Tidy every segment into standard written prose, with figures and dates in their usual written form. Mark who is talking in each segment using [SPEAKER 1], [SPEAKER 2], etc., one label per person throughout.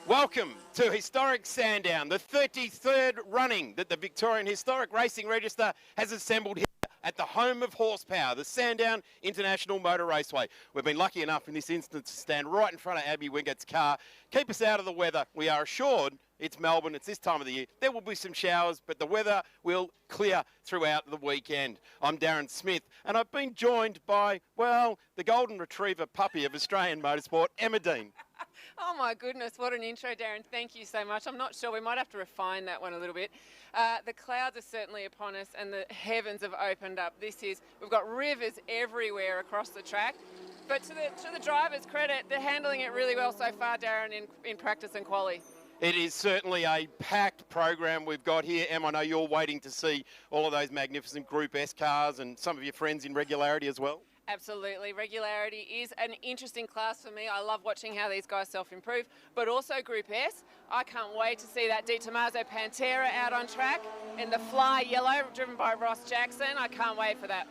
[SPEAKER 1] Welcome to Historic Sandown, the 33rd running that the Victorian Historic Racing Register has assembled here at the home of horsepower, the Sandown International Motor Raceway. We've been lucky enough in this instance to stand right in front of Abby Wingett's car, keep us out of the weather. We are assured it's Melbourne, it's this time of the year. There will be some showers, but the weather will clear throughout the weekend. I'm Darren Smith, and I've been joined by, well, the golden retriever puppy of Australian motorsport, Emma Dean.
[SPEAKER 2] Oh my goodness, what an intro, Darren. Thank you so much. I'm not sure, we might have to refine that one a little bit. The clouds are certainly upon us and the heavens have opened up. We've got rivers everywhere across the track. But to the driver's credit, they're handling it really well so far, Darren, in practice and quali.
[SPEAKER 1] It is certainly a packed program we've got here. Em, I know you're waiting to see all of those magnificent Group S cars and some of your friends in Regularity as well.
[SPEAKER 2] Absolutely. Regularity is an interesting class for me. I love watching how these guys self-improve, but also Group S. I can't wait to see that Di Tommaso Pantera out on track in the Fly Yellow, driven by Ross Jackson. I can't wait for that.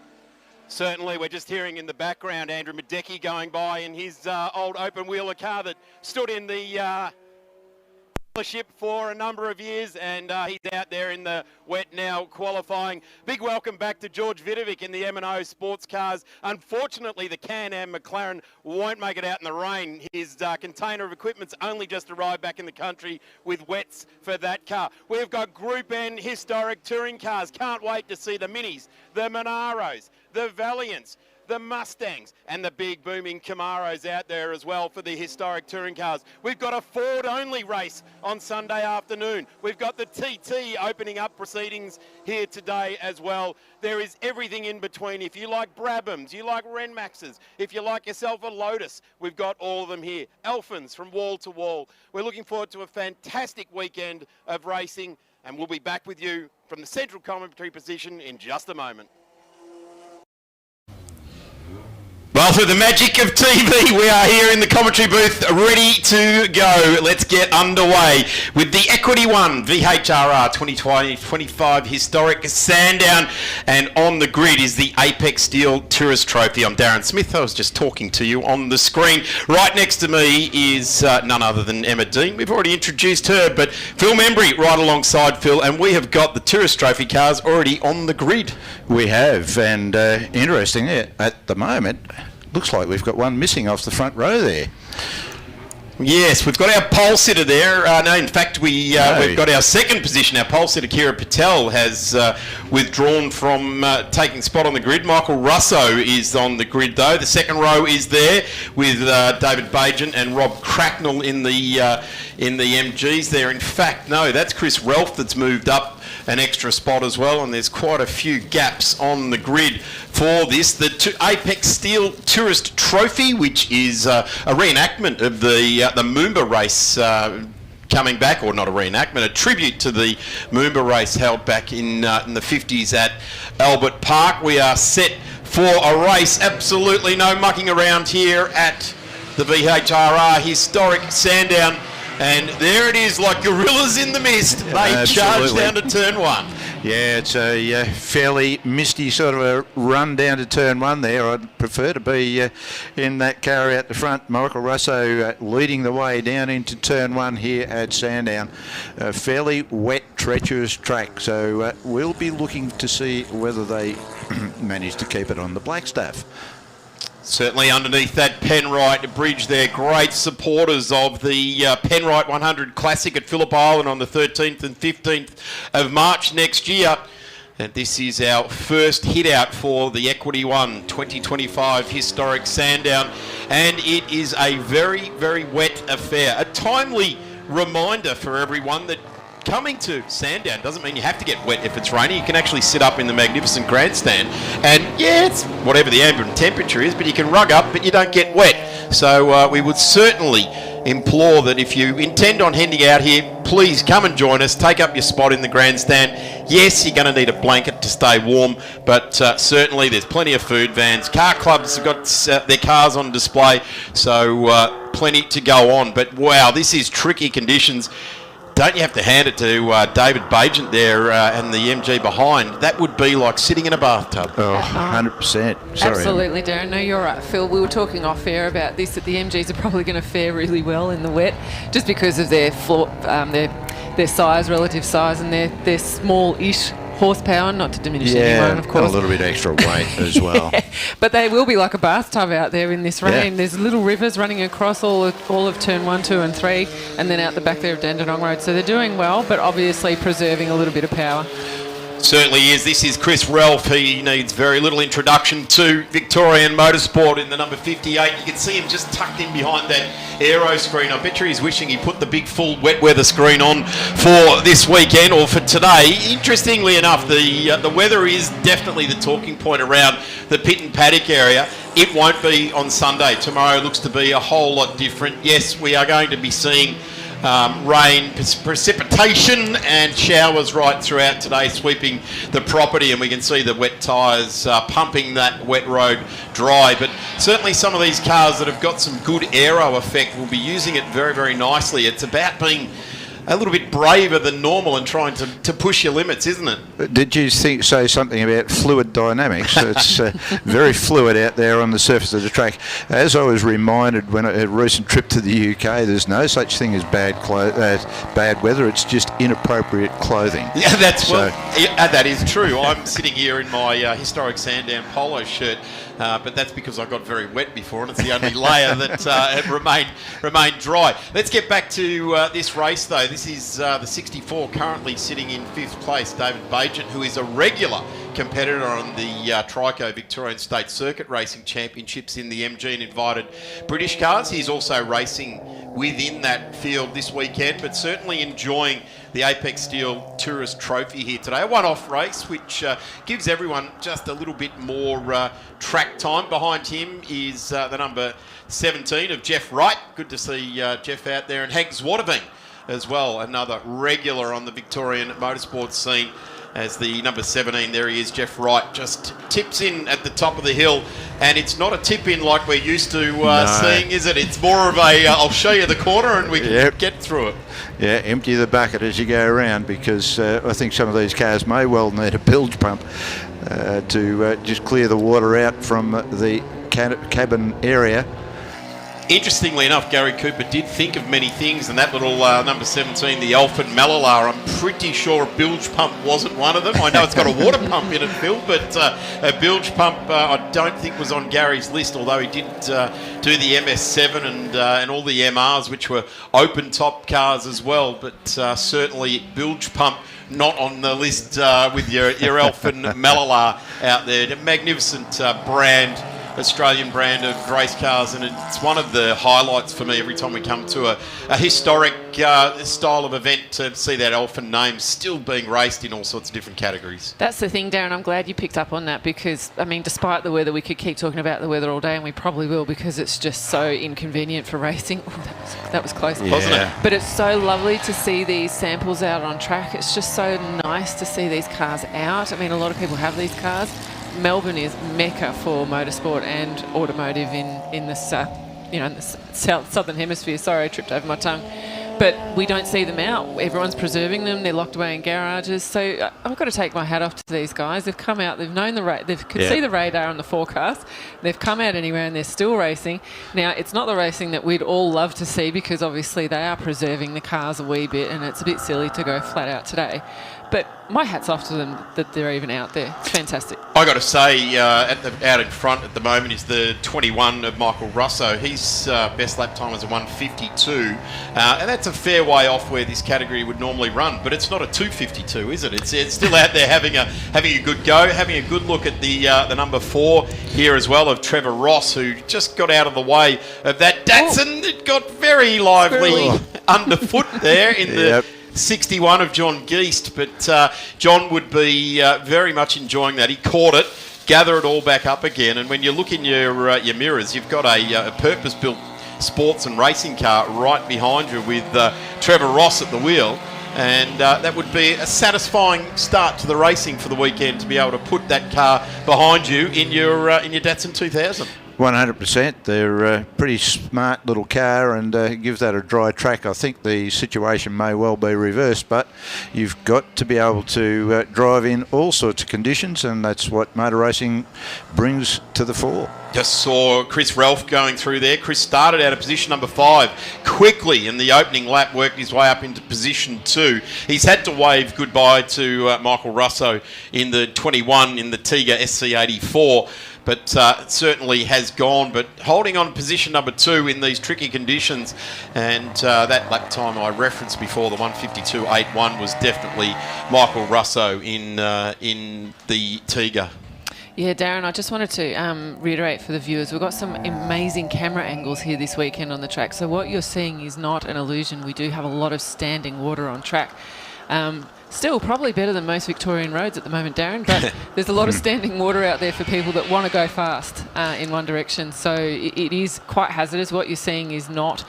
[SPEAKER 1] Certainly, we're just hearing in the background Andrew Madecki going by in his old open-wheeler car that stood in the dealership for a number of years, and he's out there in the wet now qualifying. Big welcome back to George Vidovic in the M&O sports cars. Unfortunately, the Can-Am McLaren won't make it out in the rain. His container of equipment's only just arrived back in the country with wets for that car. We've got Group N historic touring cars. Can't wait to see the Minis, the Monaros, the Valiants, the Mustangs, and the big booming Camaros out there as well for the historic touring cars. We've got a Ford-only race on Sunday afternoon. We've got the TT opening up proceedings here today as well. There is everything in between. If you like Brabhams, you like Renmaxes, if you like yourself a Lotus, we've got all of them here. Elfins from wall to wall. We're looking forward to a fantastic weekend of racing, and we'll be back with you from the central commentary position in just a moment. Well, through the magic of TV, we are here in the commentary booth, ready to go. Let's get underway with the Equity One VHRR 2025 Historic Sandown. And on the grid is the Apex Steel Tourist Trophy. I'm Darren Smith. I was just talking to you on the screen. Right next to me is none other than Emma Dean. We've already introduced her, but Phil Membry right alongside Phil, and we have got the Tourist Trophy cars already on the grid.
[SPEAKER 3] We have, and interesting, at the moment, looks like we've got one missing off the front row there.
[SPEAKER 1] Yes, we've got our pole sitter there. No, in fact, we've got our second position. Our pole sitter, Kira Patel, has withdrawn from taking spot on the grid. Michael Russo is on the grid, though. The second row is there with David Bajan and Rob Cracknell in the MGs there. In fact, no, that's Chris Ralph that's moved up an extra spot as well, and there's quite a few gaps on the grid for this. The Apex Steel Tourist Trophy, which is a reenactment of the Moomba race coming back, or not a reenactment, a tribute to the Moomba race held back in the 50s at Albert Park. We are set for a race. Absolutely no mucking around here at the VHRR Historic Sandown. And there it is, like gorillas in the mist. They charge down to turn one.
[SPEAKER 3] Yeah, it's a fairly misty sort of a run down to turn one there. I'd prefer to be in that car out the front. Michael Russo leading the way down into turn one here at Sandown. A fairly wet, treacherous track, so we'll be looking to see whether they manage to keep it on the Blackstaff.
[SPEAKER 1] Certainly underneath that Penrite bridge there, great supporters of the Penrite 100 Classic at Phillip Island on the 13th and 15th of March next year. And this is our first hit out for the Equity One 2025 Historic Sandown. And it is a very, very wet affair. A timely reminder for everyone that coming to Sandown doesn't mean you have to get wet if it's raining. You can actually sit up in the magnificent grandstand, and yeah, it's whatever the ambient temperature is, but you can rug up, but you don't get wet. So we would certainly implore that if you intend on heading out here, please come and join us, take up your spot in the grandstand. Yes, you're going to need a blanket to stay warm, but certainly there's plenty of food vans. Car clubs have got their cars on display, so plenty to go on. But wow, this is tricky conditions.
[SPEAKER 4] don't you have to hand it to David Bagent there and the MG behind? That would be like sitting in a bathtub.
[SPEAKER 3] Oh, 100%. Sorry.
[SPEAKER 2] Absolutely, Darren. No, you're right, Phil. We were talking off air about this, that the MGs are probably going to fare really well in the wet just because of their size, relative size, and their small-ish horsepower, not to diminish anyone, of course.
[SPEAKER 3] And a little bit extra weight as well.
[SPEAKER 2] Yeah, but they will be like a bathtub out there in this rain.
[SPEAKER 3] Yeah.
[SPEAKER 2] There's little rivers running across all of turn 1, 2 and 3, and then out the back there of Dandenong Road. So they're doing well, but obviously preserving a little bit of power.
[SPEAKER 4] Certainly is. This is Chris Ralph. He needs very little introduction to Victorian motorsport in the number 58. You can see him just tucked in behind that aero screen. I bet you he's wishing he put the big full wet weather screen on for this weekend or for today. Interestingly enough, the weather is definitely the talking point around the pit and paddock area. It won't be on Sunday. Tomorrow looks to be a whole lot different. Yes, we are going to be seeing rain, precipitation and showers right throughout today, sweeping the property, and we can see the wet tyres pumping that wet road dry. But certainly some of these cars that have got some good aero effect will be using it very, very nicely. It's about being a little bit braver than normal and trying to push your limits, isn't it?
[SPEAKER 3] Did you say something about fluid dynamics? It's very fluid out there on the surface of the track. As I was reminded when a recent trip to the UK, there's no such thing as bad weather. It's just inappropriate clothing.
[SPEAKER 4] Yeah, that is true. I'm sitting here in my historic Sandown polo shirt. But that's because I got very wet before, and it's the only layer that remained dry. Let's get back to this race, though. This is the 64, currently sitting in 5th place, David Bagent, who is a regular competitor on the Trico Victorian State Circuit Racing Championships in the MG and invited British cars. He's also racing within that field this weekend, but certainly enjoying the Apex Steel Tourist Trophy here today. A one-off race, which gives everyone just a little bit more track time. Behind him is the number 17 of Jeff Wright. Good to see Jeff out there. And Hank Zwarteveen as well, another regular on the Victorian motorsports scene. As the number 17, there he is, Jeff Wright, just tips in at the top of the hill. And it's not a tip in like we're used to seeing, is it? It's more of a, I'll show you the corner and we can get through it.
[SPEAKER 3] Yeah, empty the bucket as you go around, because I think some of these cars may well need a bilge pump to just clear the water out from the cabin area.
[SPEAKER 4] Interestingly enough, Gary Cooper did think of many things, and that little number 17, the Alpha Melalar, I'm pretty sure a bilge pump wasn't one of them. I know it's got a water pump in it, Phil, but a bilge pump I don't think was on Gary's list, although he did do the MS7 and all the MRs, which were open top cars as well, but certainly bilge pump not on the list with your Alpha Melalar out there. A magnificent brand, Australian brand of race cars, and it's one of the highlights for me every time we come to a historic style of event to see that Alpha name still being raced in all sorts of different categories.
[SPEAKER 2] That's the thing, Darren. I'm glad you picked up on that, because, I mean, despite the weather, we could keep talking about the weather all day, and we probably will, because it's just so inconvenient for racing. Oh, that was close, wasn't it? But it's so lovely to see these samples out on track. It's just so nice to see these cars out. I mean, a lot of people have these cars. Melbourne is mecca for motorsport and automotive in the southern hemisphere. Sorry, I tripped over my tongue. But we don't see them out. Everyone's preserving them. They're locked away in garages. So I've got to take my hat off to these guys. They've come out. They've known they could see the radar on the forecast. They've come out anywhere, and they're still racing. Now, it's not the racing that we'd all love to see, because obviously they are preserving the cars a wee bit, and it's a bit silly to go flat out today. But my hat's off to them that they're even out there. It's fantastic.
[SPEAKER 4] I got to say, out in front at the moment is the 21 of Michael Russo. His best lap time is a 1:52, and that's a fair way off where this category would normally run. But it's not a 2:52, is it? It's still out there having a good go, having a good look at the number 4 here as well of Trevor Ross, who just got out of the way of that Datsun. It got very lively underfoot there in the 61 of John Geist, but John would be very much enjoying that. He caught it, gather it all back up again, and when you look in your mirrors, you've got a purpose-built sports and racing car right behind you with Trevor Ross at the wheel, and that would be a satisfying start to the racing for the weekend, to be able to put that car behind you in your Datsun 2000.
[SPEAKER 3] 100%. They're a pretty smart little car, and give that a dry track. I think the situation may well be reversed, but you've got to be able to drive in all sorts of conditions, and that's what motor racing brings to the fore.
[SPEAKER 4] Just saw Chris Ralph going through there. Chris started out of position number 5 quickly in the opening lap, worked his way up into position 2. He's had to wave goodbye to Michael Russo in the 21 in the Tiga SC84. But certainly has gone, but holding on position number 2 in these tricky conditions. And that lap time I referenced before, the 152.81, was definitely Michael Russo in the Tiga.
[SPEAKER 2] Yeah, Darren, I just wanted to reiterate for the viewers, we've got some amazing camera angles here this weekend on the track. So what you're seeing is not an illusion. We do have a lot of standing water on track. Still probably better than most Victorian roads at the moment, Darren, but there's a lot of standing water out there for people that want to go fast in one direction. So it is quite hazardous. What you're seeing is not,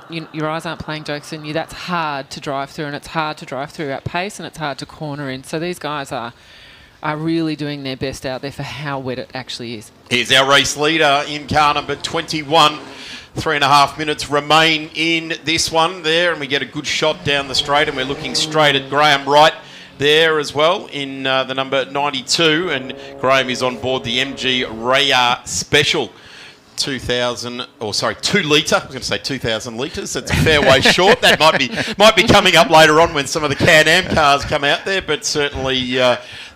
[SPEAKER 2] your eyes aren't playing jokes on you. That's hard to drive through, and it's hard to drive through at pace, and it's hard to corner in. So these guys are really doing their best out there for how wet it actually is.
[SPEAKER 4] Here's our race leader in car number 21. 3.5 minutes remain in this one there, and we get a good shot down the straight, and we're looking straight at Graham Wright there as well in the number 92, and Graham is on board the VHRR Special 2,000, or sorry, 2 litre. I was going to say 2,000 litres. That's a fair way short. That might be coming up later on when some of the Can-Am cars come out there, but certainly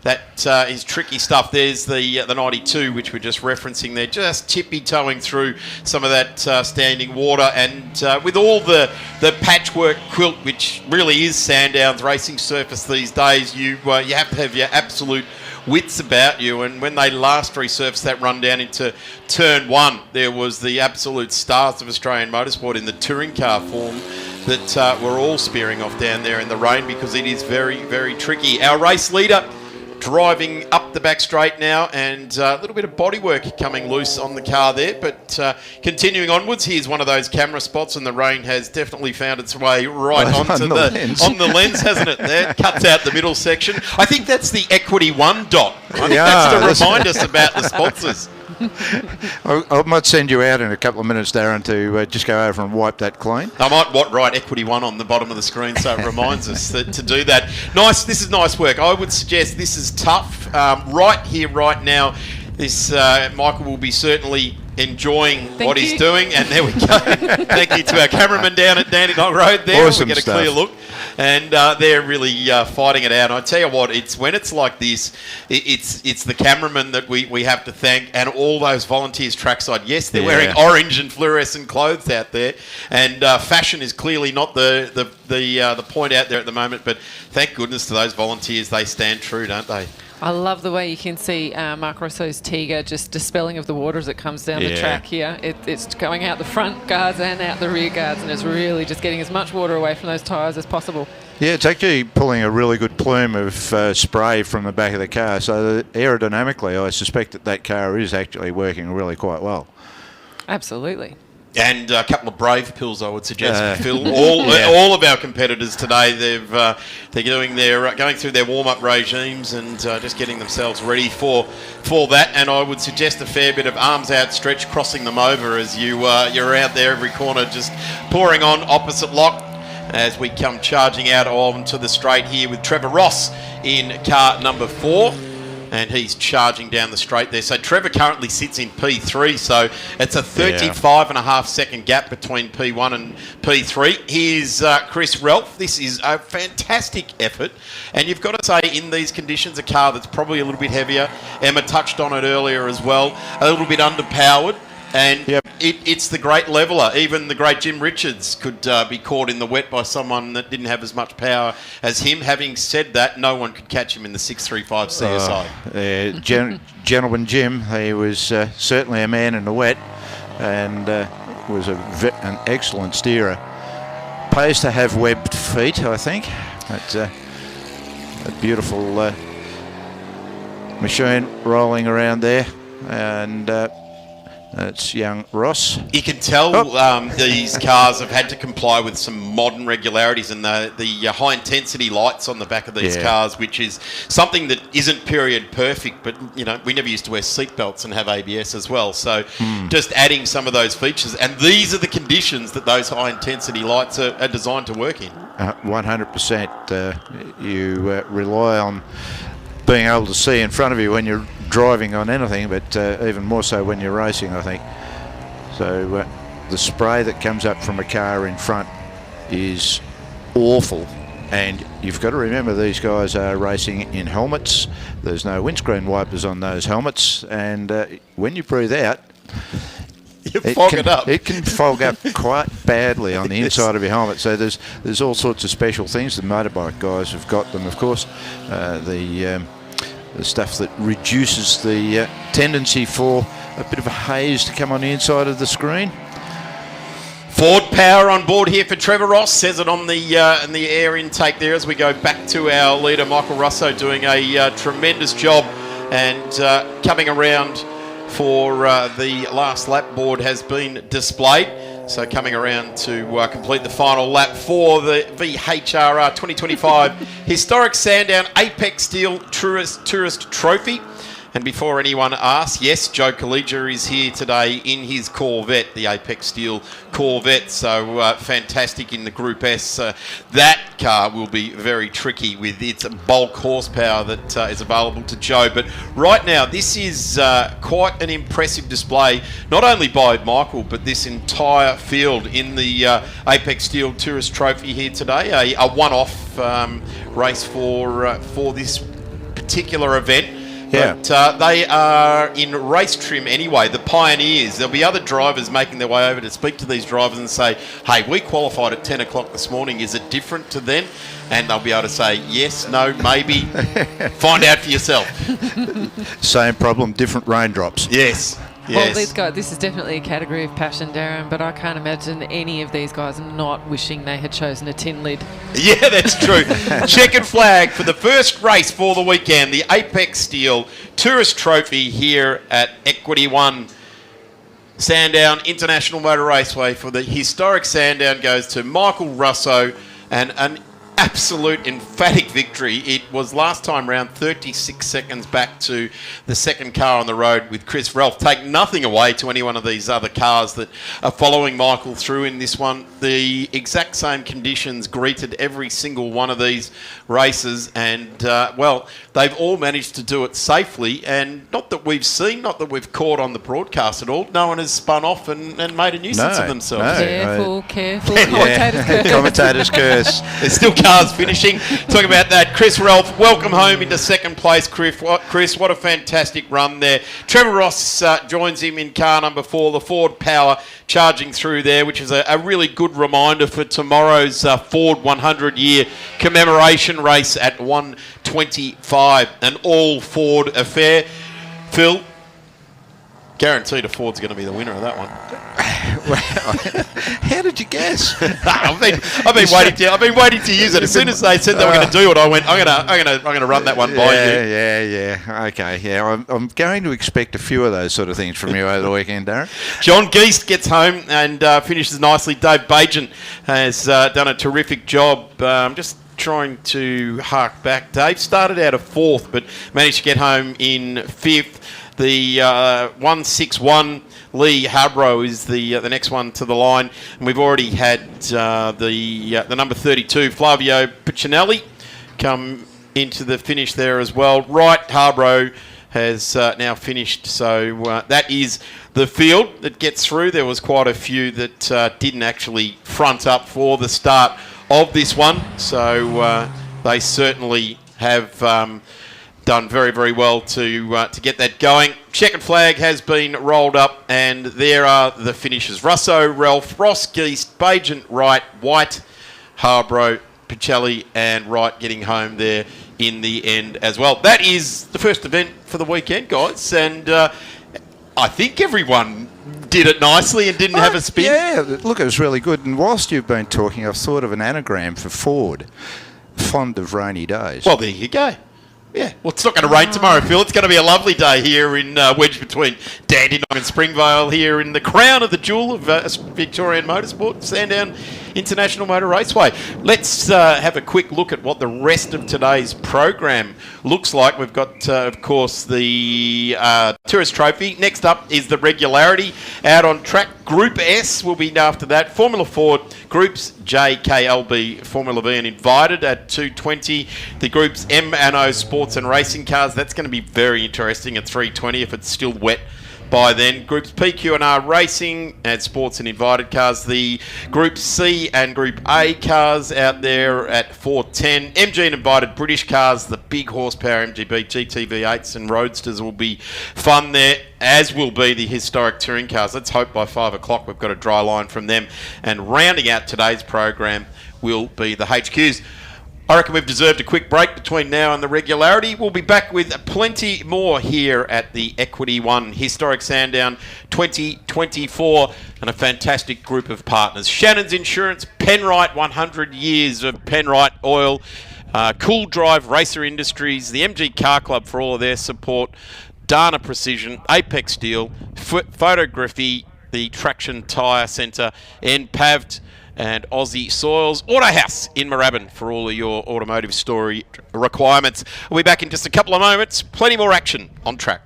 [SPEAKER 4] that is tricky stuff. There's the 92, which we're just referencing there, just tippy-toeing through some of that standing water, and with all the patchwork quilt, which really is Sandown's racing surface these days, you have to have your absolute wits about you. And when they last resurfaced that run down into turn 1, there was the absolute stars of Australian motorsport in the touring car form that were all spearing off down there in the rain, because it is very, very tricky. Our race leader driving up the back straight now, and a little bit of bodywork coming loose on the car there, but continuing onwards. Here's one of those camera spots, and the rain has definitely found its way right onto the lens, hasn't it? There, cuts out the middle section. I think that's the Equity One dot. I think that's to remind us about the sponsors.
[SPEAKER 3] I might send you out in a couple of minutes, Darren, to just go over and wipe that clean.
[SPEAKER 4] I might write Equity One on the bottom of the screen so it reminds us to do that. Nice. This is nice work. I would suggest this is tough. Right here, right now, this Michael will be certainly enjoying what he's doing. And there we go. Thank you to our cameraman down at Dandenong Road there.
[SPEAKER 3] Awesome
[SPEAKER 4] we get a clear look. And they're really fighting it out. And I tell you what, it's when it's like this, it's the cameraman that we have to thank, and all those volunteers trackside. Yes, they're wearing orange and fluorescent clothes out there, and fashion is clearly not the point out there at the moment. But thank goodness to those volunteers, they stand true, don't they?
[SPEAKER 2] I love the way you can see Mark Rosso's Tiga just dispelling of the water as it comes down the track here. It's going out the front guards and out the rear guards, and it's really just getting as much water away from those tyres as possible.
[SPEAKER 3] Yeah, it's actually pulling a really good plume of spray from the back of the car. So aerodynamically, I suspect that car is actually working really quite well.
[SPEAKER 2] Absolutely.
[SPEAKER 4] And a couple of brave pills, I would suggest, Phil. All of our competitors today, they're going through their warm-up regimes and just getting themselves ready for that. And I would suggest a fair bit of arms outstretched, crossing them over as you're out there every corner, just pouring on opposite lock as we come charging out onto the straight here with Trevor Ross in car number 4. And he's charging down the straight there. So Trevor currently sits in P3, so it's a 35.5 second gap between P1 and P3. Here's Chris Ralph. This is a fantastic effort. And you've got to say, in these conditions, a car that's probably a little bit heavier. Emma touched on it earlier as well. A little bit underpowered. And it's the great leveller. Even the great Jim Richards could be caught in the wet by someone that didn't have as much power as him. Having said that, no one could catch him in the 635 CSI.
[SPEAKER 3] Gentleman Jim, he was certainly a man in the wet, and was an excellent steerer. Pays to have webbed feet, I think. That's a beautiful machine rolling around there, and That's young Ross.
[SPEAKER 4] You can tell these cars have had to comply with some modern regularities, and the high intensity lights on the back of these cars, which is something that isn't period perfect, but you know, we never used to wear seatbelts and have ABS as well. So just adding some of those features, and these are the conditions that those high intensity lights are designed to work in.
[SPEAKER 3] 100%. You rely on being able to see in front of you when you're driving on anything, but even more so when you're racing, I think. So the spray that comes up from a car in front is awful, and you've got to remember these guys are racing in helmets. There's no windscreen wipers on those helmets, and when you breathe out, it can fog up quite badly on the inside of your helmet. So there's all sorts of special things. The motorbike guys have got them, of course. The stuff that reduces the tendency for a bit of a haze to come on the inside of the screen.
[SPEAKER 4] Ford power on board here for Trevor Ross, says it on the air intake there as we go back to our leader Michael Russo, doing a tremendous job, and coming around for the last lap board has been displayed. So coming around to complete the final lap for the VHRR 2025 Historic Sandown Apex Steel Tourist Trophy. And before anyone asks, yes, Joe Collegia is here today in his Corvette, the Apex Steel Corvette. So fantastic in the Group S. That car will be very tricky with its bulk horsepower that is available to Joe. But right now, this is quite an impressive display, not only by Michael, but this entire field in the Apex Steel Tourist Trophy here today. A one-off race for this particular event.
[SPEAKER 3] Yeah.
[SPEAKER 4] But they are in race trim anyway, the Pioneers. There'll be other drivers making their way over to speak to these drivers and say, hey, we qualified at 10 o'clock this morning. Is it different to then? And they'll be able to say, yes, no, maybe. Find out for yourself.
[SPEAKER 3] Same problem, different raindrops.
[SPEAKER 4] Yes.
[SPEAKER 5] Well, these guys, this is definitely a category of passion, Darren, but I can't imagine any of these guys not wishing they had chosen a tin lid. Yeah,
[SPEAKER 4] that's true. Checkered flag for the first race for the weekend, the Apex Steel Tourist Trophy here at Equity One. Sandown International Motor Raceway for the historic Sandown goes to Michael Russo, and an absolute emphatic victory. It was last time round 36 seconds back to the second car on the road with Chris Ralph. Take nothing away to any one of these other cars that are following Michael through in this one. The exact same conditions greeted every single one of these races, and well, they've all managed to do it safely, and not that we've seen, not that we've caught on the broadcast at all. No one has spun off and made a nuisance of themselves.
[SPEAKER 5] Careful. Commentator's curse.
[SPEAKER 3] Commentator's curse.
[SPEAKER 4] There's still cars finishing. Talking about that, Chris Ralph, welcome home into second place. Chris, what a fantastic run there. Trevor Ross joins him in car number 4, the Ford Power, charging through there, which is a really good reminder for tomorrow's Ford 100-year commemoration race at 1:25, an all Ford affair. Phil, guaranteed a Ford's going to be the winner of that one.
[SPEAKER 3] How did you guess?
[SPEAKER 4] I've been waiting to use it. As soon as they said they were going to do it, I went, I'm going to run that one by you.
[SPEAKER 3] Yeah. Okay. Yeah, I'm going to expect a few of those sort of things from you over the weekend, Darren.
[SPEAKER 4] John Geist gets home and finishes nicely. Dave Bajan has done a terrific job. Just trying to hark back. Dave started out of 4th, but managed to get home in 5th. The 161 Lee Harbrow is the next one to the line, and we've already had the number 32 Flavio Piccinelli come into the finish there as well. Wright Harbrow has now finished, so that is the field that gets through. There was quite a few that didn't actually front up for the start of this one, so they certainly have done very, very well to get that going. Checkered flag has been rolled up, and there are the finishers. Russo, Ralph, Ross, Geist, Bajan, Wright, White, Harbrow, Pichelli, and Wright getting home there in the end as well. That is the first event for the weekend, guys, and I think everyone did it nicely and didn't have a spin.
[SPEAKER 3] Yeah, look, it was really good. And whilst you've been talking, I've thought of an anagram for Ford, fond of rainy days.
[SPEAKER 4] Well, there you go. Yeah, well, it's not going to rain tomorrow, Phil. It's going to be a lovely day here in wedged between Dandenong and Springvale here in the crown of the jewel of Victorian motorsport, Sandown International Motor Raceway. Let's have a quick look at what the rest of today's program looks like. We've got, of course, the Tourist Trophy. Next up is the Regularity out on track. Group S will be after that. Formula Ford, Groups J, K, L, B, Formula V and Invited at 2:20. The Groups M and O Sports and Racing Cars, that's going to be very interesting at 3:20 if it's still wet by then. Groups P, Q and R Racing and Sports and Invited Cars. The Group C and Group A cars out there at 4:10. MG and Invited British cars, the big horsepower MGB, GTV8s and Roadsters will be fun there, as will be the historic touring cars. Let's hope by 5 o'clock we've got a dry line from them. And rounding out today's program will be the HQs. I reckon we've deserved a quick break between now and the Regularity. We'll be back with plenty more here at the Equity One Historic Sandown 2024 and a fantastic group of partners. Shannon's Insurance, Penrite, 100 years of Penrite oil, Cool Drive Racer Industries, the MG Car Club for all of their support, Dana Precision, Apex Steel, Photography, the Traction Tyre Centre, NPAVT, and Aussie Soils, Autohouse in Moorabbin for all of your automotive story requirements. We'll be back in just a couple of moments. Plenty more action on track.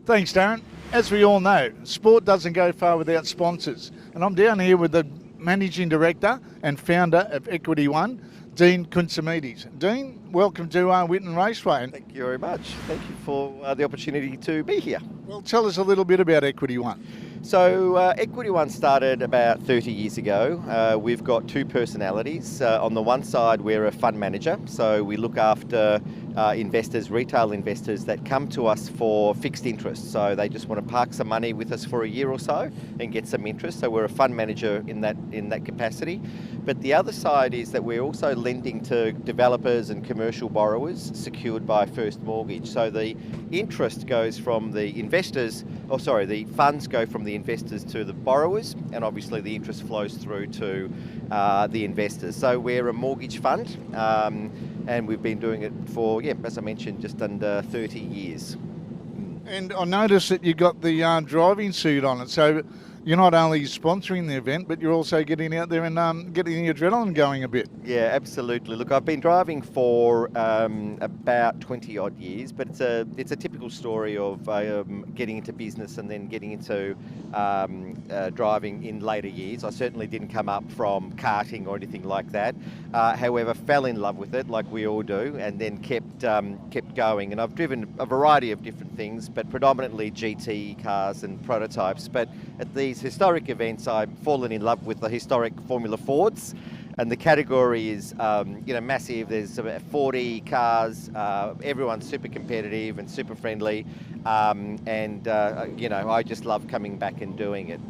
[SPEAKER 6] Thanks, Darren. As we all know, sport doesn't go far without sponsors. And I'm down here with the Managing Director and founder of Equity One, Dean Kuntsamides. Dean, welcome to Whitten Raceway.
[SPEAKER 7] Thank you very much. Thank you for the opportunity to be here.
[SPEAKER 6] Well, tell us a little bit about Equity One.
[SPEAKER 7] So Equity One started about 30 years ago. We've got two personalities. On the one side, we're a fund manager, so we look after investors, retail investors that come to us for fixed interest. So they just want to park some money with us for a year or so and get some interest. So we're a fund manager in that capacity. But the other side is that we're also lending to developers and commercial borrowers secured by first mortgage. So the interest goes from the investors, the funds go from the investors to the borrowers, and obviously the interest flows through to the investors. So we're a mortgage fund, and we've been doing it for, as I mentioned, just under 30 years.
[SPEAKER 6] And I noticed that you got the driving suit on it, so you're not only sponsoring the event, but you're also getting out there and getting the adrenaline going a bit.
[SPEAKER 7] Yeah, absolutely. Look, I've been driving for about 20 odd years, but it's a typical story of getting into business and then getting into driving in later years. I certainly didn't come up from karting or anything like that. However, fell in love with it, like we all do, and then kept going. And I've driven a variety of different things, but predominantly GT cars and prototypes. But at these historic events, I've fallen in love with the historic Formula Fords, and the category is massive. There's about 40 cars. Everyone's super competitive and super friendly, I just love coming back and doing it.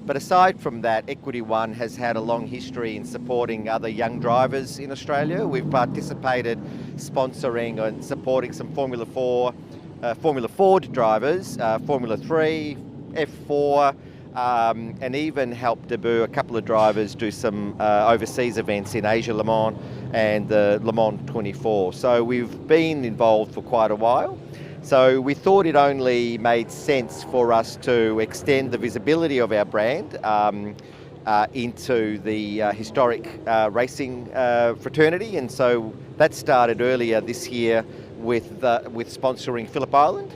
[SPEAKER 7] But aside from that, Equity One has had a long history in supporting other young drivers in Australia. We've participated sponsoring and supporting some Formula Ford drivers, Formula 3, F4, and even helped debut a couple of drivers do some overseas events in Asia Le Mans and the Le Mans 24. So we've been involved for quite a while. So we thought it only made sense for us to extend the visibility of our brand into the historic racing fraternity. And so that started earlier this year with sponsoring Phillip Island,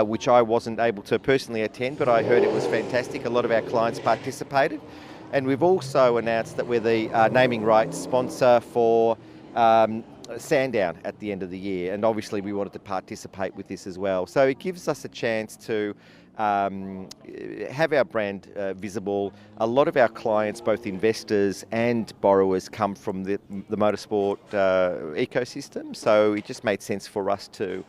[SPEAKER 7] which I wasn't able to personally attend, but I heard it was fantastic. A lot of our clients participated. And we've also announced that we're the naming rights sponsor for Sandown at the end of the year. And obviously we wanted to participate with this as well. So it gives us a chance to have our brand visible. A lot of our clients, both investors and borrowers, come from the motorsport ecosystem. So it just made sense for us to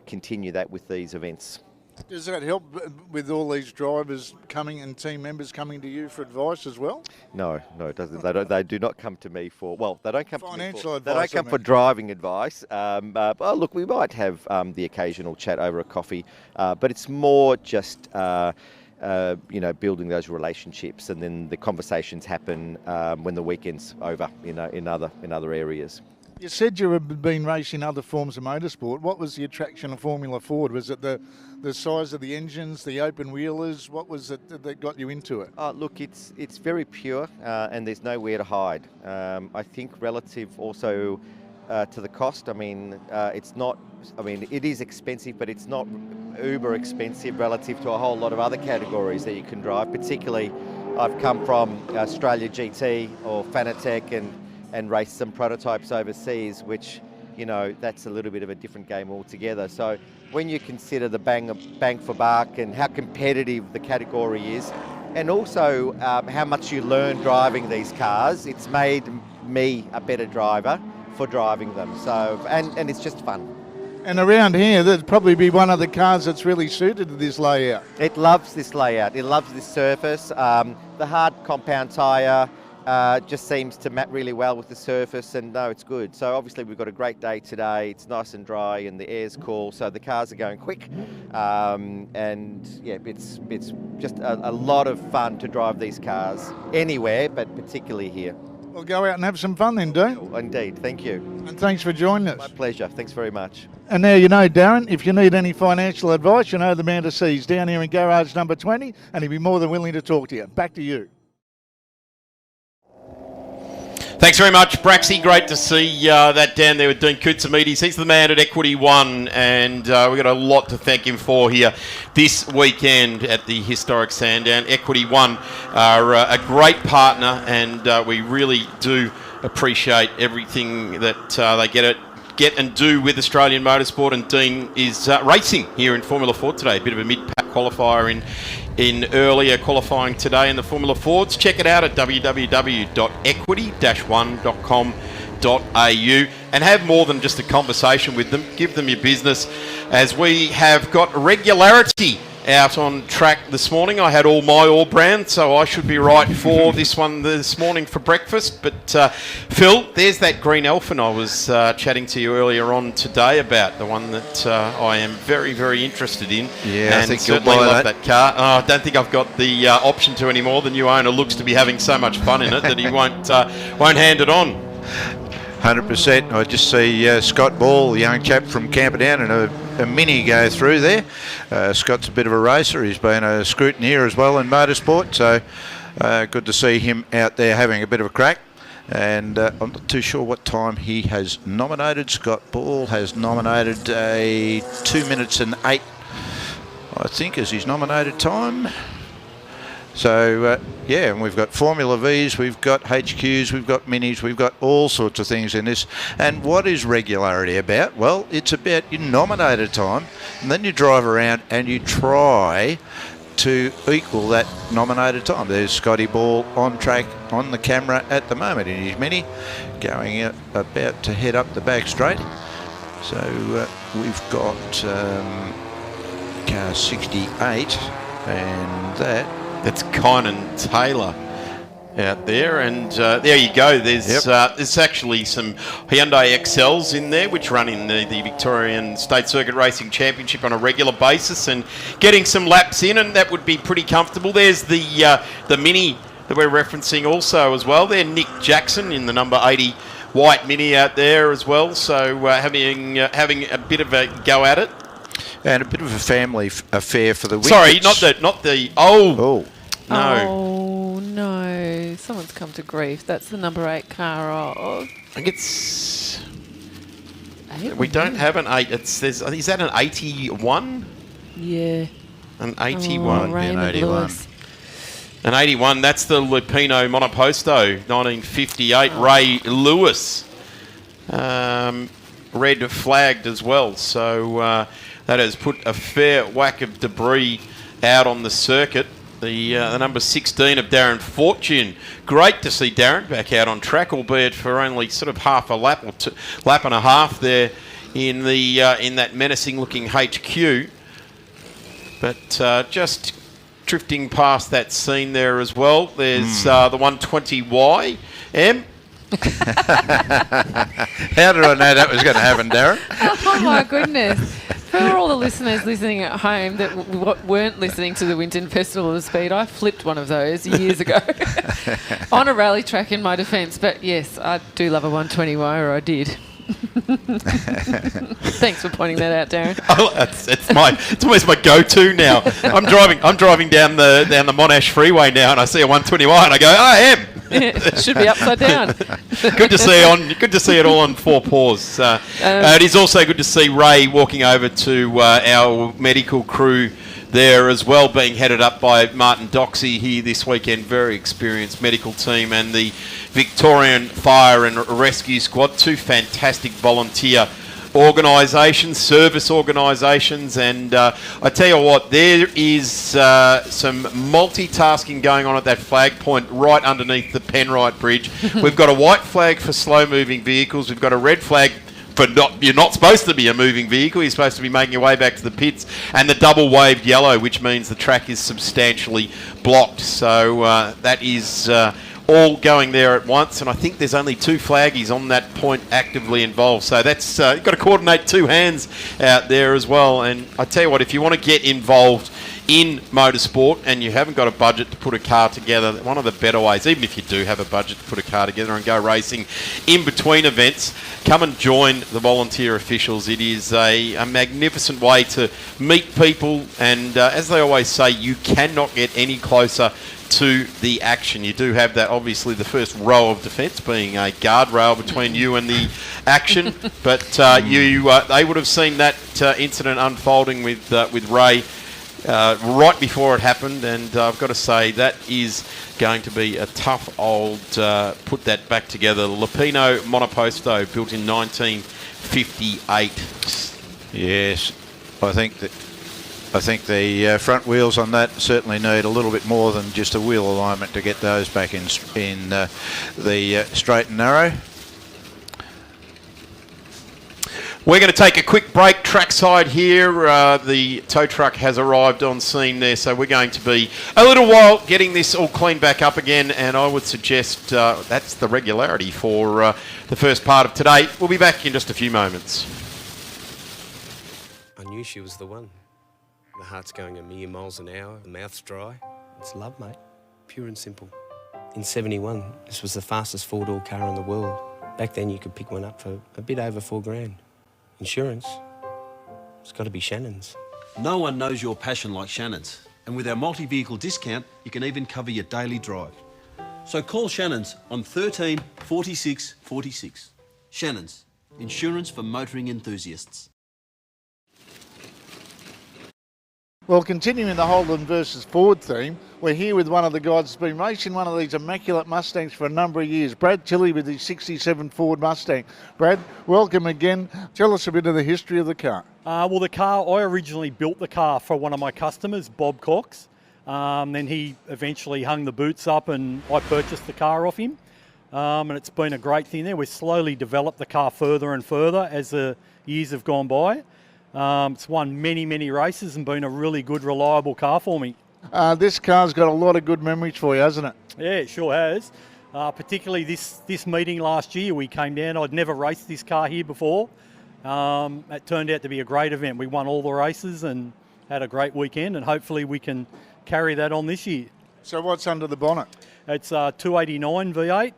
[SPEAKER 7] continue that with these events.
[SPEAKER 6] Does that help with all these drivers coming and team members coming to you for advice as well?
[SPEAKER 7] No, it doesn't. They do not come to me for, they don't come
[SPEAKER 6] financial
[SPEAKER 7] to me
[SPEAKER 6] advice.
[SPEAKER 7] They don't come for driving advice. But look, we might have the occasional chat over a coffee, but it's more just building those relationships, and then the conversations happen when the weekend's over in other areas.
[SPEAKER 6] You said you had been racing other forms of motorsport. What was the attraction of Formula Ford? Was it the size of the engines, the open wheelers? What was it that got you into it?
[SPEAKER 7] Look, it's very pure and there's nowhere to hide. I think relative also to the cost. I mean, it's not. I mean, it is expensive, but it's not uber expensive relative to a whole lot of other categories that you can drive. Particularly, I've come from Australia GT or Fanatec and raced some prototypes overseas, which, you know, that's a little bit of a different game altogether. So when you consider the bang for buck and how competitive the category is, and also how much you learn driving these cars, it's made me a better driver for driving them. So and it's just fun.
[SPEAKER 6] And around here, there'd probably be one of the cars that's really suited to this layout.
[SPEAKER 7] It loves this layout. It loves this surface. The hard compound tyre just seems to map really well with the surface, and no, it's good. So obviously we've got a great day today. It's nice and dry and the air's cool, so the cars are going quick. And yeah, it's just a lot of fun to drive these cars anywhere, but particularly here.
[SPEAKER 6] Well, go out and have some fun then, Dean.
[SPEAKER 7] Indeed, thank you.
[SPEAKER 6] And thanks for joining us.
[SPEAKER 7] My pleasure. Thanks very much.
[SPEAKER 6] And now you know, Darren, if you need any financial advice, you know the man to see. He's down here in garage number 20, and he'd be more than willing to talk to you. Back to you.
[SPEAKER 4] Thanks very much, Braxy. Great to see that down there with Dean Koutsamides. He's the man at Equity One, and we've got a lot to thank him for here this weekend at the Historic Sandown. Equity One are a great partner, and we really do appreciate everything that they get and do with Australian motorsport. And Dean is racing here in Formula Ford today. A bit of a mid-pack qualifier in earlier qualifying today in the Formula Fords. Check it out at www.equity-1.com.au and have more than just a conversation with them. Give them your business, as we have got Regularity out on track this morning. I had all brand, so I should be right for this one this morning for breakfast. But Phil, there's that green elephant I was chatting to you earlier on today about, the one that I am very, very interested in.
[SPEAKER 3] Yeah,
[SPEAKER 4] and
[SPEAKER 3] I think
[SPEAKER 4] certainly
[SPEAKER 3] you'll buy
[SPEAKER 4] love that car. I don't think I've got the option to anymore. The new owner looks to be having so much fun in it that he won't hand it on.
[SPEAKER 3] 100%. I just see Scott Ball, the young chap from Camperdown, and a Mini go through there. Scott's a bit of a racer. He's been a scrutineer as well in motorsport, so good to see him out there having a bit of a crack. And I'm not too sure what time he has nominated. Scott Ball has nominated a 2 minutes and 8, I think, is his nominated time. So, yeah, and we've got Formula Vs, we've got HQs, we've got Minis, we've got all sorts of things in this. And what is Regularity about? Well, it's about your nominated time, and then you drive around and you try to equal that nominated time. There's Scotty Ball on track on the camera at the moment in his Mini, going about to head up the back straight. So we've got car 68, and
[SPEAKER 4] That's Kynan Taylor out there, and there you go. There's actually some Hyundai XLs in there, which run in the Victorian State Circuit Racing Championship on a regular basis, and getting some laps in, and that would be pretty comfortable. There's the Mini that we're referencing also as well. There, Nick Jackson in the number 80 white Mini out there as well. So having a bit of a go at it.
[SPEAKER 3] and a bit of a family affair for the Wickets.
[SPEAKER 4] Sorry, not the. Oh. No.
[SPEAKER 5] Oh, no. Someone's come to grief. That's the number 8 car of...
[SPEAKER 4] I think it's... We don't have an 8. Is that an 81?
[SPEAKER 5] Yeah.
[SPEAKER 4] An 81.
[SPEAKER 5] Raymond
[SPEAKER 3] an 81.
[SPEAKER 5] Lewis.
[SPEAKER 4] An 81, that's the Lupino Monoposto, 1958, Ray Lewis. Red flagged as well, so that has put a fair whack of debris out on the circuit. The number 16 of Darren Fortune. Great to see Darren back out on track, albeit for only sort of half a lap or lap and a half there in the in that menacing-looking HQ. But just drifting past that scene there as well. There's the 120Y. M.
[SPEAKER 3] How did I know that was going to happen, Darren?
[SPEAKER 5] Oh, my goodness. For all the listeners listening at home that weren't listening to the Winton Festival of Speed, I flipped one of those years ago on a rally track in my defence. But, yes, I do love a 120Y, or I did. Thanks for pointing that out, Darren.
[SPEAKER 4] Oh, it's almost my go-to now. I'm driving down the Monash Freeway now, and I see a 121, and I go, I am.
[SPEAKER 5] It should be upside down.
[SPEAKER 4] Good to see it all on four paws. It is also good to see Ray walking over to our medical crew there as well, being headed up by Martin Doxey here this weekend. Very experienced medical team, and the Victorian Fire and Rescue Squad, two fantastic volunteer organisations, service organisations, and I tell you what, there is some multitasking going on at that flag point right underneath the Penrite Bridge. We've got a white flag for slow-moving vehicles. We've got a red flag for you're not supposed to be a moving vehicle. You're supposed to be making your way back to the pits, and the double waved yellow, which means the track is substantially blocked. So that is all going there at once, and I think there's only two flaggies on that point actively involved. So that's you've got to coordinate two hands out there as well. And I tell you what, if you want to get involved in motorsport and you haven't got a budget to put a car together, one of the better ways, even if you do have a budget to put a car together and go racing in between events, come and join the volunteer officials. It is a magnificent way to meet people, and as they always say, you cannot get any closer to the action. You do have that, obviously, the first row of defence being a guardrail between you and the action, but they would have seen that incident unfolding with Ray right before it happened, and I've got to say that is going to be a tough old put that back together. The Lupino Monoposto, built in 1958.
[SPEAKER 3] Yes, I think the front wheels on that certainly need a little bit more than just a wheel alignment to get those back in the straight and narrow.
[SPEAKER 4] We're going to take a quick break trackside here. The tow truck has arrived on scene there, so we're going to be a little while getting this all cleaned back up again, and I would suggest that's the regularity for the first part of today. We'll be back in just a few moments.
[SPEAKER 8] I knew she was the one. The heart's going a million miles an hour, the mouth's dry. It's love, mate. Pure and simple. In 71, this was the fastest four-door car in the world. Back then, you could pick one up for a bit over $4,000. Insurance, it's got to be Shannon's.
[SPEAKER 9] No one knows your passion like Shannon's. And with our multi-vehicle discount, you can even cover your daily drive. So call Shannon's on 13 46 46. Shannon's, insurance for motoring enthusiasts.
[SPEAKER 6] Well, continuing the Holden versus Ford theme, we're here with one of the guys that's been racing one of these immaculate Mustangs for a number of years, Brad Tilley with his 67 Ford Mustang. Brad, welcome again. Tell us a bit of the history of the car.
[SPEAKER 10] Well, the car, I originally built the car for one of my customers, Bob Cox. Then he eventually hung the boots up and I purchased the car off him. And it's been a great thing there. We've slowly developed the car further and further as the years have gone by. It's won many, many races and been a really good, reliable car for me.
[SPEAKER 6] This car's got a lot of good memories for you, hasn't it?
[SPEAKER 10] Yeah, it sure has. Particularly this meeting last year, we came down. I'd never raced this car here before. It turned out to be a great event. We won all the races and had a great weekend, and hopefully we can carry that on this year.
[SPEAKER 6] So what's under the bonnet?
[SPEAKER 10] It's a 289 V8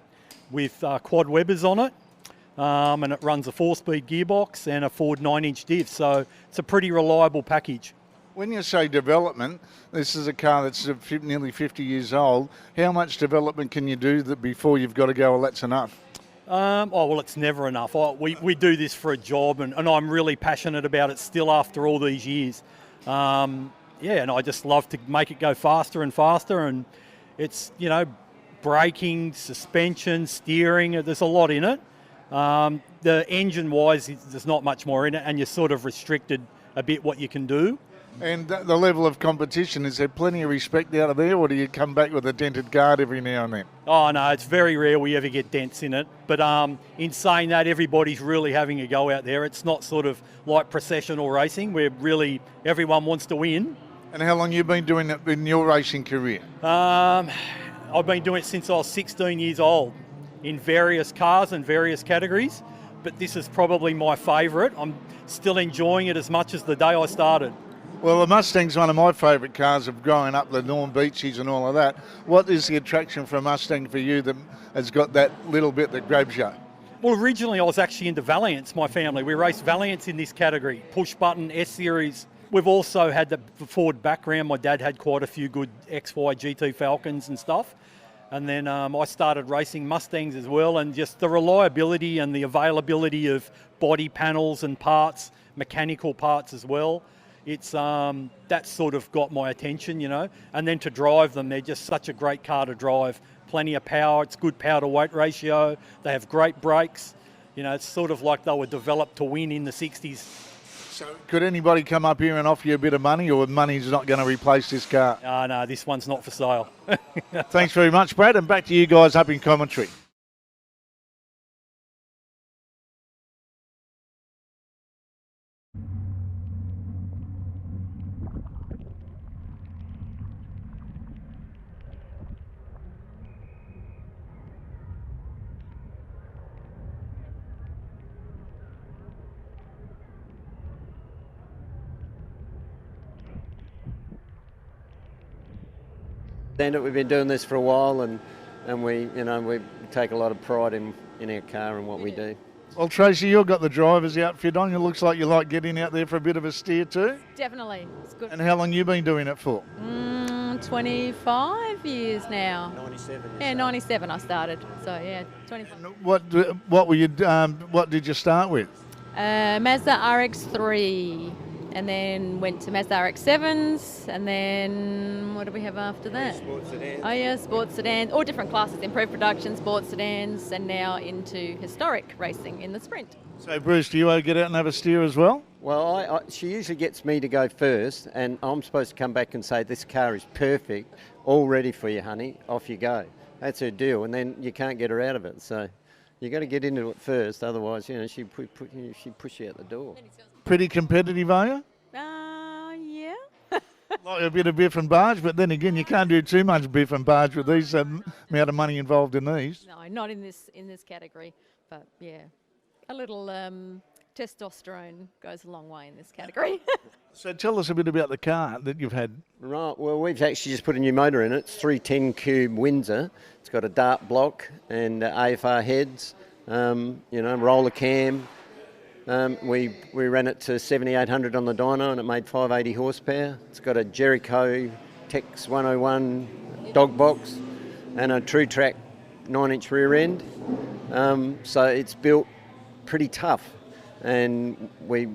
[SPEAKER 10] with quad Webers on it. And it runs a 4-speed gearbox and a Ford 9-inch diff, so it's a pretty reliable package.
[SPEAKER 6] When you say development, this is a car that's nearly 50 years old. How much development can you do before you've got to go, well, that's enough?
[SPEAKER 10] Well, it's never enough. We do this for a job, and I'm really passionate about it still after all these years. And I just love to make it go faster and faster, and it's, braking, suspension, steering, there's a lot in it. The engine-wise, there's not much more in it, and you're sort of restricted a bit what you can do.
[SPEAKER 6] And the level of competition, is there plenty of respect out of there, or do you come back with a dented guard every now and then? Oh,
[SPEAKER 10] no, it's very rare we ever get dents in it. But in saying that, everybody's really having a go out there. It's not sort of like processional racing, where really everyone wants to win.
[SPEAKER 6] And how long have you been doing it in your racing career?
[SPEAKER 10] I've been doing it since I was 16 years old. In various cars and various categories, but this is probably my favourite. I'm still enjoying it as much as the day I started.
[SPEAKER 6] Well, the Mustang's one of my favourite cars of growing up, the Norm Beaches and all of that. What is the attraction for a Mustang for you that has got that little bit that grabs you?
[SPEAKER 10] Well, originally I was actually into Valiants, my family. We raced Valiants in this category, push button, S-Series. We've also had the Ford background. My dad had quite a few good XY GT Falcons and stuff. And then I started racing Mustangs as well, and just the reliability and the availability of body panels and parts, mechanical parts as well. It's that sort of got my attention, you know. And then to drive them, they're just such a great car to drive. Plenty of power, it's good power to weight ratio. They have great brakes. You know, it's sort of like they were developed to win in the 60s.
[SPEAKER 6] So could anybody come up here and offer you a bit of money, or money's not going to replace this car?
[SPEAKER 10] No, this one's not for sale.
[SPEAKER 6] Thanks very much, Brad, and back to you guys up in commentary.
[SPEAKER 11] We've been doing this for a while, and we take a lot of pride in our car and what we do.
[SPEAKER 6] Well, Tracy, you've got the driver's outfit on. It looks like you like getting out there for a bit of a steer too.
[SPEAKER 12] Definitely, it's good.
[SPEAKER 6] And how long you been doing it for?
[SPEAKER 12] 25 years now.
[SPEAKER 11] 97.
[SPEAKER 12] Yeah, 97 I started. So yeah, 25.
[SPEAKER 6] What were you? What did you start with?
[SPEAKER 12] Mazda RX-3, and then went to Mazda RX-7s, and then what do we have after that?
[SPEAKER 11] Sports sedans.
[SPEAKER 12] Oh yeah, sports sedans, all different classes, improved production, sports sedans, and now into historic racing in the sprint.
[SPEAKER 6] So Bruce, do you get out and have a steer as well?
[SPEAKER 11] Well, she usually gets me to go first, and I'm supposed to come back and say, this car is perfect, all ready for you, honey, off you go. That's her deal, and then you can't get her out of it. So you got to get into it first, otherwise, she push you out the door.
[SPEAKER 6] Pretty competitive, are you?
[SPEAKER 12] Yeah.
[SPEAKER 6] Like a bit of biff and barge, but then again, you can't do too much biff and barge with these amount of money involved in these.
[SPEAKER 12] No, not in this category, but yeah, a little testosterone goes a long way in this category.
[SPEAKER 6] So tell us a bit about the car that you've had.
[SPEAKER 11] Right, well, we've actually just put a new motor in it. It's 310 cube Windsor. It's got a dart block and AFR heads, roller cam. We ran it to 7,800 on the dyno and it made 580 horsepower. It's got a Jericho Tex 101 dog box and a True Track 9-inch rear end. So it's built pretty tough, and we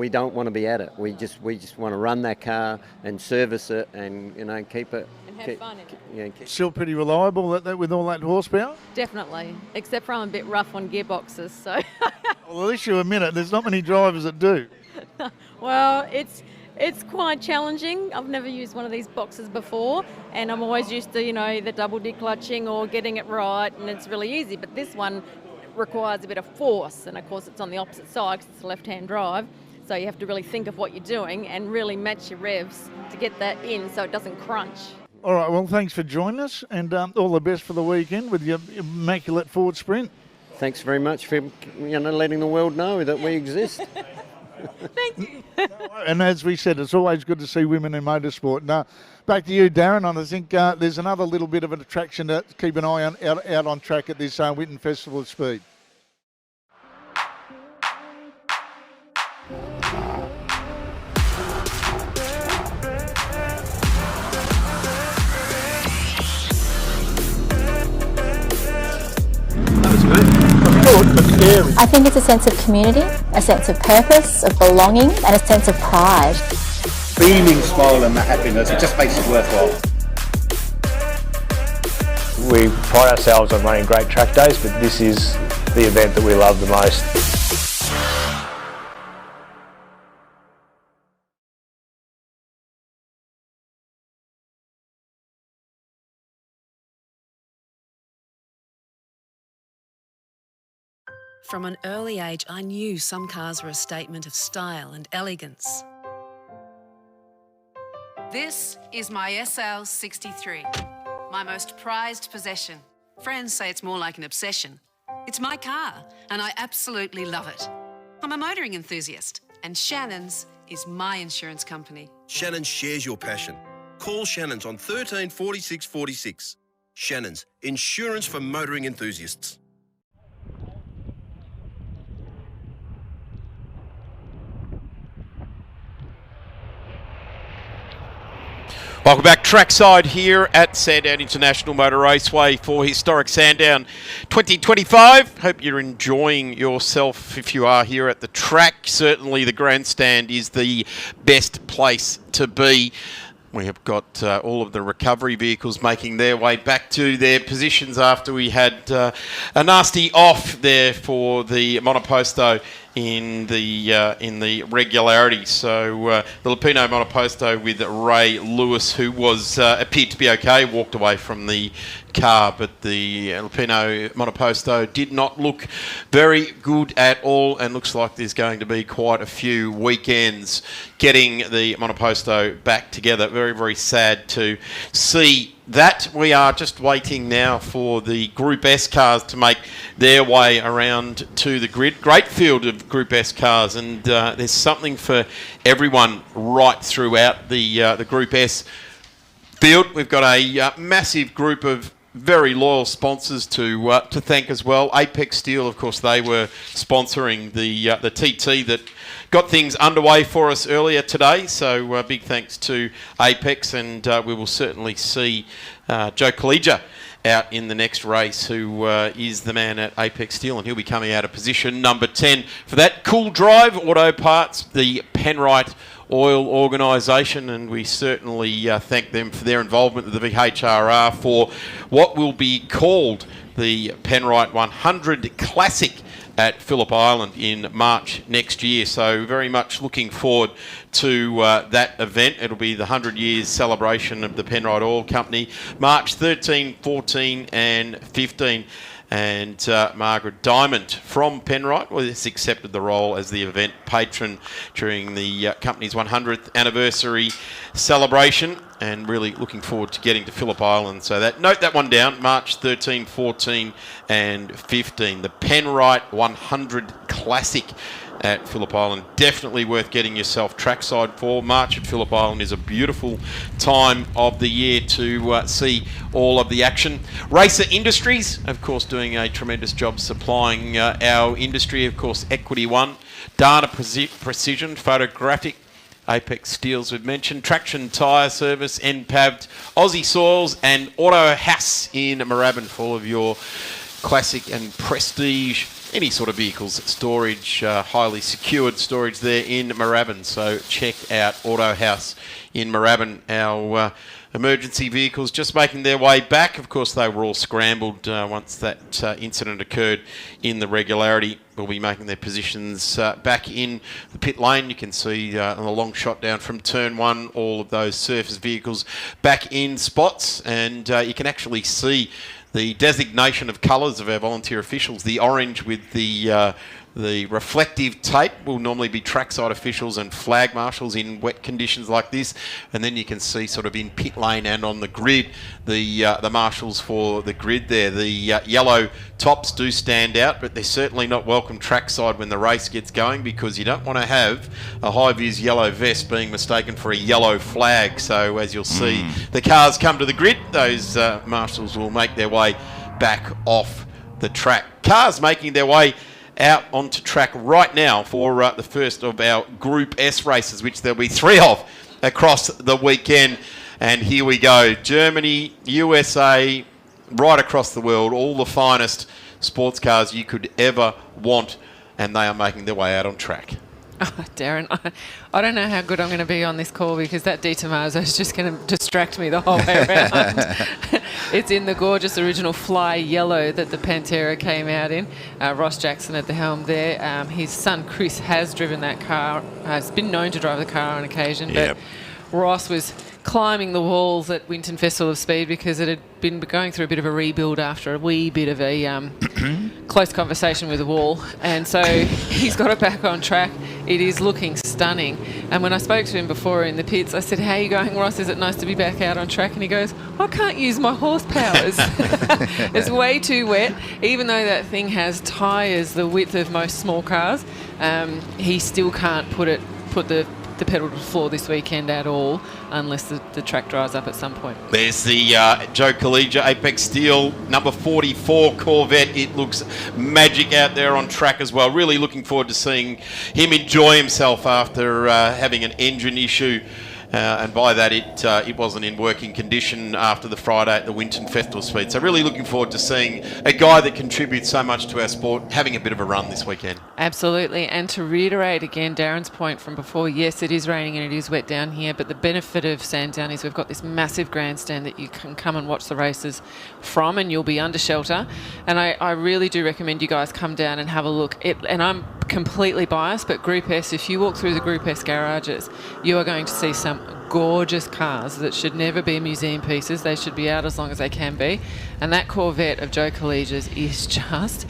[SPEAKER 11] don't want to be at it. We just want to run that car and service it and keep it.
[SPEAKER 12] And have fun in it.
[SPEAKER 6] Still pretty reliable with all that horsepower?
[SPEAKER 12] Definitely, except for I'm a bit rough on gearboxes, so.
[SPEAKER 6] Well, at least you admit it. There's not many drivers that do.
[SPEAKER 12] Well, it's quite challenging. I've never used one of these boxes before, and I'm always used to, the double declutching or getting it right, and it's really easy. But this one requires a bit of force, and of course it's on the opposite side because it's a left-hand drive. So you have to really think of what you're doing and really match your revs to get that in so it doesn't crunch.
[SPEAKER 6] All right, well, thanks for joining us, and all the best for the weekend with your immaculate Ford Sprint.
[SPEAKER 11] Thanks very much for letting the world know that we exist.
[SPEAKER 12] Thank you.
[SPEAKER 6] And as we said, it's always good to see women in motorsport. Now, back to you, Darren. And I think there's another little bit of an attraction to keep an eye on out on track at this Winton Festival of Speed.
[SPEAKER 13] I think it's a sense of community, a sense of purpose, of belonging, and a sense of pride.
[SPEAKER 14] Beaming smile and the happiness, it just makes it worthwhile.
[SPEAKER 15] We pride ourselves on running great track days, but this is the event that we love the most.
[SPEAKER 16] From an early age, I knew some cars were a statement of style and elegance. This is my SL63, my most prized possession. Friends say it's more like an obsession. It's my car, and I absolutely love it. I'm a motoring enthusiast, and Shannon's is my insurance company.
[SPEAKER 17] Shannon shares your passion. Call Shannon's on 13 46 46. Shannon's, insurance for motoring enthusiasts.
[SPEAKER 4] Welcome back trackside here at Sandown International Motor Raceway for Historic Sandown 2025. Hope you're enjoying yourself if you are here at the track. Certainly the grandstand is the best place to be. We have got all of the recovery vehicles making their way back to their positions after we had a nasty off there for the Monoposto in the Regularity. So the Lupino Monoposto with Ray Lewis, who was appeared to be okay, walked away from the car, but the Lupino Monoposto did not look very good at all, and looks like there's going to be quite a few weekends getting the Monoposto back together. Very, very sad to see that. We are just waiting now for the Group S cars to make their way around to the grid. Great field of Group S cars, and there's something for everyone right throughout the Group S field. We've got a massive group of very loyal sponsors to thank as well. Apex Steel, of course, they were sponsoring the TT that got things underway for us earlier today. So big thanks to Apex, and we will certainly see Joe Collegia out in the next race, who is the man at Apex Steel, and he'll be coming out of position number 10 for that. Cool Drive Auto Parts, the Penrite Oil organisation, and we certainly thank them for their involvement with the VHRR for what will be called the Penrite 100 Classic at Phillip Island in March next year. So very much looking forward to that event. It'll be the 100 years celebration of the Penrite Oil Company, March 13, 14 and 15. And Margaret Diamond from Penrite has accepted the role as the event patron during the company's 100th anniversary celebration, and really looking forward to getting to Phillip Island. So note that one down, March 13, 14 and 15. The Penrite 100 Classic at Phillip Island. Definitely worth getting yourself trackside for. March at Phillip Island is a beautiful time of the year to see all of the action. Racer Industries, of course, doing a tremendous job supplying our industry. Of course, Equity One, Data Precision, Photographic, Apex Steels we've mentioned, Traction Tyre Service, NPAVT, Aussie Soils and Auto House in Moorabbin for all of your classic and prestige, any sort of vehicles, storage, highly secured storage there in Moorabbin. So check out Auto House in Moorabbin. Our emergency vehicles just making their way back. Of course, they were all scrambled once that incident occurred in the Regularity. Will be making their positions back in the pit lane. You can see on the long shot down from turn one, all of those surface vehicles back in spots, and you can actually see the designation of colours of our volunteer officials. The orange with the reflective tape will normally be trackside officials and flag marshals in wet conditions like this, and then you can see sort of in pit lane and on the grid the marshals for the grid there. The yellow tops do stand out, but they're certainly not welcome trackside when the race gets going, because you don't want to have a high-vis yellow vest being mistaken for a yellow flag. So as you'll see, the cars come to the grid, those marshals will make their way back off the track. Cars making their way out onto track right now for the first of our Group S races, which there'll be 3 of across the weekend. And here we go. Germany, USA, right across the world, all the finest sports cars you could ever want, and they are making their way out on track.
[SPEAKER 5] Oh, Darren, I don't know how good I'm going to be on this call, because that Di Tommaso is just going to distract me the whole way around. It's in the gorgeous original fly yellow that the Pantera came out in. Ross Jackson at the helm there. His son Chris has driven that car. Has been known to drive the car on occasion, but Ross was climbing the walls at Winton Festival of Speed because it had been going through a bit of a rebuild after a wee bit of a close conversation with the wall, and so he's got it back on track. It is looking stunning, and when I spoke to him before in the pits, I said, "How are you going, Ross? Is it nice to be back out on track?" And he goes, "I can't use my horsepowers. It's way too wet." Even though that thing has tyres the width of most small cars, he still can't put the pedal to the floor this weekend at all, unless the track dries up at some point.
[SPEAKER 4] There's the Joe Collegia Apex Steel number 44 Corvette. It looks magic out there on track as well. Really looking forward to seeing him enjoy himself after having an engine issue and by that it wasn't in working condition after the Friday at the Winton Festival Speed. So really looking forward to seeing a guy that contributes so much to our sport having a bit of a run this weekend.
[SPEAKER 5] Absolutely, and to reiterate again Darren's point from before, yes, it is raining and it is wet down here, but the benefit of Sandown is we've got this massive grandstand that you can come and watch the races from, and you'll be under shelter. And I really do recommend you guys come down and have a look. And I'm completely biased, but Group S, if you walk through the Group S garages, you are going to see some gorgeous cars that should never be museum pieces. They should be out as long as they can be. And that Corvette of Joe Collegia's is just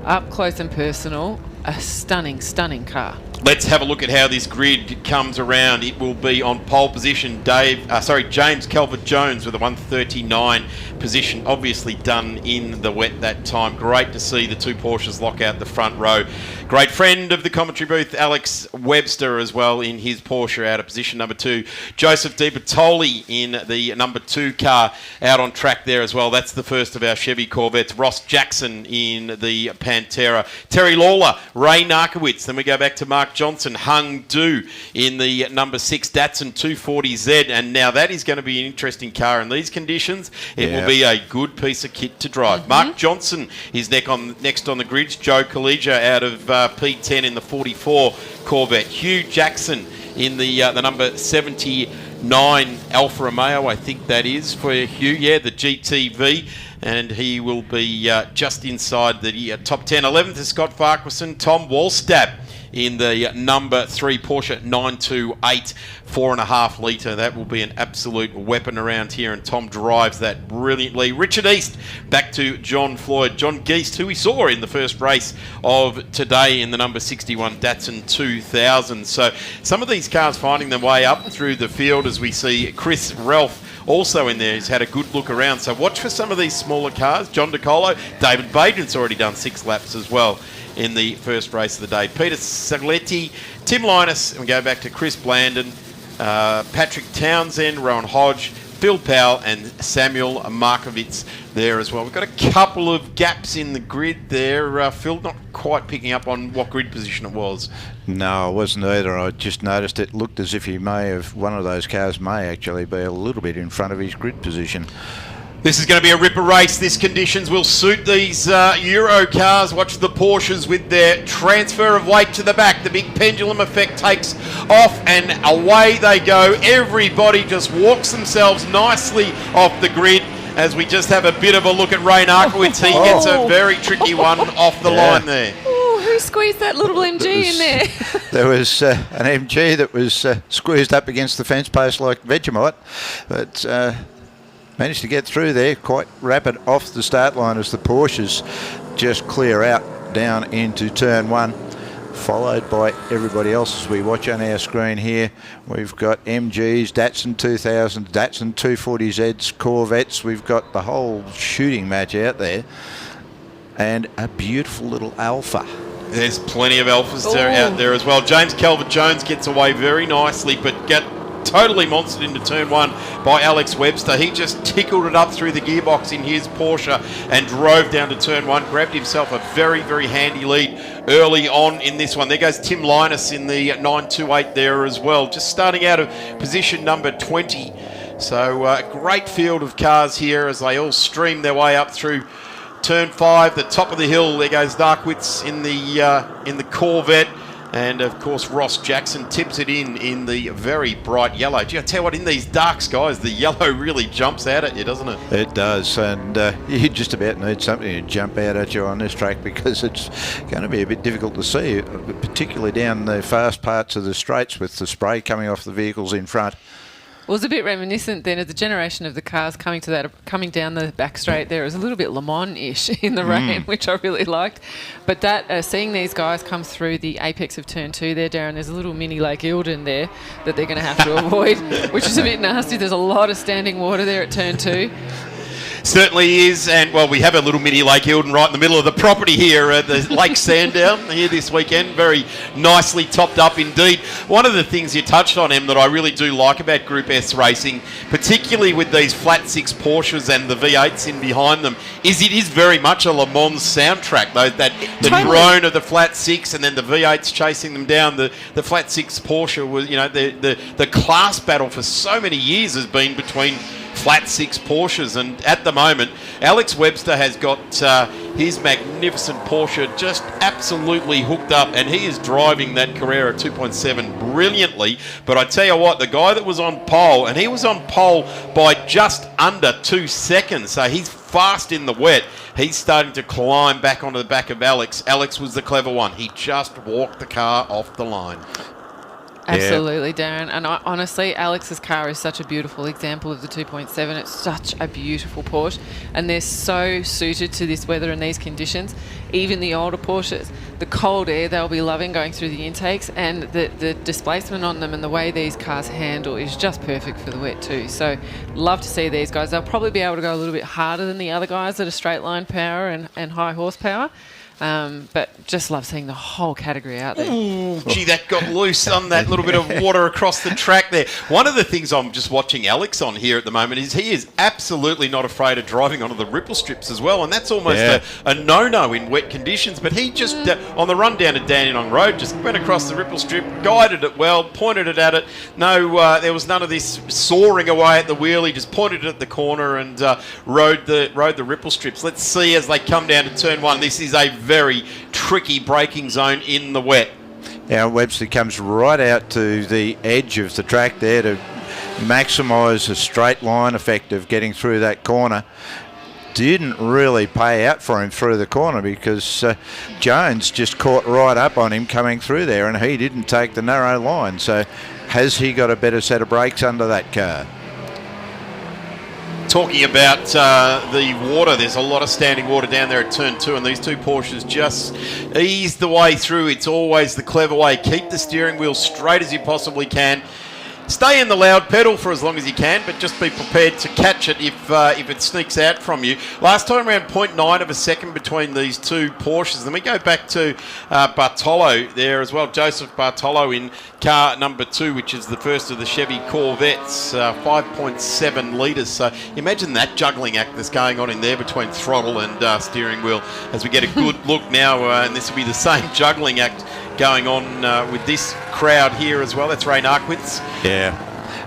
[SPEAKER 5] up close and personal, a stunning, stunning car.
[SPEAKER 4] Let's have a look at how this grid comes around. It will be on pole position, James Calvert-Jones with a 139 position, obviously done in the wet that time. Great to see the two Porsches lock out the front row. Great friend of the commentary booth, Alex Webster, as well, in his Porsche out of position number 2. Joseph DiBertoli in the number 2 car out on track there as well. That's the first of our Chevy Corvettes. Ross Jackson in the Pantera. Terry Lawler, Ray Narkowitz. Then we go back to Mark Johnson, Hung Du in the number 6 Datsun 240Z. And now that is going to be an interesting car in these conditions. It will be a good piece of kit to drive. Mark Johnson is next on the grids. Joe Collegia out of P10 in the 44 Corvette. Hugh Jackson in the number 79 Alfa Romeo, I think that is for Hugh. Yeah, the GTV. And he will be just inside the top 10. 11th is Scott Farquharson. Tom Wallstab in the number 3 Porsche 928 4.5 litre. That will be an absolute weapon around here, and Tom drives that brilliantly. Richard East back to John Floyd. John Geist, who we saw in the first race of today in the number 61 Datsun 2000. So some of these cars finding their way up through the field, as we see Chris Ralph also in there. He's had a good look around. So watch for some of these smaller cars. John DiColo, David Badent's already done 6 laps as well in the first race of the day. Peter Sagletti, Tim Linus, and we go back to Chris Blandon, Patrick Townsend, Rowan Hodge, Phil Powell and Samuel Markovitz there as well. We've got a couple of gaps in the grid there. Phil, not quite picking up on what grid position it was.
[SPEAKER 3] No, I wasn't either. I just noticed it looked as if one of those cars may actually be a little bit in front of his grid position.
[SPEAKER 4] This is going to be a ripper race. These conditions will suit these Euro cars. Watch the Porsches with their transfer of weight to the back. The big pendulum effect takes off and away they go. Everybody just walks themselves nicely off the grid as we just have a bit of a look at Ray Narkowitz. He gets a very tricky one off the line there.
[SPEAKER 5] Who squeezed that little MG in there?
[SPEAKER 3] There was an MG that was squeezed up against the fence post like Vegemite, but managed to get through there quite rapid off the start line as the Porsches just clear out down into turn 1, followed by everybody else as we watch on our screen here. We've got MGs, Datsun 2000, Datsun 240Zs, Corvettes. We've got the whole shooting match out there, and a beautiful little Alpha.
[SPEAKER 4] There's plenty of Alphas out there as well. James Calvert-Jones gets away very nicely, but totally monstered into turn 1 by Alex Webster. He just tickled it up through the gearbox in his Porsche and drove down to turn 1, grabbed himself a very, very handy lead early on in this one. There goes Tim Linus in the 928 there as well, just starting out of position number 20. So a great field of cars here as they all stream their way up through turn 5, the top of the hill. There goes Narkowitz in the Corvette. And, of course, Ross Jackson tips it in the very bright yellow. Gee, I tell you what, in these dark skies, the yellow really jumps out at you, doesn't it?
[SPEAKER 3] It does, and you just about need something to jump out at you on this track because it's going to be a bit difficult to see, particularly down the fast parts of the straights with the spray coming off the vehicles in front.
[SPEAKER 5] It was a bit reminiscent then of the generation of the cars coming down the back straight there. It was a little bit Le Mans-ish in the rain, which I really liked. But that seeing these guys come through the apex of turn 2 there, Darren, there's a little mini Lake Eildon there that they're going to have to avoid, which is a bit nasty. There's a lot of standing water there at turn 2.
[SPEAKER 4] Certainly is, and well, we have a little mini Lake Holden right in the middle of the property here at the Lake Sandown here this weekend. Very nicely topped up indeed. One of the things you touched on, Em, that I really do like about Group S racing, particularly with these flat six Porsches and the V8s in behind them, is it is very much a Le Mans soundtrack. Though the drone of the flat six and then the V8s chasing them down. The flat six Porsche was, you know, the class battle for so many years has been between flat six Porsches, and at the moment Alex Webster has got his magnificent Porsche just absolutely hooked up, and he is driving that Carrera 2.7 brilliantly. But I tell you what, the guy that was on pole, and he was on pole by just under 2 seconds, so he's fast in the wet. He's starting to climb back onto the back of Alex. Alex was the clever one. He just walked the car off the line.
[SPEAKER 5] Absolutely, Darren. And honestly, Alex's car is such a beautiful example of the 2.7. It's such a beautiful Porsche, and they're so suited to this weather and these conditions. Even the older Porsches, the cold air they'll be loving going through the intakes, and the displacement on them and the way these cars handle is just perfect for the wet too. So love to see these guys. They'll probably be able to go a little bit harder than the other guys that are straight line power and high horsepower. But just love seeing the whole category out there.
[SPEAKER 4] Ooh, gee, that got loose on that little bit of water across the track there. One of the things I'm just watching Alex on here at the moment is he is absolutely not afraid of driving onto the ripple strips as well, and that's almost a no-no in wet conditions. But he just, on the run down to Dandenong Road, just went across the ripple strip, guided it well, pointed it at it. No, there was none of this soaring away at the wheel. He just pointed it at the corner and rode the ripple strips. Let's see as they come down to turn one. This is a very tricky braking zone in the wet.
[SPEAKER 3] Now Webster comes right out to the edge of the track there to maximise the straight line effect of getting through that corner. Didn't really pay out for him through the corner because Jones just caught right up on him coming through there, and he didn't take the narrow line. So has he got a better set of brakes under that car?
[SPEAKER 4] Talking about the water, there's a lot of standing water down there at turn two, and these two Porsches just ease the way through. It's always the clever way. Keep the steering wheel straight as you possibly can. Stay in the loud pedal for as long as you can, but just be prepared to catch it if it sneaks out from you. Last time around 0.9 of a second between these two Porsches. Then we go back to Bartolo there as well. Joseph Bartolo in car number 2, which is the first of the Chevy Corvettes, 5.7 litres. So imagine that juggling act that's going on in there between throttle and steering wheel as we get a good look now, and this will be the same juggling act going on with this crowd here as well. That's Ray Narquitz.
[SPEAKER 3] Yeah,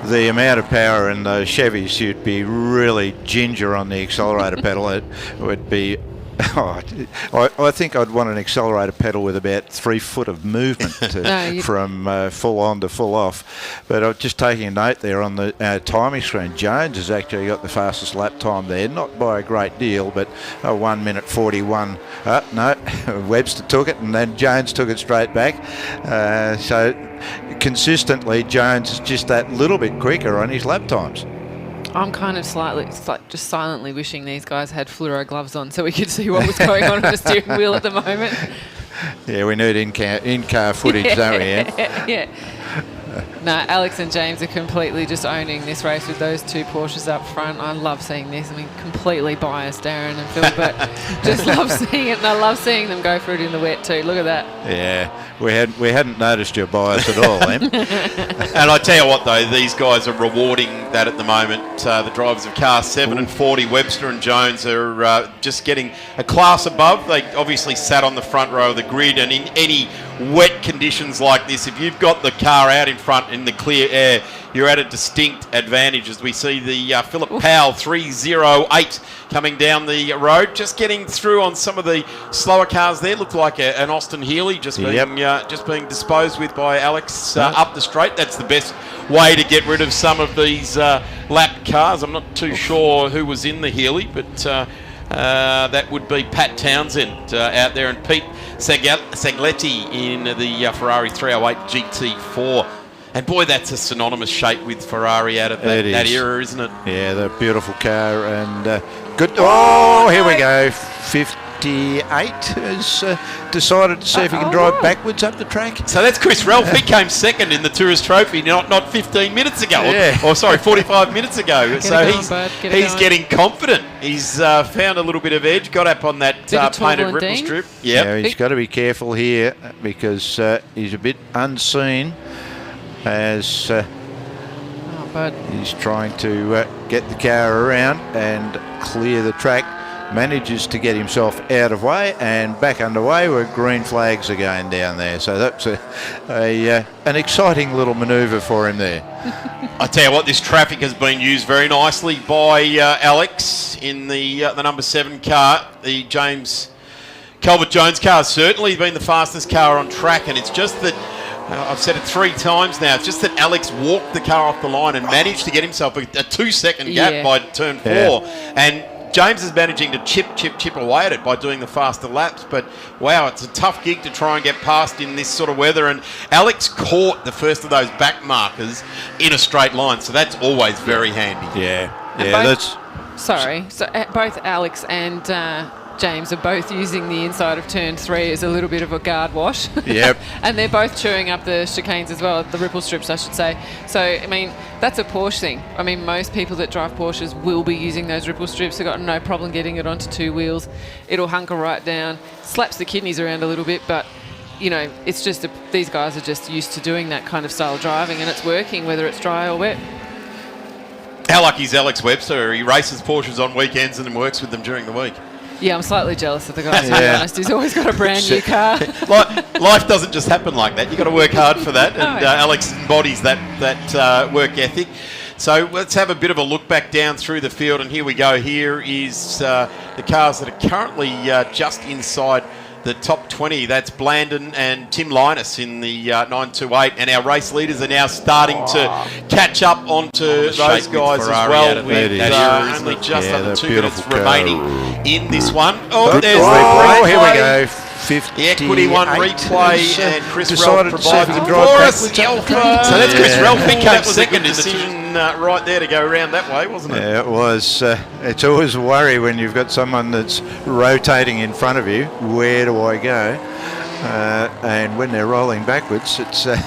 [SPEAKER 3] the amount of power in those Chevys, you'd be really ginger on the accelerator pedal. It would be, I think I'd want an accelerator pedal with about 3 foot of movement from full on to full off. But I'm just taking a note there on the timing screen. Jones has actually got the fastest lap time there, not by a great deal, but 1 minute 41. No, Webster took it, and then Jones took it straight back. So consistently, Jones is just that little bit quicker on his lap times.
[SPEAKER 5] I'm kind of just silently wishing these guys had fluoro gloves on so we could see what was going on with the steering wheel at the moment.
[SPEAKER 3] Yeah, we need in-car footage, don't we?
[SPEAKER 5] Yeah. No, Alex and James are completely just owning this race with those two Porsches up front. I love seeing this. I mean, completely biased, Darren and Phil, but just love seeing it, and I love seeing them go for it in the wet too. Look at that.
[SPEAKER 3] Yeah, we hadn't noticed your bias at all, Em.
[SPEAKER 4] And I tell you what, though, these guys are rewarding that at the moment. The drivers of car 7 and 40, Webster and Jones, are just getting a class above. They obviously sat on the front row of the grid, and in any wet conditions like this, if you've got the car out in front in the clear air, you're at a distinct advantage. As we see the Philip Powell 308 coming down the road, just getting through on some of the slower cars there. Looked like an Austin Healey just being disposed with by Alex up the straight. That's the best way to get rid of some of these lap cars. I'm not too sure who was in the Healey, but that would be Pat Townsend out there, and Pete Sagletti in the Ferrari 308 GT4. And boy, that's a synonymous shape with Ferrari out of that era, isn't it?
[SPEAKER 3] Yeah, the beautiful car, and good. Oh, here we go. 58 has decided to see if he can drive backwards up the track.
[SPEAKER 4] So that's Chris Ralph. He came second in the Tourist Trophy not 15 minutes ago.
[SPEAKER 3] Yeah.
[SPEAKER 4] Or sorry, 45 minutes ago. He's
[SPEAKER 5] going.
[SPEAKER 4] getting confident. He's found a little bit of edge, got up on that painted ripple strip. Yep.
[SPEAKER 3] Yeah, he's got to be careful here because he's a bit unseen as he's trying to get the car around and clear the track. Manages to get himself out of way and back underway where green flags are going down there. So that's an exciting little manoeuvre for him there.
[SPEAKER 4] I tell you what, this traffic has been used very nicely by Alex in the number 7 car. The James Calvert-Jones car has certainly been the fastest car on track, and it's just that I've said it 3 times now. It's just that Alex walked the car off the line and managed to get himself a 2-second gap by turn 4. And James is managing to chip away at it by doing the faster laps. But, wow, it's a tough gig to try and get past in this sort of weather. And Alex caught the first of those back markers in a straight line. So that's always very handy.
[SPEAKER 3] Yeah,
[SPEAKER 5] So both Alex and James are both using the inside of turn 3 as a little bit of a guard wash.
[SPEAKER 3] Yep.
[SPEAKER 5] And they're both chewing up the chicanes as well, the ripple strips, I should say. So, I mean, that's a Porsche thing. I mean, most people that drive Porsches will be using those ripple strips. They've got no problem getting it onto 2 wheels. It'll hunker right down, slaps the kidneys around a little bit, but, you know, it's just these guys are just used to doing that kind of style of driving, and it's working, whether it's dry or wet.
[SPEAKER 4] How lucky is Alex Webster? He races Porsches on weekends and then works with them during the week.
[SPEAKER 5] Yeah, I'm slightly jealous of the guy, to be honest. He's always got a brand new car.
[SPEAKER 4] Life doesn't just happen like that. You've got to work hard for that, and Alex embodies that work ethic. So let's have a bit of a look back down through the field, and here we go. Here is the cars that are currently just inside the top 20. That's Blandon and Tim Linus in the 928, and our race leaders are now starting to catch up onto those guys as well, with only just under 2 minutes remaining in this one. Oh, there's the replay.
[SPEAKER 3] Here we go. 58.
[SPEAKER 4] The Equity One replay, and Chris
[SPEAKER 3] decided
[SPEAKER 4] Ralph
[SPEAKER 3] to see if he
[SPEAKER 4] provides
[SPEAKER 3] can drive
[SPEAKER 4] us. So that's Chris Ralph. He came second in the
[SPEAKER 3] decision
[SPEAKER 4] right there to go around that way, wasn't it?
[SPEAKER 3] Yeah, it was. It's always a worry when you've got someone that's rotating in front of you. Where do I go? And when they're rolling backwards, it's...
[SPEAKER 5] And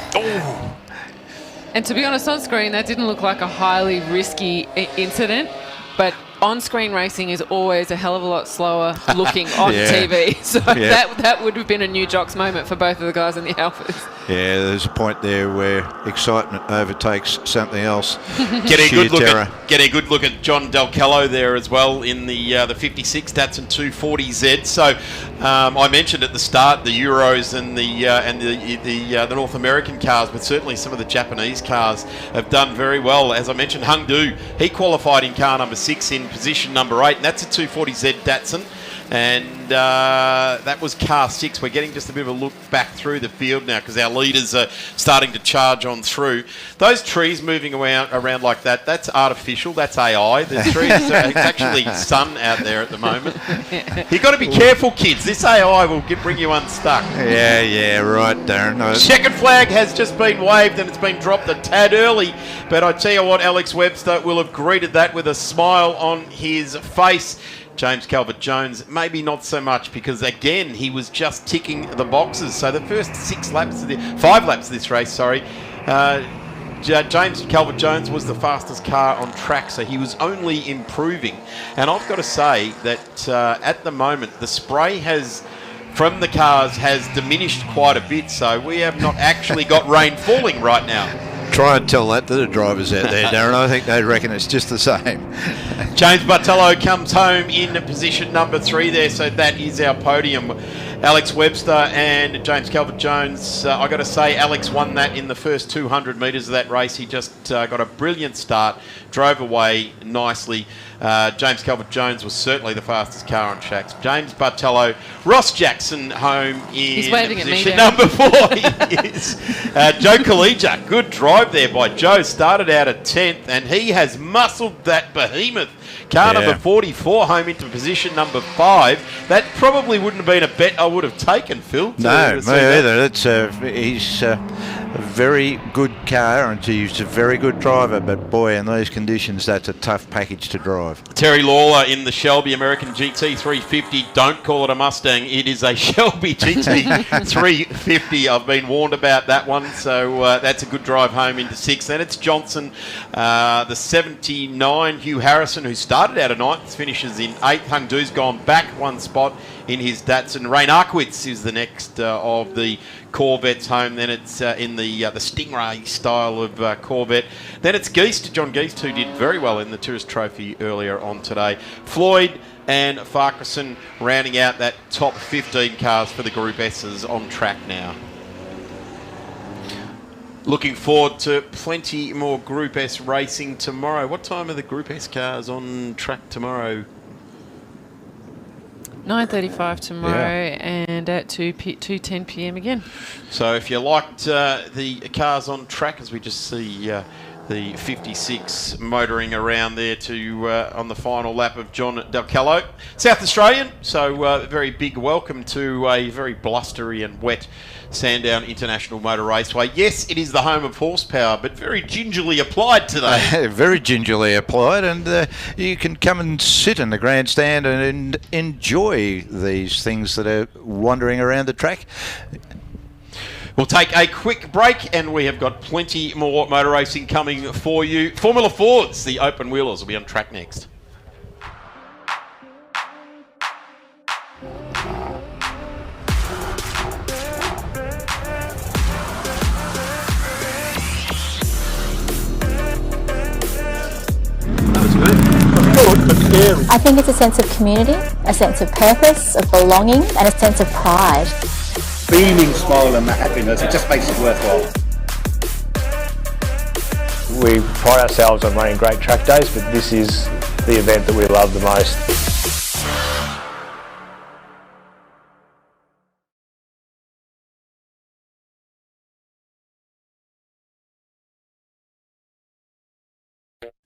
[SPEAKER 5] to be honest, on screen, that didn't look like a highly risky incident, but on-screen racing is always a hell of a lot slower looking on TV. So that would have been a new jocks moment for both of the guys in the Alphas.
[SPEAKER 3] Yeah, there's a point there where excitement overtakes something else.
[SPEAKER 4] Get a good look at John Del Callo there as well in the 56 Datsun 240Z. So I mentioned at the start the Euros and the North American cars, but certainly some of the Japanese cars have done very well. As I mentioned, Hung Du, he qualified in car number 6 in position number 8, and that's a 240Z Datsun. And that was car 6. We're getting just a bit of a look back through the field now because our leaders are starting to charge on through. Those trees moving around like that, that's artificial, that's AI. The trees, it's actually sun out there at the moment. You've got to be careful, kids. This AI will bring you unstuck.
[SPEAKER 3] Yeah, right, Darren.
[SPEAKER 4] Checkered flag has just been waved and it's been dropped a tad early. But I tell you what, Alex Webster will have greeted that with a smile on his face. James Calvert-Jones, maybe not so much because, again, he was just ticking the boxes. So the first 5 laps of this race, James Calvert-Jones was the fastest car on track, so he was only improving. And I've got to say that at the moment, the spray from the cars has diminished quite a bit, so we have not actually got rain falling right now.
[SPEAKER 3] Try and tell that to the drivers out there, Darren. I think they reckon it's just the same.
[SPEAKER 4] James Bartello comes home in position number 3 there, so that is our podium. Alex Webster and James Calvert-Jones. I got to say, Alex won that in the first 200 metres of that race. He just got a brilliant start, drove away nicely. James Calvert-Jones was certainly the fastest car on tracks. James Bartello, Ross Jackson home in position number 4. Is Joe Collegia. Good drive there by Joe. Started out at 10th, and he has muscled that behemoth. Car number 44 home into position number 5. That probably wouldn't have been a bet I would have taken, Phil.
[SPEAKER 3] No, me either. He's very good car and she's a very good driver, but boy, in these conditions, that's a tough package to drive.
[SPEAKER 4] Terry Lawler in the Shelby American GT 350. Don't call it a Mustang. It is a Shelby GT 350. I've been warned about that one, so that's a good drive home into 6th. Then it's Johnson, the 79, Hugh Harrison, who started out of 9th, finishes in 8th. Hung Du's gone back one spot in his Datsun. Rain Arkwitz is the next of the Corvettes home. Then it's in the Stingray style of Corvette. Then it's Geist, John Geist, who did very well in the Tourist Trophy earlier on today. Floyd and Farquharson rounding out that top 15 cars for the Group S's on track now. Looking forward to plenty more Group S racing tomorrow. What time are the Group S cars on track tomorrow?
[SPEAKER 5] 9:35 tomorrow and at 2:10 p.m. again.
[SPEAKER 4] So if you liked the cars on track, as we just see the 56 motoring around there to on the final lap of John Delcallo, South Australian. So very big welcome to a very blustery and wet Sandown International Motor Raceway. Yes, it is the home of horsepower, but very gingerly applied today.
[SPEAKER 3] Very gingerly applied, and you can come and sit in the grandstand and enjoy these things that are wandering around the track.
[SPEAKER 4] We'll take a quick break, and we have got plenty more motor racing coming for you. Formula Fords, the open wheelers, will be on track next.
[SPEAKER 13] I think it's a sense of community, a sense of purpose, of belonging, and a sense of pride.
[SPEAKER 14] Beaming smile and the happiness, it just makes it worthwhile.
[SPEAKER 15] We pride ourselves on running great track days, but this is the event that we love the most.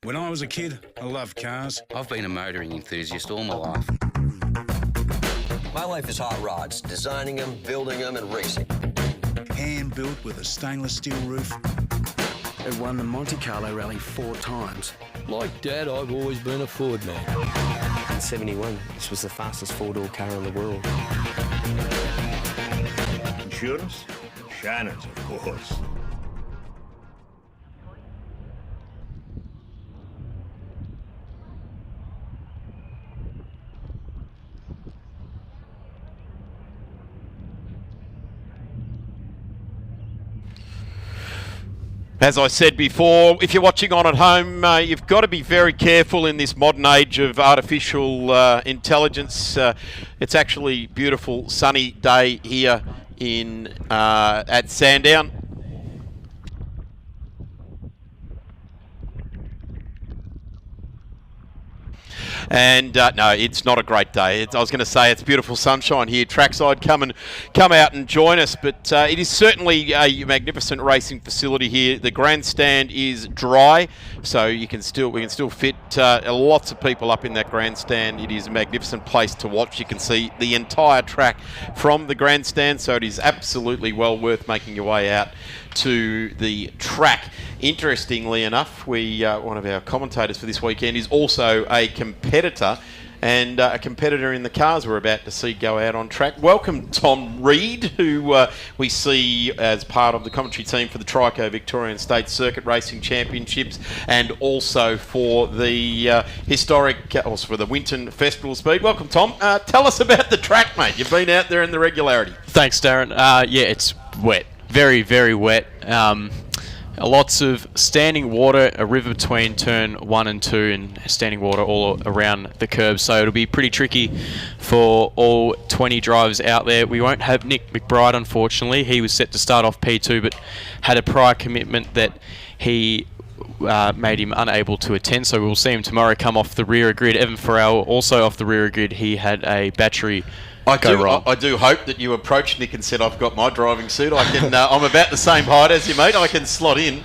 [SPEAKER 18] When I was a kid, I loved cars.
[SPEAKER 19] I've been a motoring enthusiast all my life.
[SPEAKER 20] My life is hot rods, designing them, building them, and racing.
[SPEAKER 18] Hand-built with a stainless steel roof.
[SPEAKER 21] I've won the Monte Carlo Rally 4 times. Like Dad, I've always been a Ford man.
[SPEAKER 8] In 71, this was the fastest 4-door car in the world.
[SPEAKER 22] Insurance? Shannon's, of course.
[SPEAKER 4] As I said before, if you're watching on at home, you've got to be very careful in this modern age of artificial intelligence. It's actually a beautiful sunny day here in at Sandown. And no, it's not a great day. I was going to say it's beautiful sunshine here. Trackside, come out and join us. But it is certainly a magnificent racing facility here. The grandstand is dry, so we can still fit lots of people up in that grandstand. It is a magnificent place to watch. You can see the entire track from the grandstand, so it is absolutely well worth making your way out to the track. Interestingly enough, one of our commentators for this weekend is also a competitor, and a competitor in the cars we're about to see go out on track. Welcome Tom Reed, who we see as part of the commentary team for the Trico Victorian State Circuit Racing Championships, and also for the also for the Winton Festival Speed. Welcome, Tom. Tell us about the track, mate. You've been out there in the Regularity.
[SPEAKER 23] Thanks, Darren. Yeah, it's wet. Very, very wet. Lots of standing water, a river between turn 1 and 2, and standing water all around the curb. So it'll be pretty tricky for all 20 drivers out there. We won't have Nick McBride, unfortunately. He was set to start off P2, but had a prior commitment that he made him unable to attend. So we'll see him tomorrow come off the rear grid. Evan Farrell also off the rear grid. He had a battery
[SPEAKER 4] I do hope that you approached Nick and said, I've got my driving suit. I can. I'm about the same height as you, mate. I can slot in.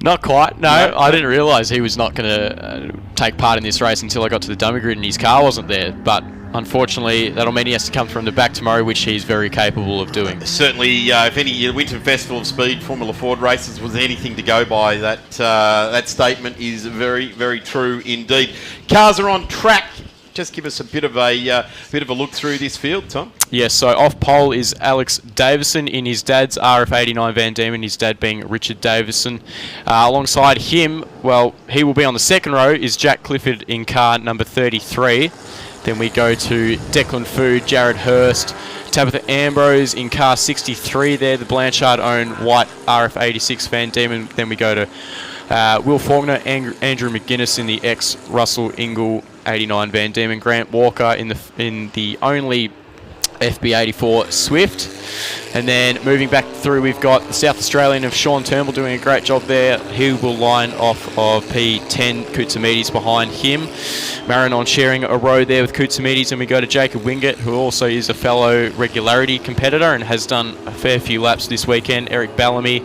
[SPEAKER 23] Not quite. No, I didn't realise he was not going to take part in this race until I got to the dummy grid and his car wasn't there. But unfortunately, that'll mean he has to come from the back tomorrow, which he's very capable of doing.
[SPEAKER 4] Certainly, if any Winton Festival of Speed Formula Ford races was anything to go by, that statement is very, very true indeed. Cars are on track. Just give us a bit of a look through this field, Tom.
[SPEAKER 23] Yes, so off pole is Alex Davison in his dad's RF89 Van Diemen, his dad being Richard Davison. Alongside him, well, he will be on the second row, is Jack Clifford in car number 33. Then we go to Declan Food, Jared Hurst, Tabitha Ambrose in car 63 there, the Blanchard-owned white RF86 Van Diemen. Then we go to Will Faulkner, Andrew McGuinness in the ex-Russell Ingle 89 Van Diemen, Grant Walker in the only FB84 Swift. And then moving back through, we've got the South Australian of Sean Turnbull doing a great job there. He will line off of P10 Koutsamides behind him. Marinon sharing a row there with Koutsamides, and we go to Jacob Wingett, who also is a fellow Regularity competitor and has done a fair few laps this weekend. Eric Bellamy,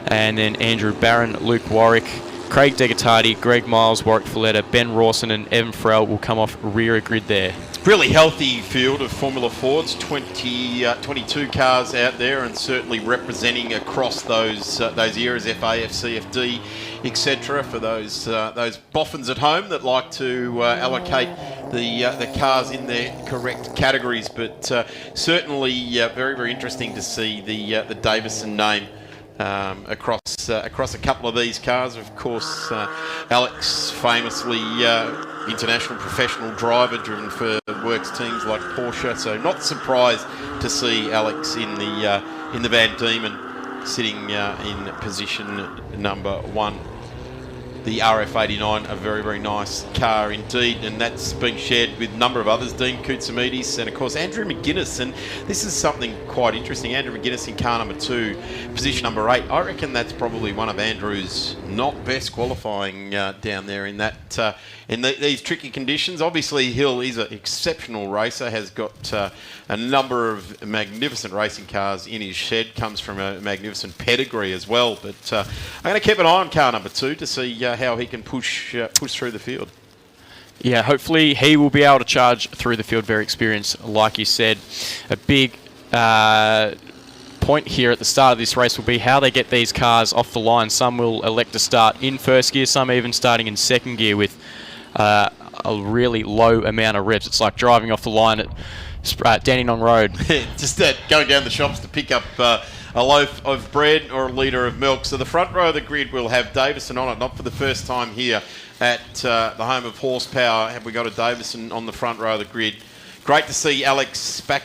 [SPEAKER 23] and then Andrew Barron, Luke Warwick, Craig Degatati, Greg Miles, Warwick Folletta, Ben Rawson and Evan Farrell will come off rear grid there.
[SPEAKER 4] Really healthy field of Formula Fords, 22 cars out there, and certainly representing across those eras, FA, FCFD, etc. For those boffins at home that like to allocate the cars in their correct categories. But certainly very, very interesting to see the Davison name across a couple of these cars. Of course, Alex, famously international professional driver, driven for works teams like Porsche. So not surprised to see Alex in the Van Diemen sitting in position number 1. The RF89, a very, very nice car indeed, and that's been shared with a number of others, Dean Koutsamides and of course Andrew McGuinness. And this is something quite interesting. Andrew McGuinness in car number 2, position number 8. I reckon that's probably one of Andrew's not best qualifying down there in that in these tricky conditions. Obviously he's an exceptional racer, has got a number of magnificent racing cars in his shed, comes from a magnificent pedigree as well. But I'm going to keep an eye on car number 2 to see how he can push through the field.
[SPEAKER 23] Yeah, hopefully he will be able to charge through the field. Very experienced, like you said. A big point here at the start of this race will be how they get these cars off the line. Some will elect to start in first gear, some even starting in second gear with a really low amount of reps. It's like driving off the line at Dandenong Road.
[SPEAKER 4] Just going down the shops to pick up a loaf of bread or a litre of milk. So the front row of the grid will have Davison on it, not for the first time here at the home of horsepower. Have we got a Davison on the front row of the grid? Great to see Alex back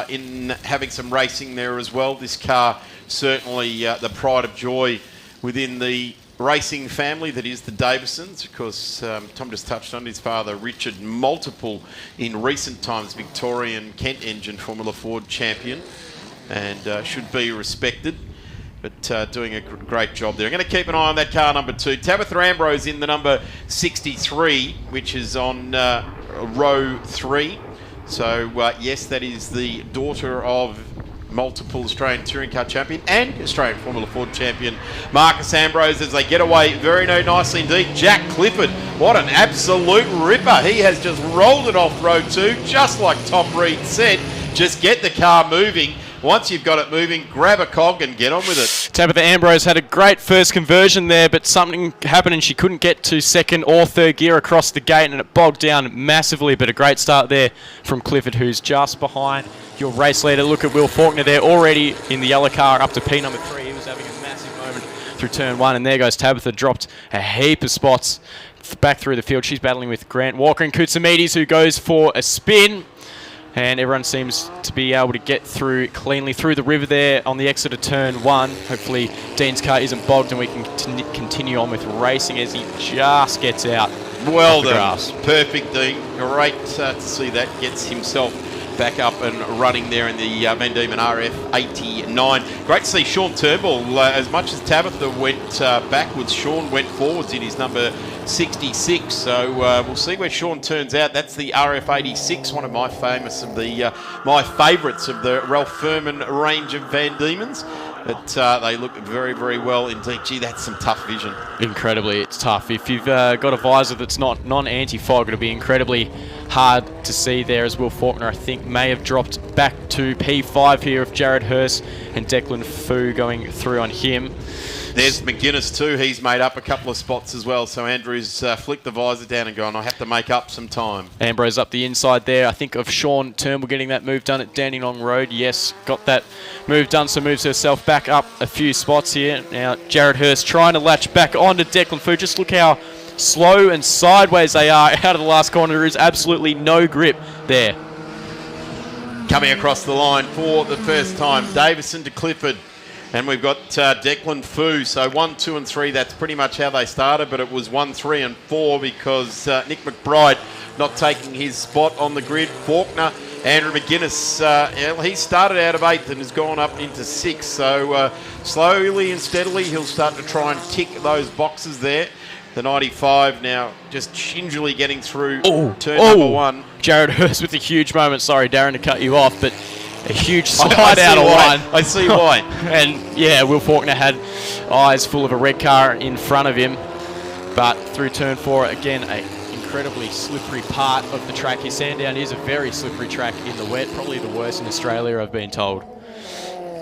[SPEAKER 4] in having some racing there as well. This car certainly the pride of joy within the racing family that is the Davisons. Of course, Tom just touched on his father, Richard, multiple in recent times Victorian Kent Engine Formula Ford champion, and should be respected, but doing a great job there. I'm going to keep an eye on that car number 2. Tabitha Ambrose in the number 63, which is on row 3. So yes, that is the daughter of multiple Australian Touring Car champion and Australian Formula Ford champion Marcus Ambrose, as they get away very, very nicely indeed. Jack Clifford, what an absolute ripper. He has just rolled it off row 2, just like Tom Reed said. Just get the car moving. Once you've got it moving, grab a cog and get on with it.
[SPEAKER 23] Tabitha Ambrose had a great first conversion there, but something happened and she couldn't get to second or third gear across the gate, and it bogged down massively. But a great start there from Clifford, who's just behind your race leader. Look at Will Faulkner there, already in the yellow car up to P number 3. He was having a massive moment through turn 1, and there goes Tabitha, dropped a heap of spots back through the field. She's battling with Grant Walker and Koutsamides, who goes for a spin. And everyone seems to be able to get through cleanly through the river there on the exit of turn 1. Hopefully Dean's car isn't bogged and we can continue on with racing as he just gets out.
[SPEAKER 4] Well done. Perfect, Dean. Great to see that. Gets himself back up and running there in the Van Diemen RF89. Great to see Sean Turnbull. As much as Tabitha went backwards, Sean went forwards in his number 66. So we'll see where Sean turns out. That's the RF86, one of my favourites of the Ralph Furman range of Van Diemens. But they look very, very well indeed. Gee, that's some tough vision.
[SPEAKER 23] Incredibly, it's tough. If you've got a visor that's not non-anti-fog, it'll be incredibly hard to see there, as Will Faulkner, I think, may have dropped back to P5 here of Jared Hurst and Declan Fu going through on him.
[SPEAKER 4] There's McGuinness too. He's made up a couple of spots as well. So Andrew's flicked the visor down and gone, I have to make up some time.
[SPEAKER 23] Ambrose up the inside there. I think of Sean Turnbull getting that move done at Dandenong Road. Yes, got that move done, so moves herself back up a few spots here. Now Jared Hurst trying to latch back onto Declan Fu. Just look how slow and sideways they are out of the last corner. There is absolutely no grip there.
[SPEAKER 4] Coming across the line for the first time, Davison to Clifford. And we've got Declan Fu. So 1, 2 and 3, that's pretty much how they started, but it was 1, 3 and 4 because Nick McBride not taking his spot on the grid. Faulkner, Andrew McGuinness, he started out of 8th and has gone up into 6th. So slowly and steadily he'll start to try and tick those boxes there. The 95 now just gingerly getting through turn number 1.
[SPEAKER 23] Jared Hurst with a huge moment. Sorry, Darren, to cut you off, but a huge slide out of one.
[SPEAKER 4] I see why.
[SPEAKER 23] And yeah, Will Faulkner had eyes full of a red car in front of him. But through turn 4, again, an incredibly slippery part of the track here. Sandown is a very slippery track in the wet, probably the worst in Australia, I've been told.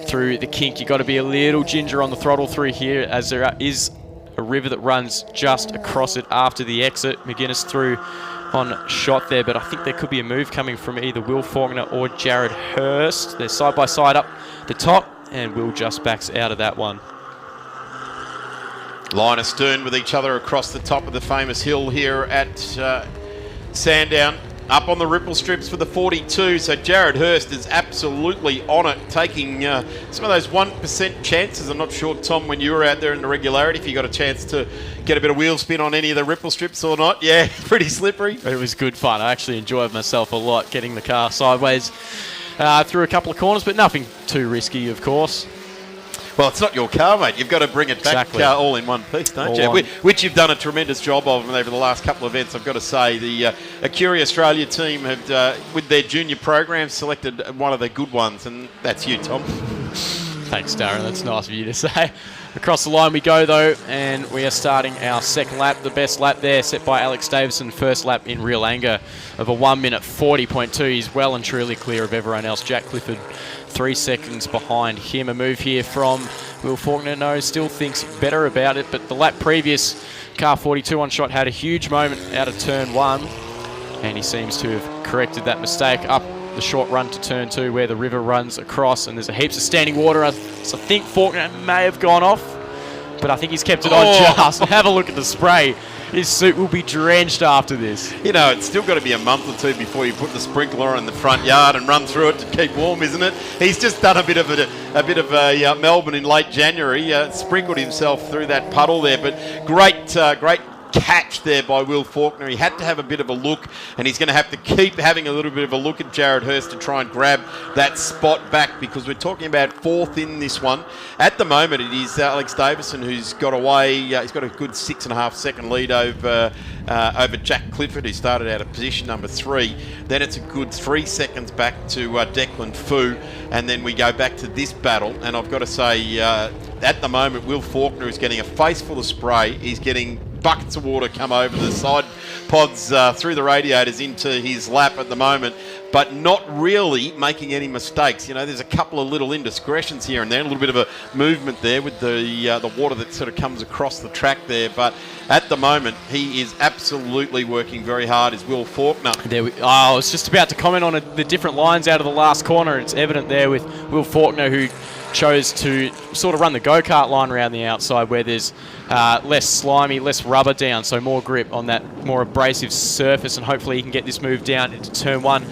[SPEAKER 23] Through the kink, you've got to be a little ginger on the throttle through here, as there is a river that runs just across it after the exit. McGuinness through on shot there, but I think there could be a move coming from either Will Faulkner or Jared Hurst. They're side by side up the top, and Will just backs out of that one.
[SPEAKER 4] Line astern with each other across the top of the famous hill here at Sandown. Up on the ripple strips for the 42, so Jared Hurst is absolutely on it, taking some of those 1% chances. I'm not sure, Tom, when you were out there in the regularity, if you got a chance to get a bit of wheel spin on any of the ripple strips or not. Yeah, pretty slippery.
[SPEAKER 23] It was good fun. I actually enjoyed myself a lot, getting the car sideways through a couple of corners, but nothing too risky, of course.
[SPEAKER 4] Well, it's not your car, mate. You've got to bring it back all in one piece, don't you? Which you've done a tremendous job of over the last couple of events. I've got to say, the Acuri Australia team have, with their junior program, selected one of the good ones, and that's you, Tom.
[SPEAKER 23] Thanks, Darren. That's nice of you to say. Across the line we go, though, and we are starting our second lap. The best lap there set by Alex Davison. First lap in real anger of a 1 minute 40.2. He's well and truly clear of everyone else. Jack Clifford 3 seconds behind him. A move here from Will Faulkner. No, still thinks better about it, but the lap previous, car 42 on shot, had a huge moment out of turn 1, and he seems to have corrected that mistake up the short run to turn 2 where the river runs across, and there's a heaps of standing water. So I think Faulkner may have gone off, but I think he's kept it on just. Have a look at the spray. His suit will be drenched after this.
[SPEAKER 4] You know, it's still got to be a month or two before you put the sprinkler in the front yard and run through it to keep warm, isn't it? He's just done a bit of a Melbourne in late January, sprinkled himself through that puddle there, but great catch there by Will Faulkner. He had to have a bit of a look, and he's going to have to keep having a little bit of a look at Jared Hurst to try and grab that spot back, because we're talking about 4th in this one. At the moment, it is Alex Davison who's got away. He's got a good 6.5 second lead over Jack Clifford, who started out of position number 3. Then it's a good 3 seconds back to Declan Fu, and then we go back to this battle. And I've got to say, at the moment, Will Faulkner is getting a face full of spray. He's getting buckets of water come over the side pods through the radiators into his lap at the moment, but not really making any mistakes. You know, there's a couple of little indiscretions here and there, a little bit of a movement there with the water that sort of comes across the track there, but at the moment he is absolutely working very hard, is Will Faulkner.
[SPEAKER 23] I was just about to comment on the different lines out of the last corner. It's evident there with Will Faulkner, who chose to sort of run the go-kart line around the outside where there's less slimy, less rubber down, so more grip on that more abrasive surface, and hopefully he can get this move down into turn 1.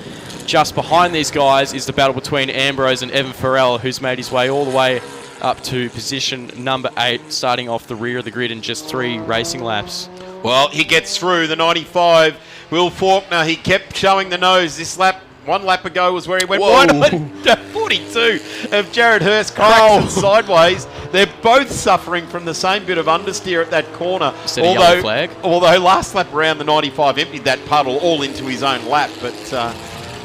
[SPEAKER 23] Just behind these guys is the battle between Ambrose and Evan Farrell, who's made his way all the way up to position number 8, starting off the rear of the grid in just 3 racing laps.
[SPEAKER 4] Well, he gets through the 95. Will Faulkner, he kept showing the nose this lap. 1 lap ago was where he went wide on 42 of Jared Hurst, cracks it sideways. They're both suffering from the same bit of understeer at that corner.
[SPEAKER 23] Yellow flag.
[SPEAKER 4] Although last lap around the 95 emptied that puddle all into his own lap, but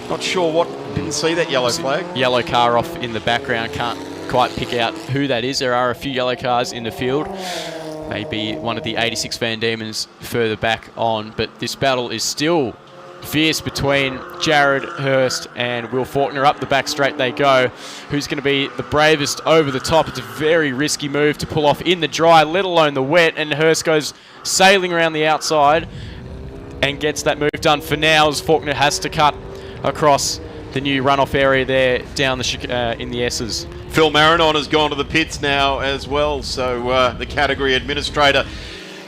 [SPEAKER 4] not sure what, didn't see that yellow flag.
[SPEAKER 23] Yellow car off in the background, can't quite pick out who that is. There are a few yellow cars in the field. Maybe one of the 86 Van Diemen's further back on, but this battle is still fierce between Jared Hurst and Will Faulkner. Up the back straight they go. Who's going to be the bravest over the top? It's a very risky move to pull off in the dry, let alone the wet, and Hurst goes sailing around the outside and gets that move done for now, as Faulkner has to cut across the new runoff area there down the in the S's.
[SPEAKER 4] Phil Marinon has gone to the pits now as well, so the category administrator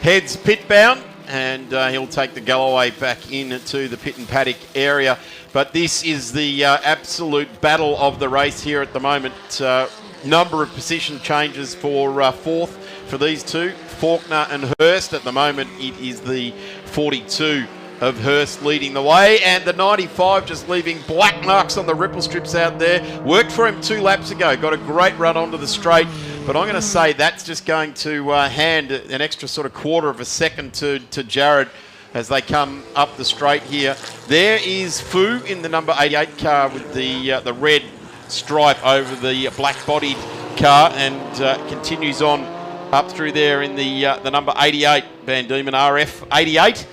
[SPEAKER 4] heads pit bound, and he'll take the Galloway back into the pit and paddock area. But this is the absolute battle of the race here at the moment. Number of position changes for fourth for these two, Faulkner and Hurst. At the moment, it is the 42 of Hurst leading the way, and the 95 just leaving black marks on the ripple strips out there. Worked for him 2 laps ago, got a great run onto the straight, but I'm going to say that's just going to hand an extra sort of quarter of a second to Jared as they come up the straight here. There is Fu in the number 88 car with the red stripe over the black-bodied car, and continues on up through there in the number 88, Van Diemen RF 88.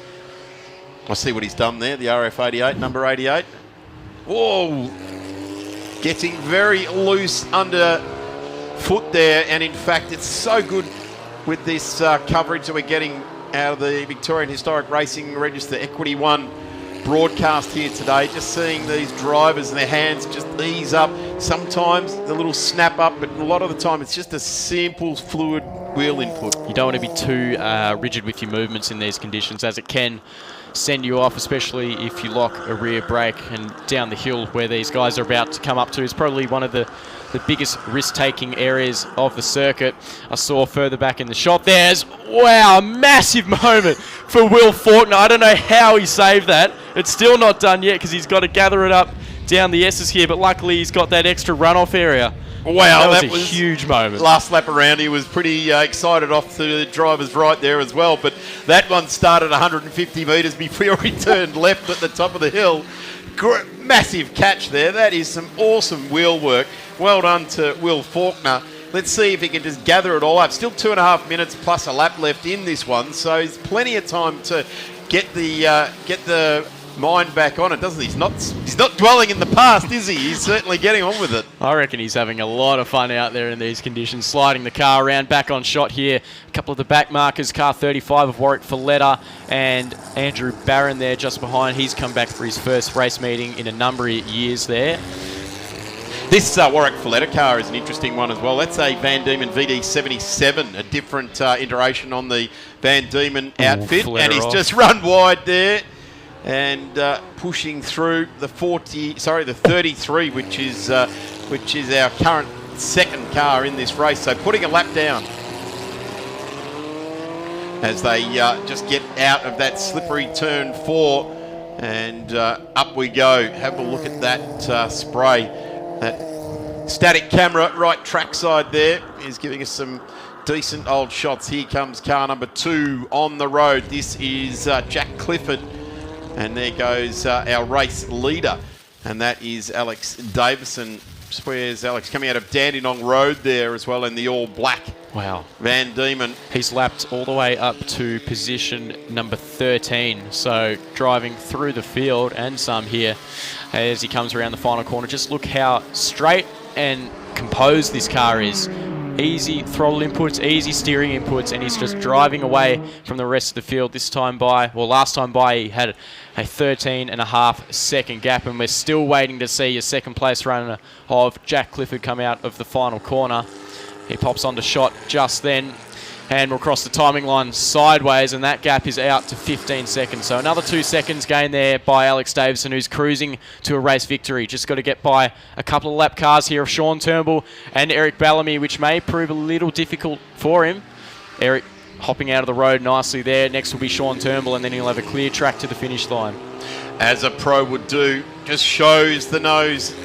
[SPEAKER 4] I see what he's done there, the RF 88, number 88. Whoa! Getting very loose under foot there, and in fact it's so good with this coverage that we're getting out of the Victorian Historic Racing Register Equity One broadcast here today. Just seeing these drivers and their hands just ease up. Sometimes the little snap up, but a lot of the time it's just a simple fluid wheel input.
[SPEAKER 23] You don't want to be too rigid with your movements in these conditions, as it can send you off, especially if you lock a rear brake. And down the hill where these guys are about to come up to is probably one of the biggest risk-taking areas of the circuit. I saw further back in the shot there's, wow, massive moment for Will Faulkner. I don't know how he saved that. It's still not done yet because he's got to gather it up down the S's here, but luckily he's got that extra runoff area.
[SPEAKER 4] Wow,
[SPEAKER 23] that was a huge moment.
[SPEAKER 4] Last lap around, he was pretty excited off to the driver's right there as well, but that one started 150 metres before he turned left at the top of the hill. Massive catch there. That is some awesome wheel work. Well done to Will Faulkner. Let's see if he can just gather it all up. Still 2.5 minutes plus a lap left in this one, so there's plenty of time to get the mind back on it, doesn't he? He's not dwelling in the past, is he? He's certainly getting on with it.
[SPEAKER 23] I reckon he's having a lot of fun out there in these conditions, sliding the car around. Back on shot here, a couple of the back markers, car 35 of Warwick Folletta and Andrew Barron there just behind. He's come back for his first race meeting in a number of years there.
[SPEAKER 4] This Warwick Folletta car is an interesting one as well. That's a Van Diemen VD77, a different iteration on the Van Diemen outfit, and he's just run wide there. And pushing through the 33, which is our current second car in this race. So putting a lap down as they just get out of that slippery turn 4, and up we go. Have a look at that spray. That static camera right trackside there is giving us some decent old shots. Here comes car number 2 on the road. This is Jack Clifford. And there goes our race leader, and that is Alex Davison. Where's Alex? Coming out of Dandenong Road there as well in the all-black Van Diemen.
[SPEAKER 23] He's lapped all the way up to position number 13, so driving through the field and some here as he comes around the final corner. Just look how straight and composed this car is. Easy throttle inputs, easy steering inputs, and he's just driving away from the rest of the field. Last time by, he had a 13.5 second gap, and we're still waiting to see a second place runner of Jack Clifford come out of the final corner. He pops onto shot just then, and we'll cross the timing line sideways, and that gap is out to 15 seconds. So another 2 seconds gain there by Alex Davison, who's cruising to a race victory. Just got to get by a couple of lap cars here of Sean Turnbull and Eric Bellamy, which may prove a little difficult for him. Eric hopping out of the road nicely there. Next will be Sean Turnbull, and then he'll have a clear track to the finish line.
[SPEAKER 4] As a pro would do, just shows the nose,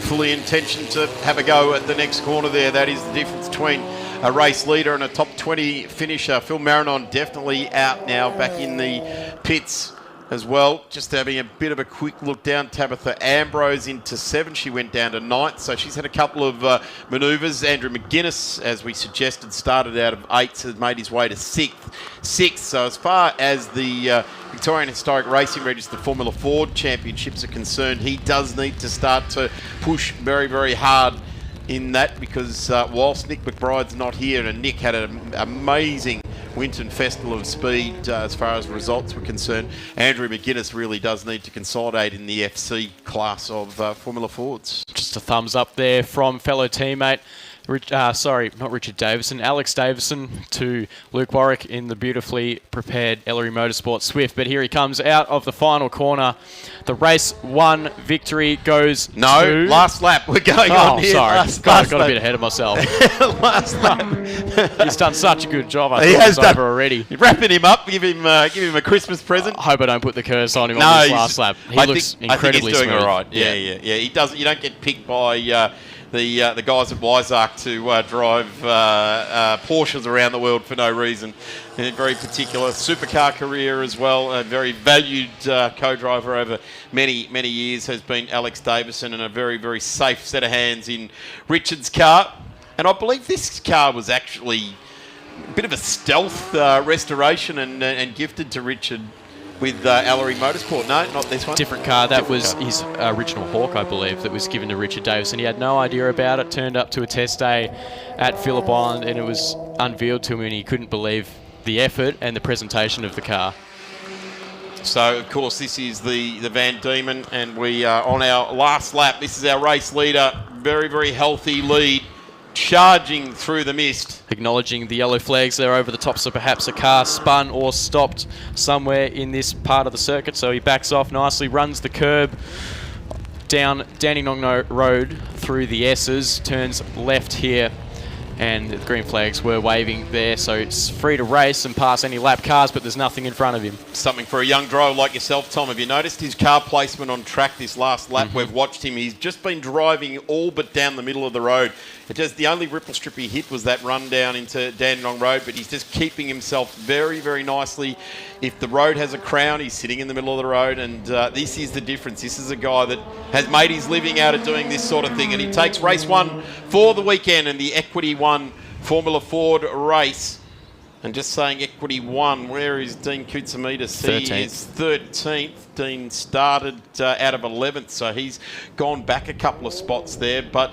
[SPEAKER 4] fully intention to have a go at the next corner there. That is the difference between a race leader and a top 20 finisher. Phil Marinon definitely out now, back in the pits as well. Just having a bit of a quick look down. Tabitha Ambrose into 7th. She went down to 9th, so she's had a couple of manoeuvres. Andrew McGuinness, as we suggested, started out of 8th, has made his way to 6th. So as far as the Victorian Historic Racing Register Formula Ford Championships are concerned, he does need to start to push very, very hard in that, because whilst Nick McBride's not here, and Nick had an amazing Winton Festival of Speed as far as results were concerned, Andrew McGuinness really does need to consolidate in the FC class of Formula Fords.
[SPEAKER 23] Just a thumbs up there from fellow teammate, not Richard Davison, Alex Davison, to Luke Warwick in the beautifully prepared Ellery Motorsport Swift. But here he comes out of the final corner. The race 1 victory goes to...
[SPEAKER 4] last lap. We're going on here.
[SPEAKER 23] Sorry. Got a bit ahead of myself.
[SPEAKER 4] Last lap.
[SPEAKER 23] He's done such a good job.
[SPEAKER 4] He has done
[SPEAKER 23] already.
[SPEAKER 4] Wrapping him up, give him a Christmas present.
[SPEAKER 23] I hope I don't put the curse on him on this last lap. He looks incredibly
[SPEAKER 4] I think he's doing
[SPEAKER 23] smooth.
[SPEAKER 4] all right. Yeah. He does. You don't get picked by the guys at Weizach to drive Porsches around the world for no reason. A very particular supercar career as well. A very valued co-driver over many, many years has been Alex Davison, and a very, very safe set of hands in Richard's car. And I believe this car was actually a bit of a stealth restoration and gifted to Richard with Ellery Motorsport. No, not this one.
[SPEAKER 23] Different car. That was his original Hawk, I believe, that was given to Richard Davison. He had no idea about it, turned up to a test day at Phillip Island, and it was unveiled to him, and he couldn't believe the effort and the presentation of the car.
[SPEAKER 4] So, of course, this is the Van Diemen, and we are on our last lap. This is our race leader. Very, very healthy lead, charging through the mist.
[SPEAKER 23] Acknowledging the yellow flags there over the top, so perhaps a car spun or stopped somewhere in this part of the circuit. So he backs off nicely, runs the curb down Dandenong Road through the S's, turns left here, and the green flags were waving there, so it's free to race and pass any lap cars, but there's nothing in front of him.
[SPEAKER 4] Something for a young driver like yourself, Tom. Have you noticed his car placement on track this last lap? We've watched him. He's just been driving all but down the middle of the road. It just, the only ripple strip he hit was that run down into Dandenong Road, but he's just keeping himself very, very nicely. If the road has a crown, he's sitting in the middle of the road, and this is the difference. This is a guy that has made his living out of doing this sort of thing, and he takes race 1 for the weekend and the Equity 1 Formula Ford race. And just saying Equity 1, where is Dean Koutsamidas? He is 13th. Dean started out of 11th, so he's gone back a couple of spots there. But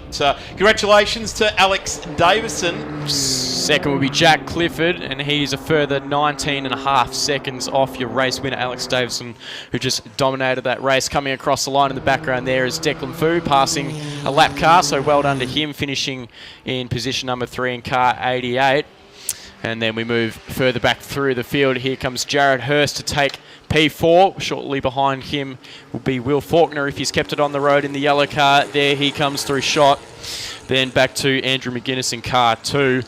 [SPEAKER 4] congratulations to Alex Davison.
[SPEAKER 23] Second will be Jack Clifford, and he's a further 19.5 seconds off your race winner, Alex Davison, who just dominated that race. Coming across the line in the background there is Declan Fu, passing a lap car, so well done to him, finishing in position number 3 in car 88. And then we move further back through the field. Here comes Jared Hurst to take P4. Shortly behind him will be Will Faulkner if he's kept it on the road in the yellow car. There he comes through shot. Then back to Andrew McGuinness in car 2,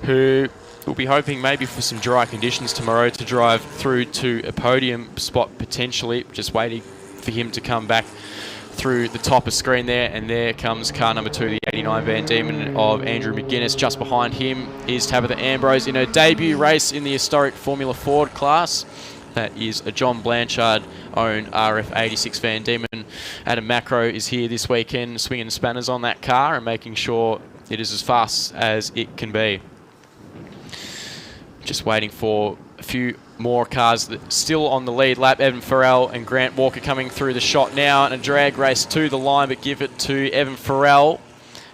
[SPEAKER 23] who will be hoping maybe for some dry conditions tomorrow to drive through to a podium spot potentially. Just waiting for him to come back through the top of screen there, and there comes car number 2, the 89 Van Diemen of Andrew McGuinness. Just behind him is Tabitha Ambrose in her debut race in the historic Formula Ford class. That is a John Blanchard-owned RF86 Van Diemen. Adam Macro is here this weekend, swinging spanners on that car and making sure it is as fast as it can be. Just waiting for a few more cars that still on the lead lap. Evan Farrell and Grant Walker coming through the shot now, and a drag race to the line, but give it to Evan Farrell.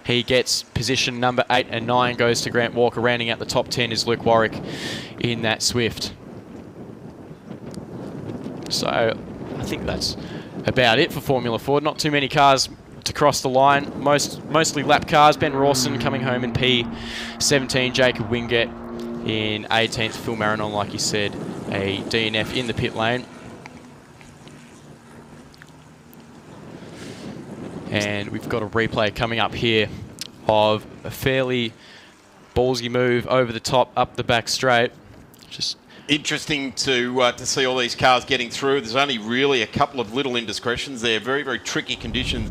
[SPEAKER 23] He gets position number 8 and 9, goes to Grant Walker. Rounding out the top 10 is Luke Warwick in that Swift. So I think that's about it for Formula Ford. Not too many cars to cross the line, mostly lap cars. Ben Rawson coming home in P17, Jacob Wingett in 18th, Phil Marinon, like you said, a DNF in the pit lane. And we've got a replay coming up here of a fairly ballsy move over the top, up the back straight. Just
[SPEAKER 4] interesting to see all these cars getting through. There's only really a couple of little indiscretions there. Very, very tricky conditions.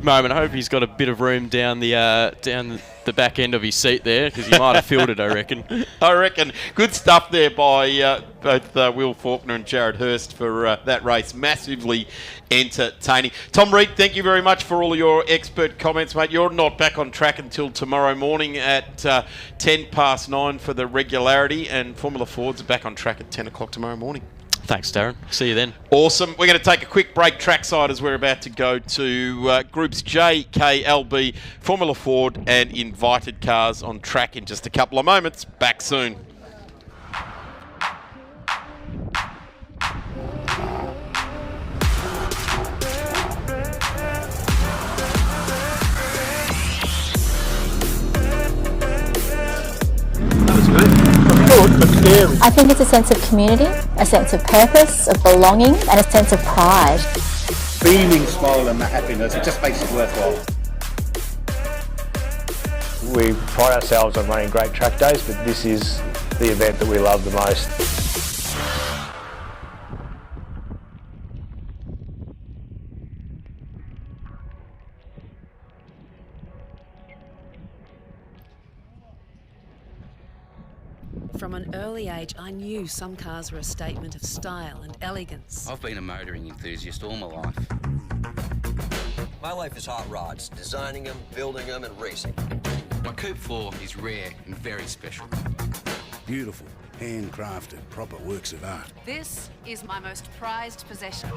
[SPEAKER 23] moment. I hope he's got a bit of room down the back end of his seat there, because he might have filled it, I reckon.
[SPEAKER 4] I reckon. Good stuff there by both Will Faulkner and Jared Hurst for that race. Massively entertaining. Tom Reed, thank you very much for all of your expert comments, mate. You're not back on track until tomorrow morning at 9:10 for the Regularity, and Formula Fords are back on track at 10 o'clock tomorrow morning.
[SPEAKER 23] Thanks, Darren. See you then.
[SPEAKER 4] Awesome. We're going to take a quick break trackside as we're about to go to Groups J, K, LB, Formula Ford and invited cars on track in just a couple of moments. Back soon.
[SPEAKER 13] I think it's a sense of community, a sense of purpose, of belonging, and a sense of pride.
[SPEAKER 14] Beaming smile and the happiness, it just makes it worthwhile.
[SPEAKER 15] We pride ourselves on running great track days, but this is the event that we love the most.
[SPEAKER 16] From an early age, I knew some cars were a statement of style and elegance.
[SPEAKER 19] I've been a motoring enthusiast all my life.
[SPEAKER 20] My life is hot rods, designing them, building them, and racing.
[SPEAKER 21] My Coupe 4 is rare and very special.
[SPEAKER 18] Beautiful, handcrafted, proper works of art.
[SPEAKER 16] This is my most prized possession.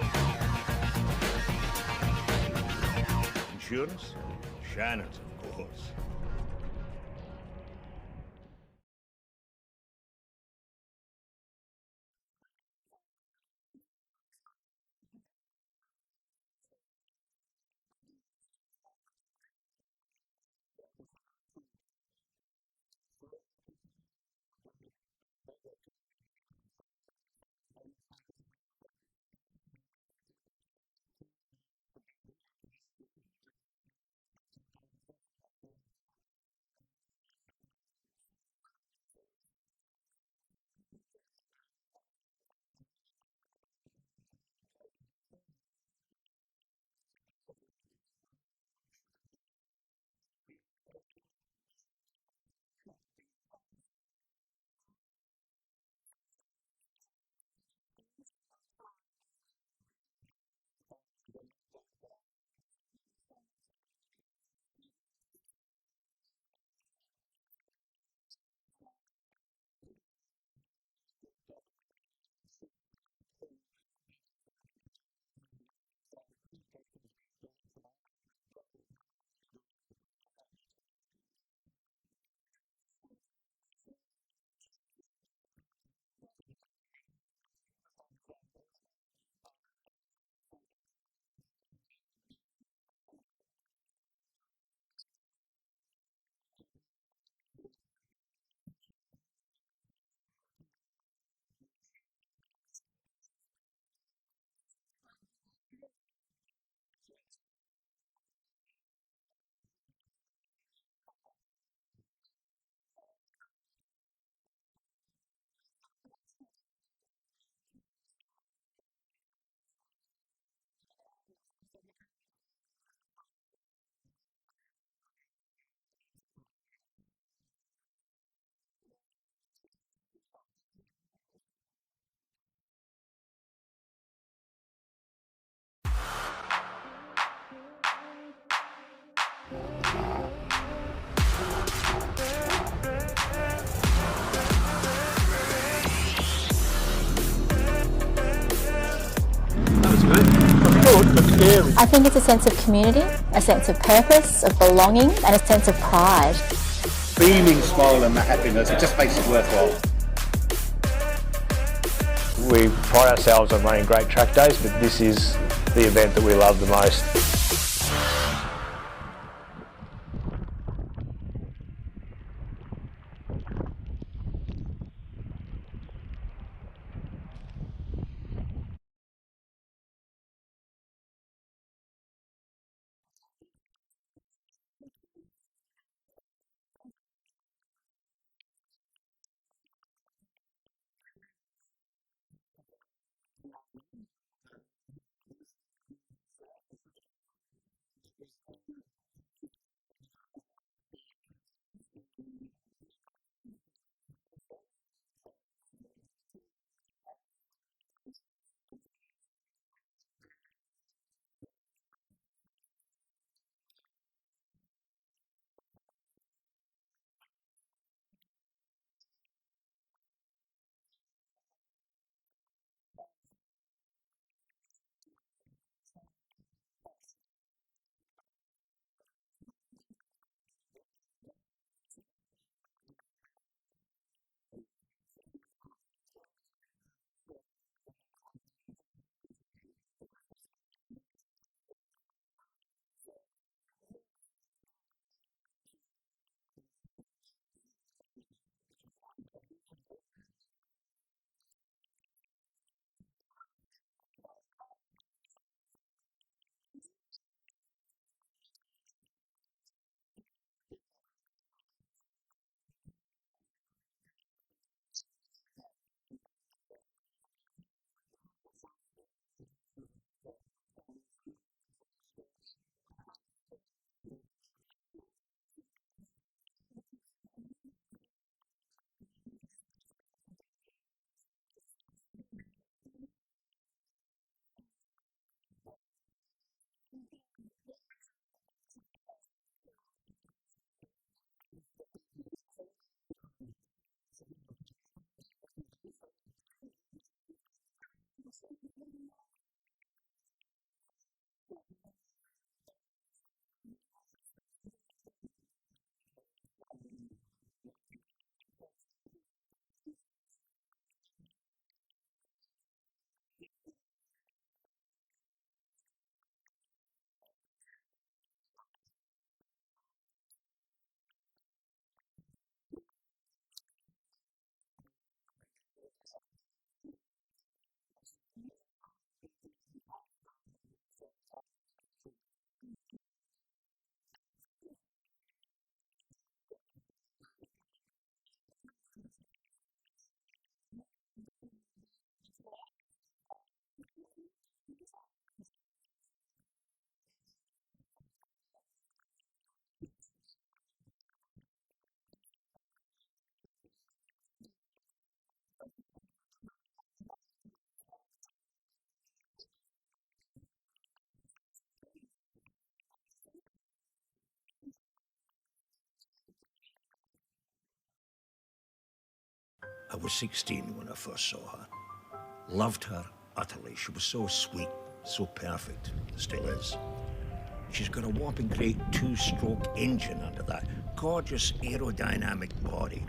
[SPEAKER 22] Insurance? Shannon's, of course.
[SPEAKER 13] I think it's a sense of community, a sense of purpose, of belonging, and a sense of pride.
[SPEAKER 14] Beaming smile and the happiness, it just makes it worthwhile.
[SPEAKER 15] We pride ourselves on running great track days, but this is the event that we love the most.
[SPEAKER 22] I was 16 when I first saw her. Loved her utterly. She was so sweet, so perfect. Still is. She's got a whopping great 2-stroke engine under that gorgeous aerodynamic body.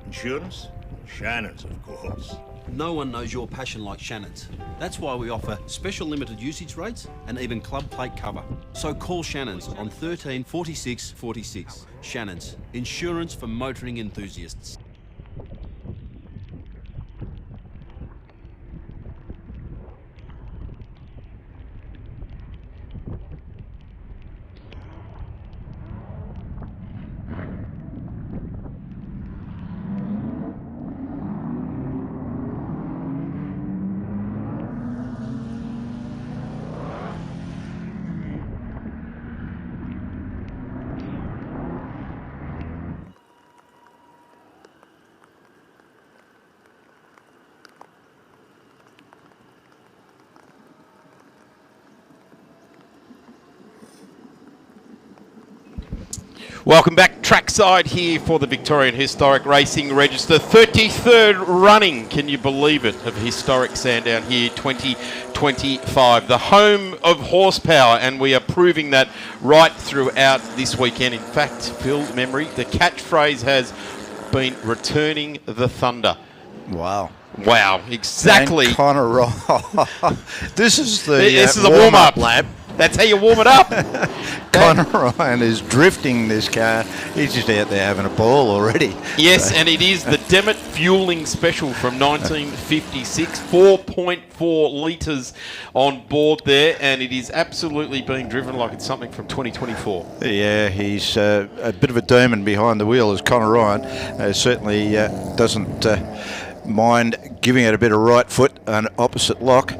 [SPEAKER 22] Insurance? Shannon's, of course.
[SPEAKER 9] No one knows your passion like Shannon's. That's why we offer special limited usage rates and even club plate cover. So call Shannon's on 13 46 46. Shannon's, insurance for motoring enthusiasts.
[SPEAKER 4] Welcome back trackside here for the Victorian Historic Racing Register. 33rd running, can you believe it, of Historic Sandown here 2025. The home of horsepower, and we are proving that right throughout this weekend. In fact, Phil, memory, the catchphrase has been returning the thunder.
[SPEAKER 3] Wow.
[SPEAKER 4] Wow, exactly.
[SPEAKER 3] And Connor Ryan. This is the
[SPEAKER 4] warm-up
[SPEAKER 3] lap.
[SPEAKER 4] That's how you warm it up.
[SPEAKER 3] Connor Ryan is drifting this car. He's just out there having a ball already.
[SPEAKER 4] Yes, and it is the Demet Fueling Special from 1956. 4.4 litres on board there, and it is absolutely being driven like it's something from 2024.
[SPEAKER 3] Yeah, he's a bit of a demon behind the wheel, as Connor Ryan. Certainly doesn't mind giving it a bit of right foot and opposite lock.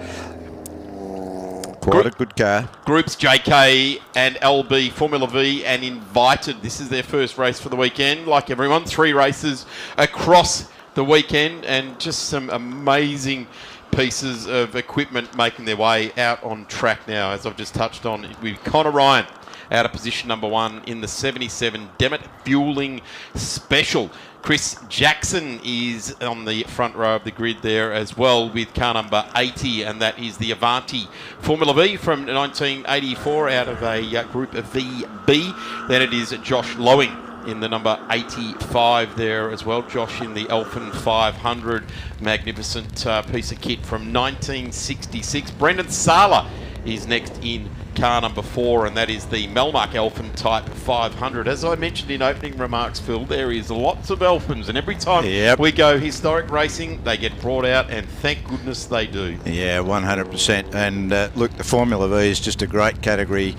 [SPEAKER 3] Quite a good car.
[SPEAKER 4] Groups JK and LB, Formula V and Invited. This is their first race for the weekend. Like everyone, 3 races across the weekend, and just some amazing pieces of equipment making their way out on track now, as I've just touched on, with Connor Ryan out of position number 1 in the 77 Demet Fueling Special. Chris Jackson is on the front row of the grid there as well with car number 80, and that is the Avanti Formula V from 1984 out of a group of VB. Then it is Josh Lowing in the number 85 there as well. Josh in the Elfin 500, magnificent piece of kit from 1966. Brendan Sala is next in car number 4, and that is the Melmark Elfin Type 500. As I mentioned in opening remarks, Phil, there is lots of Elfins, and every time we go historic racing, they get brought out, and thank goodness they do.
[SPEAKER 3] Yeah, 100%. And look, the Formula V is just a great category.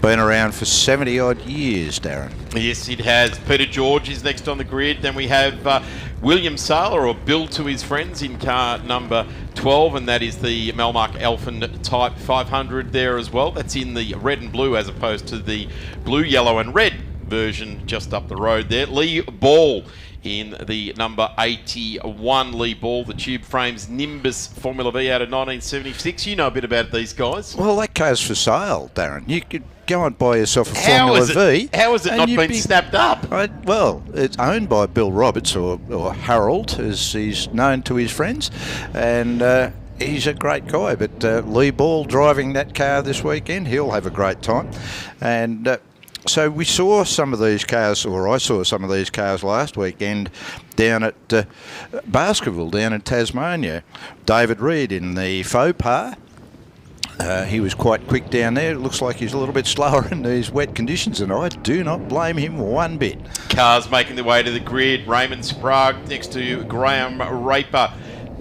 [SPEAKER 3] Been around for 70-odd years, Darren.
[SPEAKER 4] Yes, it has. Peter George is next on the grid. Then we have William Sala, or Bill to his friends, in car number 12, and that is the Melmark Elfin Type 500 there as well. That's in the red and blue as opposed to the blue, yellow and red version just up the road there. Lee Ball in the number 81. Lee Ball, the Tube Frames Nimbus Formula V out of 1976. You know a bit about these guys.
[SPEAKER 3] Well, that car's for sale, Darren. You could go and buy yourself a Formula V.
[SPEAKER 4] How has it not been snapped up?
[SPEAKER 3] Well, it's owned by Bill Roberts, or Harold, as he's known to his friends, and he's a great guy. But Lee Ball driving that car this weekend, he'll have a great time. And so we saw some of these cars, or I saw some of these cars last weekend down at Baskerville, down in Tasmania. David Reed in the Faux Pas. He was quite quick down there. It looks like he's a little bit slower in these wet conditions, and I do not blame him one bit.
[SPEAKER 4] Cars making their way to the grid. Raymond Sprague next to Graham Raper.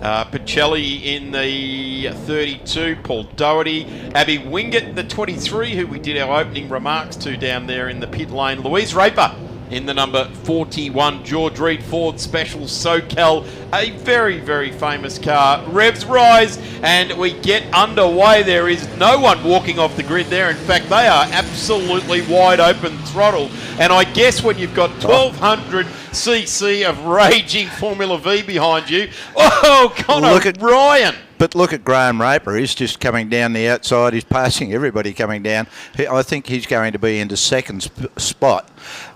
[SPEAKER 4] Pacelli in the 32, Paul Doherty, Abby Wingett, the 23, who we did our opening remarks to down there in the pit lane, Louise Raper in the number 41, George Reed Ford Special SoCal, a very, very famous car. Revs rise, and we get underway. There is no one walking off the grid there. In fact, they are absolutely wide open throttle. And I guess when you've got 1200 cc of raging Formula V behind you, oh, Connor Ryan.
[SPEAKER 3] But look at Graham Raper. He's just coming down the outside. He's passing everybody coming down. I think he's going to be into second spot.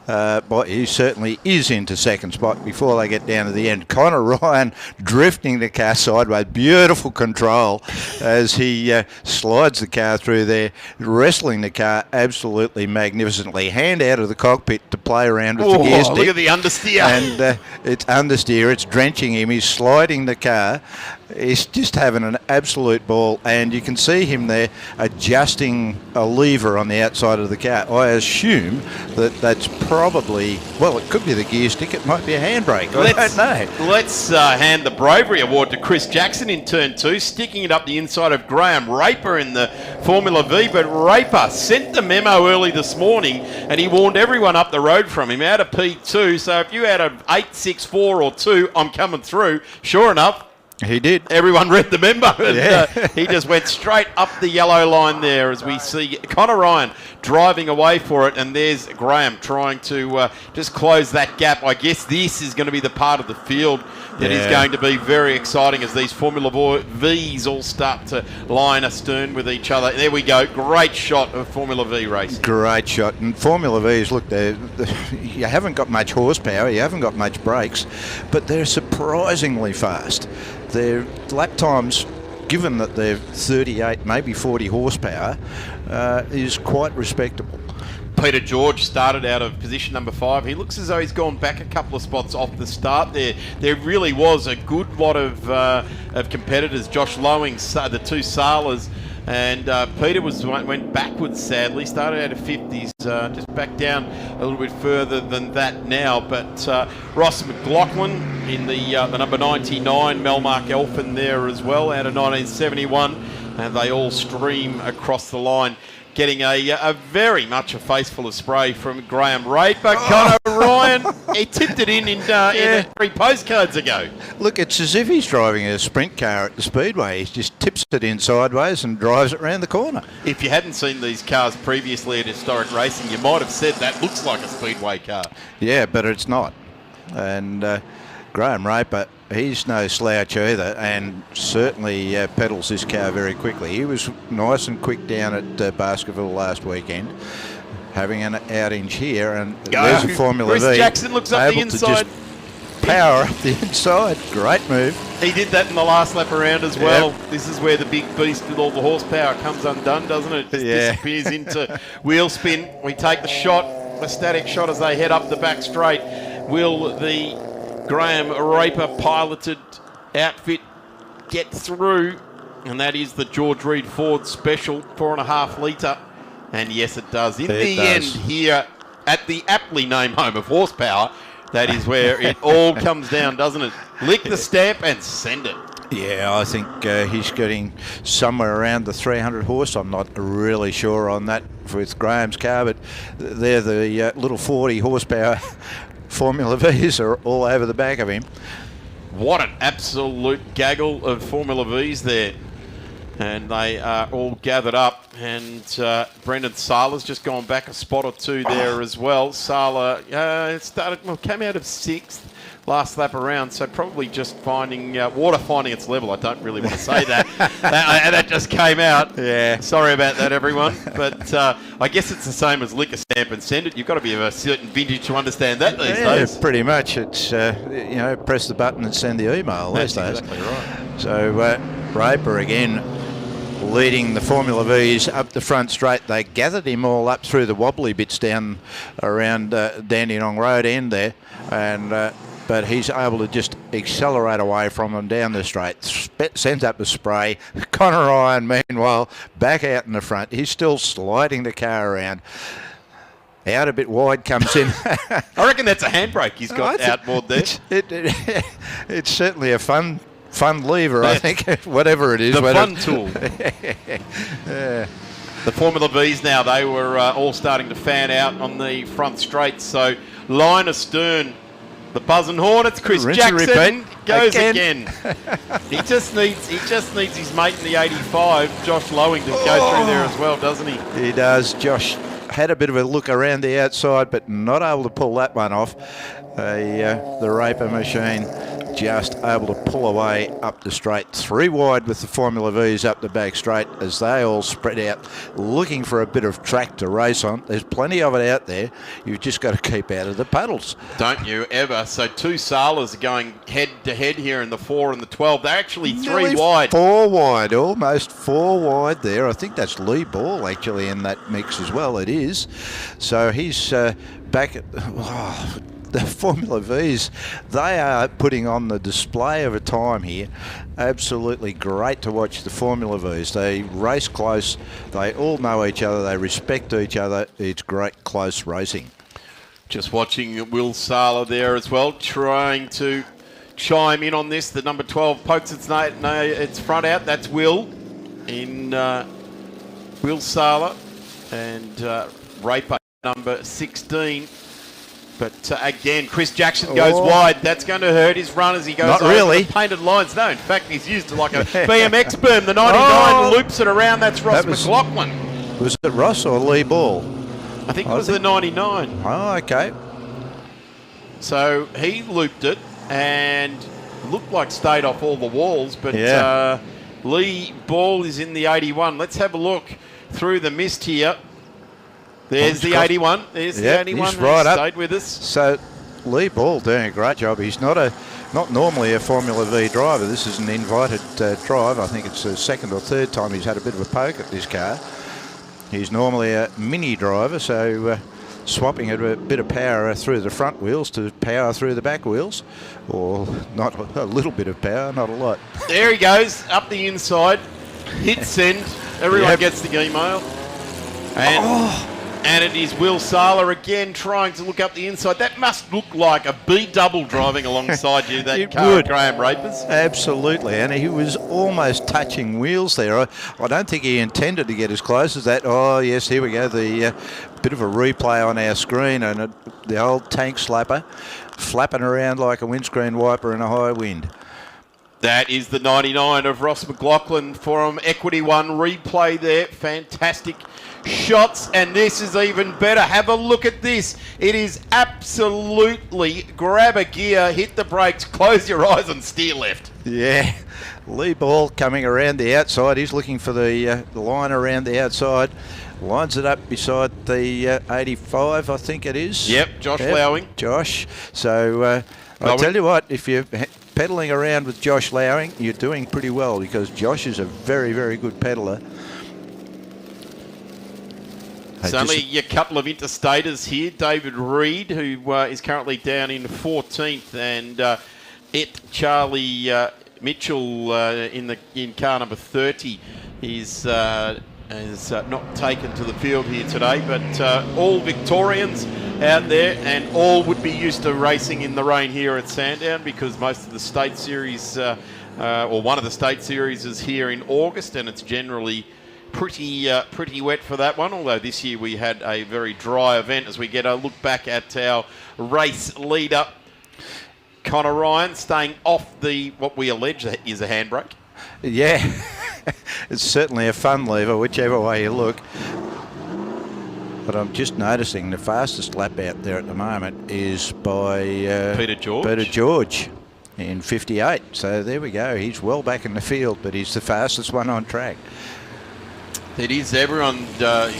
[SPEAKER 3] but he certainly is into second spot before they get down to the end. Connor Ryan drifting the car sideways. Beautiful control as he slides the car through there, wrestling the car absolutely magnificently. Hand out of the cockpit to play around with the gear stick.
[SPEAKER 4] Look at the understeer.
[SPEAKER 3] And it's understeer. It's drenching him. He's sliding the car. He's just having an absolute ball, and you can see him there adjusting a lever on the outside of the car. I assume that that's probably, well, it could be the gear stick, it might be a handbrake. I don't know.
[SPEAKER 4] Let's hand the Bravery Award to Chris Jackson in turn 2, sticking it up the inside of Graham Raper in the Formula V. But Raper sent the memo early this morning, and he warned everyone up the road from him out of P2. So if you had an 8, 6, 4 or 2, I'm coming through. Sure enough,
[SPEAKER 3] he did.
[SPEAKER 4] Everyone read the memo. And, he just went straight up the yellow line there as we see Connor Ryan driving away for it. And there's Graham trying to just close that gap. I guess this is going to be the part of the field that is going to be very exciting as these Formula Vs all start to line astern with each other. There we go. Great shot of Formula V racing.
[SPEAKER 3] Great shot. And Formula Vs, look, you haven't got much horsepower, you haven't got much brakes, but they're surprisingly fast. Their lap times, given that they're 38, maybe 40 horsepower, is quite respectable.
[SPEAKER 4] Peter George started out of position number 5. He looks as though he's gone back a couple of spots off the start there. There really was a good lot of competitors. Josh Lowing, the 2 Salas, and Peter went backwards, sadly. Started out of 50s, just back down a little bit further than that now. But Ross McLaughlin in the number 99, Melmark Elfin there as well, out of 1971. And they all stream across the line, getting a very much a face full of spray from Graham Raper. Connor Ryan, he tipped it in 3 postcards ago.
[SPEAKER 3] Look, it's as if he's driving a sprint car at the Speedway. He just tips it in sideways and drives it around the corner.
[SPEAKER 4] If you hadn't seen these cars previously at Historic Racing, you might have said that looks like a Speedway car.
[SPEAKER 3] Yeah, but it's not. And Graham Raper, he's no slouch either, and certainly pedals this car very quickly. He was nice and quick down at Baskerville last weekend, having an outing here, and there's a Formula
[SPEAKER 4] Chris
[SPEAKER 3] V.
[SPEAKER 4] Jackson looks up the
[SPEAKER 3] able to
[SPEAKER 4] inside.
[SPEAKER 3] just power up the inside. Great move.
[SPEAKER 4] He did that in the last lap around as well. This is where the big beast with all the horsepower comes undone, doesn't it? It just disappears into wheel spin. We take the shot, a static shot as they head up the back straight. Will the Graham Raper piloted outfit get through? And that is the George Reed Ford Special 4.5 litre. And yes, it does. In the end here at the aptly named home of horsepower, that is where it all comes down, doesn't it? Lick the stamp and send it.
[SPEAKER 3] Yeah, I think he's getting somewhere around the 300 horse. I'm not really sure on that with Graham's car, but they're the little 40 horsepower Formula Vs are all over the back of him.
[SPEAKER 4] What an absolute gaggle of Formula Vs there. And they are all gathered up. And Brendan Sala's just gone back a spot or 2 there as well. Sala came out of 6th last lap around, so probably just finding water finding its level. I don't really want to say that. that just came out.
[SPEAKER 3] Yeah.
[SPEAKER 4] Sorry about that, everyone. But I guess it's the same as lick a stamp and send it. You've got to be of a certain vintage to understand that these days.
[SPEAKER 3] Pretty much. It's press the button and send the email these days.
[SPEAKER 4] Exactly right.
[SPEAKER 3] So Raper again leading the Formula Vs up the front straight. They gathered him all up through the wobbly bits down around Dandenong Road end there, and but he's able to just accelerate away from them down the straight. Sends up the spray. Connor Ryan, meanwhile, back out in the front. He's still sliding the car around. Out a bit wide comes in.
[SPEAKER 4] I reckon that's a handbrake he's got outboard there.
[SPEAKER 3] It's certainly a fun lever, I think, whatever it is.
[SPEAKER 4] The fun tool. The Formula Vs now, they were all starting to fan out on the front straight. So line astern, the buzzing horn. It's Chris Jackson goes again. He just needs his mate in the 85, Josh Lowing, to go through there as well, doesn't he?
[SPEAKER 3] He does. Josh had a bit of a look around the outside, but not able to pull that one off. The Raper machine just able to pull away up the straight. 3 wide with the Formula Vs up the back straight as they all spread out looking for a bit of track to race on. There's plenty of it out there. You've just got to keep out of the puddles.
[SPEAKER 4] Don't you ever. So 2 Salas are going head to head here in the 4 and the 12. They're actually 3
[SPEAKER 3] Nearly
[SPEAKER 4] wide.
[SPEAKER 3] 4 wide, almost 4 wide there. I think that's Lee Ball actually in that mix as well. It is. So he's back at... the Formula Vs, they are putting on the display of a time here. Absolutely great to watch the Formula Vs. They race close. They all know each other. They respect each other. It's great close racing.
[SPEAKER 4] Just watching Will Sala there as well, trying to chime in on this. The number 12 pokes its front out. That's Will in Will Sala and Raper number 16. But again, Chris Jackson goes wide. That's going to hurt his run as he goes
[SPEAKER 3] Not
[SPEAKER 4] over
[SPEAKER 3] really.
[SPEAKER 4] the painted lines. No, in fact, he's used it like a BMX boom. The 99 loops it around. That's Ross McLaughlin.
[SPEAKER 3] Was it Ross or Lee Ball?
[SPEAKER 4] I think it was the 99.
[SPEAKER 3] Oh, okay.
[SPEAKER 4] So he looped it and looked like stayed off all the walls. But Lee Ball is in the 81. Let's have a look through the mist here. There's the 81. There's the 81.
[SPEAKER 3] He's right up.
[SPEAKER 4] Stayed with us.
[SPEAKER 3] So Lee Ball doing a great job. He's not normally a Formula V driver. This is an invited drive. I think it's the 2nd or 3rd time he's had a bit of a poke at this car. He's normally a mini driver, so swapping a bit of power through the front wheels to power through the back wheels, or not a little bit of power, not a lot.
[SPEAKER 4] There he goes, up the inside, hit send. Everyone gets the email. And it is Will Sala again trying to look up the inside. That must look like a B-double driving alongside you, that car at Graham Rapers.
[SPEAKER 3] Absolutely, and he was almost touching wheels there. I don't think he intended to get as close as that. Oh, yes, here we go. The bit of a replay on our screen, and the old tank slapper flapping around like a windscreen wiper in a high wind.
[SPEAKER 4] That is the 99 of Ross McLaughlin from Equity One. Replay there. Fantastic shots, and this is even better. Have a look at this. It is absolutely grab a gear, hit the brakes, close your eyes and steer left.
[SPEAKER 3] Yeah, Lee Ball coming around the outside. He's looking for the line around the outside. Lines it up beside the 85, I think it is.
[SPEAKER 4] Yep, Josh Lowing.
[SPEAKER 3] Josh. So I'll tell you what, if you're pedalling around with Josh Lowing, you're doing pretty well, because Josh is a very, very good pedaler.
[SPEAKER 4] There's only a couple of interstaters here. David Reed, who is currently down in 14th, and Charlie Mitchell in car number 30 is not taken to the field here today. But all Victorians out there, and all would be used to racing in the rain here at Sandown, because most of the state series, or one of the state series, is here in August, and it's generally pretty wet for that one, although this year we had a very dry event. As we get a look back at our race leader, Connor Ryan staying off what we allege is a handbrake.
[SPEAKER 3] Yeah, it's certainly a fun lever, whichever way you look. But I'm just noticing the fastest lap out there at the moment is by
[SPEAKER 4] Peter
[SPEAKER 3] George in 58. So there we go. He's well back in the field, but he's the fastest one on track.
[SPEAKER 4] It is. Everyone is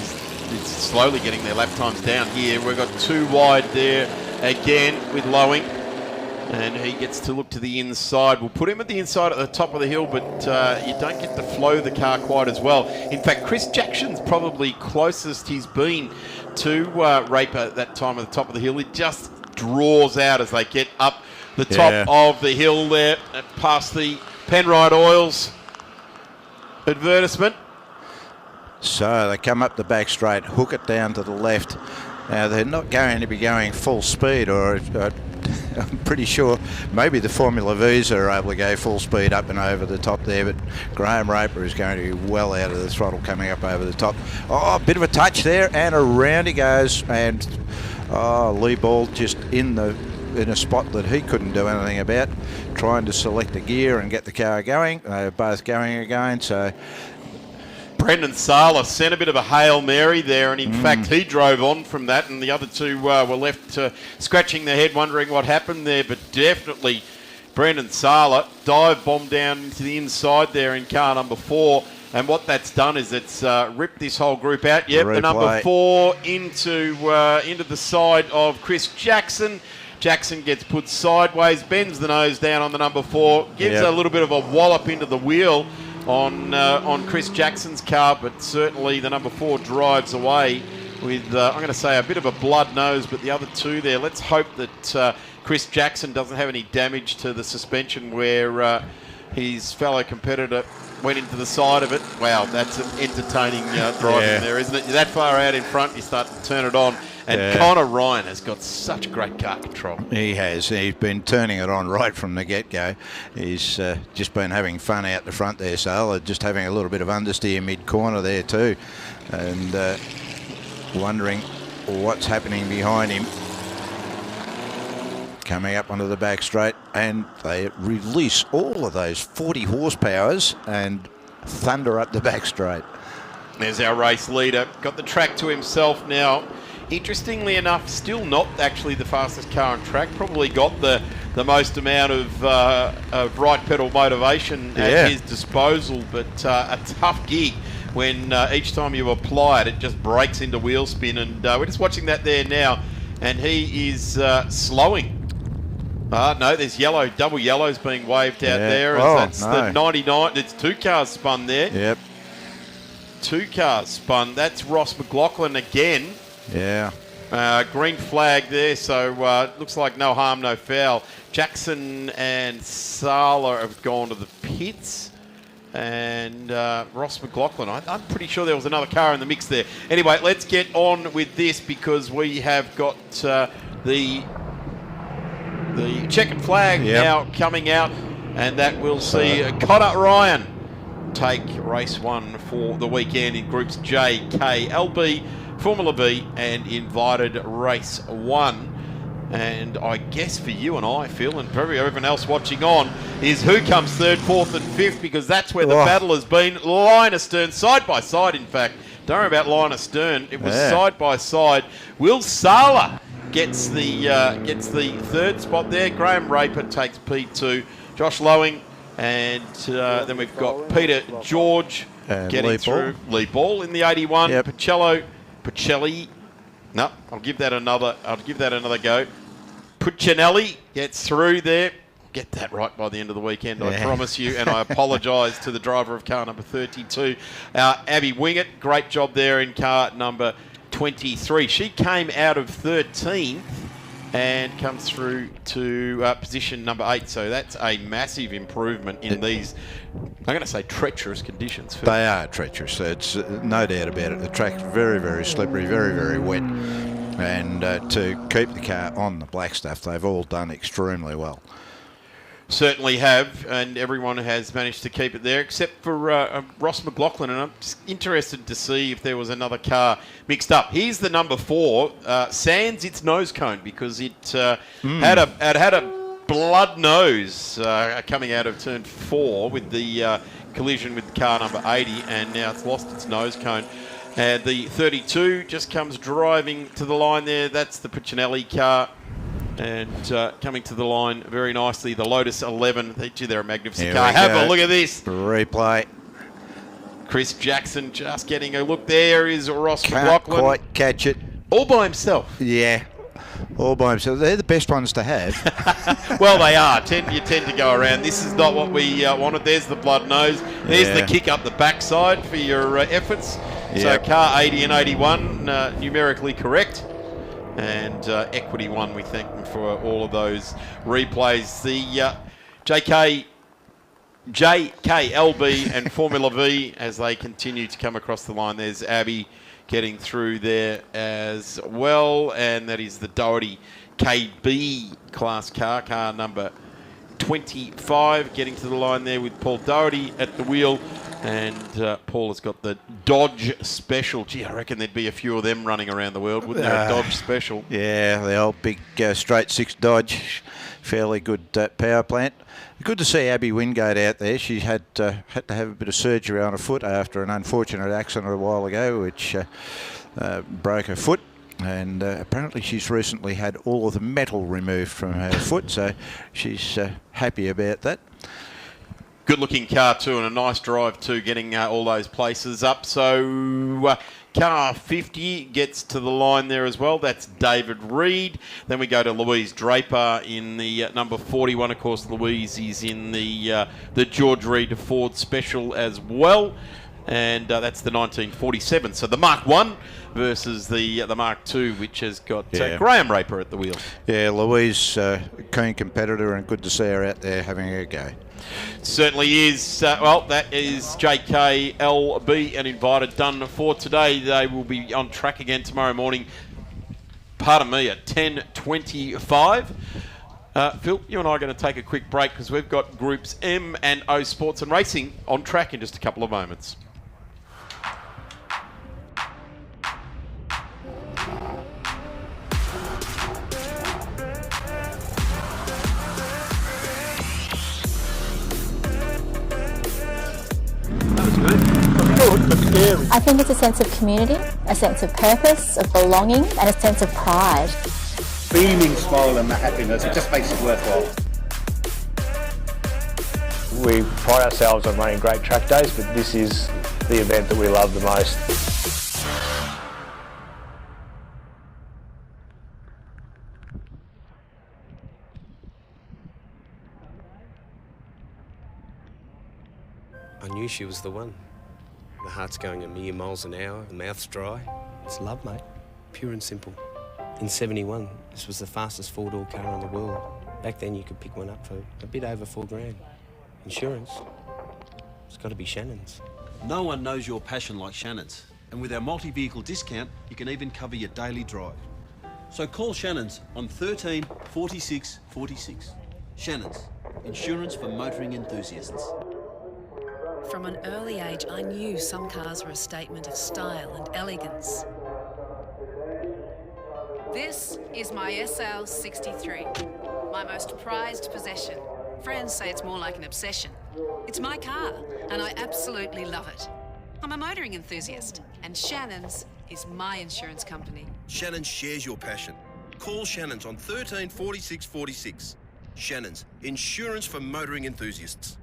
[SPEAKER 4] slowly getting their lap times down here. We've got 2 wide there again with Lowing, and he gets to look to the inside. We'll put him at the inside at the top of the hill, but you don't get to flow the car quite as well. In fact, Chris Jackson's probably closest he's been to Raper at that time at the top of the hill. It just draws out as they get up the top of the hill there, past the Penrite Oils advertisement.
[SPEAKER 3] So they come up the back straight, hook it down to the left. Now they're not going to be going full speed, or I'm pretty sure maybe the Formula Vs are able to go full speed up and over the top there, but Graham Raper is going to be well out of the throttle coming up over the top. Oh, a bit of a touch there, and around he goes, and Lee Ball just in a spot that he couldn't do anything about, trying to select a gear and get the car going. They're both going again, so
[SPEAKER 4] Brendan Sala sent a bit of a Hail Mary there, and in fact he drove on from that, and the other two were left scratching their head wondering what happened there, but definitely Brendan Sala, dive bomb down into the inside there in car number 4. And what that's done is it's ripped this whole group out. Yep, the number 4 into the side of Chris Jackson. Jackson gets put sideways, bends the nose down on the number 4, gives a little bit of a wallop into the wheel on Chris Jackson's car, but certainly the number 4 drives away with, I'm going to say, a bit of a blood nose, but the other 2 there. Let's hope that Chris Jackson doesn't have any damage to the suspension where his fellow competitor went into the side of it. Wow, that's an entertaining driving there, isn't it? You're that far out in front, you start to turn it on. And Connor Ryan has got such great car control.
[SPEAKER 3] He has. He's been turning it on right from the get-go. He's just been having fun out the front there, Sal. Just having a little bit of understeer mid-corner there too. And wondering what's happening behind him. Coming up onto the back straight, and they release all of those 40 horsepowers and thunder up the back straight.
[SPEAKER 4] There's our race leader. Got the track to himself now. Interestingly enough, still not actually the fastest car on track. Probably got the most amount of right pedal motivation at his disposal, but a tough gig when each time you apply it, it just breaks into wheel spin. And we're just watching that there now, and he is slowing. No, there's yellow, double yellows being waved out there. That's the 99. It's 2 cars spun there.
[SPEAKER 3] Yep.
[SPEAKER 4] 2 cars spun. That's Ross McLaughlin again.
[SPEAKER 3] Yeah.
[SPEAKER 4] Green flag there, so looks like no harm, no foul. Jackson and Sala have gone to the pits. And Ross McLaughlin, I'm pretty sure there was another car in the mix there. Anyway, let's get on with this because we have got the checkered flag now coming out, and that will see Connor Ryan take race 1 for the weekend in groups J, K, LB, Formula B, and invited race 1. And I guess for you and I, Phil, and probably everyone else watching on, is who comes 3rd, 4th and 5th, because that's where the battle has been. Line astern, side by side, in fact. Don't worry about line astern. It was side by side. Will Sala gets the 3rd spot there. Graham Raper takes P2. Josh Lowing, and then we've got Peter George getting through. Lee Ball in the 81. Pacelli. No, I'll give that another go. Puccinelli gets through there. Get that right by the end of the weekend, I promise you. And I apologise to the driver of car number 32, Abby Wingett. Great job there in car number 23. She came out of 13th and comes through to position number 8. So that's a massive improvement in these, I'm going to say, treacherous conditions. Phil.
[SPEAKER 3] They are treacherous. It's no doubt about it. The track's very, very slippery, very, very wet. And to keep the car on the black stuff, they've all done extremely well.
[SPEAKER 4] Certainly have, and everyone has managed to keep it there, except for Ross McLaughlin, and I'm just interested to see if there was another car mixed up. Here's the number 4, sans its nose cone, because it had a blood nose coming out of turn 4 with the collision with car number 80, and now it's lost its nose cone. The 32 just comes driving to the line there. That's the Puccinelli car. And coming to the line very nicely, the Lotus 11. They're a magnificent car. Have a look at this.
[SPEAKER 3] Replay.
[SPEAKER 4] Chris Jackson just getting a look. There is Ross McLaughlin.
[SPEAKER 3] Can't quite catch it.
[SPEAKER 4] All by himself.
[SPEAKER 3] Yeah. All by himself. They're the best ones to have.
[SPEAKER 4] Well, they are. You tend to go around. This is not what we wanted. There's the blood nose. There's the kick up the backside for your efforts. So car 80 and 81, numerically correct. And Equity One, we thank them for all of those replays. The JKLB and Formula V as they continue to come across the line. There's Abby getting through there as well, and that is the Doherty KB class car number 25, getting to the line there with Paul Doherty at the wheel. And Paul has got the Dodge Special. Gee, I reckon there'd be a few of them running around the world, wouldn't there? A Dodge Special. Yeah,
[SPEAKER 3] the old big straight 6 Dodge. Fairly good power plant. Good to see Abby Wingate out there. She had to have a bit of surgery on her foot after an unfortunate accident a while ago, which broke her foot. And apparently she's recently had all of the metal removed from her foot, so she's happy about that.
[SPEAKER 4] Good looking car too, and a nice drive too, getting all those places up. So car 50 gets to the line there as well. That's David Reed. Then we go to Louise Draper in the number 41. Of course, Louise is in the George Reed Ford Special as well. And that's the 1947. So the Mark 1 versus the Mark 2, which has got Graham Raper at the wheel.
[SPEAKER 3] Yeah, Louise, keen competitor, and good to see her out there having a go.
[SPEAKER 4] Certainly is. Well, that is JKLB and invited done for today. They will be on track again tomorrow morning, pardon me, at 10:25. Phil, you and I are going to take a quick break because we've got Groups M and O Sports and Racing on track in just a couple of moments.
[SPEAKER 13] I think it's a sense of community, a sense of purpose, of belonging, and a sense of pride.
[SPEAKER 14] Beaming smile and the happiness, it just makes it worthwhile.
[SPEAKER 15] We pride ourselves on running great track days, but this is the event that we love the most.
[SPEAKER 8] I knew she was the one. The heart's going a million miles an hour, the mouth's dry. It's love, mate. Pure and simple. In 71, this was the fastest four-door car in the world. Back then, you could pick one up for a bit over $4,000. Insurance, it's got to be Shannon's.
[SPEAKER 9] No one knows your passion like Shannon's. And with our multi-vehicle discount, you can even cover your daily drive. So call Shannon's on 13 46 46. Shannon's, insurance for motoring enthusiasts.
[SPEAKER 16] From an early age, I knew some cars were a statement of style and elegance. This is my SL63, my most prized possession. Friends say it's more like an obsession. It's my car, and I absolutely love it. I'm a motoring enthusiast, and Shannon's is my insurance company.
[SPEAKER 17] Shannon shares your passion. Call Shannon's on 13 46 46. Shannon's, insurance for motoring enthusiasts.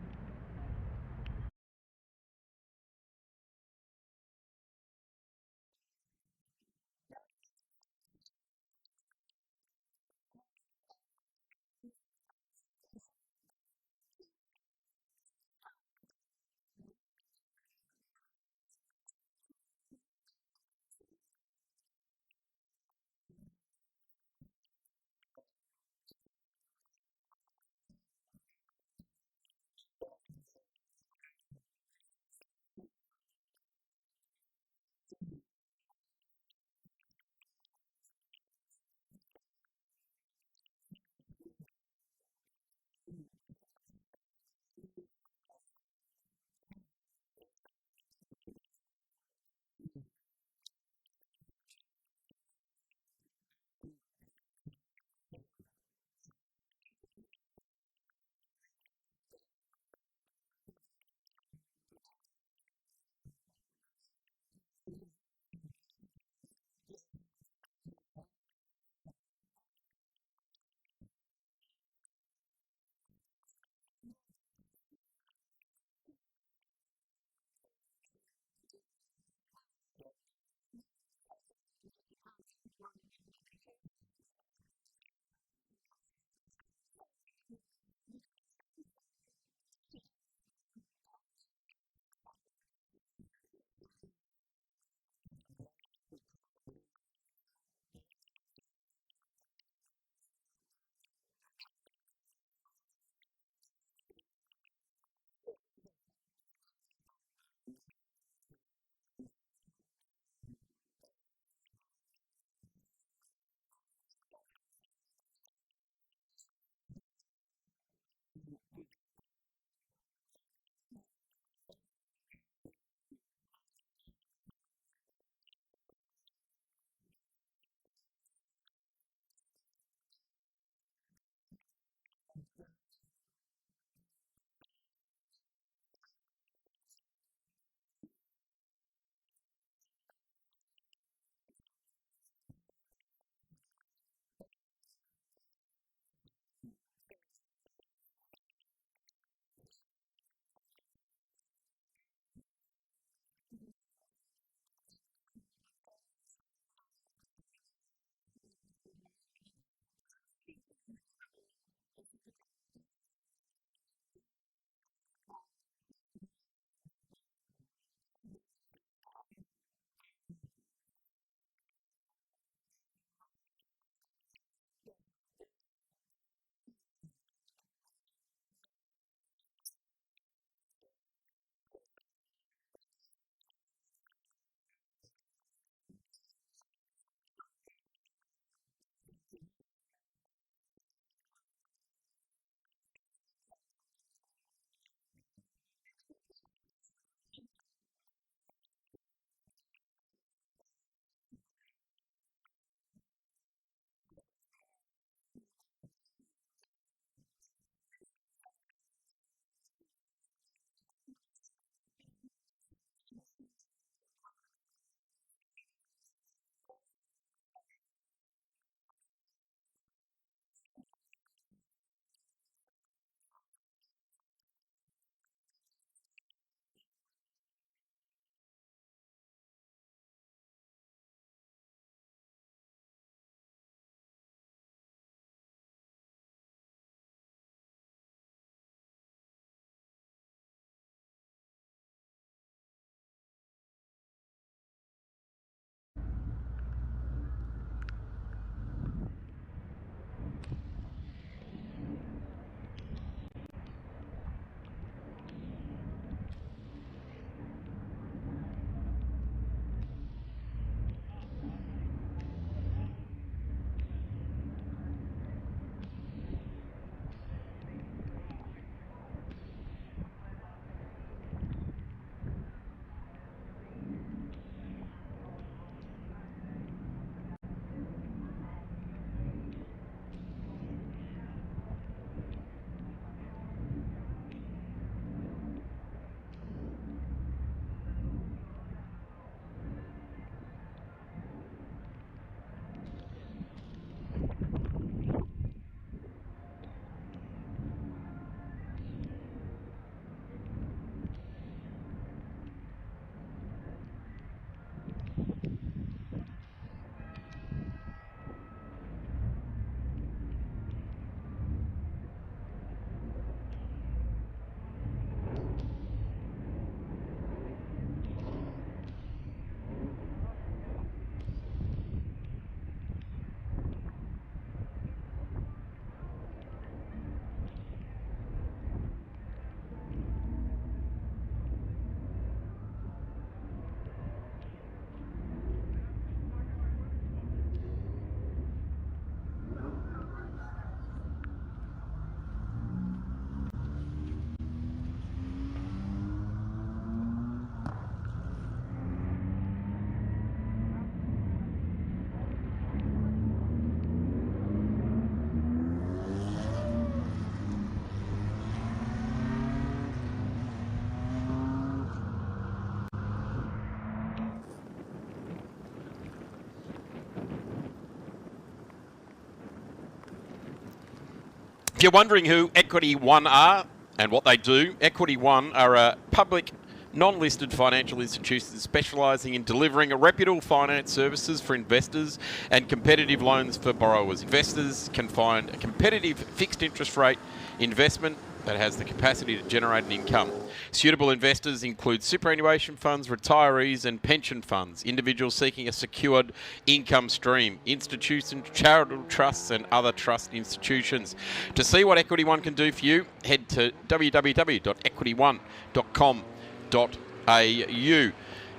[SPEAKER 4] If you're wondering who Equity One are and what they do, Equity One are a public, non-listed financial institution specialising in delivering reputable finance services for investors and competitive loans for borrowers. Investors can find a competitive fixed interest rate investment that has the capacity to generate an income. Suitable investors include superannuation funds, retirees and pension funds, individuals seeking a secured income stream, institutions, charitable trusts and other trust institutions. To see what Equity One can do for you, head to www.equity1.com.au.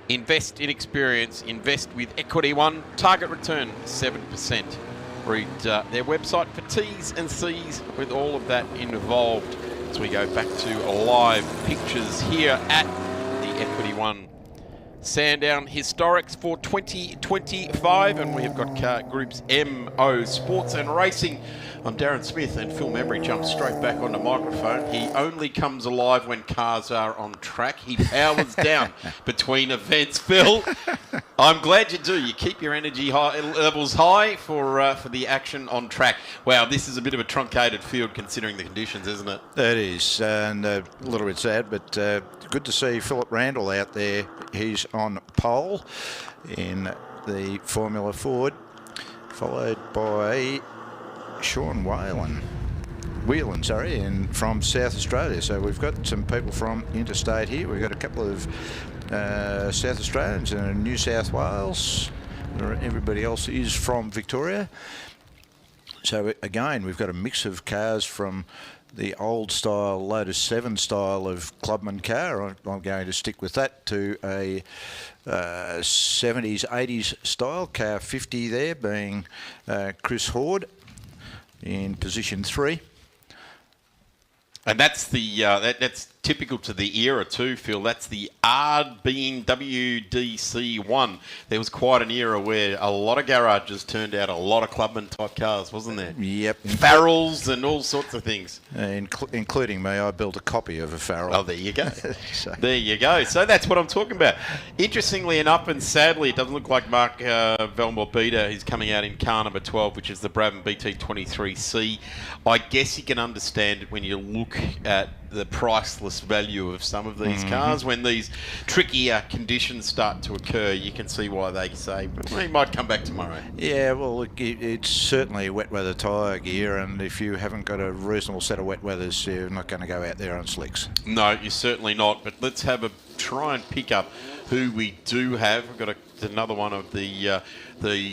[SPEAKER 4] Invest in experience, invest with Equity One, target return 7%. Read their website for T's and C's with all of that involved. As we go back to live pictures here at the Equity One Sandown Historics for 2025, and we have got groups MO Sports and Racing. I'm Darren Smith, and Phil Membry jumps straight back on the microphone. He only comes alive when cars are on track. He powers down between events. Phil, I'm glad you do. You keep your energy levels high for the action on track. Wow, this is a bit of a truncated field considering the conditions, isn't it?
[SPEAKER 3] It is, and a little bit sad, but good to see Philip Randall out there. He's on pole in the Formula Ford, followed by Sean Whelan, and from South Australia. So we've got some people from interstate here. We've got a couple of South Australians and New South Wales. Everybody else is from Victoria. So again, we've got a mix of cars from the old style Lotus 7 style of clubman car. I'm going to stick with that, to a 70s, 80s style car 50 there, being Chris Horde in position 3.
[SPEAKER 4] And that's the that's typical to the era too, Phil. That's the Ardbeen WDC1. There was quite an era where a lot of garages turned out a lot of clubman type cars, wasn't there?
[SPEAKER 3] Yep.
[SPEAKER 4] Farrells and all sorts of things.
[SPEAKER 3] Including me, I built a copy of a Farrell.
[SPEAKER 4] Oh, there you go. There you go. So that's what I'm talking about. Interestingly enough, and sadly, it doesn't look like Mark Velmorbita is coming out in car number 12, which is the Brabham BT23C. I guess you can understand it when you look at the priceless value of some of these cars. When these trickier conditions start to occur, you can see why they say, well, he might come back tomorrow.
[SPEAKER 3] Yeah, well, it's certainly wet weather tyre gear, and if you haven't got a reasonable set of wet weathers, you're not going to go out there on slicks.
[SPEAKER 4] No, you're certainly not. But let's try and pick up who we do have. We've got another one of the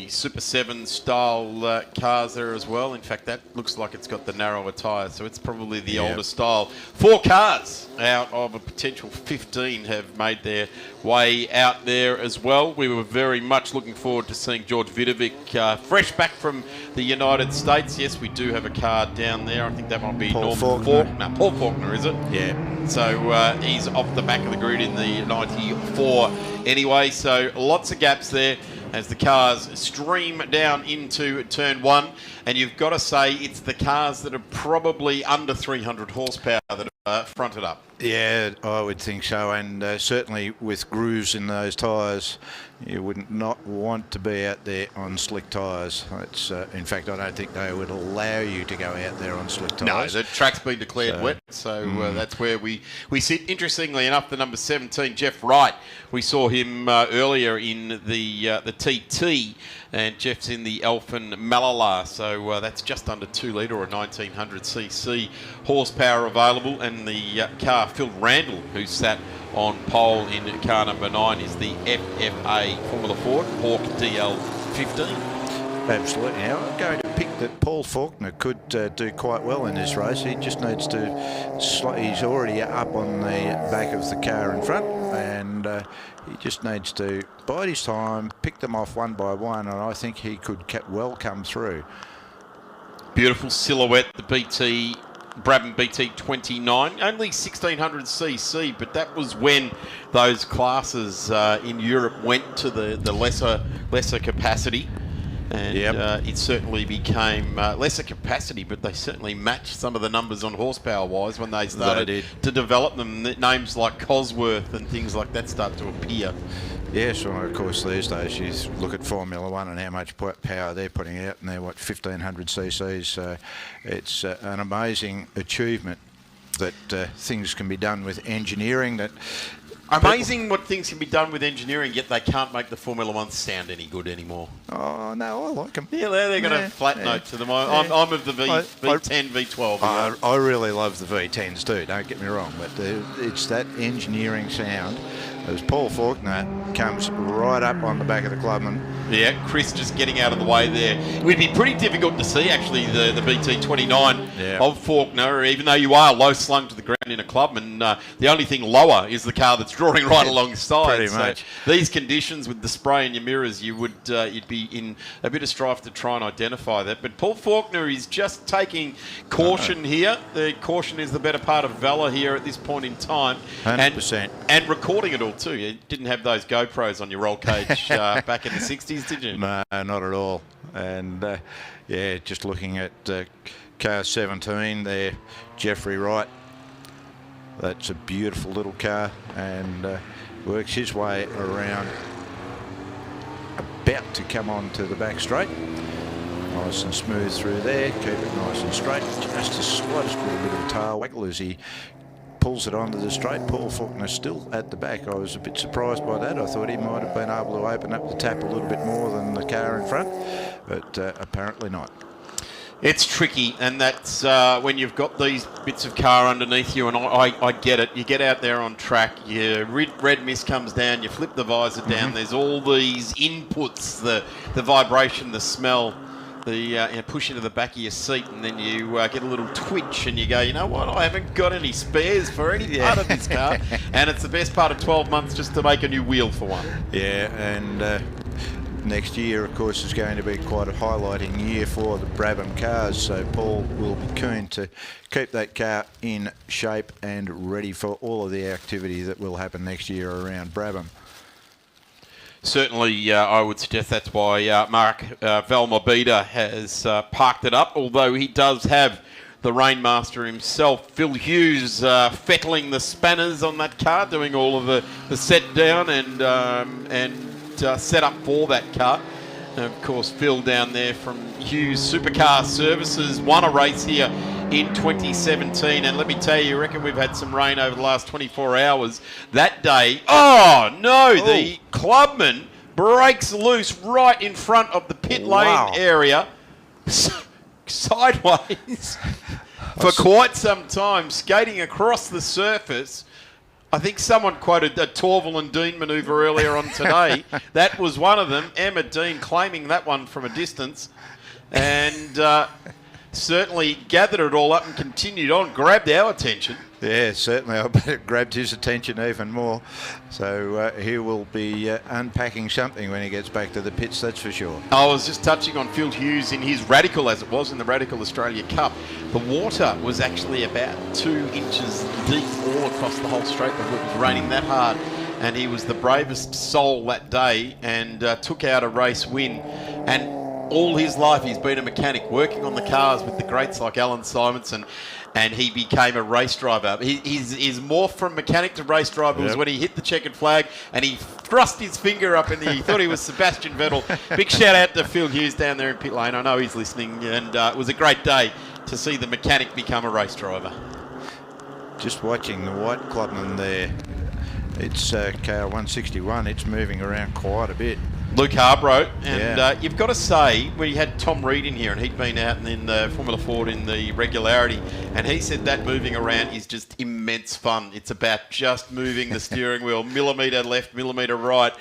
[SPEAKER 4] Super 7 style cars there as well. In fact, that looks like it's got the narrower tyre, so it's probably the older style. 4 cars out of a potential 15 have made their way out there as well. We were very much looking forward to seeing George Vidovic fresh back from the United States. Yes, we do have a car down there. I think that might be
[SPEAKER 3] Paul
[SPEAKER 4] Norman
[SPEAKER 3] Faulkner.
[SPEAKER 4] Paul Faulkner, is it?
[SPEAKER 3] Yeah.
[SPEAKER 4] So he's off the back of the grid in the 94 anyway. So lots of gaps there as the cars stream down into turn 1. And you've got to say it's the cars that are probably under 300 horsepower that are fronted up.
[SPEAKER 3] Yeah, I would think so, and certainly with grooves in those tyres, you would not want to be out there on slick tyres. It's in fact, I don't think they would allow you to go out there on slick tyres.
[SPEAKER 4] No, the track's been declared wet, so that's where we sit. Interestingly enough, the number 17, Jeff Wright, we saw him earlier in the TT, and Jeff's in the Elfin Malala, so that's just under 2 litre or 1900cc horsepower available, and the car Phil Randall, who sat on pole in car number 9, is the FFA Formula Ford Hawk DL15.
[SPEAKER 3] Absolutely. Now, I'm going to pick that Paul Faulkner could do quite well in this race. He just needs to... He's already up on the back of the car in front, and he just needs to bide his time, pick them off one by one, and I think he could well come through.
[SPEAKER 4] Beautiful silhouette, the Brabham BT29, only 1600cc, but that was when those classes in Europe went to the lesser capacity, and it certainly became lesser capacity, but they certainly matched some of the numbers on horsepower-wise when they started to develop them. Names like Cosworth and things like that start to appear.
[SPEAKER 3] Yes, well, of course, these days you look at Formula One and how much power they're putting out, and they're, 1,500 cc's. So it's an amazing achievement that things can be done with engineering. That
[SPEAKER 4] amazing what things can be done with engineering, yet they can't make the Formula One sound any good anymore.
[SPEAKER 3] Oh, no, I like them.
[SPEAKER 4] Yeah, they're going to flat note to them. I'm of the V10, V12.
[SPEAKER 3] I really love the V10s too, don't get me wrong, but it's that engineering sound. As Paul Faulkner comes right up on the back of the clubman.
[SPEAKER 4] Yeah, Chris just getting out of the way there. It would be pretty difficult to see, actually, the BT29 of Faulkner, even though you are low slung to the ground in a clubman. The only thing lower is the car that's drawing right alongside.
[SPEAKER 3] Pretty much.
[SPEAKER 4] These conditions with the spray in your mirrors, you'd be in a bit of strife to try and identify that. But Paul Faulkner is just taking caution here. The caution is the better part of valour here at this point in time.
[SPEAKER 3] 100%.
[SPEAKER 4] And recording it all too. You didn't have those GoPros on your roll cage back in the 60s, did you?
[SPEAKER 3] No, not at all. And yeah, just looking at car 17 there, Jeffrey Wright. That's a beautiful little car, and works his way around, about to come on to the back straight. Nice and smooth through there, keep it nice and straight. Just the slightest little bit of tail waggle as he pulls it onto the straight. Paul Faulkner still at the back. I was a bit surprised by that. I thought he might have been able to open up the tap a little bit more than the car in front, but apparently not.
[SPEAKER 4] It's tricky, and that's when you've got these bits of car underneath you, and I get it. You get out there on track, your red mist comes down, you flip the visor down, there's all these inputs, the vibration, the smell, the push into the back of your seat, and then you get a little twitch and you go, you know what, I haven't got any spares for any part of this car, and it's the best part of 12 months just to make a new wheel for one.
[SPEAKER 3] Yeah, and next year, of course, is going to be quite a highlighting year for the Brabham cars, so Paul will be keen to keep that car in shape and ready for all of the activity that will happen next year around Brabham.
[SPEAKER 4] Certainly, I would suggest that's why Mark Valmobita has parked it up, although he does have the Rainmaster himself, Phil Hughes, fettling the spanners on that car, doing all of the set down and set up for that car. And of course, Phil down there from Hughes Supercar Services won a race here in 2017, and let me tell you, reckon we've had some rain over the last 24 hours. That day, the clubman breaks loose right in front of the pit lane area, sideways for quite some time, skating across the surface. I think someone quoted a Torval and Dean manoeuvre earlier on today. That was one of them. Emma Dean claiming that one from a distance, and certainly gathered it all up and continued on, grabbed our attention.
[SPEAKER 3] Yeah, certainly. I bet it grabbed his attention even more. So he will be unpacking something when he gets back to the pits, that's for sure.
[SPEAKER 4] I was just touching on Phil Hughes in his Radical, as it was in the Radical Australia Cup. The water was actually about 2 inches deep all across the whole straight. It was raining that hard, and he was the bravest soul that day and took out a race win. And all his life he's been a mechanic, working on the cars with the greats like Alan Simonson, and he became a race driver. His morph from mechanic to race driver was when he hit the checkered flag and he thrust his finger up in the... He thought he was Sebastian Vettel. Big shout out to Phil Hughes down there in pit lane. I know he's listening, and it was a great day to see the mechanic become a race driver.
[SPEAKER 3] Just watching the white clubman there. It's car 161. It's moving around quite a bit.
[SPEAKER 4] Luke Harbrough, and you've got to say, we had Tom Reed in here, and he'd been out in the Formula Ford in the Regularity, and he said that moving around is just immense fun. It's about just moving the steering wheel, millimetre left, millimetre right,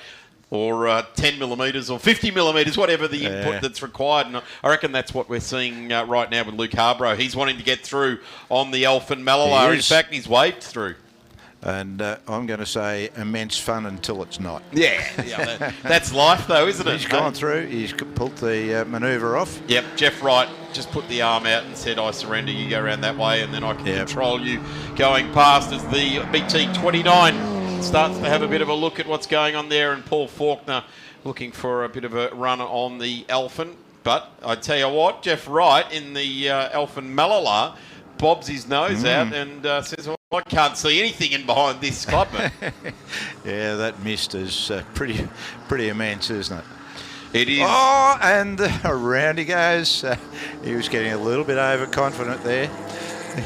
[SPEAKER 4] or 10 millimetres or 50 millimetres, whatever the input that's required. And I reckon that's what we're seeing right now with Luke Harbrough. He's wanting to get through on the Alphen Malala. In fact, he's waved through.
[SPEAKER 3] And I'm going to say immense fun until it's not.
[SPEAKER 4] Yeah, that's life though, isn't it?
[SPEAKER 3] He's gone through, he's pulled the manoeuvre off.
[SPEAKER 4] Yep, Jeff Wright just put the arm out and said, I surrender, you go around that way and then I can control you going past, as the BT29 starts to have a bit of a look at what's going on there, and Paul Faulkner looking for a bit of a run on the Alphen. But I tell you what, Jeff Wright in the Alphen Malala bobs his nose out and says, I can't see anything in behind this clubman.
[SPEAKER 3] Yeah, that mist is pretty immense, isn't it?
[SPEAKER 4] It is.
[SPEAKER 3] Oh, and around he goes. He was getting a little bit overconfident there.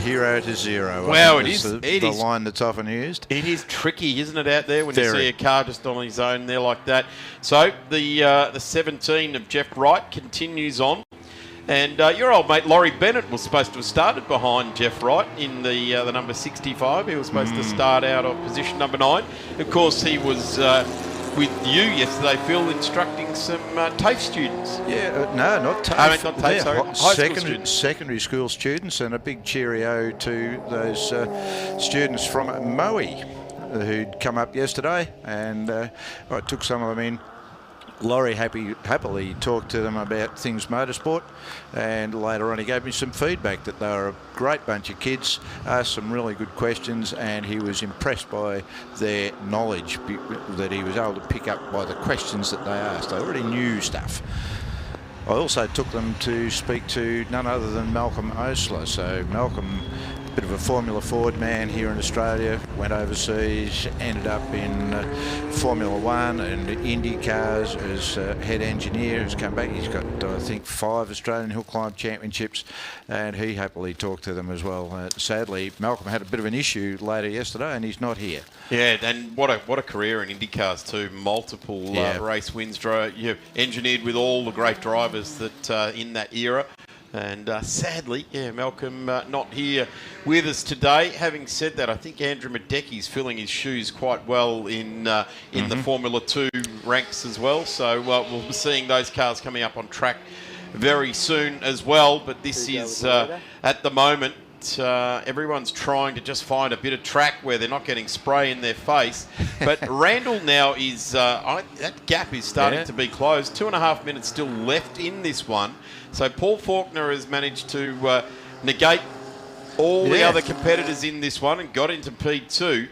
[SPEAKER 3] 0 to 0.
[SPEAKER 4] Wow,
[SPEAKER 3] it is the line that's often used.
[SPEAKER 4] It is tricky, isn't it, out there when you
[SPEAKER 3] Very.
[SPEAKER 4] see a car just on his own there like that. So the 17 of Jeff Wright continues on. And your old mate Laurie Bennett was supposed to have started behind Jeff Wright in the number 65. He was supposed to start out of position number 9. Of course, he was with you yesterday, Phil, instructing some TAFE students.
[SPEAKER 3] Yeah, no, not TAFE.
[SPEAKER 4] I mean, not TAFE, sorry. High school students.
[SPEAKER 3] Secondary school students, and a big cheerio to those students from Moe who'd come up yesterday, and I took some of them in. Laurie happily talked to them about things motorsport, and later on he gave me some feedback that they were a great bunch of kids, asked some really good questions, and he was impressed by their knowledge that he was able to pick up by the questions that they asked. They already knew stuff. I also took them to speak to none other than Malcolm Osler. So Malcolm, a bit of a Formula Ford man here in Australia, went overseas, ended up in Formula One and Indy cars as head engineer. Has come back. He's got, I think, 5 Australian hill climb championships, and he happily talked to them as well. Sadly, Malcolm had a bit of an issue later yesterday, and he's not here.
[SPEAKER 4] Yeah, and what a career in Indy cars too. Multiple race wins. You've engineered with all the great drivers that in that era. And sadly, Malcolm not here with us today. Having said that, I think Andrew Madecki's filling his shoes quite well in the Formula 2 ranks as well. So we'll be seeing those cars coming up on track very soon as well. But this is, at the moment, everyone's trying to just find a bit of track where they're not getting spray in their face. But Randall now is, that gap is starting to be closed. 2.5 minutes still left in this one. So Paul Faulkner has managed to negate all the other competitors in this one and got into P2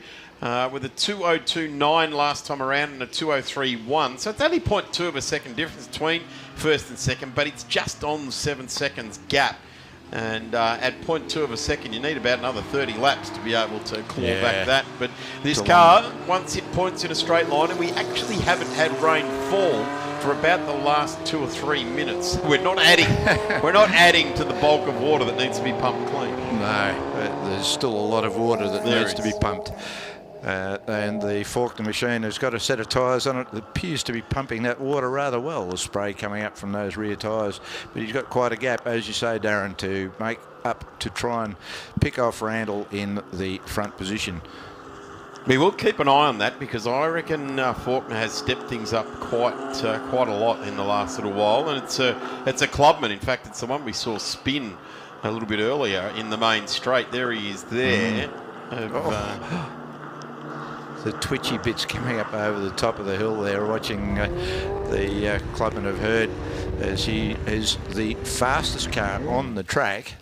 [SPEAKER 4] with a 2:02.9 last time around and a 2:03.1. So it's only 0.2 of a second difference between first and second, but it's just on the 7 seconds gap. And at 0.2 of a second, you need about another 30 laps to be able to claw back that. But this car, once it points in a straight line, and we actually haven't had rain fall for about the last 2 or 3 minutes. We're not adding to the bulk of water that needs to be pumped clean.
[SPEAKER 3] No, there's still a lot of water that needs to be pumped. And the Faulkner machine has got a set of tyres on it that appears to be pumping that water rather well, the spray coming up from those rear tyres. But he's got quite a gap, as you say, Darren, to make up to try and pick off Randall in the front position.
[SPEAKER 4] We will keep an eye on that because I reckon Faulkner has stepped things up quite a lot in the last little while, and it's a clubman. In fact, it's the one we saw spin a little bit earlier in the main straight. There he is there.
[SPEAKER 3] The twitchy bits coming up over the top of the hill there, watching the clubman of Herd as he is the fastest car on the track,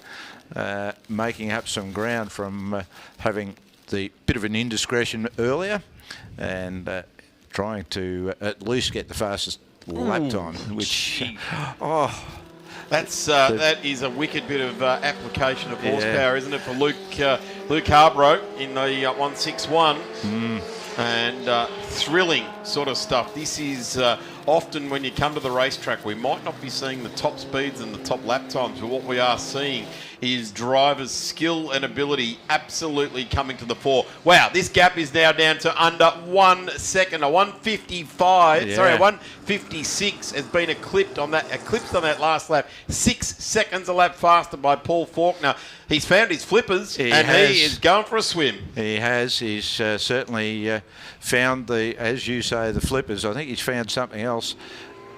[SPEAKER 3] making up some ground from having the bit of an indiscretion earlier and trying to at least get the fastest lap time, which
[SPEAKER 4] that is a wicked bit of application of horsepower, isn't it, for Luke Harborough in the 161. And thrilling sort of stuff. This is often when you come to the racetrack, we might not be seeing the top speeds and the top lap times, but what we are seeing is drivers' skill and ability absolutely coming to the fore. Wow, this gap is now down to under 1 second. A 155, sorry, a 156 has been eclipsed on that last lap. 6 seconds a lap faster by Paul Faulkner. He's found his flippers he is going for a swim. He
[SPEAKER 3] has. He's certainly found as you say, the flippers. I think he's found something else.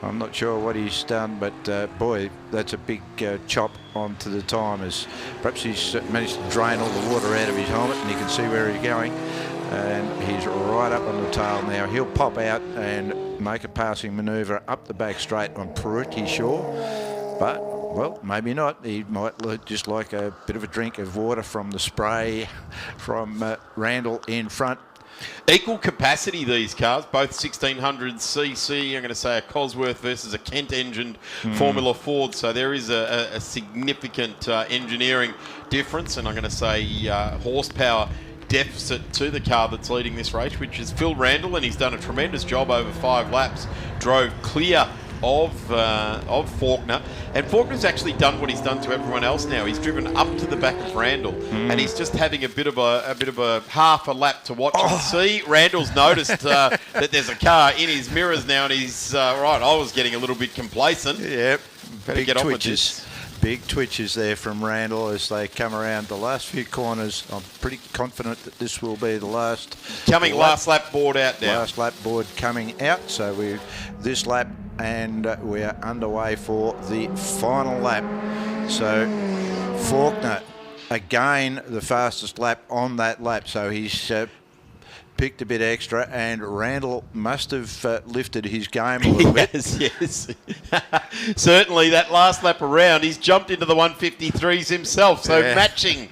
[SPEAKER 3] I'm not sure what he's done, but boy, that's a big chop onto the time. As perhaps he's managed to drain all the water out of his helmet, and you can see where he's going. And he's right up on the tail now. He'll pop out and make a passing manoeuvre up the back straight, I'm pretty sure. But, well, maybe not. He might just like a bit of a drink of water from the spray from Randall in front.
[SPEAKER 4] Equal capacity, these cars, both 1600cc. I'm going to say a Cosworth versus a Kent-engined Formula Ford. So there is a significant engineering difference, and I'm going to say horsepower deficit to the car that's leading this race, which is Phil Randall, and he's done a tremendous job over 5 laps. Drove clear of Faulkner, and Faulkner's actually done what he's done to everyone else now. He's driven up to the back of Randall, and he's just having a bit of a half a lap to watch and see. Randall's noticed that there's a car in his mirrors now, and he's right. I was getting a little bit complacent.
[SPEAKER 3] Yep,
[SPEAKER 4] better get on with this.
[SPEAKER 3] Big twitches there from Randall as they come around the last few corners. I'm pretty confident that this will be the last.
[SPEAKER 4] Last lap board out now.
[SPEAKER 3] Last lap board coming out. So this lap, and we are underway for the final lap. So Faulkner, again, the fastest lap on that lap. So he's picked a bit extra, and Randall must have lifted his game a little bit.
[SPEAKER 4] Yes. Certainly that last lap around, he's jumped into the 153s himself. So matching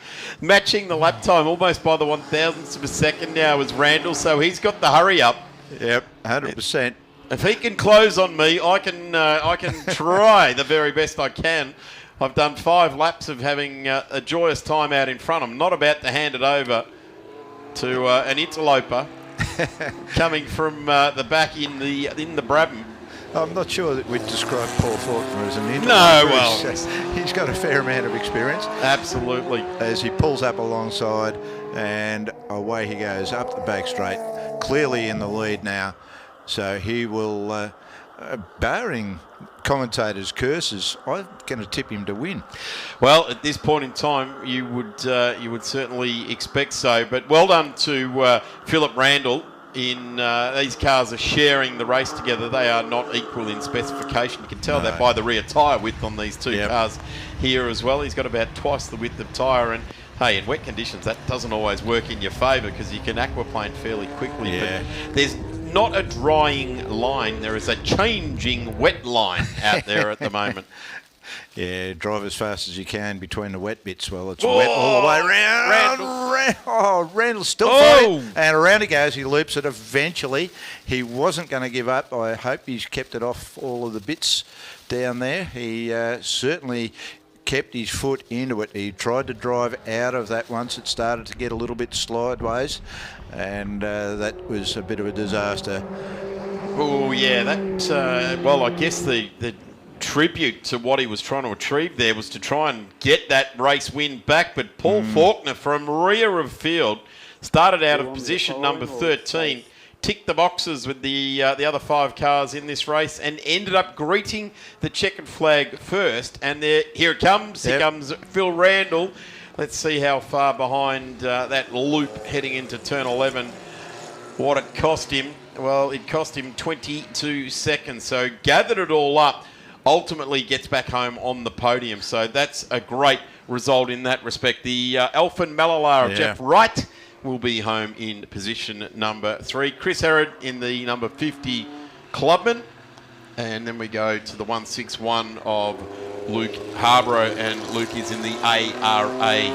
[SPEAKER 4] the lap time almost by the 1,000ths of a second now is Randall. So he's got the hurry up.
[SPEAKER 3] Yep, 100%.
[SPEAKER 4] If he can close on me, I can try the very best I can. I've done 5 laps of having a joyous time out in front. I'm not about to hand it over to an interloper coming from the back in the Brabham.
[SPEAKER 3] I'm not sure that we'd describe Paul Faulkner as an interloper.
[SPEAKER 4] No, well,
[SPEAKER 3] he's got a fair amount of experience.
[SPEAKER 4] Absolutely.
[SPEAKER 3] As he pulls up alongside, and away he goes up the back straight, clearly in the lead now. So he will, barring commentators' curses, I'm going to tip him to win.
[SPEAKER 4] Well, at this point in time, you would certainly expect so. But well done to Philip Randall. These cars are sharing the race together. They are not equal in specification. You can tell that by the rear tyre width on these two cars here as well. He's got about twice the width of tyre, and hey, in wet conditions that doesn't always work in your favour because you can aquaplane fairly quickly.
[SPEAKER 3] Yeah.
[SPEAKER 4] But there's not a drying line. There is a changing wet line out there at the moment.
[SPEAKER 3] Yeah, drive as fast as you can between the wet bits. Well, it's wet all the way around. Randall's still fighting. And around he goes. He loops it eventually. He wasn't going to give up. I hope he's kept it off all of the bits down there. He certainly kept his foot into it. He tried to drive out of that once it started to get a little bit sideways, and that was a bit of a disaster.
[SPEAKER 4] Oh, yeah. That, well, I guess the tribute to what he was trying to achieve there was to try and get that race win back, but Paul Faulkner from rear of field started out of position number 13, ticked the boxes with the other 5 cars in this race, and ended up greeting the checkered flag first. And here it comes. Here comes Phil Randall. Let's see how far behind that loop heading into turn 11. What it cost him. Well, it cost him 22 seconds. So gathered it all up, ultimately gets back home on the podium. So that's a great result in that respect. The Alphen Malalar of Jeff Wright will be home in position number 3. Chris Herod in the number 50 Clubman. And then we go to the 161 of Luke Harborough, and Luke is in the ARA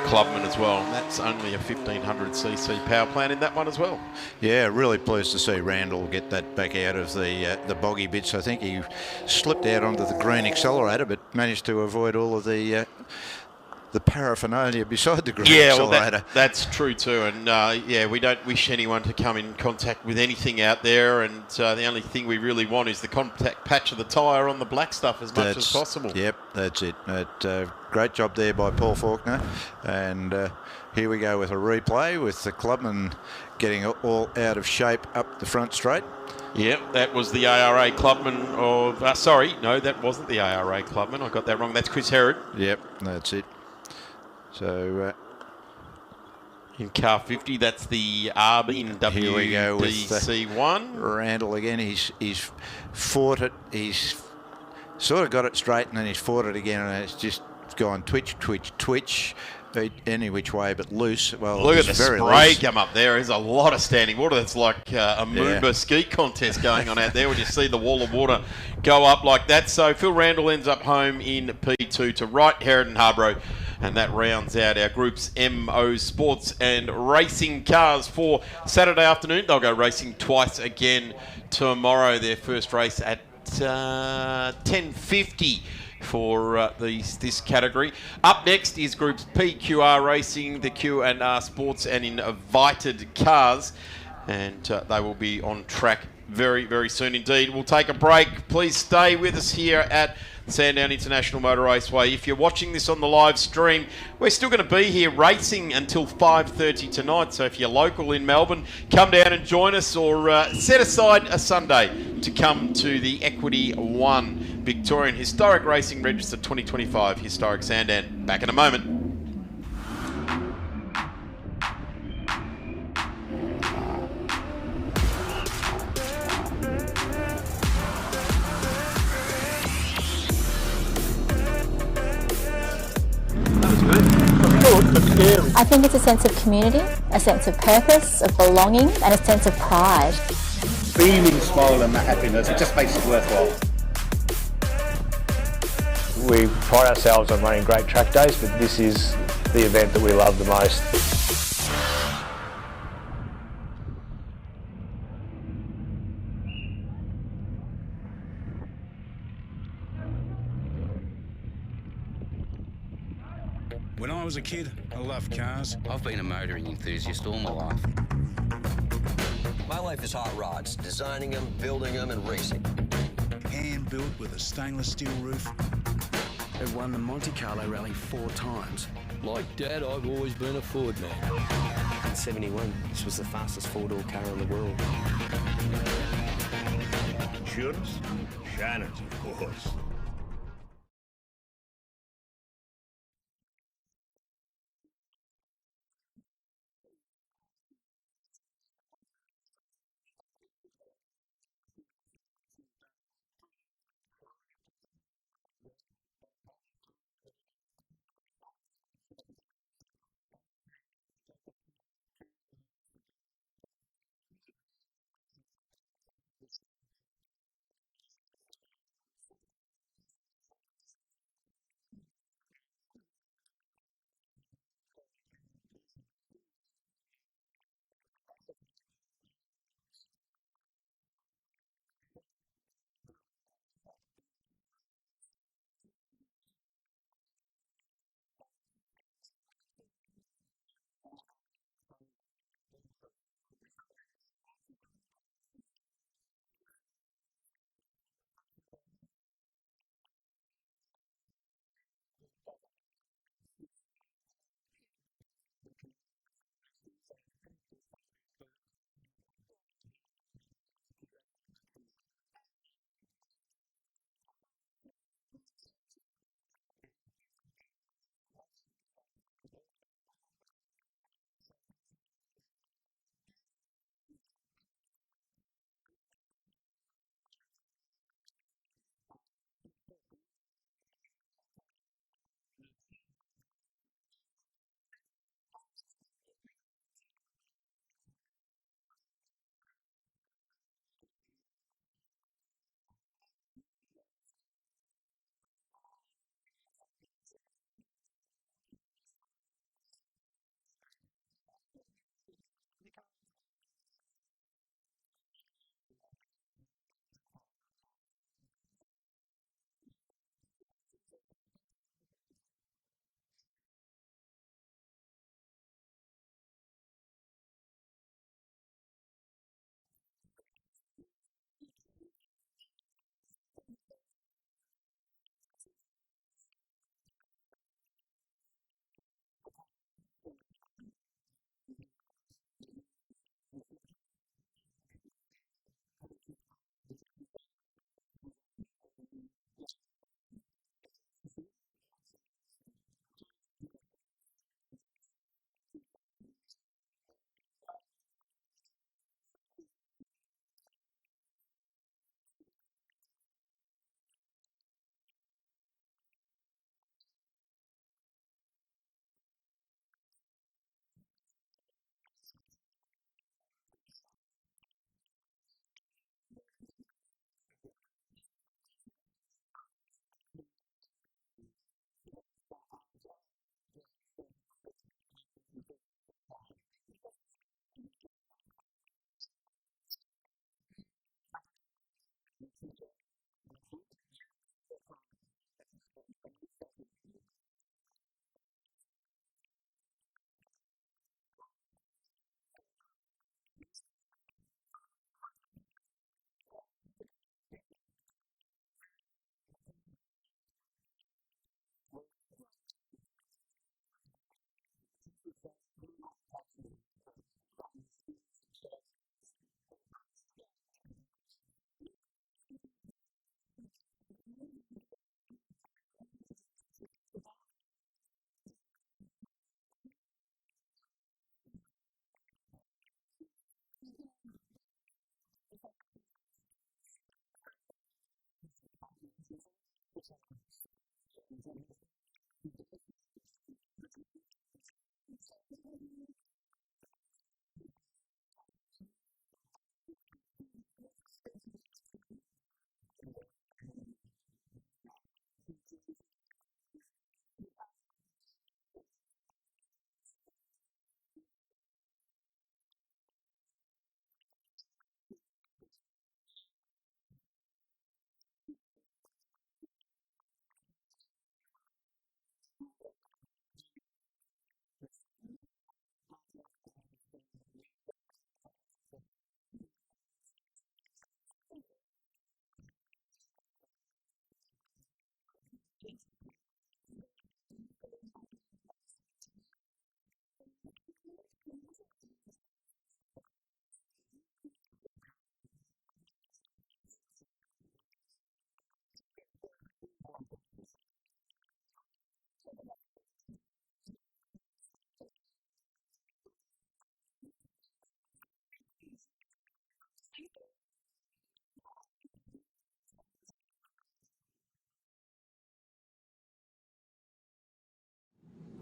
[SPEAKER 4] Clubman as well. And that's only a 1500cc power plant in that one as well.
[SPEAKER 3] Yeah, really pleased to see Randall get that back out of the boggy bits. I think he slipped out onto the green accelerator, but managed to avoid all of the paraphernalia beside the green accelerator.
[SPEAKER 4] Well, that's true too. And we don't wish anyone to come in contact with anything out there. And the only thing we really want is the contact patch of the tyre on the black stuff as much as possible.
[SPEAKER 3] Yep, that's it. Great job there by Paul Faulkner. And here we go with a replay with the Clubman getting all out of shape up the front straight.
[SPEAKER 4] Yep, that was the ARA Clubman of... sorry, no, that wasn't the ARA Clubman. I got that wrong. That's Chris Herod.
[SPEAKER 3] Yep, that's it. So
[SPEAKER 4] in car 50, that's the Arbin WDC1.
[SPEAKER 3] Randall again. He's fought it. He's sort of got it straight, and then he's fought it again, and it's just gone twitch, any which way but loose. Well,
[SPEAKER 4] look at the spray come up there. There's a lot of standing water. That's like a Moomba ski contest going on out there when you see the wall of water go up like that. So Phil Randall ends up home in P2 to Wright, Herod and Harborough. And that rounds out our group's MO Sports and Racing cars for Saturday afternoon. They'll go racing twice again tomorrow. Their first race at 10:50 for this category. Up next is Groups PQR Racing, the Q&R Sports and Invited Cars, and they will be on track very, very soon indeed. We'll take a break. Please stay with us here at Sandown International Motor Raceway. If you're watching this on the live stream, we're still going to be here racing until 5:30 tonight. So if you're local in Melbourne, come down and join us, or set aside a Sunday to come to the Equity 1 Victorian Historic Racing Register 2025 Historic Sandown. Back in a moment.
[SPEAKER 13] I think it's a sense of community, a sense of purpose, of belonging, and a sense of pride.
[SPEAKER 14] Beaming smile and the happiness, it just makes it worthwhile.
[SPEAKER 15] We pride ourselves on running great track days, but this is the event that we love the most.
[SPEAKER 18] When I was a kid, I loved cars.
[SPEAKER 19] I've been a motoring enthusiast all my life.
[SPEAKER 20] My life is hot rods, designing them, building them, and racing.
[SPEAKER 18] Hand-built with a stainless steel roof.
[SPEAKER 21] They've won the Monte Carlo Rally 4 times. Like Dad, I've always been a Ford man.
[SPEAKER 8] In 71, this was the fastest four-door car in the world.
[SPEAKER 22] Insurance? Shannon's, of course.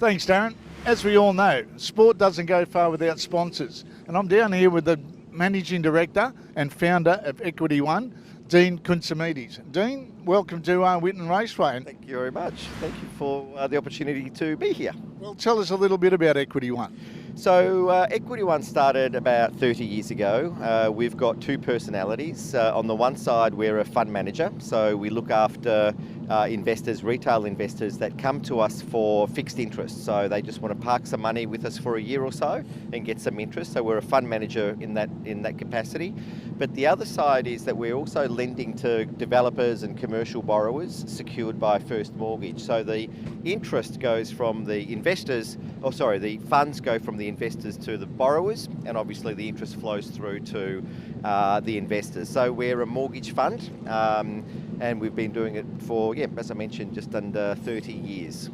[SPEAKER 6] Thanks, Darren. As we all know, sport doesn't go far without sponsors. And I'm down here with the Managing Director and founder of Equity One, Dean Kuntsamides. Dean, welcome to Whitten Raceway.
[SPEAKER 1] Thank you very much. Thank you for the opportunity to be here.
[SPEAKER 6] Well, tell us a little bit about Equity One.
[SPEAKER 1] So Equity One started about 30 years ago. We've got two personalities. On the one side, we're a fund manager, so we look after investors, retail investors that come to us for fixed interest. So they just want to park some money with us for a year or so and get some interest. So we're a fund manager in that capacity. But the other side is that we're also lending to developers and commercial borrowers secured by first mortgage. So the interest goes from the investors, the funds go from the investors to the borrowers, and obviously the interest flows through to the investors. So we're a mortgage fund, and we've been doing it for, as I mentioned, just under 30 years.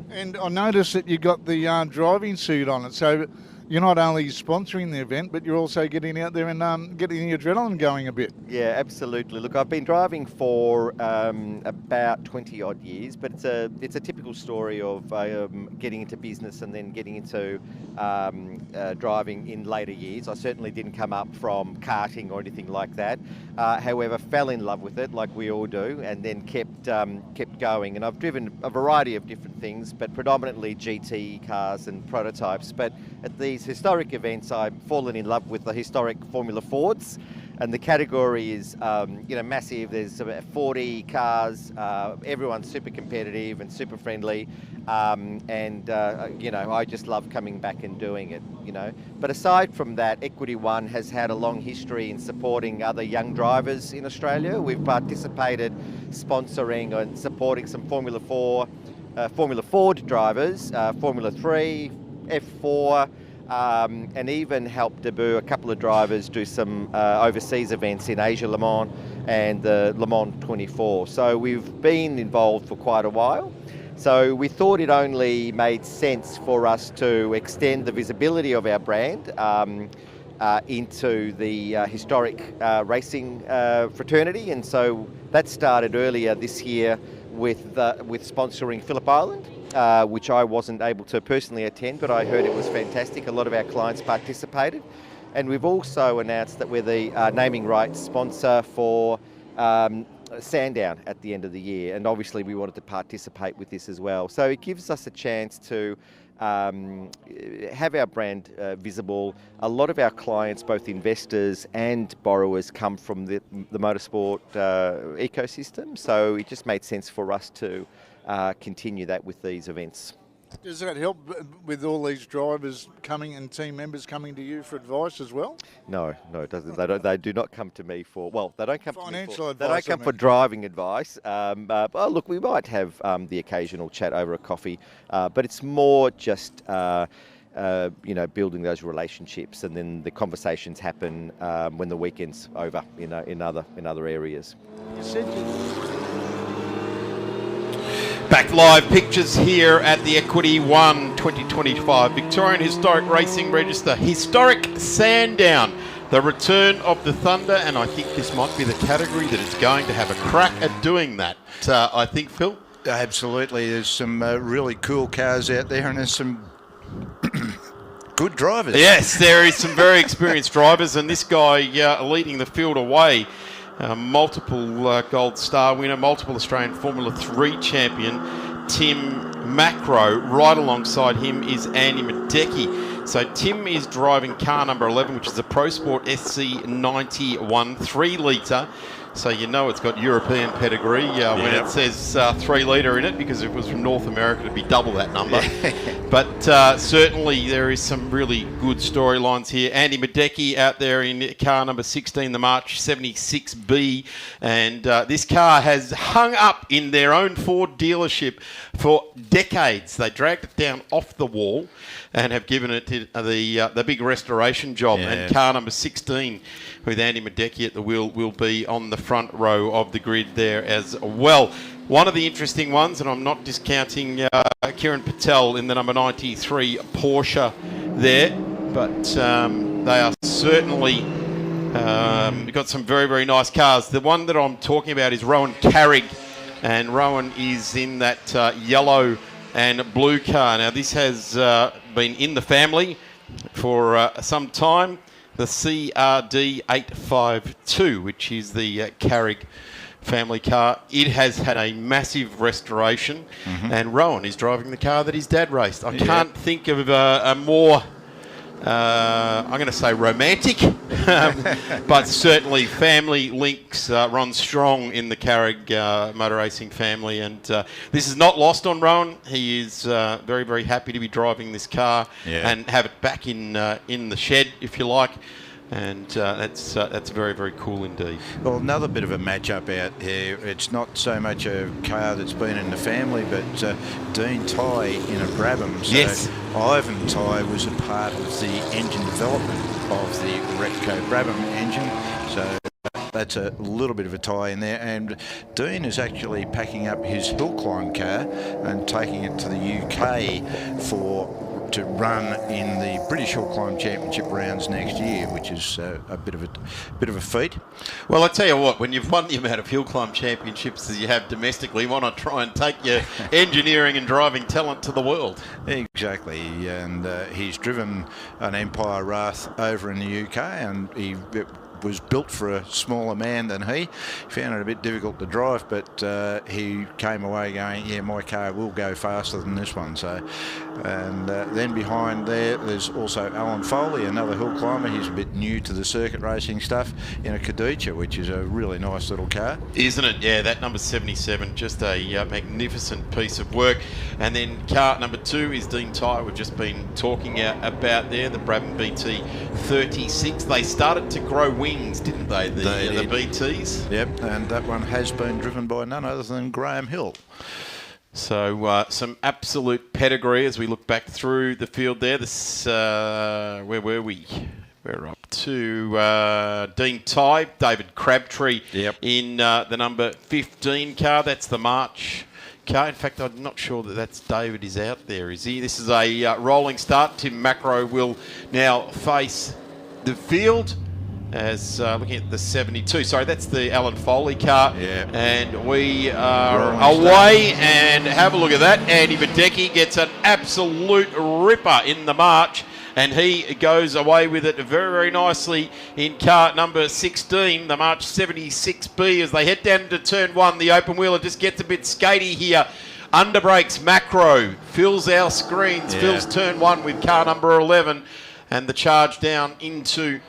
[SPEAKER 6] And I noticed that you got the driving suit on it, so you're not only sponsoring the event, but you're also getting out there and getting the adrenaline going a bit.
[SPEAKER 1] Yeah, absolutely. Look, I've been driving for about 20 odd years, but it's a typical story of getting into business and then getting into driving in later years. I certainly didn't come up from karting or anything like that. However, fell in love with it, like we all do, and then kept going. And I've driven a variety of different things, but predominantly GT cars and prototypes. But at these historic events, I've fallen in love with the historic Formula Fords, and the category is massive. There's about 40 cars. Everyone's super competitive and super friendly, I just love coming back and doing it. But aside from that, Equity One has had a long history in supporting other young drivers in Australia. We've participated sponsoring and supporting some Formula Ford drivers, Formula 3, F4. And even helped debut a couple of drivers do some overseas events in Asia Le Mans and the Le Mans 24. So we've been involved for quite a while. So we thought it only made sense for us to extend the visibility of our brand into the historic racing fraternity. And so that started earlier this year with sponsoring Phillip Island. Which I wasn't able to personally attend, but I heard it was fantastic. A lot of our clients participated. And we've also announced that we're the naming rights sponsor for Sandown at the end of the year. And obviously we wanted to participate with this as well. So it gives us a chance to have our brand visible. A lot of our clients, both investors and borrowers, come from the motorsport ecosystem. So it just made sense for us to continue that with these events.
[SPEAKER 6] Does that help with all these drivers coming and team members coming to you for advice as well?
[SPEAKER 1] No, it doesn't. They do not come to me for, they don't come
[SPEAKER 6] financial
[SPEAKER 1] to me
[SPEAKER 6] advice.
[SPEAKER 1] They don't come for driving advice. But look, we might have the occasional chat over a coffee, but it's more just building those relationships, and then the conversations happen when the weekend's over. In other areas.
[SPEAKER 6] You said
[SPEAKER 4] Back live pictures here at the Equity One 2025 Victorian Historic Racing Register. Historic Sandown, the return of the Thunder, and I think this might be the category that is going to have a crack at doing that. I think, Phil?
[SPEAKER 3] Absolutely. There's some really cool cars out there, and there's some good drivers.
[SPEAKER 4] Yes, there is some very experienced drivers, and this guy leading the field away. Multiple Gold Star winner, multiple Australian Formula 3 champion, Tim Macro. Right alongside him is Andy Madecki. So Tim is driving car number 11, which is a Pro Sport SC91 3-litre. So it's got European pedigree when it says 3 litre in it, because if it was from North America it'd be double that number. But certainly there is some really good storylines here. Andy Madecki out there in car number 16, the March 76B, and this car has hung up in their own Ford dealership for decades. They dragged it down off the wall and have given it the big restoration job. Yeah. And car number 16 with Andy Madecki at the wheel will be on the front row of the grid there as well. One of the interesting ones, and I'm not discounting Kieran Patel in the number 93 Porsche there, but they are certainly got some very, very nice cars. The one that I'm talking about is Rowan Carrick, and Rowan is in that yellow and blue car. Now, this has been in the family for some time. The CRD 852, which is the Carrig family car. It has had a massive restoration, and Rowan is driving the car that his dad raced. I can't think of a more, I'm going to say romantic, but certainly family links run strong in the Carrig motor racing family, and this is not lost on Rowan. He is very, very happy to be driving this car and have it back in the shed, if you like. And that's very, very cool indeed.
[SPEAKER 3] Well, another bit of a match-up out here. It's not so much a car that's been in the family, but Dean Tighe in a Brabham. So
[SPEAKER 4] yes.
[SPEAKER 3] Ivan Tighe was a part of the engine development of the Repco Brabham engine. So that's a little bit of a tie in there. And Dean is actually packing up his hill climb car and taking it to the UK to run in the British Hill Climb Championship rounds next year, which is a bit of a feat.
[SPEAKER 4] Well, I tell you what, when you've won the amount of hill climb championships as you have domestically, why not try and take your engineering and driving talent to the world?
[SPEAKER 3] Exactly, and he's driven an Empire Wrath over in the UK, and he was built for a smaller man than he. Found it a bit difficult to drive, but he came away going, yeah, my car will go faster than this one. So, and then behind there's also Alan Foley, another hill climber. He's a bit new to the circuit racing stuff in a Kaducha, which is a really nice little car.
[SPEAKER 4] Isn't it? Yeah, that number 77, just a magnificent piece of work. And then car number 2 is Dean Tighe, we've just been talking about there, the Brabham BT 36. They started to grow wings, didn't they, the BTs?
[SPEAKER 3] Yep, and that one has been driven by none other than Graham Hill.
[SPEAKER 4] So some absolute pedigree as we look back through the field there. This, where were we? We're up to Dean Tighe, David Crabtree in the number 15 car. That's the March car. In fact, I'm not sure that that's David is out there, is he? This is a rolling start. Tim Macro will now face the field as looking at the 72. Sorry, that's the Alan Foley car.
[SPEAKER 3] Yeah.
[SPEAKER 4] And we are away, and have a look at that. Andy Badecki gets an absolute ripper in the March, and he goes away with it very, very nicely in car number 16, the March 76B. As they head down into turn 1, the open wheeler just gets a bit skatey here. Underbrakes Macro, fills our screens, fills turn 1 with car number 11, and the charge down into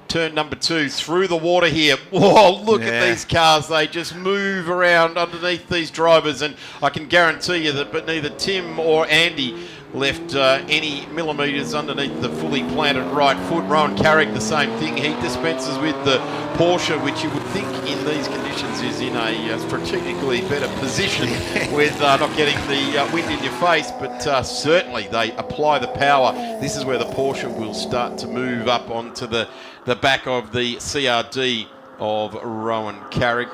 [SPEAKER 4] turn number 2 through the water here. Whoa, look at these cars. They just move around underneath these drivers, and I can guarantee you that but neither Tim or Andy left any millimetres underneath the fully planted right foot. Rowan Carrig, the same thing. He dispenses with the Porsche, which you would think in these conditions is in a strategically better position with not getting the wind in your face, but certainly they apply the power. This is where the Porsche will start to move up onto the back of the CRD of Rowan Carrig.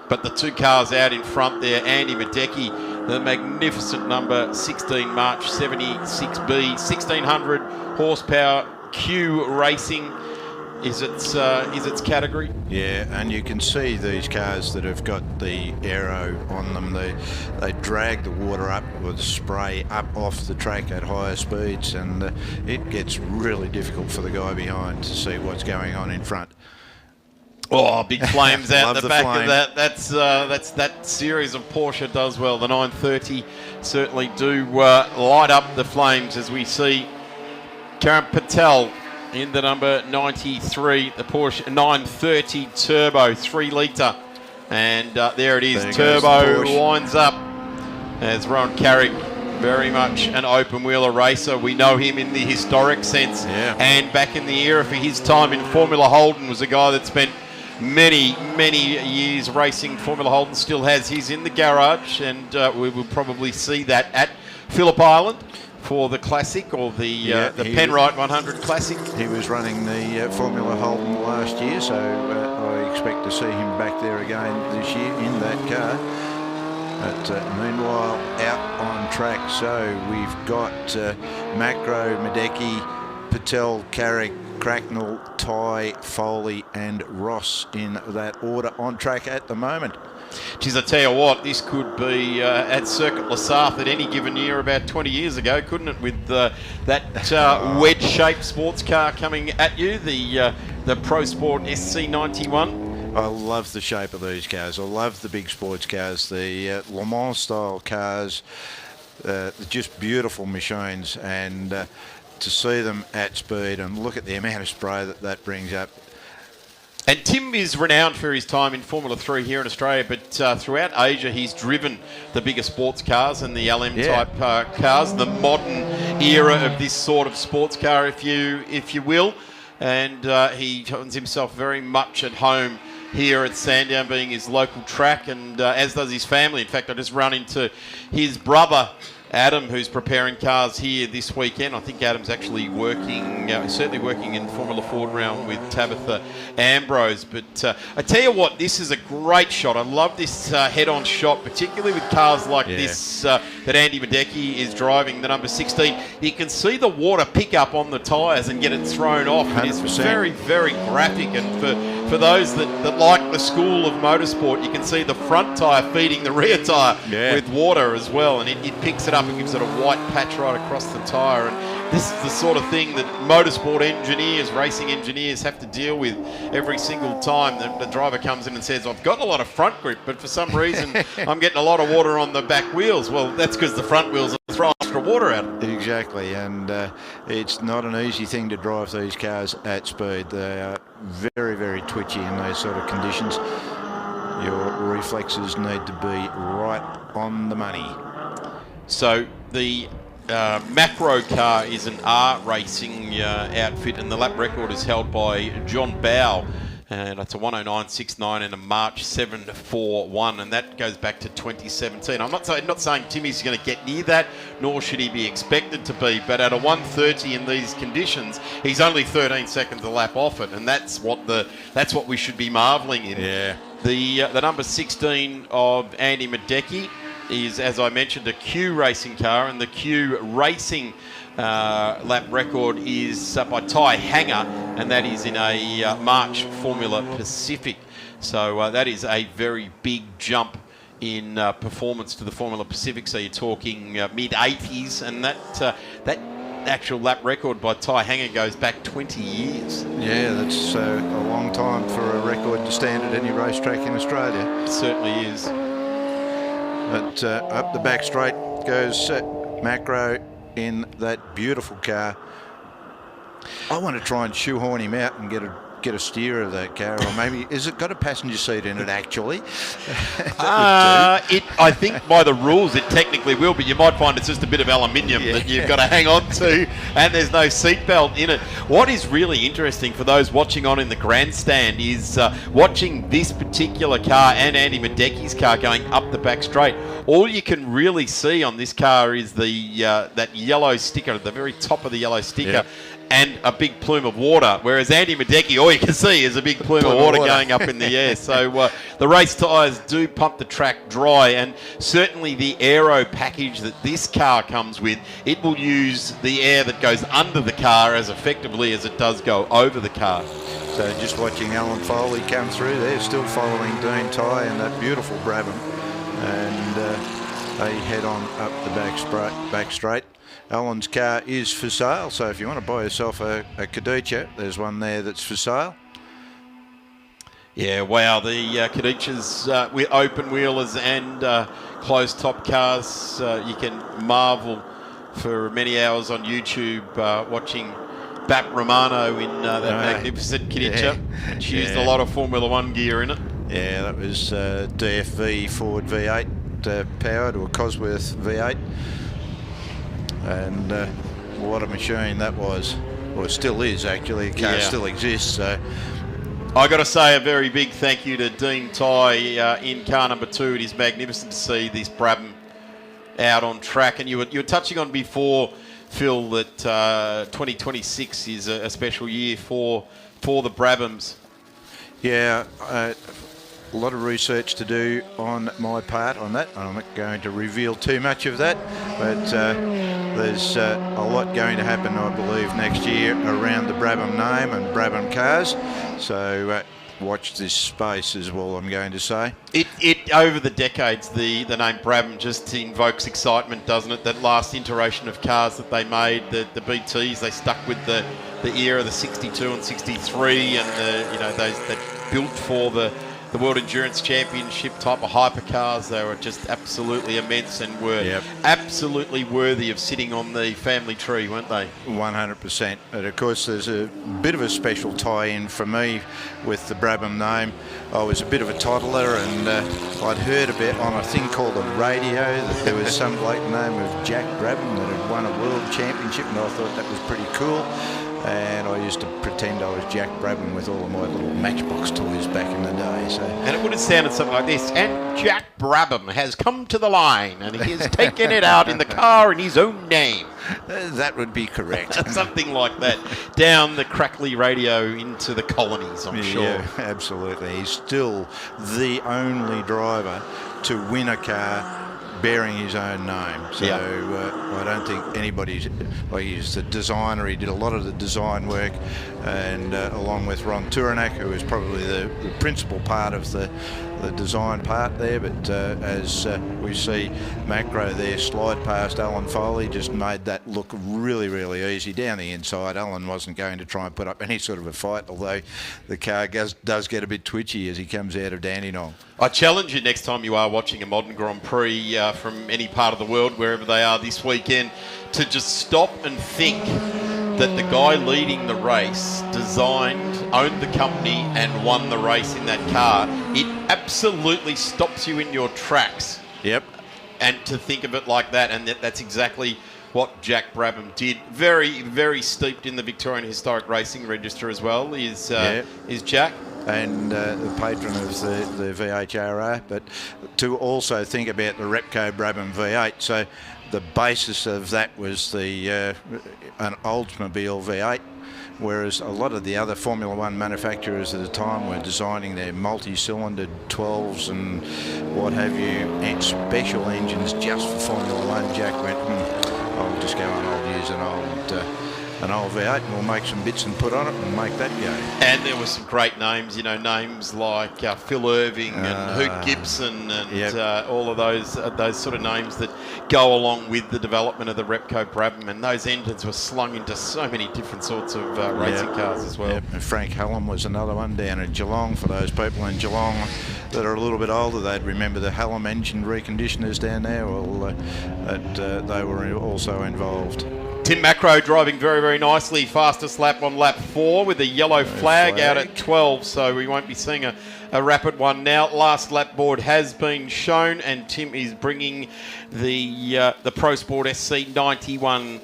[SPEAKER 4] But the 2 cars out in front there, Andy Badecki, the magnificent number 16 March 76B, 1600 horsepower, Q Racing is its category.
[SPEAKER 3] Yeah, and you can see these cars that have got the aero on them. They drag the water up with spray up off the track at higher speeds, and it gets really difficult for the guy behind to see what's going on in front.
[SPEAKER 4] Oh, big flames out the back of that. That's that series of Porsche does well. The 930 certainly do light up the flames as we see Karan Patel in the number 93, the Porsche 930 Turbo 3 litre, and there it is. There Turbo winds up as Rowan Carrig, very much an open wheeler racer. We know him in the historic sense, and back in the era for his time in Formula Holden was a guy that spent many years racing Formula Holden. Still has his in the garage, and we will probably see that at Phillip Island for the Classic, or the Penrite 100 Classic.
[SPEAKER 3] He was running the Formula Holden last year, so I expect to see him back there again this year in that car. But meanwhile, out on track, so we've got Macro, Madecki, Patel, Carrig, Cracknell, Tighe, Foley and Ross in that order on track at the moment.
[SPEAKER 4] Geez, I tell you what, this could be at Circuit Le Sarthe at any given year about 20 years ago, couldn't it? With that wedge-shaped sports car coming at you, the Pro Sport SC91.
[SPEAKER 3] I love the shape of these cars. I love the big sports cars, the Le Mans style cars. They're just beautiful machines, and to see them at speed and look at the amount of spray that brings up.
[SPEAKER 4] And Tim is renowned for his time in Formula 3 here in Australia, but throughout Asia he's driven the bigger sports cars and the LM type cars, the modern era of this sort of sports car, if you will. And he finds himself very much at home here at Sandown, being his local track, and as does his family. In fact, I just run into his brother Adam, who's preparing cars here this weekend. I think Adam's actually working, certainly working in Formula Ford realm with Tabitha Ambrose. But I tell you what, this is a great shot. I love this head-on shot, particularly with cars like this that Andy Madecki is driving, the number 16. You can see the water pick up on the tyres and get it thrown off. It is very, very graphic. And for those that like the school of motorsport, you can see the front tyre feeding the rear tyre with water as well. And it picks it up and gives it a white patch right across the tyre. And this is the sort of thing that motorsport engineers, racing engineers, have to deal with every single time the driver comes in and says, I've got a lot of front grip, but for some reason I'm getting a lot of water on the back wheels. Well, that's because the front wheels are throwing extra water out.
[SPEAKER 3] Exactly, and it's not an easy thing to drive these cars at speed. They are very, very twitchy in those sort of conditions. Your reflexes need to be right on the money.
[SPEAKER 4] So the Macro car is an R Racing outfit, and the lap record is held by John Bow, and it's a 109.69 and a March 7.41, and that goes back to 2017. I'm not saying Timmy's going to get near that, nor should he be expected to be, but at a 130 in these conditions, he's only 13 seconds a lap off it, and that's what we should be marvelling in.
[SPEAKER 3] Yeah.
[SPEAKER 4] The number 16 of Andy Madecki is, as I mentioned, a Q racing car, and the Q racing lap record is by Ty Hanger, and that is in a March Formula Pacific. So that is a very big jump in performance to the Formula Pacific. So you're talking mid-80s, and that actual lap record by Ty Hanger goes back 20 years.
[SPEAKER 3] Yeah, that's a long time for a record to stand at any racetrack in Australia.
[SPEAKER 4] It certainly is.
[SPEAKER 3] But up the back straight goes Macro in that beautiful car. I want to try and shoehorn him out and get a steer of that car, or maybe is it got a passenger seat in it actually?
[SPEAKER 4] I think by the rules it technically will, but you might find it's just a bit of aluminium that you've got to hang on to, and there's no seatbelt in it. What is really interesting for those watching on in the grandstand is watching this particular car and Andy Madecki's car going up the back straight. All you can really see on this car is the that yellow sticker at the very top of the yellow sticker. And a big plume of water, whereas Andy Madecki, all you can see is a big plume of water going up in the air. So the race tyres do pump the track dry, and certainly the aero package that this car comes with, it will use the air that goes under the car as effectively as it does go over the car.
[SPEAKER 3] So just watching Alan Foley come through, they're still following Dean Ty and that beautiful Brabham, and they head on up the back straight. Alan's car is for sale, so if you want to buy yourself a Kadicha, there's one there that's for sale.
[SPEAKER 4] Yeah, wow, the Kadichas with open wheelers and closed top cars, you can marvel for many hours on YouTube watching Bap Romano in that magnificent Kadicha. She used a lot of Formula One gear in it.
[SPEAKER 3] Yeah, that was DFV Ford V8 powered, or Cosworth V8. And what a machine that was, or still is actually. The car still exists. So
[SPEAKER 4] I got to say a very big thank you to Dean Ty in car number 2. It is magnificent to see this Brabham out on track. And you were touching on before, Phil, that 2026 is a special year for the Brabhams.
[SPEAKER 3] Yeah. A lot of research to do on my part on that. I'm not going to reveal too much of that, but there's a lot going to happen, I believe, next year around the Brabham name and Brabham cars. So watch this space is all I'm going to say.
[SPEAKER 4] It over the decades, the name Brabham just invokes excitement, doesn't it? That last iteration of cars that they made, the BTs, they stuck with the era, the 62 and 63, and those that built for the World Endurance Championship type of hypercars. They were just absolutely immense and were absolutely worthy of sitting on the family tree, weren't they?
[SPEAKER 3] 100%. And of course, there's a bit of a special tie-in for me with the Brabham name. I was a bit of a toddler, and I'd heard a bit on a thing called the radio that there was some bloke named of Jack Brabham that had won a world championship, and I thought that was pretty cool. And I used to pretend I was Jack Brabham with all of my little Matchbox toys back in the day. So.
[SPEAKER 4] And it would have sounded something like this. And Jack Brabham has come to the line, and he has taken it out in the car in his own name.
[SPEAKER 3] That would be correct.
[SPEAKER 4] Something like that. Down the crackly radio into the colonies, I'm sure.
[SPEAKER 3] Yeah, absolutely. He's still the only driver to win a car bearing his own name. So I don't think anybody's, he's the designer. He did a lot of the design work, and along with Ron Turanak, who is probably the principal part of the design part there. But as we see Macro there slide past Alan Foley, just made that look really, really easy down the inside. Alan wasn't going to try and put up any sort of a fight, although the car does get a bit twitchy as he comes out of Dandenong.
[SPEAKER 4] I challenge you next time you are watching a modern Grand Prix from any part of the world, wherever they are this weekend, to just stop and think that the guy leading the race designed, owned the company and won the race in that car. It absolutely stops you in your tracks.
[SPEAKER 3] Yep.
[SPEAKER 4] And to think of it like that, and that's exactly what Jack Brabham did. Very, very steeped in the Victorian Historic Racing Register as well is Jack.
[SPEAKER 3] And the patron of the VHRR, but to also think about the Repco Brabham V8. So the basis of that was an Oldsmobile V8, whereas a lot of the other Formula One manufacturers at the time were designing their multi-cylindered 12s and what have you, and special engines just for Formula One. Jack went, I'll just go and I'll use an old V8 and we'll make some bits and put on it and make that go.
[SPEAKER 4] And there were some great names, names like Phil Irving and Hoot Gibson and all of those sort of names that go along with the development of the Repco Brabham, and those engines were slung into so many different sorts of racing cars as well.
[SPEAKER 3] And Frank Hallam was another one down at Geelong. For those people in Geelong that are a little bit older, they'd remember the Hallam engine reconditioners down there. Well, they were also involved.
[SPEAKER 4] Tim Macro driving very, very nicely. Fastest lap on lap 4 with a yellow flag out at 12, so we won't be seeing a rapid one now. Last lap board has been shown, and Tim is bringing the Pro Sport SC 91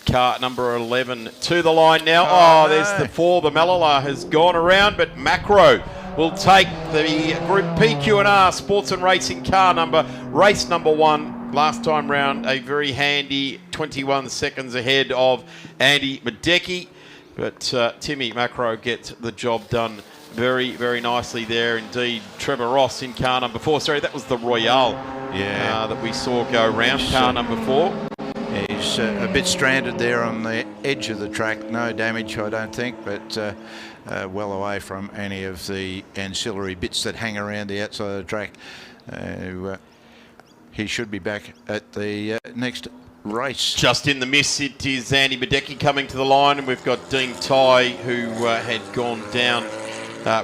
[SPEAKER 4] car number 11 to the line now. There's the 4. The Malala has gone around, but Macro will take the Group PQ&R Sports and Racing car number, race number 1. Last time round, a very handy 21 seconds ahead of Andy Madecki. But Timmy Macro gets the job done very, very nicely there indeed. Trevor Ross in car number 4. Sorry, that was the Royale that we saw go round, car number 4.
[SPEAKER 3] He's a bit stranded there on the edge of the track. No damage, I don't think, but well away from any of the ancillary bits that hang around the outside of the track. He should be back at the next race.
[SPEAKER 4] Just in the miss, it is Andy Madecki coming to the line, and we've got Dean Ty, who had gone down,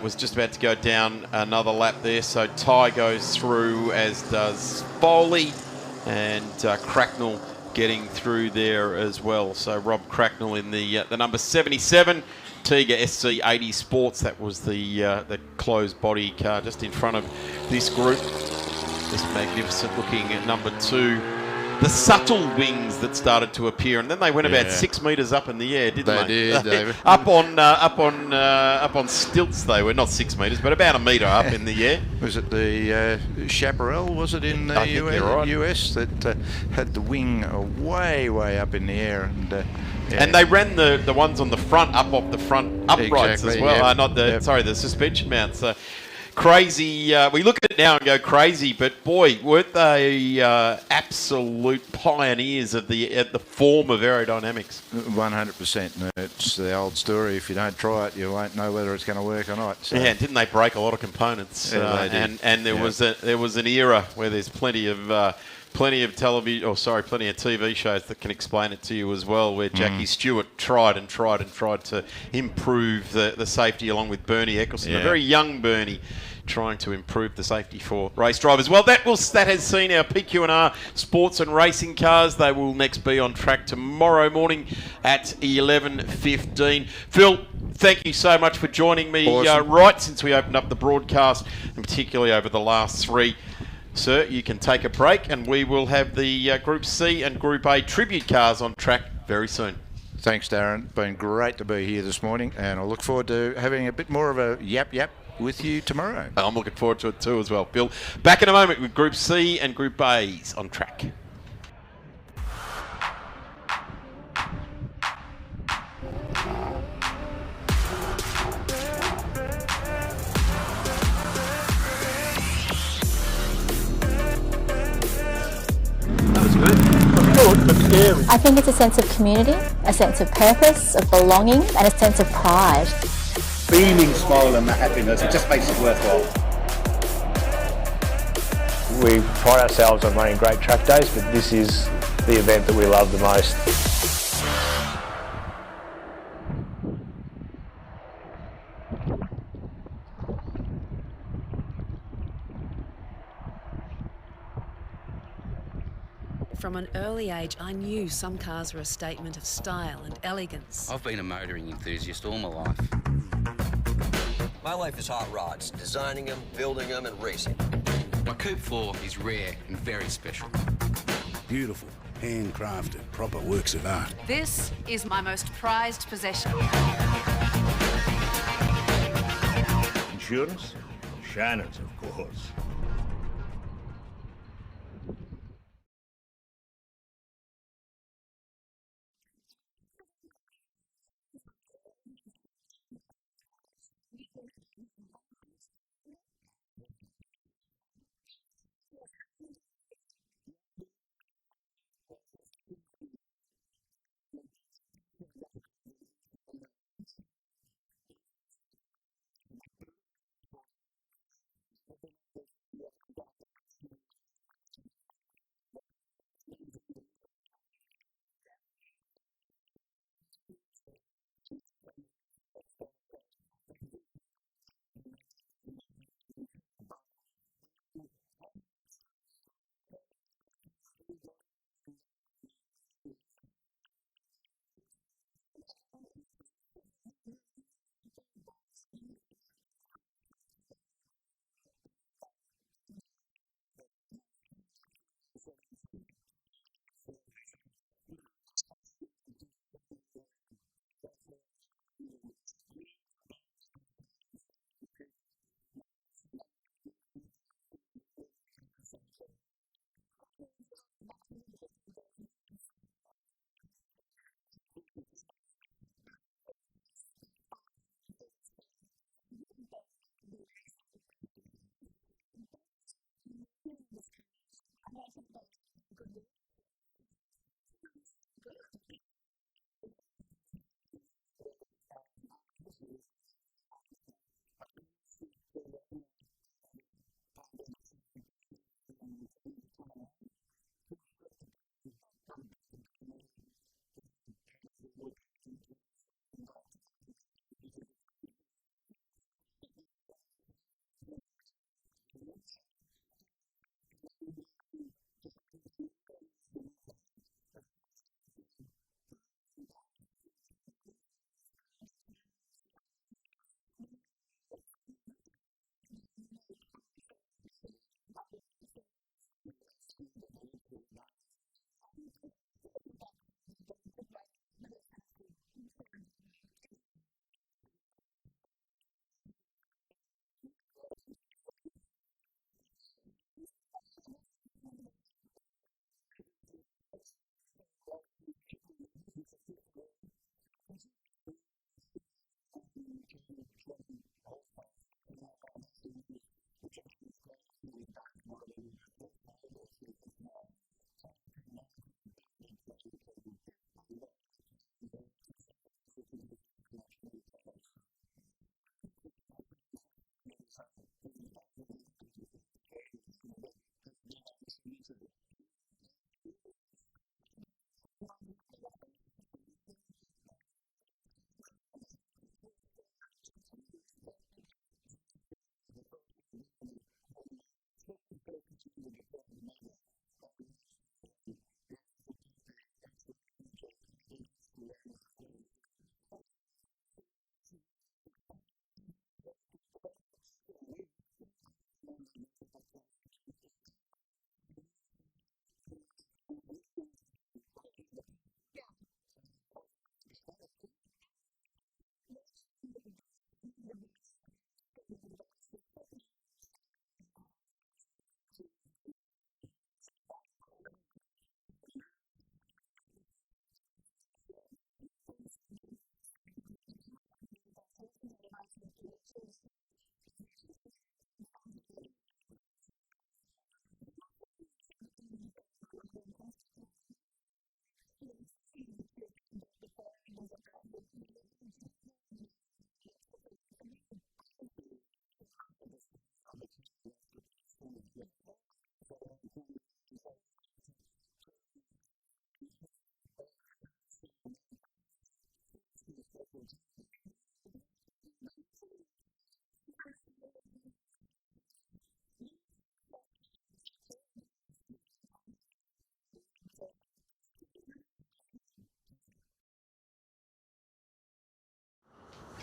[SPEAKER 4] was just about to go down another lap there. So Ty goes through, as does Foley, and Cracknell getting through there as well. So Rob Cracknell in the number 77. Tiga SC80 Sports, that was the closed body car just in front of this group. This magnificent looking number 2. The subtle wings that started to appear, and then they went about 6 metres up in the air, didn't they?
[SPEAKER 3] They did, David.
[SPEAKER 4] up on stilts. They were not 6 metres, but about a metre up in the air.
[SPEAKER 3] Was it the Chaparral? Was it in the US that had the wing way, way up in the air?
[SPEAKER 4] And they ran the ones on the front up off the front uprights as well.
[SPEAKER 3] Yeah.
[SPEAKER 4] Not the the suspension mounts. Crazy. We look at it now and go crazy, but boy, weren't they absolute pioneers of the form of aerodynamics?
[SPEAKER 3] 100%. It's the old story. If you don't try it, you won't know whether it's going to work or not. So.
[SPEAKER 4] Yeah, didn't they break a lot of components?
[SPEAKER 3] Yeah, they did.
[SPEAKER 4] And there was an era where there's plenty of TV shows that can explain it to you as well, where Jackie Stewart tried to improve the safety along with Bernie Eccleston, a very young Bernie, trying to improve the safety for race drivers. Well, that has seen our PQ&R sports and racing cars. They will next be on track tomorrow morning at 11:15. Phil, thank you so much for joining me right since we opened up the broadcast, and particularly over the last three. Sir, you can take a break, and we will have the Group C and Group A tribute cars on track very soon.
[SPEAKER 3] Thanks, Darren. Been great to be here this morning, and I look forward to having a bit more of a yap with you tomorrow.
[SPEAKER 4] I'm looking forward to it too as well. Bill, back in a moment with Group C and Group A's on track.
[SPEAKER 13] I think it's a sense of community, a sense of purpose, of belonging, and a sense of pride.
[SPEAKER 14] Beaming smile and the happiness, it just makes it worthwhile.
[SPEAKER 15] We pride ourselves on running great track days, but this is the event that we love the most.
[SPEAKER 16] From an early age, I knew some cars were a statement of style and elegance.
[SPEAKER 19] I've been a motoring enthusiast all my life.
[SPEAKER 20] My life is hot rods, designing them, building them, and racing.
[SPEAKER 21] My Coupe 4 is rare and very special.
[SPEAKER 18] Beautiful, handcrafted, proper works of art.
[SPEAKER 16] This is my most prized possession.
[SPEAKER 22] Insurance? Shannon's, of course.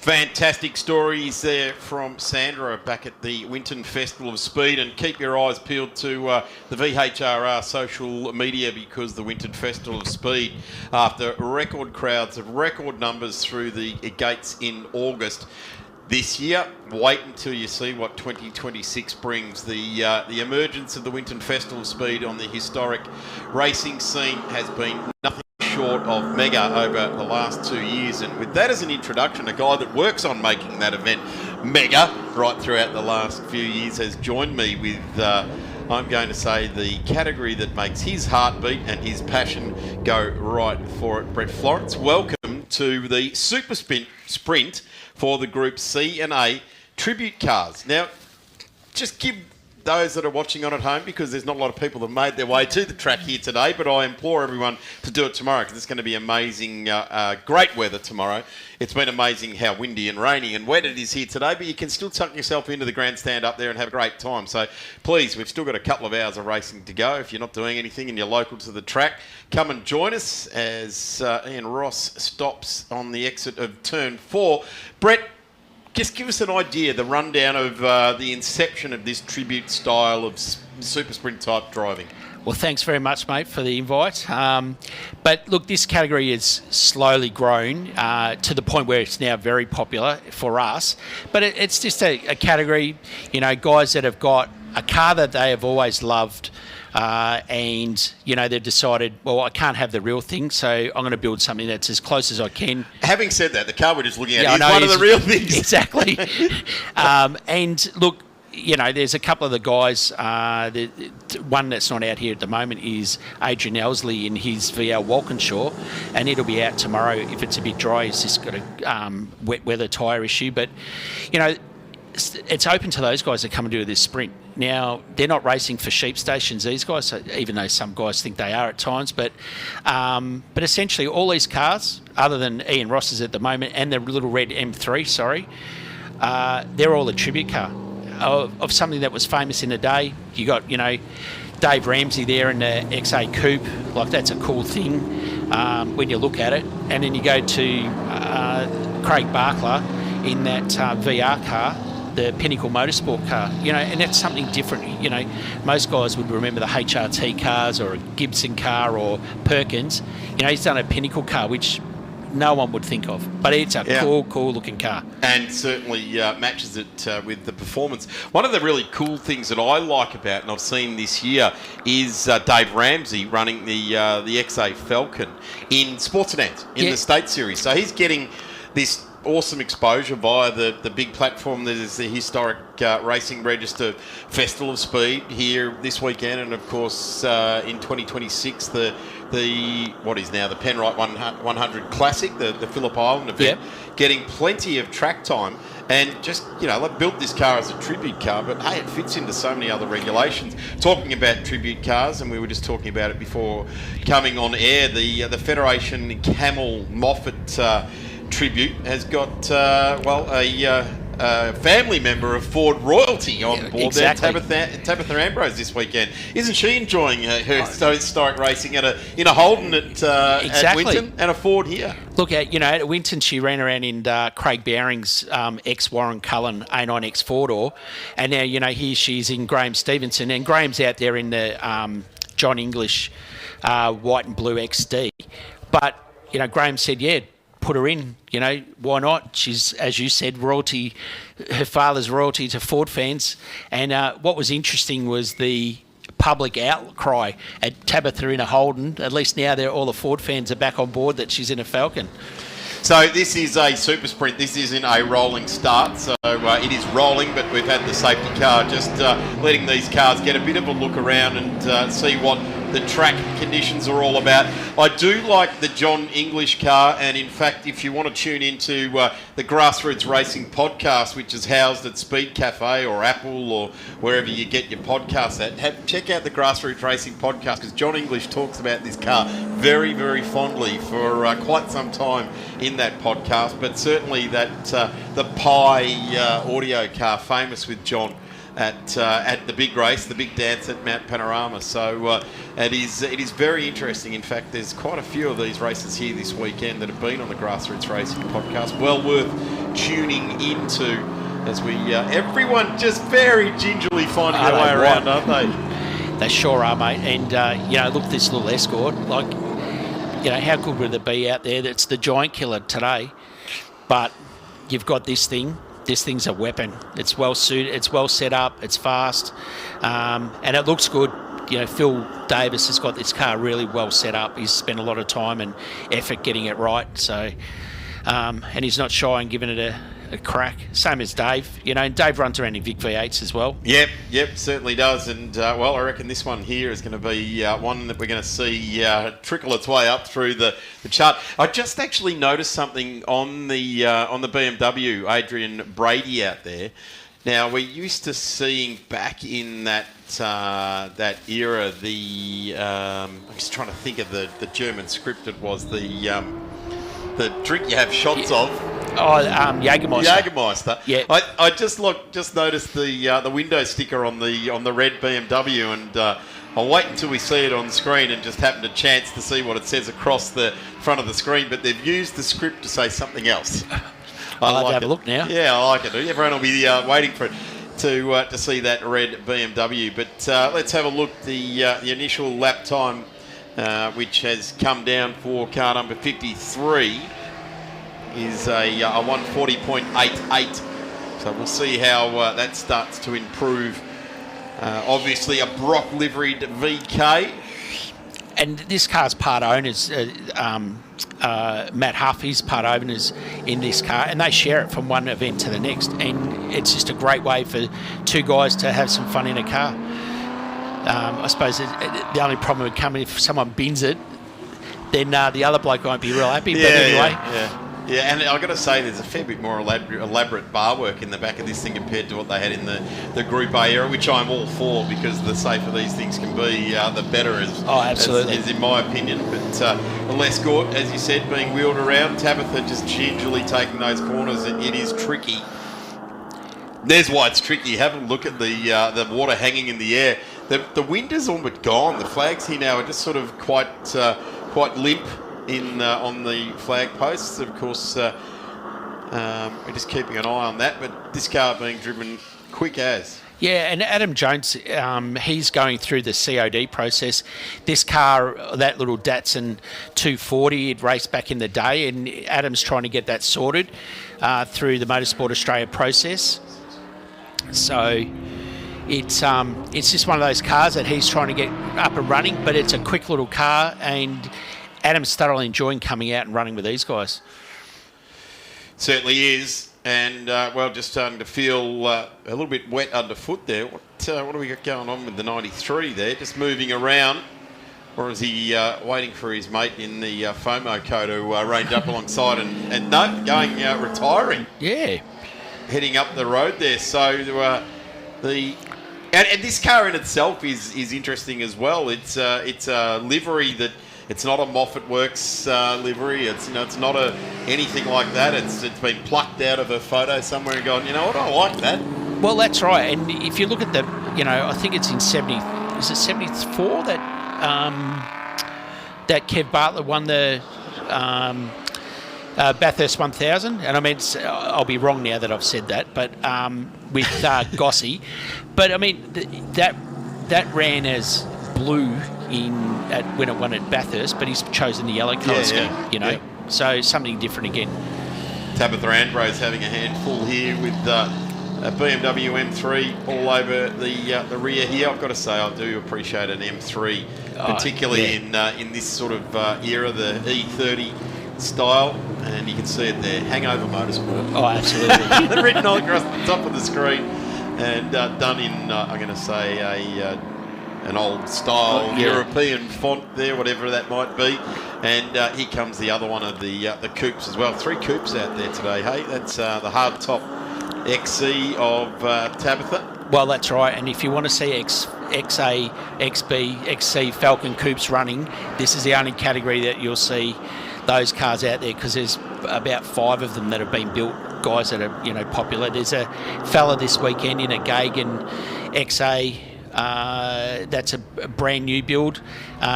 [SPEAKER 4] Fantastic stories there from Sandra back at the Winton Festival of Speed, and keep your eyes peeled to the VHRR social media, because the Winton Festival of Speed, after record crowds of record numbers through the gates in August this year, wait until you see what 2026 brings. The emergence of the Winton Festival of Speed on the historic racing scene has been nothing short of mega over the last 2 years, and with that as an introduction, a guy that works on making that event mega right throughout the last few years has joined me with I'm going to say the category that makes his heartbeat and his passion go right for it. Brett Florence, welcome to the Super Sprint for the Group C and A tribute cars. Now, just give those that are watching on at home, because there's not a lot of people that made their way to the track here today, but I implore everyone to do it tomorrow, because it's going to be amazing, great weather tomorrow. It's been amazing how windy and rainy and wet it is here today, but you can still tuck yourself into the grandstand up there and have a great time. So please, we've still got a couple of hours of racing to go. If you're not doing anything and you're local to the track, come and join us as Ian Ross stops on the exit of Turn 4. Brett, just give us an idea, the rundown of the inception of this tribute style of super sprint type driving.
[SPEAKER 2] Well, thanks very much, mate, for the invite. But look, this category has slowly grown to the point where it's now very popular for us. But it's just a category, you know, guys that have got a car that they have always loved, and, you know, they've decided, well, I can't have the real thing, so I'm going to build something that's as close as I can.
[SPEAKER 4] Having said that, the car we're just looking at is one of the real things.
[SPEAKER 2] Exactly. And look, you know, there's a couple of the guys, one that's not out here at the moment is Adrian Elsley in his VR Walkinshaw, and it'll be out tomorrow if it's a bit dry. He's just got a wet weather tyre issue. But, you know, it's open to those guys that come and do this sprint. Now, they're not racing for sheep stations, these guys, even though some guys think they are at times. But essentially, all these cars, other than Ian Ross's at the moment and the little red M3, they're all a tribute car of something that was famous in the day. You got, you know, Dave Ramsey there in the XA Coupe. Like, that's a cool thing when you look at it. And then you go to Craig Barkler in that VR car, the Pinnacle Motorsport car, you know, and that's something different. You know, most guys would remember the HRT cars or a Gibson car or Perkins. You know, he's done a Pinnacle car, which no one would think of, but it's a cool looking car, and certainly matches it with the performance. One of the really cool things that I like about, and I've seen this year, is Dave Ramsey running the XA Falcon in sports sedans in the State Series. So he's getting this awesome exposure via the big platform that is the Historic Racing Register Festival of Speed here this weekend, and of course in 2026 the what is now the Penrite 100 Classic, the Phillip Island event, getting plenty of track time. And just, you know, they've built this car as a tribute car, but hey, it fits into so many other regulations. Talking about tribute cars, and we were just talking about it before coming on air, the Federation Camel Moffat tribute has got a family member of Ford royalty on board. Exactly. There, Tabitha Ambrose this weekend. Isn't she enjoying her historic racing in a Holden at Winton and a Ford here? Look, at Winton, she ran around in Craig Bowring's ex-Warren Cullen A9X four-door, and now, you know, here she's in Graham Stevenson, and Graham's out there in the John English white and blue XD. But, you know, Graham said, put her in, you know, why not? She's, as you said, royalty, her father's royalty to Ford fans. And what was interesting was the public outcry at Tabitha in a Holden. At least now all the Ford fans are back on board that she's in a Falcon.
[SPEAKER 4] So this is a super sprint. This isn't a rolling start. So it is rolling, but we've had the safety car just letting these cars get a bit of a look around and see what the track conditions are all about. I do like the John English car, and in fact, if you want to tune into the Grassroots Racing podcast, which is housed at Speed Cafe or Apple or wherever you get your podcasts at, check out the Grassroots Racing podcast, because John English talks about this car very, very fondly for quite some time in that podcast. But certainly that the Pi audio car, famous with John, at the big race, the big dance at Mount Panorama. So it is very interesting. In fact, there's quite a few of these races here this weekend that have been on the Grassroots Racing podcast. Well worth tuning into as we everyone just very gingerly finding their way around, aren't they?
[SPEAKER 2] They sure are, mate. And look, this little Escort, like, how good would it be out there? That's the giant killer today, but you've got this thing. This thing's a weapon. It's well suited. It's well set up. It's fast, and it looks good. Phil Davis has got this car really well set up. He's spent a lot of time and effort getting it right. So, and he's not shy in giving it a crack. Same as Dave. And Dave runs around in Vic V8s as well.
[SPEAKER 4] Yep, certainly does. And I reckon this one here is going to be one that we're going to see trickle its way up through the chart. I just actually noticed something on the BMW, Adrian Brady out there. Now, we're used to seeing back in that era I'm just trying to think of the German script. It was the drink you have shots of.
[SPEAKER 2] Jägermeister.
[SPEAKER 4] Jägermeister.
[SPEAKER 2] Yeah.
[SPEAKER 4] I just noticed the window sticker on the red BMW, and I'll wait until we see it on the screen and just happen to chance to see what it says across the front of the screen. But they've used the script to say something else.
[SPEAKER 2] I'll have a look now.
[SPEAKER 4] Yeah, I like it. Everyone will be waiting for it to see that red BMW. But let's have a look. The initial lap time, which has come down for car number 53. Is a 140.88. So we'll see how that starts to improve. Obviously a Brock liveried VK.
[SPEAKER 2] And this car's part owners, Matt Huff, he's part owners in this car, and they share it from one event to the next. And it's just a great way for two guys to have some fun in a car. I suppose the only problem would come if someone bins it, then the other bloke won't be real happy. But anyway.
[SPEAKER 4] Yeah, and I've got to say there's a fair bit more elaborate bar work in the back of this thing compared to what they had in the Group A era, which I'm all for, because the safer these things can be, the better,
[SPEAKER 2] absolutely.
[SPEAKER 4] Is in my opinion. But the Lescort, as you said, being wheeled around, Tabitha just gingerly taking those corners, it is tricky. There's why it's tricky. Have a look at the water hanging in the air. The wind is almost gone. The flags here now are just sort of quite limp on the flag posts. Of course, we're just keeping an eye on that. But this car being driven quick as.
[SPEAKER 2] Yeah, and Adam Jones, he's going through the COD process. This car, that little Datsun 240, it raced back in the day, and Adam's trying to get that sorted through the Motorsport Australia process. So it's just one of those cars that he's trying to get up and running, but it's a quick little car, and Adam's thoroughly enjoying coming out and running with these guys.
[SPEAKER 4] Certainly is. And, just starting to feel a little bit wet underfoot there. What do we got going on with the 93 there? Just moving around. Or is he waiting for his mate in the FOMO car to range up alongside and no, going retiring?
[SPEAKER 2] Yeah.
[SPEAKER 4] Heading up the road there. So and this car in itself is interesting as well. It's a livery that... It's not a Moffat Works livery. It's not anything like that. It's been plucked out of a photo somewhere and gone, you know what, I like that.
[SPEAKER 2] Well, that's right. And if you look at the, I think it's in 74 that Kev Bartlett won the Bathurst 1000. And I mean, I'll be wrong now that I've said that, but with Gossie. But I mean, that ran as blue when it won at Bathurst, but he's chosen the yellow colour scheme, so something different again.
[SPEAKER 4] Tabitha Ambrose having a handful here with a BMW M3 all over the rear here. I've got to say, I do appreciate an M3, particularly in this sort of era, the E30 style, and you can see it there, Hangover Motorsport.
[SPEAKER 2] Oh, absolutely.
[SPEAKER 4] Written all across the top of the screen, and done in, I'm going to say, an old style European font there, whatever that might be. And here comes the other one of the coupes as well. 3 coupes out there today, hey? That's the hardtop XC of Tabitha.
[SPEAKER 2] Well, that's right. And if you want to see XA, XB, XC Falcon coupes running, this is the only category that you'll see those cars out there, because there's about 5 of them that have been built guys that are, you know, popular. There's a fella this weekend in a Gagan XA. That's a brand new build.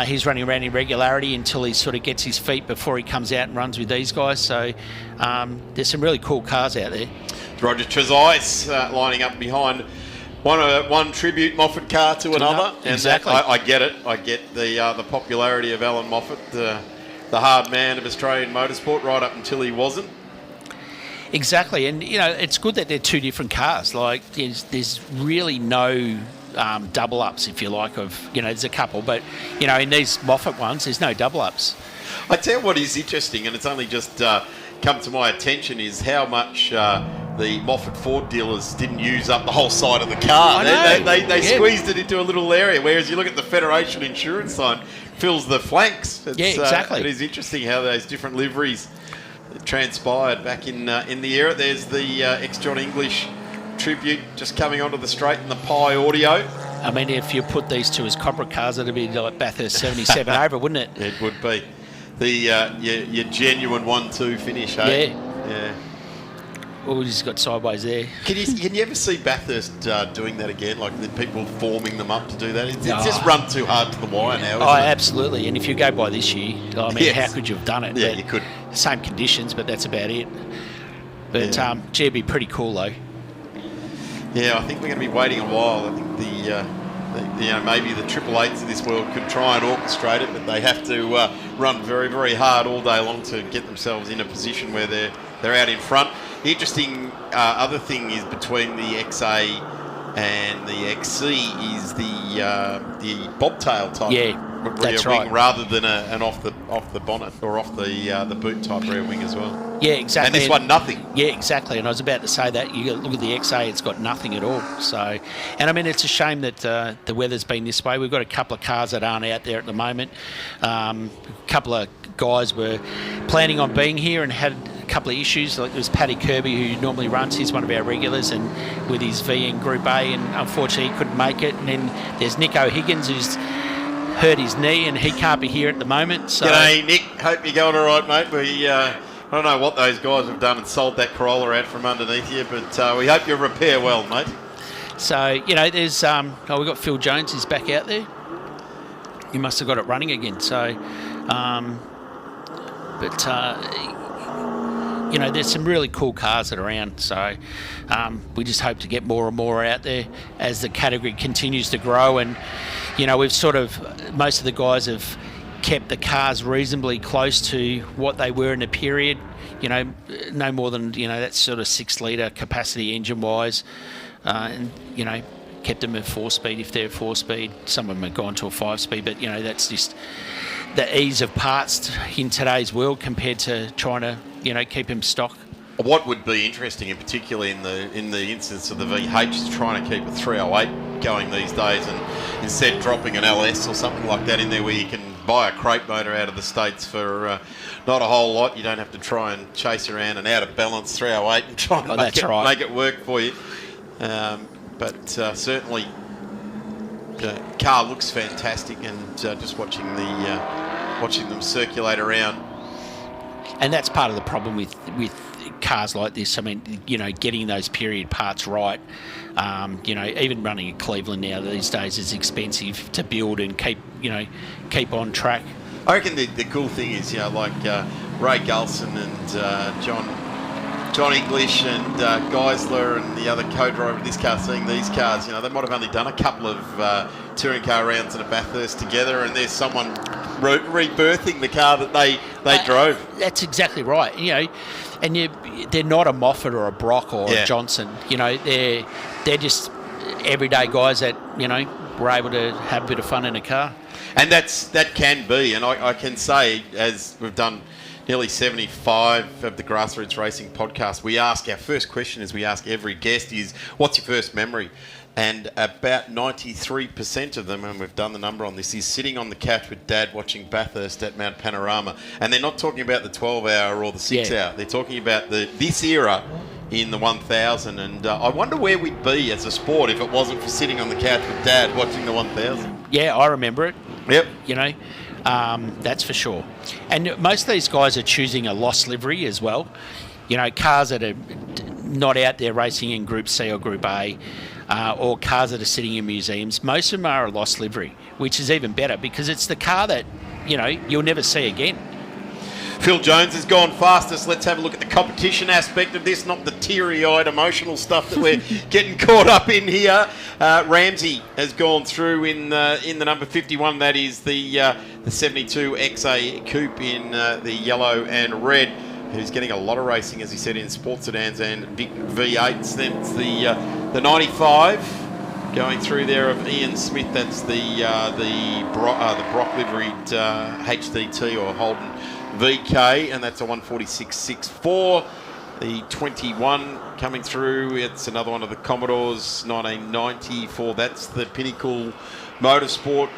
[SPEAKER 2] He's running around in Regularity until he sort of gets his feet before he comes out and runs with these guys. So there's some really cool cars out there.
[SPEAKER 4] Roger Trezise lining up behind one tribute Moffat car to another. And
[SPEAKER 2] exactly.
[SPEAKER 4] I get it. I get the popularity of Alan Moffat, the hard man of Australian motorsport, right up until he wasn't.
[SPEAKER 2] Exactly, and you know, it's good that they're two different cars. Like there's really no double ups, if you like, of, you know, there's a couple, but you know, in these Moffat ones there's no double ups.
[SPEAKER 4] I tell you what is interesting, and it's only just come to my attention, is how much the Moffat Ford dealers didn't use up the whole side of the car. They squeezed it into a little area, whereas you look at the Federation Insurance sign, fills the flanks.
[SPEAKER 2] Yeah, exactly.
[SPEAKER 4] It is interesting how those different liveries transpired back in the era. There's the ex-John English tribute just coming onto the straight in the Pi audio.
[SPEAKER 2] I mean, if you put these two as corporate cars, it'd be like Bathurst 77 over, wouldn't it?
[SPEAKER 4] It would be. The your genuine 1-2 finish, hey? Yeah.
[SPEAKER 2] Oh, he's got sideways there.
[SPEAKER 4] Can you ever see Bathurst doing that again? Like the people forming them up to do that? It's just run too hard to the wire now, isn't it?
[SPEAKER 2] Absolutely. And if you go by this year, I mean,
[SPEAKER 4] Yes.
[SPEAKER 2] how could you have done it?
[SPEAKER 4] Yeah,
[SPEAKER 2] But
[SPEAKER 4] you could.
[SPEAKER 2] Same conditions, but that's about it. But gee, it'd be pretty cool though.
[SPEAKER 4] Yeah, I think we're going to be waiting a while. I think maybe the 888s of this world could try and orchestrate it, but they have to run very, very hard all day long to get themselves in a position where they're out in front. The interesting other thing is between the XA and the XC is the bobtail type rear wing rather than an off the bonnet or off the boot type rear wing as well.
[SPEAKER 2] Yeah, exactly.
[SPEAKER 4] And this one, nothing.
[SPEAKER 2] Yeah, exactly. And I was about to say that. You look at the XA, it's got nothing at all. So, and I mean, it's a shame that the weather's been this way. We've got a couple of cars that aren't out there at the moment. A couple of guys were planning on being here and had a couple of issues. Like there was Paddy Kirby, who normally runs. He's one of our regulars, and with his V in Group A, and unfortunately he couldn't make it. And then there's Nick O'Higgins, who's hurt his knee and he can't be here at the moment. So
[SPEAKER 4] G'day, Nick. Hope you're going all right, mate. We I don't know what those guys have done and sold that Corolla out from underneath you, but we hope you repair well, mate.
[SPEAKER 2] So, you know, there's we've got Phil Jones, he's back out there. He must have got it running again. So, you know, there's some really cool cars that are around. So we just hope to get more and more out there as the category continues to grow. And, you know, most of the guys have kept the cars reasonably close to what they were in the period. You know, no more than, you know, that sort of 6-litre capacity engine-wise. And, you know, kept them at 4-speed if they're 4-speed. Some of them have gone to a 5-speed, but, you know, that's just the ease of parts in today's world compared to trying to, you know, keep them stock.
[SPEAKER 4] What would be interesting, in particular in the instance of the VH, is trying to keep a 308 going these days, and instead dropping an LS or something like that in there where you can buy a crate motor out of the States for not a whole lot. You don't have to try and chase around an out of balance 308 and try and make it work for you. But certainly the car looks fantastic, and just watching them circulate around.
[SPEAKER 2] And that's part of the problem with cars like this. I mean, you know, getting those period parts right. You know, even running in Cleveland now these days is expensive to build and keep on track.
[SPEAKER 4] I reckon the cool thing is, you know, like Ray Gulson and John English and Geisler and the other co-driver of this car, seeing these cars, you know, they might have only done a couple of touring car rounds in a Bathurst together, and there's someone rebirthing the car that they drove.
[SPEAKER 2] That's exactly right. You know, and they're not a Moffat or a Brock or a Johnson. You know, they're just everyday guys that, you know, were able to have a bit of fun in a car.
[SPEAKER 4] And that can be, and I can say, as we've done nearly 75 of the Grassroots Racing podcast, our first question is we ask every guest is, what's your first memory? And about 93% of them, and we've done the number on this, is sitting on the couch with Dad watching Bathurst at Mount Panorama. And they're not talking about the 12-hour or the 6-hour. They're talking about this era in the 1000. And I wonder where we'd be as a sport if it wasn't for sitting on the couch with Dad watching the 1000.
[SPEAKER 2] Yeah, I remember it.
[SPEAKER 4] Yep.
[SPEAKER 2] You know, that's for sure. And most of these guys are choosing a lost livery as well. cars that are not out there racing in Group C or Group A, or cars that are sitting in museums, most of them are a lost livery, which is even better because it's the car that, you'll never see again.
[SPEAKER 4] Phil Jones has gone fastest. Let's have a look at the competition aspect of this, not the teary-eyed emotional stuff that we're getting caught up in here. Ramsey has gone through in the number 51. That is the 72 XA Coupe in the yellow and red, who's getting a lot of racing, as he said, in sports sedans and big V8s. Then it's the 95 going through there of Ian Smith. That's the Brock liveried HDT or Holden VK, and that's a 146.64. The 21 coming through, it's another one of the Commodores 1994. That's the Pinnacle Motorsport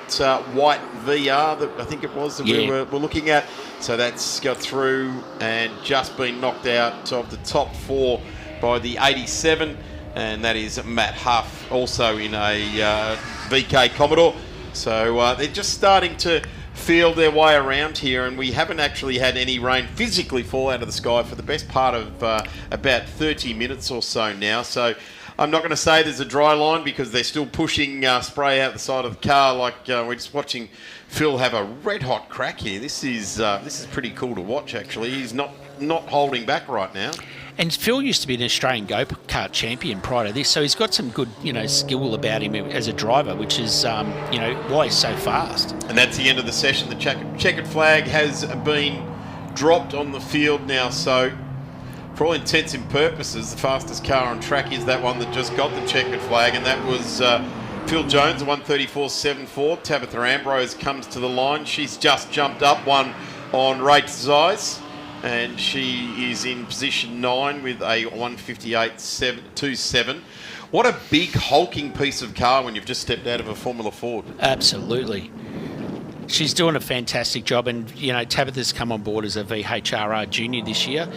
[SPEAKER 4] white VR that I think it was that we were looking at. So that's got through and just been knocked out of the top 4 by the 87, and that is Matt Huff, also in a VK Commodore. So they're just starting to feel their way around here, and we haven't actually had any rain physically fall out of the sky for the best part of about 30 minutes or so now. So I'm not going to say there's a dry line because they're still pushing spray out the side of the car. Like we're just watching Phil have a red hot crack here. This is pretty cool to watch, actually. He's not holding back right now.
[SPEAKER 2] And Phil used to be an Australian go-kart champion prior to this, so he's got some good, skill about him as a driver, which is, why he's so fast.
[SPEAKER 4] And that's the end of the session. The checkered flag has been dropped on the field now, so for all intents and purposes, the fastest car on track is that one that just got the checkered flag, and that was Phil Jones, a 134.74. Tabitha Ambrose comes to the line. She's just jumped up one on Rachel's eyes, and she is in position 9 with a 158.27. What a big hulking piece of car when you've just stepped out of a Formula Ford.
[SPEAKER 2] Absolutely. She's doing a fantastic job, and Tabitha's come on board as a VHRR junior this year.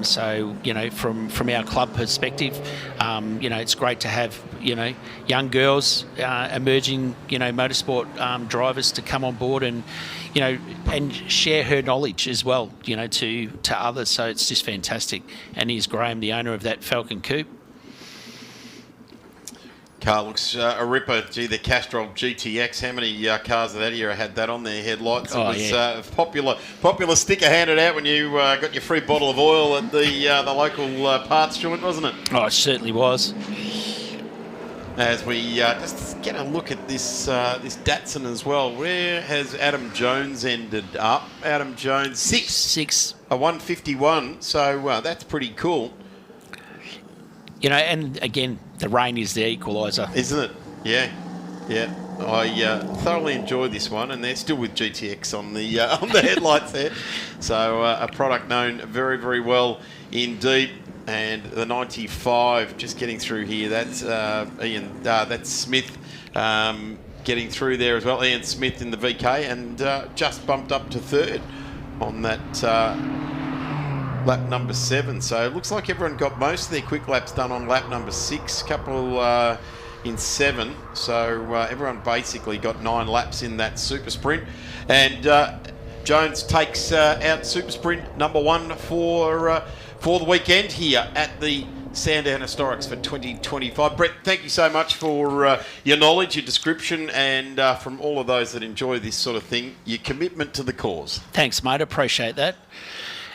[SPEAKER 2] So from our club perspective, it's great to have young girls, emerging motorsport drivers to come on board and and share her knowledge as well to others. So it's just fantastic. And here's Graham, the owner of that Falcon Coupe.
[SPEAKER 4] Car looks a ripper. Gee, the Castrol GTX. How many cars of that era had that on their headlights? It was a popular sticker handed out when you got your free bottle of oil at the local parts joint, wasn't it?
[SPEAKER 2] Oh, it certainly was.
[SPEAKER 4] As we just get a look at this Datsun as well. Where has Adam Jones ended up? Adam Jones, six. A 151. So that's pretty cool.
[SPEAKER 2] And again, the rain is the equaliser.
[SPEAKER 4] Isn't it? Yeah. I thoroughly enjoyed this one, and they're still with GTX on the headlights there. So a product known very, very well indeed. And the 95 just getting through here. That's Ian. That's Smith getting through there as well. Ian Smith in the VK, and just bumped up to 3rd on that lap number 7. So it looks like everyone got most of their quick laps done on lap number 6. Couple in 7. So everyone basically got 9 laps in that super sprint. And Jones takes out super sprint number 1 for the weekend here at the Sandown Historics for 2025. Brett, thank you so much for your knowledge, your description, and from all of those that enjoy this sort of thing, your commitment to the cause.
[SPEAKER 2] Thanks, mate. Appreciate that.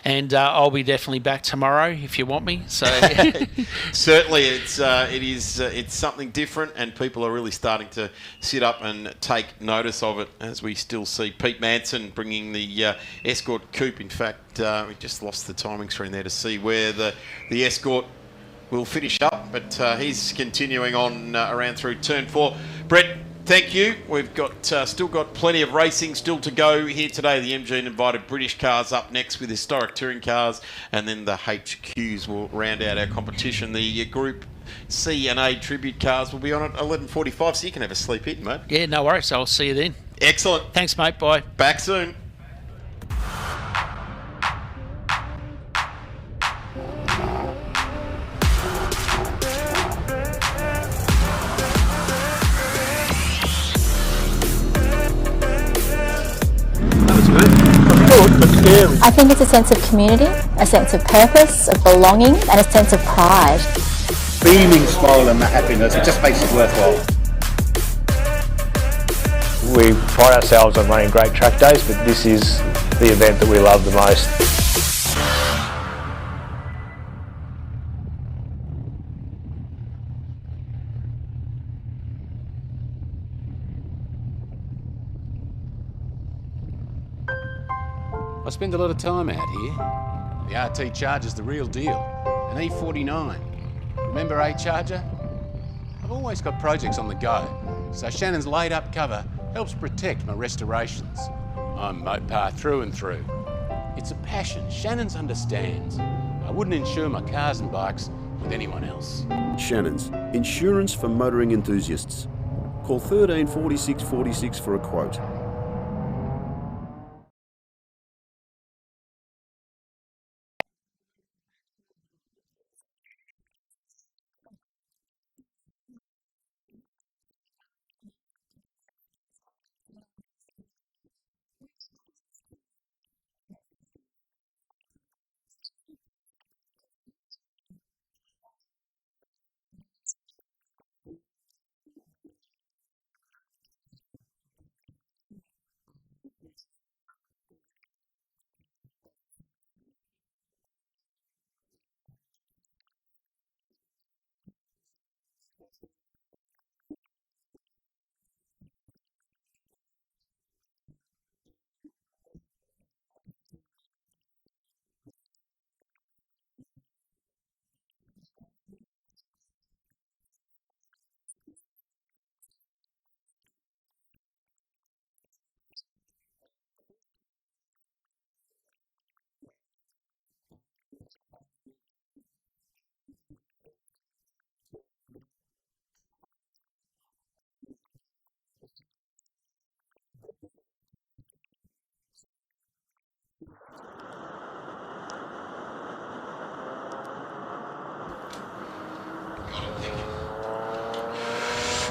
[SPEAKER 2] And I'll be definitely back tomorrow if you want me. So
[SPEAKER 4] certainly, it's something different, and people are really starting to sit up and take notice of it. As we still see Pete Manson bringing the Escort Coupe. In fact, we just lost the timing screen there to see where the Escort will finish up, but he's continuing on around through turn 4. Brett, thank you. We've got still got plenty of racing still to go here today. The MG invited British cars up next with historic touring cars, and then the HQs will round out our competition. The Group C and A tribute cars will be on at 11:45, so you can have a sleep in, mate.
[SPEAKER 2] Yeah, no worries. I'll see you then.
[SPEAKER 4] Excellent.
[SPEAKER 2] Thanks, mate. Bye.
[SPEAKER 4] Back soon.
[SPEAKER 7] Good, but
[SPEAKER 14] scary.
[SPEAKER 13] I think it's a sense of community, a sense of purpose, of belonging, and a sense of pride.
[SPEAKER 14] Beaming smile and the happiness, it just makes it worthwhile.
[SPEAKER 15] We pride ourselves on running great track days, but this is the event that we love the most.
[SPEAKER 18] I spend a lot of time out here. The RT Charger's the real deal. An E49. Remember A-Charger? I've always got projects on the go, so Shannon's laid-up cover helps protect my restorations. I'm Mopar through and through. It's a passion Shannon's understands. I wouldn't insure my cars and bikes with anyone else.
[SPEAKER 17] Shannon's, insurance for motoring enthusiasts. Call 13 46 46 for a quote.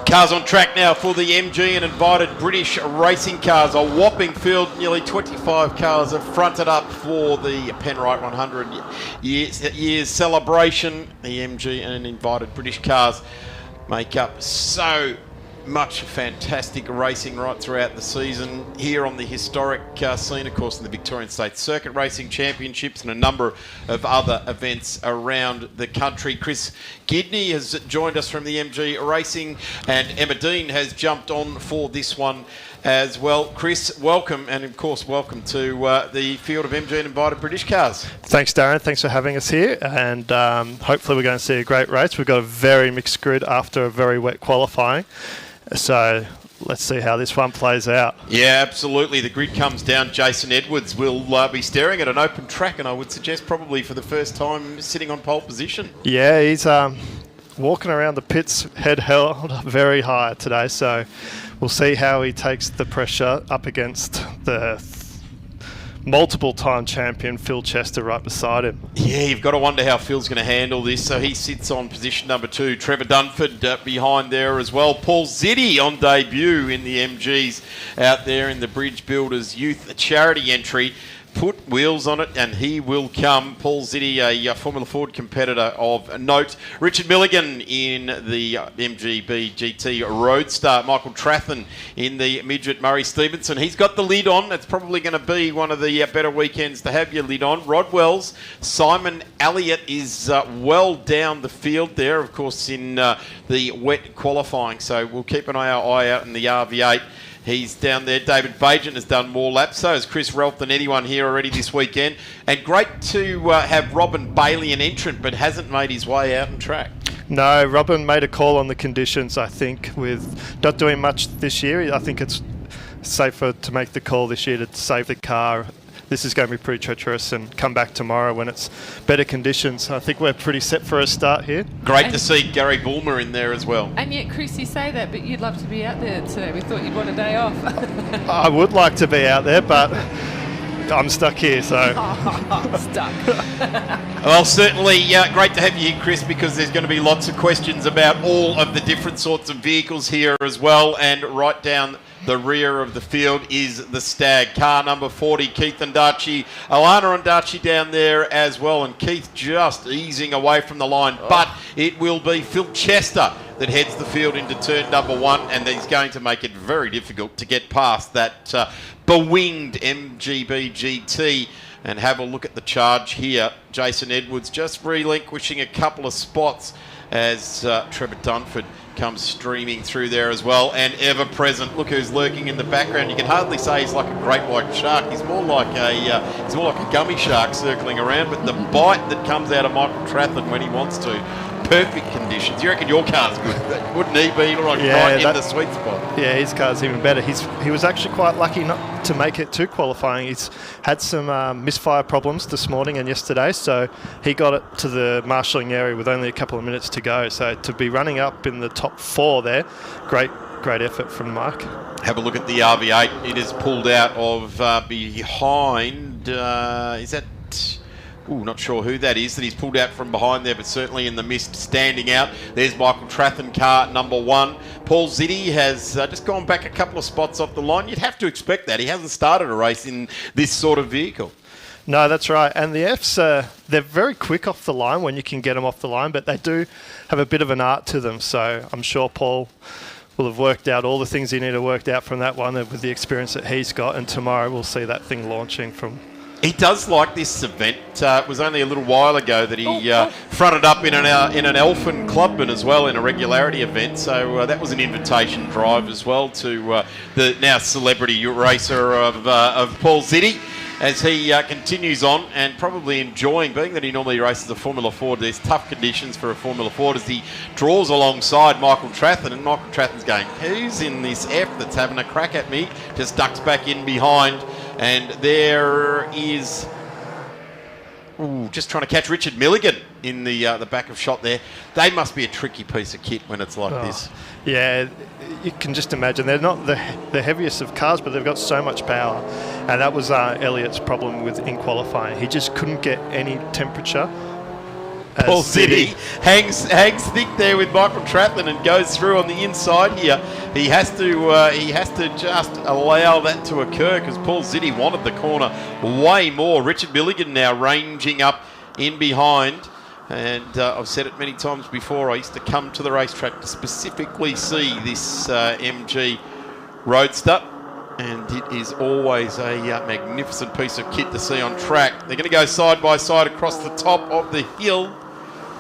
[SPEAKER 4] Cars on track now for the MG and invited British racing cars. A whopping field, nearly 25 cars have fronted up for the Penrite 100 years celebration. The MG and invited British cars make up so much fantastic racing right throughout the season here on the historic scene, of course, in the Victorian State Circuit Racing Championships and a number of other events around the country. Chris Gidney has joined us from the MG Racing, and Emma Dean has jumped on for this one as well. Chris, welcome, and of course welcome to the field of MG and invited British cars.
[SPEAKER 7] Thanks, Darren. Thanks for having us here, and hopefully we're going to see a great race. We've got a very mixed grid after a very wet qualifying. So let's see how this one plays out.
[SPEAKER 4] Yeah, absolutely. The grid comes down. Jason Edwards will be staring at an open track, and I would suggest probably for the first time sitting on pole position.
[SPEAKER 7] Yeah, he's walking around the pits, head held very high today. So we'll see how he takes the pressure up against the multiple-time champion Phil Chester right beside him.
[SPEAKER 4] Yeah, you've got to wonder how Phil's going to handle this. So he sits on position number 2. Trevor Dunford behind there as well. Paul Ziddy on debut in the MGs out there in the Bridge Builders Youth Charity entry. Put wheels on it and he will come. Paul Ziddy, a Formula Ford competitor of note. Richard Milligan in the MGB GT Roadster. Michael Trathen in the midget Murray Stevenson. He's got the lid on. It's probably going to be one of the better weekends to have your lid on. Rod Wells, Simon Elliott is well down the field there, of course, in the wet qualifying. So we'll keep an eye out in the RV8. He's down there. David Bajan has done more laps. So has Chris Relf than anyone here already this weekend. And great to have Robin Bailey an entrant, but hasn't made his way out on track.
[SPEAKER 7] No, Robin made a call on the conditions, I think, with not doing much this year. I think it's safer to make the call this year to save the car. This is going to be pretty treacherous and come back tomorrow when it's better conditions. I think we're pretty set for a start here.
[SPEAKER 4] Great to see Gary Bulmer in there as well.
[SPEAKER 5] And yet, Chris, you say that, but you'd love to be out there today. We thought you'd want a day off.
[SPEAKER 7] I would like to be out there, but I'm stuck here, so...
[SPEAKER 5] Stuck.
[SPEAKER 4] Well, certainly great to have you here, Chris, because there's going to be lots of questions about all of the different sorts of vehicles here as well, and right down the rear of the field is the Stag. Car number 40, Keith Ondaatje. Alana Ondaatje down there as well, and Keith just easing away from the line. But it will be Phil Chester that heads the field into turn number 1, and he's going to make it very difficult to get past that bewinged MGB GT. And have a look at the charge here. Jason Edwards just relinquishing a couple of spots as Trevor Dunford comes streaming through there as well, and ever present. Look who's lurking in the background. You can hardly say he's like a great white shark. He's more like a gummy shark circling around. But the bite that comes out of Michael Trathland when he wants to, perfect conditions. You reckon your car's good? Wouldn't he be right in the sweet spot?
[SPEAKER 7] Yeah, his car's even better. He was actually quite lucky not to make it to qualifying. He's had some misfire problems this morning and yesterday, so he got it to the marshalling area with only a couple of minutes to go. So to be running up in the top 4 there, great effort from Mark.
[SPEAKER 4] Have a look at the RV8. It is pulled out of behind. Is that... not sure who that is that he's pulled out from behind there, but certainly in the mist standing out. There's Michael Trathland, car number 1. Paul Ziddy has just gone back a couple of spots off the line. You'd have to expect that. He hasn't started a race in this sort of vehicle.
[SPEAKER 7] No, that's right. And the Fs, they're very quick off the line when you can get them off the line, but they do have a bit of an art to them. So I'm sure Paul will have worked out all the things he needed to work out from that one with the experience that he's got. And tomorrow we'll see that thing launching from...
[SPEAKER 4] He does like this event. It was only a little while ago that he fronted up in an Elfin Clubman as well in a regularity event. So that was an invitation drive as well to the now celebrity racer of Paul Ziddy as he continues on and probably enjoying, being that he normally races a Formula Ford. There's tough conditions for a Formula Ford as he draws alongside Michael Trathland, and Michael Trathland's going, who's in this F that's having a crack at me? Just ducks back in behind. And there is, just trying to catch Richard Milligan in the back of shot there. They must be a tricky piece of kit when it's like this.
[SPEAKER 7] Yeah, you can just imagine. They're not the heaviest of cars, but they've got so much power. And that was Elliott's problem in qualifying. He just couldn't get any temperature.
[SPEAKER 4] Paul Ziddy hangs thick there with Michael Trathland and goes through on the inside here. He has to just allow that to occur because Paul Ziddy wanted the corner way more. Richard Milligan now ranging up in behind. And I've said it many times before, I used to come to the racetrack to specifically see this MG Roadster. And it is always a magnificent piece of kit to see on track. They're going to go side by side across the top of the hill.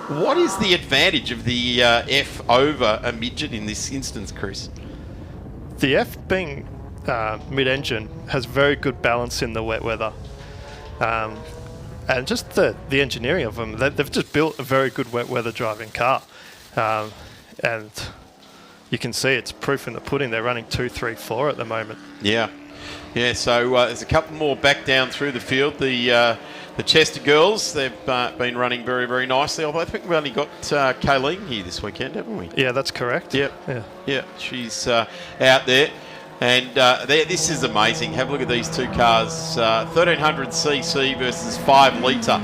[SPEAKER 4] What is the advantage of the F over a midget in this instance, Chris?
[SPEAKER 7] The F being mid-engine has very good balance in the wet weather. And just the engineering of them, they've just built a very good wet weather driving car. And you can see it's proof in the pudding. They're running 2, 3, 4 at the moment.
[SPEAKER 4] Yeah, so there's a couple more back down through the field. The Chester girls, they've been running very, very nicely. Although I think we've only got Kayleen here this weekend, haven't we?
[SPEAKER 7] Yeah, that's correct.
[SPEAKER 4] Yeah, she's out there. And this is amazing. Have a look at these two cars. 1300cc versus 5 litre.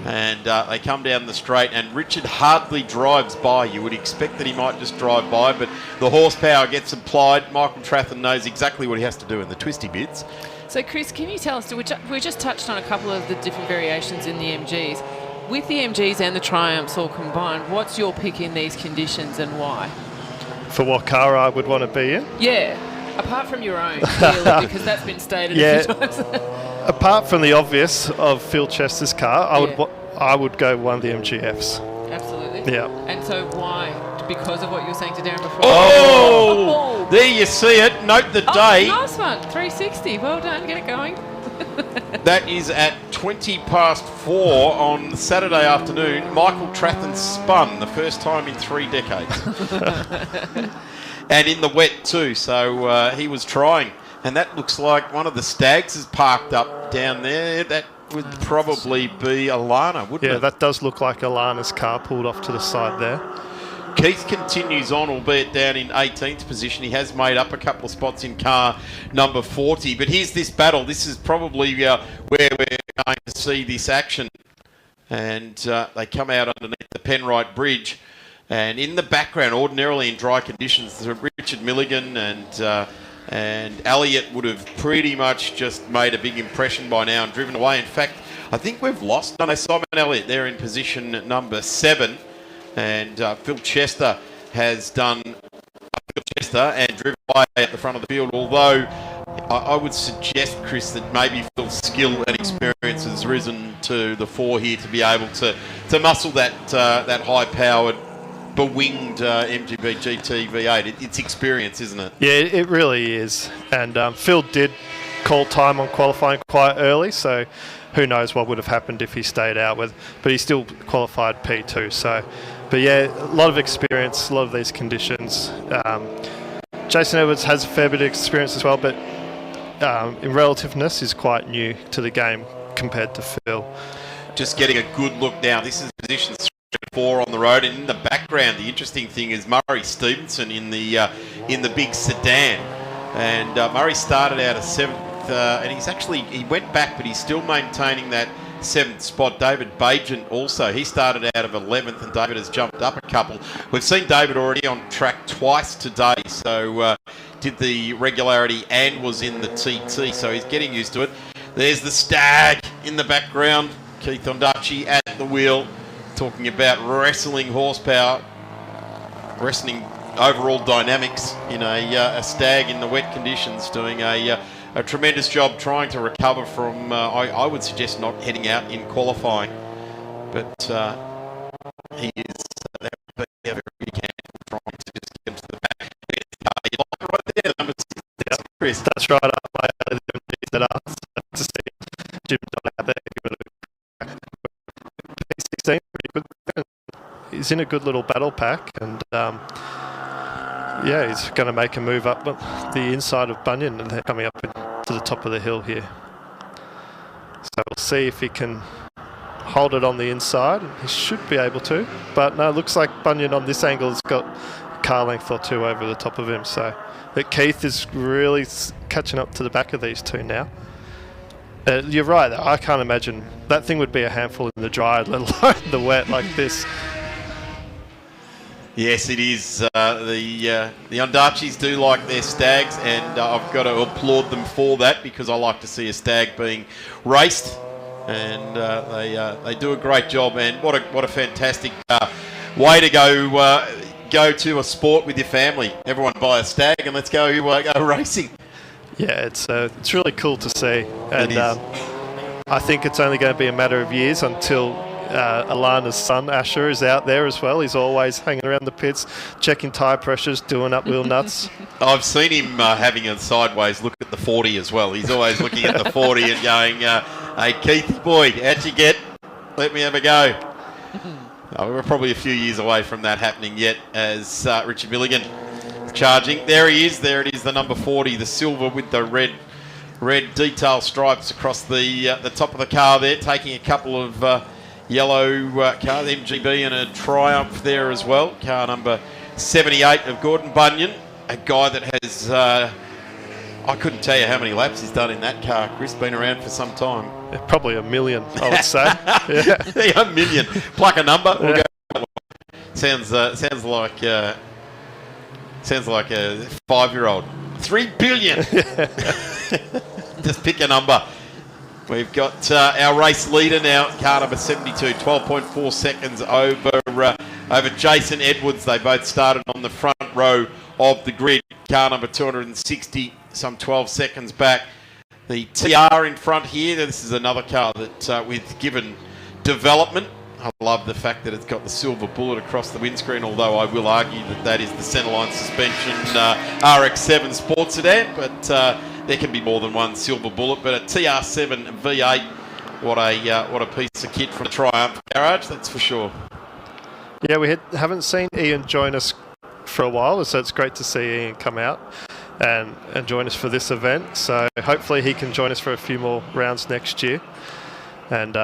[SPEAKER 4] And they come down the straight, and Richard hardly drives by. You would expect that he might just drive by, but the horsepower gets applied. Michael Trathland knows exactly what he has to do in the twisty bits.
[SPEAKER 5] So, Chris, can you tell us, we just touched on a couple of the different variations in the MGs. With the MGs and the Triumphs all combined, what's your pick in these conditions and why?
[SPEAKER 7] For what car I would want to be in?
[SPEAKER 5] Yeah, apart from your own, really, because that's been stated a few times.
[SPEAKER 7] Apart from the obvious of Phil Chester's car, I would go one of the MGFs.
[SPEAKER 5] Absolutely.
[SPEAKER 7] Yeah.
[SPEAKER 5] And so why? Because of what you were saying to Darren before?
[SPEAKER 4] Oh! There you see it. Note the day.
[SPEAKER 5] Nice one. 360. Well done. Get it going.
[SPEAKER 4] That is at 4:20 on Saturday afternoon. Michael Trathland spun the first time in 3 decades. And in the wet too. So he was trying. And that looks like one of the Stags is parked up down there. That would probably be Alana, wouldn't it?
[SPEAKER 7] Yeah, that does look like Alana's car pulled off to the side there.
[SPEAKER 4] Keith continues on, albeit down in 18th position. He has made up a couple of spots in car number 40. But here's this battle. This is probably where we're going to see this action. And they come out underneath the Penrite Bridge. And in the background, ordinarily in dry conditions, there's Richard Milligan and and Elliott would have pretty much just made a big impression by now and driven away. In fact, I think we've lost. No, Simon Elliott there in position number 7, and Phil Chester has done and driven away at the front of the field, although I would suggest, Chris, that maybe Phil's skill and experience has risen to the fore here to be able to muscle that high-powered, bewinged MGB GT V8. It's experience, isn't it?
[SPEAKER 7] Yeah, it really is. And Phil did call time on qualifying quite early, so who knows what would have happened if he stayed out with. But he still qualified P2. So, but yeah, a lot of experience, a lot of these conditions. Jason Edwards has a fair bit of experience as well, but in relativeness is quite new to the game compared to Phil.
[SPEAKER 4] Just getting a good look now. This is position 3 and 4 on the road, and in the background, the interesting thing is Murray Stevenson in the big sedan. And Murray started out as 7th, and he went back, but he's still maintaining that 7th spot. David Bajan also, he started out of 11th, and David has jumped up a couple. We've seen David already on track twice today, so did the regularity and was in the TT, so he's getting used to it. There's the Stag in the background, Keith Ondaatje at the wheel, talking about wrestling horsepower, wrestling overall dynamics in a Stag in the wet conditions, doing a tremendous job trying to recover from, I would suggest, not heading out in qualifying. But he is very big hand trying to just get him to the back. Right there, number 6, Chris.
[SPEAKER 7] That's right up my alley. That are to see Jim Dodd out there. P16, pretty good. He's in a good little battle pack, and yeah, he's going to make a move up the inside of Bunyan, and they're coming up to the top of the hill here. So we'll see if he can hold it on the inside. He should be able to, but no, it looks like Bunyan on this angle has got a car length or two over the top of him. So that Keith is really catching up to the back of these two now. You're right, I can't imagine that thing would be a handful in the dry, let alone the wet like this.
[SPEAKER 4] Yes, it is. The Ondaatjes do like their Stags, and I've got to applaud them for that, because I like to see a Stag being raced, and they do a great job. And what a fantastic way to go to a sport with your family. Everyone buy a Stag and let's go racing.
[SPEAKER 7] Yeah, it's really cool to see, and I think it's only going to be a matter of years until Alana's son Asher is out there as well. He's always hanging around the pits, checking tyre pressures, doing up wheel nuts.
[SPEAKER 4] I've seen him having a sideways look at the 40 as well. He's always looking at the 40 and going, "Hey, Keithy boy, how'd you get? Let me have a go." We're probably a few years away from that happening yet, as Richard Milligan charging. There he is. There it is, the number 40, the silver with the red detail stripes across the top of the car there, taking a couple of yellow cars, MGB and a Triumph there as well. Car number 78 of Gordon Bunyan, a guy that has, I couldn't tell you how many laps he's done in that car. Chris, been around for some time.
[SPEAKER 7] Yeah, probably 1 million, I would say.
[SPEAKER 4] Yeah, 1 million. Pluck a number. We'll go. Sounds like a 5-year-old. 3 billion. Just pick a number. We've got our race leader now, car number 72, 12.4 seconds over Jason Edwards. They both started on the front row of the grid. Car number 260, some 12 seconds back. The TR in front here. This is another car that, with given development, I love the fact that it's got the silver bullet across the windscreen, although I will argue that is the centerline suspension RX-7 sports sedan, but there can be more than one silver bullet. But a TR7 V8, what a piece of kit from the Triumph garage, that's for sure.
[SPEAKER 7] Yeah, we haven't seen Ian join us for a while, so it's great to see Ian come out and join us for this event. So hopefully he can join us for a few more rounds next year. And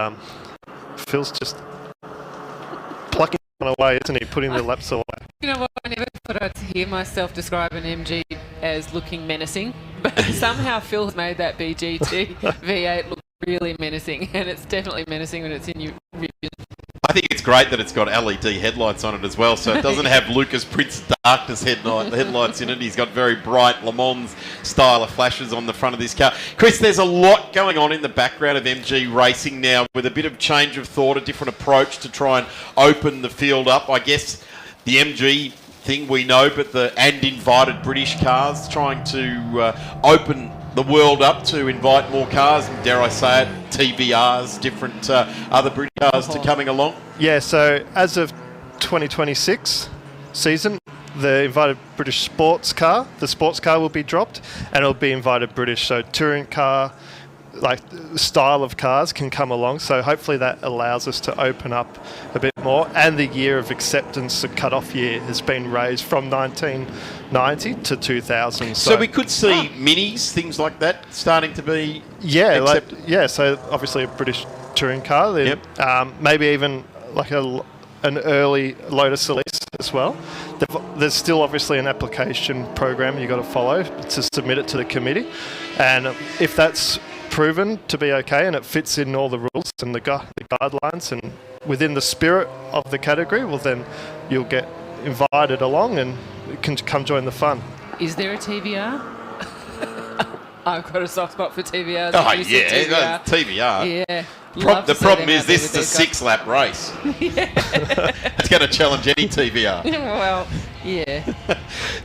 [SPEAKER 7] Phil's just plucking away, isn't he? Putting the laps away.
[SPEAKER 5] You know what? I never thought I'd hear myself describe an MG as looking menacing, but somehow Phil has made that BGT V8 look really menacing, and it's definitely menacing when it's in your vision.
[SPEAKER 4] I think it's great that it's got LED headlights on it as well, so it doesn't have Lucas Prince of Darkness headlights in it. He's got very bright Le Mans style of flashes on the front of this car. Chris, there's a lot going on in the background of MG racing now, with a bit of change of thought, a different approach to try and open the field up. I guess the MG thing we know, but and invited British cars, trying to open the world up to invite more cars, and dare I say it, TVRs, different other British cars to coming along?
[SPEAKER 7] Yeah, so as of 2026 season, the invited British the sports car will be dropped, and it'll be invited British, so touring car, like style of cars can come along, so hopefully that allows us to open up a bit more. And the year of acceptance, the cut-off year, has been raised from 1990 to 2000.
[SPEAKER 4] So we could see minis, things like that, starting to be accepted?
[SPEAKER 7] So obviously a British touring car, then, maybe even like an early Lotus Elise as well. There's still obviously an application program you've got to follow to submit it to the committee, and if that's proven to be okay and it fits in all the rules and the guidelines and within the spirit of the category, well then you'll get invited along and can come join the fun.
[SPEAKER 5] Is there a TVR? I've got a soft spot for TVRs.
[SPEAKER 4] Oh yeah, TVR.
[SPEAKER 5] Yeah.
[SPEAKER 4] The problem is this is a 6-lap race. It's going to challenge any TVR.
[SPEAKER 5] Well, yeah.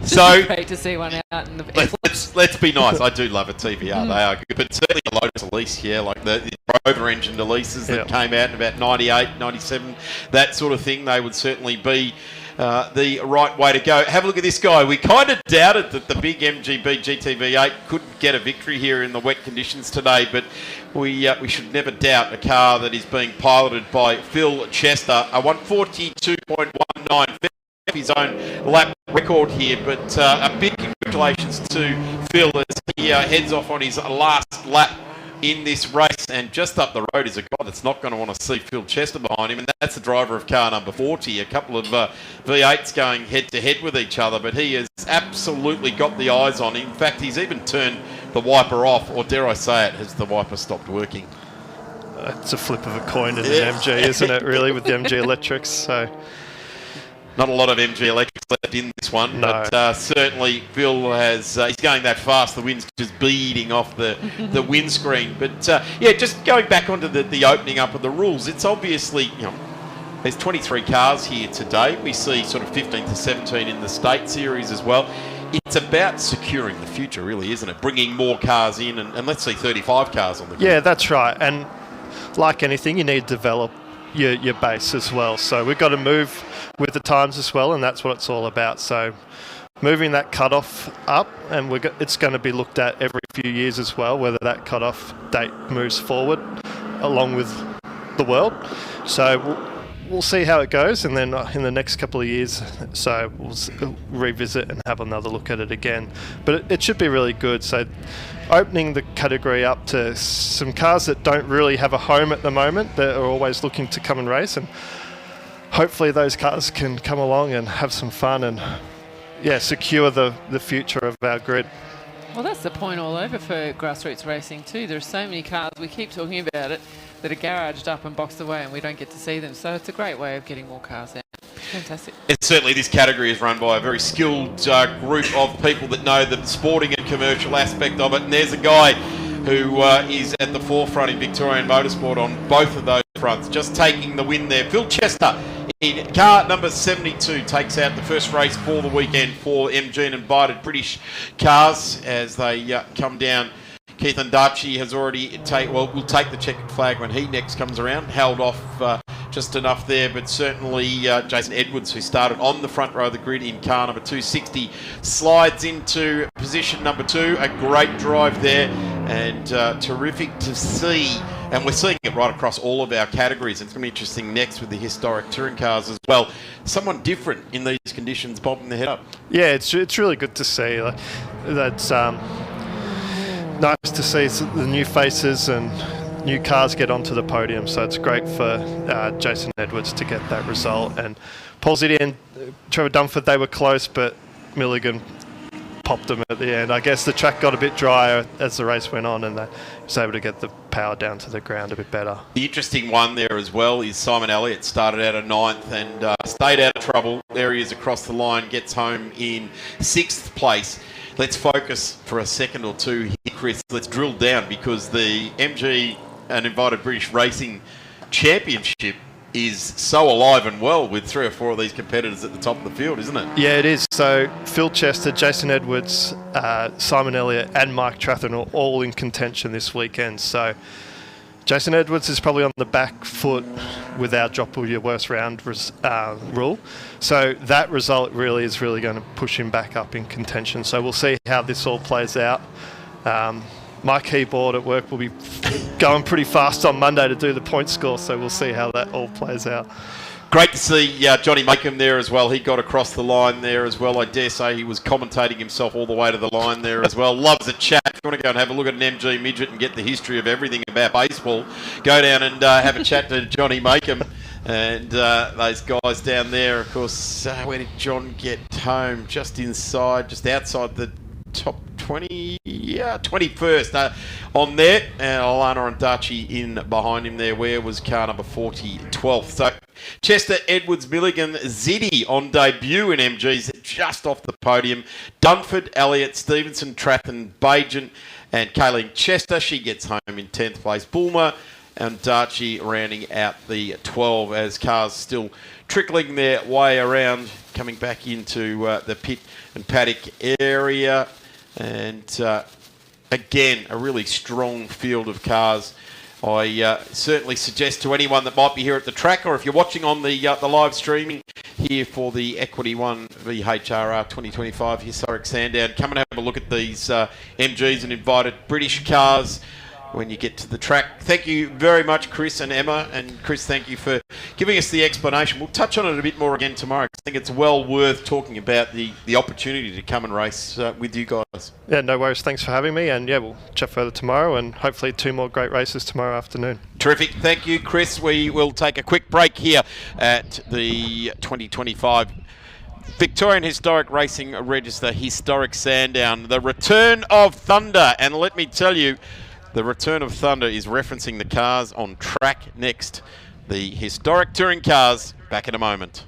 [SPEAKER 4] So
[SPEAKER 5] great to see one out in the.
[SPEAKER 4] Let's be nice. I do love a TVR. They are good, but certainly a Lotus Elise, like the Rover-engined Elises that came out in about 98, 97, that sort of thing. They would certainly be the right way to go. Have a look at this guy. We kind of doubted that the big MGB GTV8 couldn't get a victory here in the wet conditions today, but we should never doubt a car that is being piloted by Phil Chester. A 142.19, his own lap record here, but a big congratulations to Phil as he heads off on his last lap in this race. And just up the road is a guy that's not going to want to see Phil Chester behind him, and that's the driver of car number 40. A couple of V8s going head-to-head with each other, but he has absolutely got the eyes on him. In fact, he's even turned the wiper off, or dare I say it, has the wiper stopped working?
[SPEAKER 7] It's a flip of a coin in an MG, isn't it, really, with the MG Electrics? So
[SPEAKER 4] not a lot of MG Electrics left in this one, no. But certainly Phil has. He's going that fast. The wind's just beading off the windscreen. But just going back onto the opening up of the rules. It's obviously there's 23 cars here today. We see sort of 15 to 17 in the state series as well. It's about securing the future, really, isn't it? Bringing more cars in, and let's see 35 cars on the grid.
[SPEAKER 7] Yeah, that's right. And like anything, you need to develop your base as well. So we've got to move with the times as well, and that's what it's all about. So moving that cutoff up, and it's going to be looked at every few years as well, whether that cutoff date moves forward along with the world. So we'll see how it goes, and then in the next couple of years, so we'll revisit and have another look at it again. But it should be really good. So opening the category up to some cars that don't really have a home at the moment, that are always looking to come and race, and hopefully those cars can come along and have some fun and secure the future of our grid.
[SPEAKER 5] Well, that's the point all over for grassroots racing too. There are so many cars, we keep talking about it, that are garaged up and boxed away, and we don't get to see them. So it's a great way of getting more cars out. Fantastic.
[SPEAKER 4] And certainly this category is run by a very skilled group of people that know the sporting and commercial aspect of it. And there's a guy who is at the forefront in Victorian motorsport on both of those fronts, just taking the win there. Phil Chester in car number 72 takes out the first race for the weekend for MG and invited British cars as they come down. Keith Andarchi has already will take the checkered flag when he next comes around. Held off just enough there, but certainly Jason Edwards, who started on the front row of the grid in car number 260, slides into position number 2. A great drive there, and terrific to see. And we're seeing it right across all of our categories. It's going to be interesting next with the historic touring cars as well. Someone different in these conditions bobbing their head up.
[SPEAKER 7] Yeah, it's really good to see. That's nice to see the new faces and new cars get onto the podium. So it's great for Jason Edwards to get that result. And Paul Ziddy and Trevor Dunford, they were close, but Milligan popped them at the end. I guess the track got a bit drier as the race went on, and they was able to get the power down to the ground a bit better.
[SPEAKER 4] The interesting one there as well is Simon Elliott started out of 9th and stayed out of trouble. There he is across the line, gets home in 6th place. Let's focus for a second or two here, Chris. Let's drill down, because the MG and Invited British Racing Championship is so alive and well with 3 or 4 of these competitors at the top of the field, isn't it?
[SPEAKER 7] Yeah, it is. So Phil Chester, Jason Edwards, Simon Elliott and Mike Trathen are all in contention this weekend. So Jason Edwards is probably on the back foot with our drop your worst round rule. So that result really is going to push him back up in contention. So we'll see how this all plays out. My keyboard at work will be going pretty fast on Monday to do the point score, so we'll see how that all plays out.
[SPEAKER 4] Great to see Johnny Makem there as well. He got across the line there as well. I dare say he was commentating himself all the way to the line there as well. Loves a chat. If you want to go and have a look at an MG midget and get the history of everything about baseball, go down and have a chat to Johnny Makem. And those guys down there, of course, where did John get home? Just outside the top 20, 21st on there, and Alana and Dachi in behind him there. Where was car number 40, 12th? So Chester, Edwards, Milligan, Ziddy on debut in MGs, just off the podium. Dunford, Elliott, Stevenson, Trathen, Bajan, and Kayleen Chester. She gets home in 10th place. Bulmer and Dachi rounding out the 12 as cars still trickling their way around, coming back into the pit and paddock area. And again, a really strong field of cars. I certainly suggest to anyone that might be here at the track, or if you're watching on the live streaming here for the Equity One VHRR 2025 Historic Sandown, come and have a look at these MGs and Invited British cars when you get to the track. Thank you very much, Chris and Emma. And Chris, thank you for giving us the explanation. We'll touch on it a bit more again tomorrow. I think it's well worth talking about the opportunity to come and race with you guys.
[SPEAKER 7] Yeah, no worries. Thanks for having me. And yeah, we'll chat further tomorrow, and hopefully 2 more great races tomorrow afternoon.
[SPEAKER 4] Terrific. Thank you, Chris. We will take a quick break here at the 2025 Victorian Historic Racing Register Historic Sandown. The return of Thunder. And let me tell you, the return of Thunder is referencing the cars on track next. The historic touring cars, back in a moment.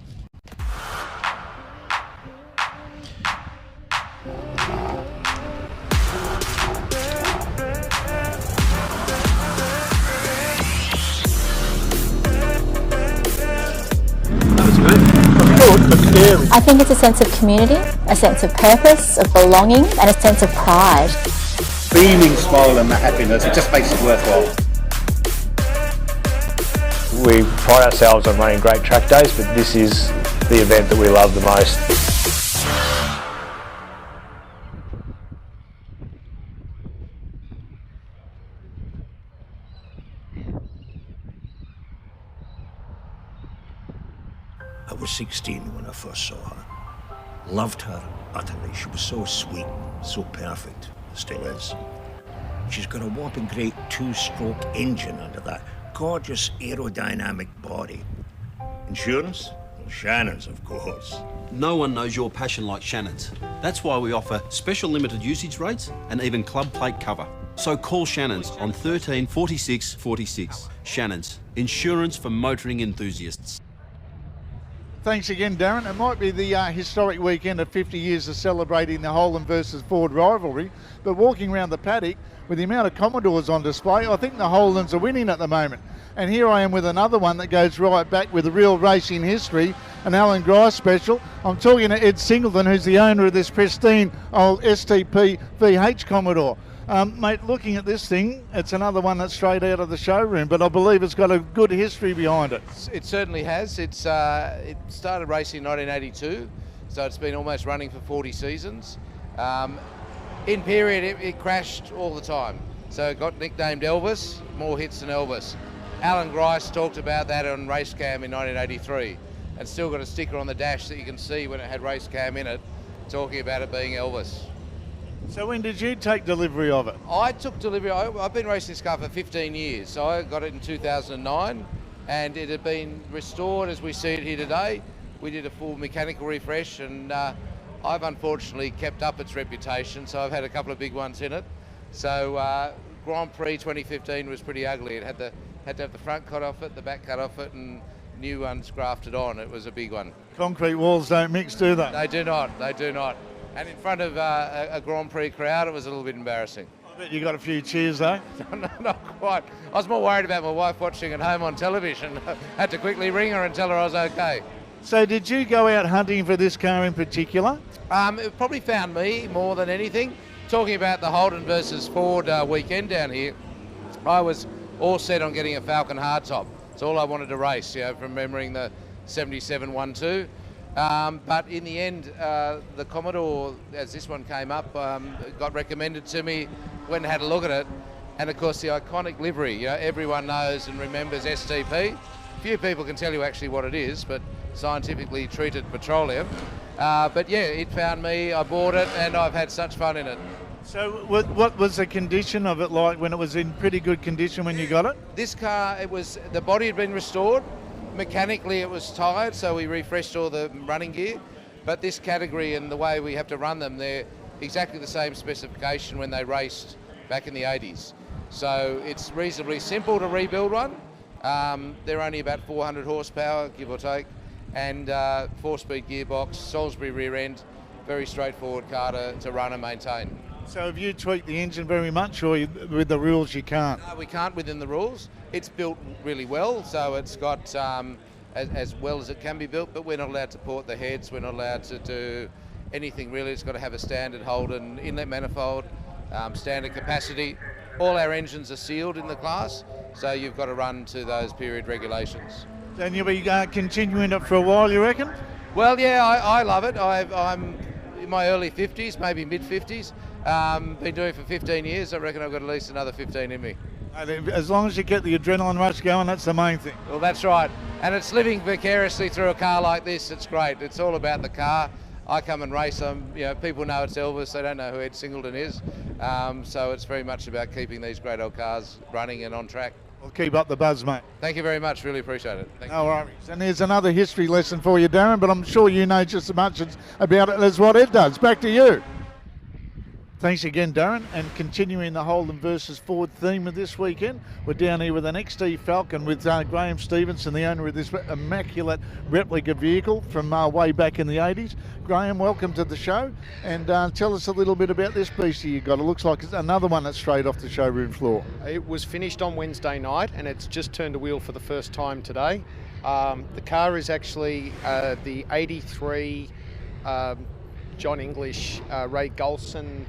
[SPEAKER 13] I think it's a sense of community, a sense of purpose, of belonging, and a sense of pride.
[SPEAKER 14] Beaming smile and the happiness, it just makes it worthwhile.
[SPEAKER 15] We pride ourselves on running great track days, but this is the event that we love the most.
[SPEAKER 22] I was 16 when I first saw her. Loved her utterly. She was so sweet, so perfect. Still is. She's got a whopping great 2-stroke engine under that gorgeous aerodynamic body. Insurance? Well, Shannon's, of course.
[SPEAKER 9] No one knows your passion like Shannon's. That's why we offer special limited usage rates and even club plate cover. So call Shannon's on 13 46 46. Shannon's, insurance for motoring enthusiasts.
[SPEAKER 6] Thanks again, Darren. It might be the historic weekend of 50 years of celebrating the Holden versus Ford rivalry, but walking around the paddock with the amount of Commodores on display, I think the Holdens are winning at the moment. And here I am with another one that goes right back with a real racing history, an Alan Grice special. I'm talking to Ed Singleton, who's the owner of this pristine old STP VH Commodore. Mate, looking at this thing, it's another one that's straight out of the showroom, but I believe it's got a good history behind it.
[SPEAKER 10] It certainly has. It started racing in 1982, so it's been almost running for 40 seasons. In period, it crashed all the time, so it got nicknamed Elvis, more hits than Elvis. Alan Grice talked about that on Racecam in 1983, and still got a sticker on the dash that you can see when it had Racecam in it, talking about it being Elvis.
[SPEAKER 6] So when did you take delivery of it?
[SPEAKER 10] I took delivery. I've been racing this car for 15 years. So I got it in 2009, and it had been restored as we see it here today. We did a full mechanical refresh, and I've unfortunately kept up its reputation, so I've had a couple of big ones in it. So Grand Prix 2015 was pretty ugly. It had to have the front cut off it, the back cut off it, and new ones grafted on. It was a big one.
[SPEAKER 6] Concrete walls don't mix, do they?
[SPEAKER 10] They do not. And in front of a Grand Prix crowd, it was a little bit embarrassing.
[SPEAKER 6] I bet you got a few cheers, though.
[SPEAKER 10] No, not quite. I was more worried about my wife watching at home on television. Had to quickly ring her and tell her I was okay.
[SPEAKER 6] So did you go out hunting for this car in particular?
[SPEAKER 10] It probably found me more than anything. Talking about the Holden versus Ford weekend down here, I was all set on getting a Falcon hardtop. It's all I wanted to race, from remembering the 77 1-2. But in the end, the Commodore, as this one came up, got recommended to me, went and had a look at it. And of course the iconic livery, everyone knows and remembers STP. Few people can tell you actually what it is, but scientifically treated petroleum. But yeah, it found me, I bought it, and I've had such fun in it.
[SPEAKER 6] So what was the condition of it like when it was in pretty good condition when you got it?
[SPEAKER 10] This car, the body had been restored. Mechanically it was tired, so we refreshed all the running gear. But this category and the way we have to run them, they're exactly the same specification when they raced back in the 80s. So it's reasonably simple to rebuild one. They're only about 400 horsepower, give or take, and 4-speed gearbox, Salisbury rear end, very straightforward car to run and maintain.
[SPEAKER 6] So have you tweaked the engine very much, or with the rules you can't?
[SPEAKER 10] No, we can't within the rules. It's built really well, so it's got as well as it can be built, but we're not allowed to port the heads, we're not allowed to do anything really. It's got to have a standard Holden inlet manifold, standard capacity. All our engines are sealed in the class, so you've got to run to those period regulations.
[SPEAKER 6] And you'll be continuing it for a while, you reckon?
[SPEAKER 10] Well, yeah, I love it. I'm in my early 50s, maybe mid-50s. Been doing it for 15 years. I reckon I've got at least another 15 in me.
[SPEAKER 6] As long as you get the adrenaline rush going, that's the main thing.
[SPEAKER 10] Well, that's right. And it's living vicariously through a car like this. It's great. It's all about the car. I come and race them. People know it's Elvis. They don't know who Ed Singleton is. So it's very much about keeping these great old cars running and on track.
[SPEAKER 6] Well, keep up the buzz, mate.
[SPEAKER 10] Thank you very much. Really appreciate it.
[SPEAKER 6] No worries. And there's another history lesson for you, Darren, but I'm sure you know just as much about it as what Ed does. Back to you. Thanks again, Darren. And continuing the Holden versus Ford theme of this weekend, we're down here with an XT Falcon with Graham Stevenson, the owner of this immaculate replica vehicle from way back in the 80s. Graham, welcome to the show. And tell us a little bit about this beast you got. It looks like it's another one that's straight off the showroom floor.
[SPEAKER 11] It was finished on Wednesday night and it's just turned a wheel for the first time today. The car is actually the 83 John English Ray Golson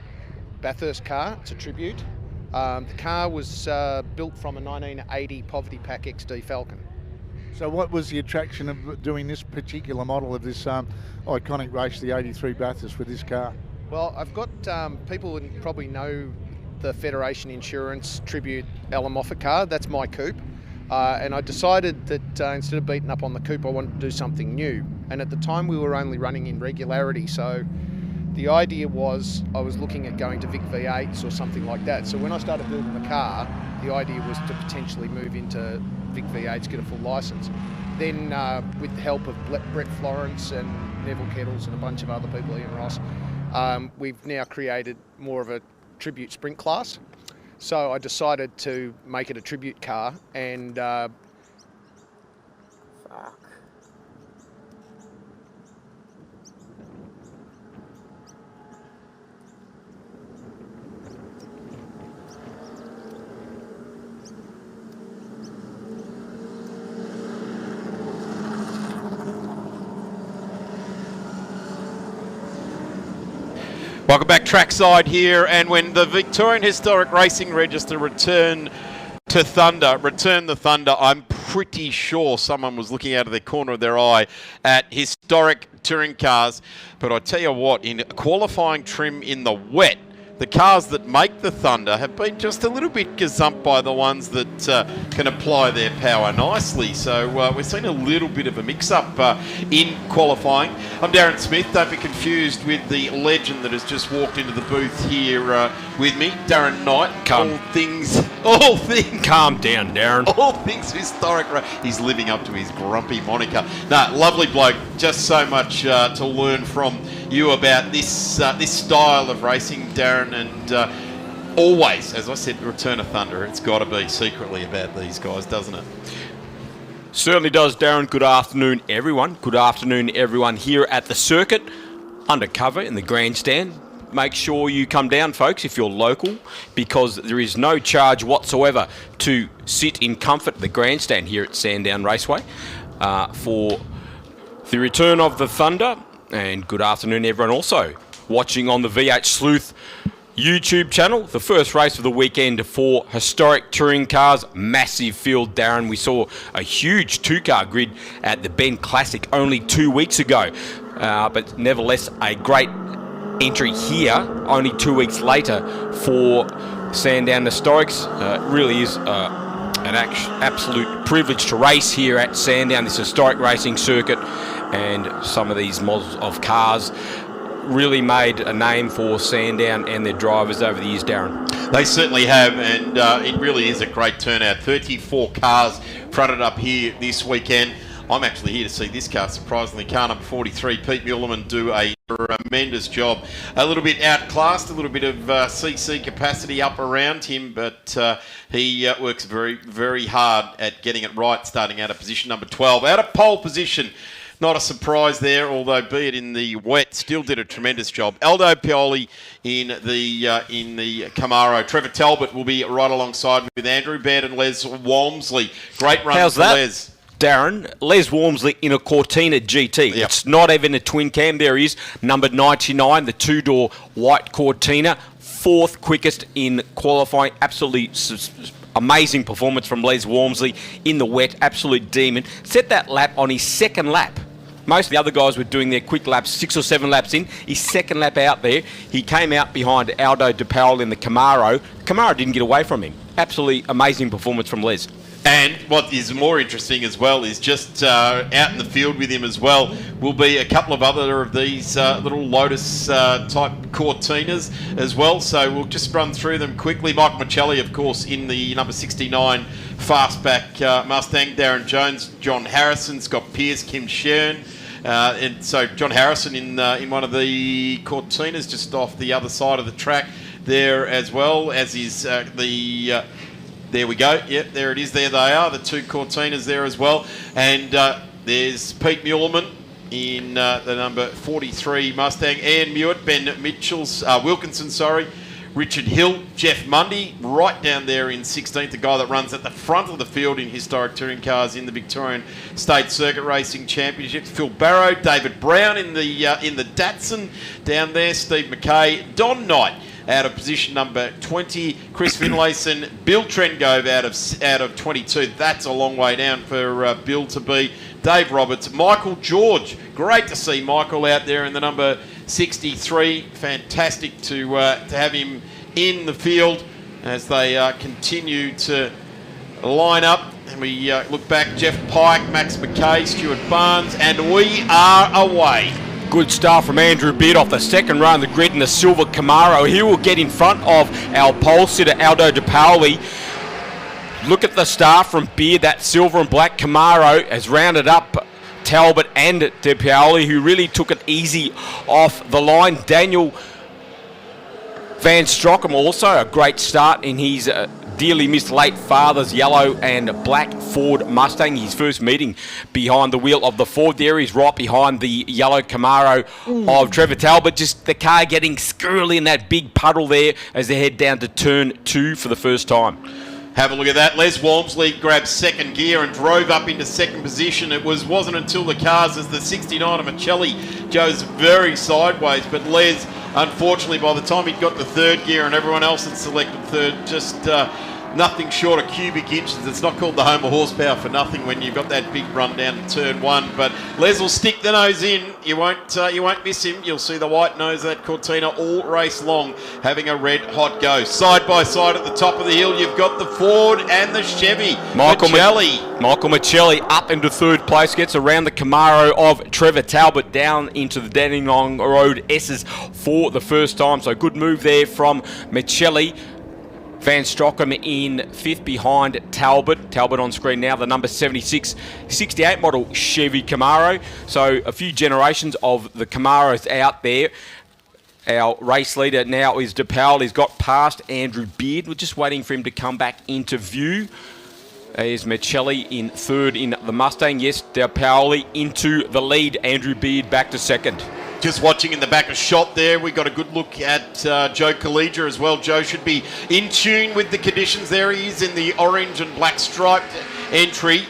[SPEAKER 11] Bathurst car. It's a tribute. The car was built from a 1980 Poverty Pack XD Falcon.
[SPEAKER 6] So what was the attraction of doing this particular model of this iconic race, the 83 Bathurst, with this car?
[SPEAKER 11] Well, I've got people who probably know the Federation Insurance Tribute Alan Moffat car. That's my coupe. And I decided that instead of beating up on the coupe, I wanted to do something new. And at the time we were only running in Regularity, so the idea was I was looking at going to Vic V8s or something like that. So when I started building the car, the idea was to potentially move into Vic V8s, get a full license. Then with the help of Brett Florence and Neville Kettles and a bunch of other people, Ian Ross, we've now created more of a tribute sprint class. So I decided to make it a tribute car and
[SPEAKER 4] Welcome back trackside here, and when the Victorian Historic Racing Register returned the Thunder, I'm pretty sure someone was looking out of the corner of their eye at historic touring cars. But I tell you what, in qualifying trim in the wet, the cars that make the Thunder have been just a little bit gazumped by the ones that can apply their power nicely. So we're seeing a little bit of a mix-up in qualifying. I'm Darren Smith. Don't be confused with the legend that has just walked into the booth here with me, Darren Knight. All things.
[SPEAKER 8] Calm down, Darren.
[SPEAKER 4] All things historic. He's living up to his grumpy moniker. No, lovely bloke. Just so much to learn from you about this style of racing, Darren, and always, as I said, the Return of Thunder, it's got to be secretly about these guys, doesn't it?
[SPEAKER 8] Certainly does, Darren. Good afternoon, everyone. Good afternoon, everyone here at the circuit, undercover in the grandstand. Make sure you come down, folks, if you're local, because there is no charge whatsoever to sit in comfort at the grandstand here at Sandown Raceway for the Return of the Thunder. And good afternoon, everyone also watching on the VH Sleuth YouTube channel. The first race of the weekend for historic touring cars. Massive field, Darren. We saw a huge two-car grid at the Bend Classic only 2 weeks ago. But nevertheless, a great entry here only 2 weeks later for Sandown Historics. Really is an absolute privilege to race here at Sandown, this historic racing circuit. And some of these models of cars really made a name for Sandown and their drivers over the years, Darren.
[SPEAKER 4] They certainly have, and it really is a great turnout. 34 cars fronted up here this weekend. I'm actually here to see this car, surprisingly, car number 43, Pete Muehlman, do a tremendous job. A little bit outclassed, a little bit of CC capacity up around him, but he works very, very hard at getting it right, starting out at position number 12. Out of pole position. Not a surprise there, although be it in the wet, still did a tremendous job. Aldo Pioli in the Camaro. Trevor Talbot will be right alongside with Andrew Baird and Les Walmsley. Great run
[SPEAKER 8] How's
[SPEAKER 4] for
[SPEAKER 8] that,
[SPEAKER 4] Les.
[SPEAKER 8] Darren? Les Walmsley in a Cortina GT. Yep. It's not even a twin cam. There is number 99, the two-door white Cortina. Fourth quickest in qualifying. Absolutely amazing performance from Les Walmsley in the wet. Absolute demon. Set that lap on his second lap. Most of the other guys were doing their quick laps, 6 or 7 laps in. His second lap out there, he came out behind Aldo De Paul in the Camaro. The Camaro didn't get away from him. Absolutely amazing performance from Les.
[SPEAKER 4] And what is more interesting as well is just out in the field with him as well will be a couple of other of these little Lotus type Cortinas as well. So we'll just run through them quickly. Mike Michelli, of course, in the number 69 fastback Mustang. Darren Jones, John Harrison, Scott Pearce, Kim Shern. And so John Harrison in one of the Cortinas just off the other side of the track there as well, as is there we go. Yep, there it is. There they are, the two Cortinas there as well. And there's Pete Muehlman in the number 43 Mustang. Ian Mewett, Ben Wilkinson, Richard Hill, Jeff Mundy, right down there in 16th, the guy that runs at the front of the field in historic touring cars in the Victorian State Circuit Racing Championships. Phil Barrow, David Brown in the Datsun down there. Steve McKay, Don Knight out of position number 20, Chris Finlayson, Bill Trengove out of 22. That's a long way down for Bill to be. Dave Roberts, Michael George. Great to see Michael out there in the number 63. Fantastic to have him in the field as they continue to line up. And we look back, Jeff Pike, Max McKay, Stuart Barnes, and we are away.
[SPEAKER 8] Good start from Andrew Beard off the second row of the grid in the silver Camaro. He will get in front of our pole sitter, Aldo De Paoli. Look at the start from Beard. That silver and black Camaro has rounded up Talbot and De Paoli, who really took it easy off the line. Daniel Van Strockham also a great start in his dearly missed late father's yellow and black Ford Mustang. His first meeting behind the wheel of the Ford there. He's right behind the yellow Camaro of Trevor Talbot. Just the car getting squirrely in that big puddle there as they head down to turn 2 for the first time.
[SPEAKER 4] Have a look at that. Les Walmsley grabbed second gear and drove up into second position. It wasn't until the cars as the 69 of Michelli goes very sideways, but Les, unfortunately, by the time he'd got to third gear and everyone else had selected third, just nothing short of cubic inches. It's not called the home of horsepower for nothing when you've got that big run down to turn 1. But Les will stick the nose in. You won't miss him. You'll see the white nose of that Cortina all race long having a red hot go. Side by side at the top of the hill, you've got the Ford and the Chevy.
[SPEAKER 8] Michael
[SPEAKER 4] Michelli
[SPEAKER 8] up into third place, gets around the Camaro of Trevor Talbot down into the Dandenong Road S's for the first time. So good move there from Michelli. Van Strockham in 5th behind Talbot. Talbot on screen now, the number 76, 68 model Chevy Camaro. So a few generations of the Camaros out there. Our race leader now is DePaul. He's got past Andrew Beard. We're just waiting for him to come back into view. There's Michelli in 3rd in the Mustang. Yes, DePaul into the lead. Andrew Beard back to 2nd.
[SPEAKER 4] Just watching in the back of shot there, we got a good look at Joe Collegia as well. Joe should be in tune with the conditions. There he is in the orange and black striped entry.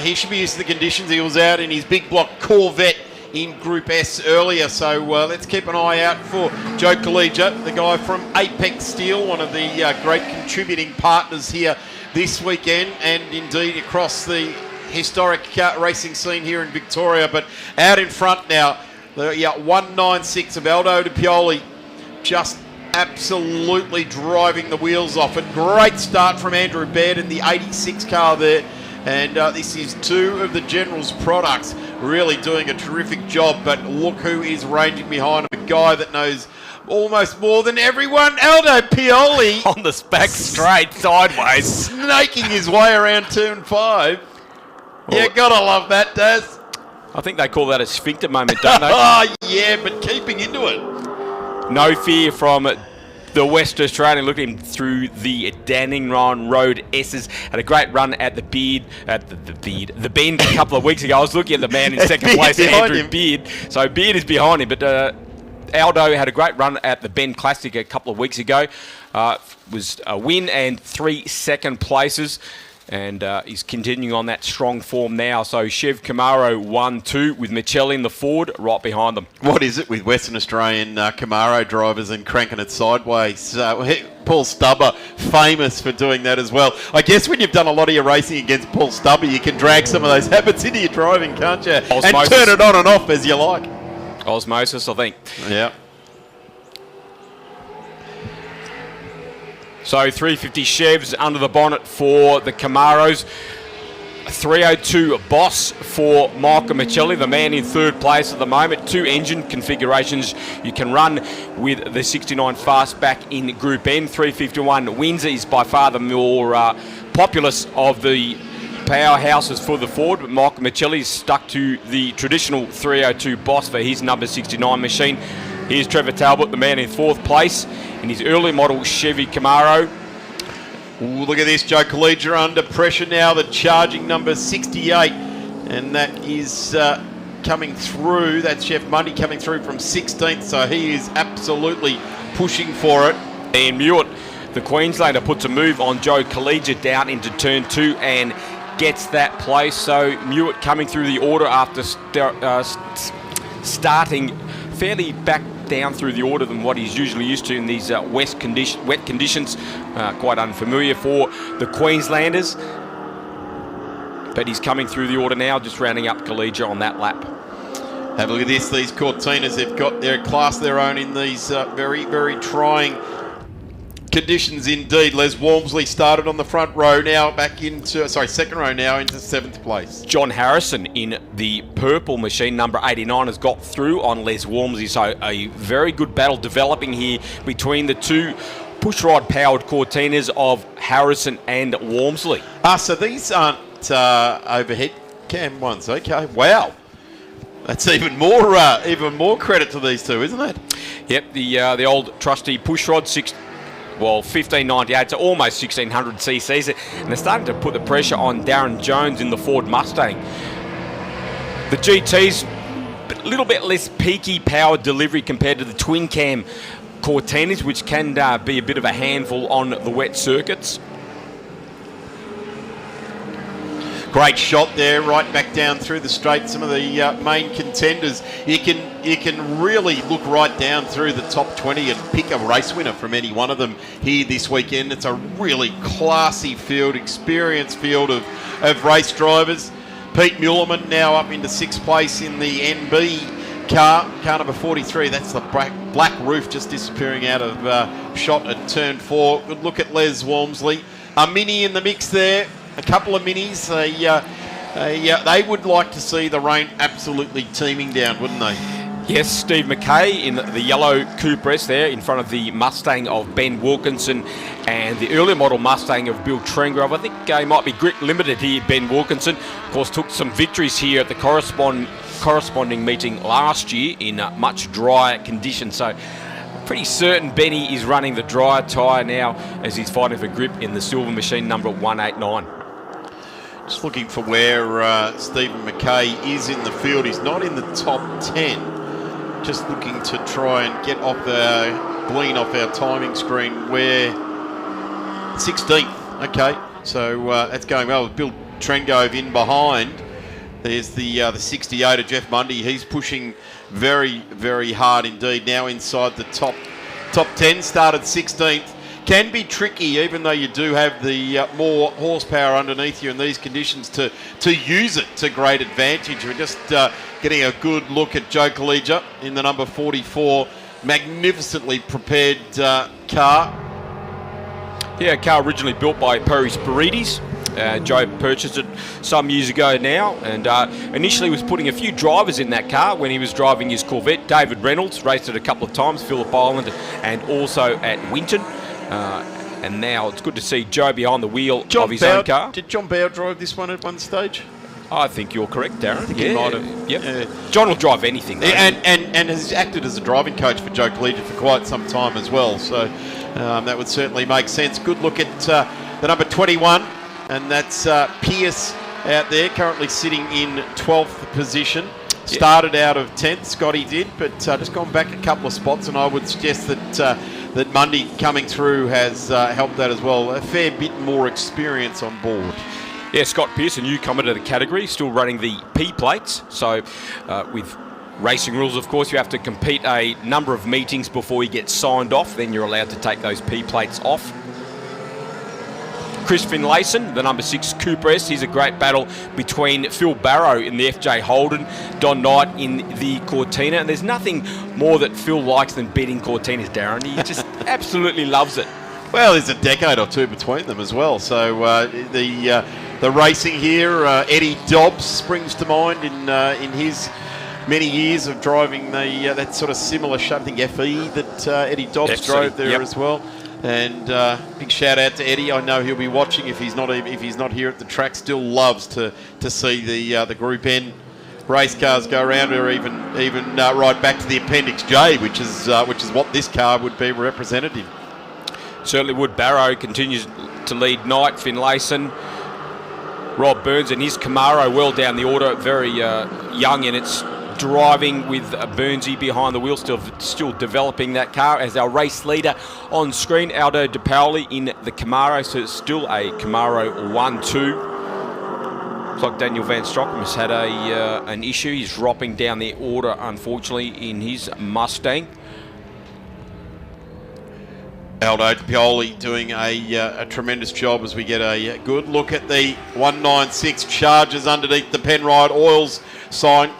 [SPEAKER 4] He should be used to the conditions. He was out in his big block Corvette in Group S earlier. So let's keep an eye out for Joe Collegia, the guy from Apex Steel, one of the great contributing partners here this weekend and indeed across the historic racing scene here in Victoria. But out in front now, the 196 of Aldo Di Pioli, just absolutely driving the wheels off it. Great start from Andrew Baird in the 86 car there. And this is 2 of the General's products really doing a terrific job. But look who is ranging behind him, a guy that knows almost more than everyone. Aldo Pioli
[SPEAKER 8] on the back straight sideways,
[SPEAKER 4] snaking his way around turn 5. Well, yeah, gotta love that, Daz.
[SPEAKER 8] I think they call that a sphincter moment, don't they?
[SPEAKER 4] Oh, yeah, but keeping into it.
[SPEAKER 8] No fear from the West Australian. Look at him through the Dandenong Road S's. Had a great run at the Bend a couple of weeks ago. I was looking at the man in second place, Andrew Beard. So Beard is behind him, but Aldo had a great run at the Bend Classic a couple of weeks ago. Was a win and 3 second places. And he's continuing on that strong form now. So Chev Camaro 1-2 with Michelli in the Ford right behind them.
[SPEAKER 4] What is it with Western Australian Camaro drivers and cranking it sideways? Paul Stubber, famous for doing that as well. I guess when you've done a lot of your racing against Paul Stubber, you can drag some of those habits into your driving, can't you? Osmosis. And turn it on and off as you like.
[SPEAKER 8] Osmosis, I think.
[SPEAKER 4] Yeah.
[SPEAKER 8] So 350 Chevs under the bonnet for the Camaros. 302 Boss for Michael Michelli, the man in 3rd place at the moment. 2 engine configurations you can run with the 69 Fastback in Group N. 351 Windsor is by far the more populous of the powerhouses for the Ford, but Michael Michelli is stuck to the traditional 302 Boss for his number 69 machine. Here's Trevor Talbot, the man in 4th place in his early model Chevy Camaro.
[SPEAKER 4] Ooh, look at this, Joe Collegia under pressure now, the charging number 68. And that is coming through. That's Chef Mundy coming through from 16th, so he is absolutely pushing for it.
[SPEAKER 8] And Mewett, the Queenslander, puts a move on Joe Collegia down into turn 2 and gets that place. So Mewett coming through the order after starting fairly back down through the order than what he's usually used to in these wet conditions. Quite unfamiliar for the Queenslanders. But he's coming through the order now, just rounding up Collegia on that lap.
[SPEAKER 4] Have a look at this. These Cortinas, they've got their class their own in these very, very trying conditions indeed. Les Walmsley started on the front row now, second row now into 7th place.
[SPEAKER 8] John Harrison in the purple machine, number 89, has got through on Les Walmsley. So a very good battle developing here between the 2 pushrod powered Cortinas of Harrison and Walmsley.
[SPEAKER 4] So these aren't overhead cam ones. Okay, wow. That's even more credit to these 2, isn't it?
[SPEAKER 8] Yep, the old trusty pushrod 1598, so almost 1600 cc's, and they're starting to put the pressure on Darren Jones in the Ford Mustang. The GT's a little bit less peaky power delivery compared to the twin cam Cortinas, which can be a bit of a handful on the wet circuits.
[SPEAKER 4] Of Great shot there, right back down through the straight. Some of the main contenders. You can really look right down through the top 20 and pick a race winner from any one of them here this weekend. It's a really classy field, experienced field of race drivers. Pete Muellerman now up into 6th place in the NB car number 43. That's the black roof just disappearing out of shot at turn 4. Good look at Les Walmsley. A mini in the mix there. A couple of minis. They would like to see the rain absolutely teeming down, wouldn't they?
[SPEAKER 8] Yes, Steve McKay in the yellow Coupe S there in front of the Mustang of Ben Wilkinson and the earlier model Mustang of Bill Trengrove. I think he might be grit limited here, Ben Wilkinson. Of course, took some victories here at the corresponding meeting last year in much drier conditions. So pretty certain Benny is running the drier tyre now as he's fighting for grip in the silver machine number 189.
[SPEAKER 4] Just looking for where Stephen McKay is in the field. He's not in the top 10. Just looking to try and get off glean off our timing screen where 16th. Okay, so that's going well with Bill Trengove in behind. There's the 68 of Jeff Mundy. He's pushing very, very hard indeed. Now inside the top 10. Started 16th. Can be tricky, even though you do have the more horsepower underneath you in these conditions to use it to great advantage. We're just getting a good look at Joe Collegia in the number 44. Magnificently prepared car.
[SPEAKER 8] Yeah, a car originally built by Perry Spirides. Joe purchased it some years ago now, and initially was putting a few drivers in that car when he was driving his Corvette. David Reynolds raced it a couple of times, Phillip Island, and also at Winton. And now it's good to see Joe behind the wheel of his own car.
[SPEAKER 4] Did John Bowe drive this one at one stage?
[SPEAKER 8] I think you're correct, Darren.
[SPEAKER 4] I think he might have.
[SPEAKER 8] Yep. John will drive anything, though.
[SPEAKER 4] And has acted as a driving coach for Joe Collegia for quite some time as well. So that would certainly make sense. Good look at the number 21, and that's Pierce out there, currently sitting in 12th position. Started out of 10th, Scotty did, but just gone back a couple of spots, and I would suggest that Mundy coming through has helped that as well. A fair bit more experience on board.
[SPEAKER 8] Yeah, Scott Pearce, a newcomer to the category, still running the P plates. So with racing rules, of course, you have to compete a number of meetings before you get signed off. Then you're allowed to take those P plates off. Chris Finlayson, the number 6 Cooper S. Here's a great battle between Phil Barrow in the FJ Holden, Don Knight in the Cortina. And there's nothing more that Phil likes than beating Cortinas, Darren. He just absolutely loves it.
[SPEAKER 4] Well, there's a decade or two between them as well. So the racing here, Eddie Dobbs springs to mind in his many years of driving that sort of similar shape. I think FE that Eddie Dobbs drove there as well. And big shout out to Eddie. I know he'll be watching if he's not here at the track. Still loves to see the Group N race cars go around, or even right back to the Appendix J, which is what this car would be representative.
[SPEAKER 8] Certainly would. Barrow continues to lead Knight, Finlayson, Rob Burns and his Camaro well down the order. Very young in its driving, with Burnsy behind the wheel, still developing that car. As our race leader on screen, Aldo De Paoli in the Camaro, so it's still a Camaro 1-2. Looks like Daniel Van Stockham has had an issue. He's dropping down the order, unfortunately, in his Mustang.
[SPEAKER 4] Aldo De Paoli doing a tremendous job as we get a good look at the 196 Chargers underneath the Penrite Oils sign.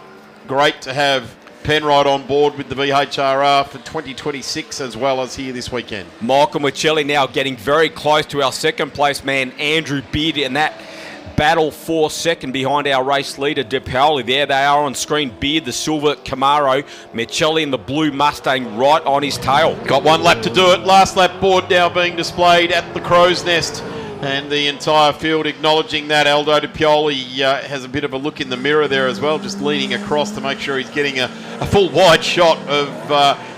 [SPEAKER 4] Great to have Penrite on board with the VHRR for 2026 as well as here this weekend.
[SPEAKER 8] Michael Michelli now getting very close to our second place man, Andrew Beard, in that battle for second behind our race leader, De Paoli. There they are on screen. Beard, the silver Camaro, Michelli in the blue Mustang right on his tail.
[SPEAKER 4] Got one lap to do it. Last lap board now being displayed at the Crow's Nest. And the entire field acknowledging that. Aldo De Paoli has a bit of a look in the mirror there as well, just leaning across to make sure he's getting a full wide shot of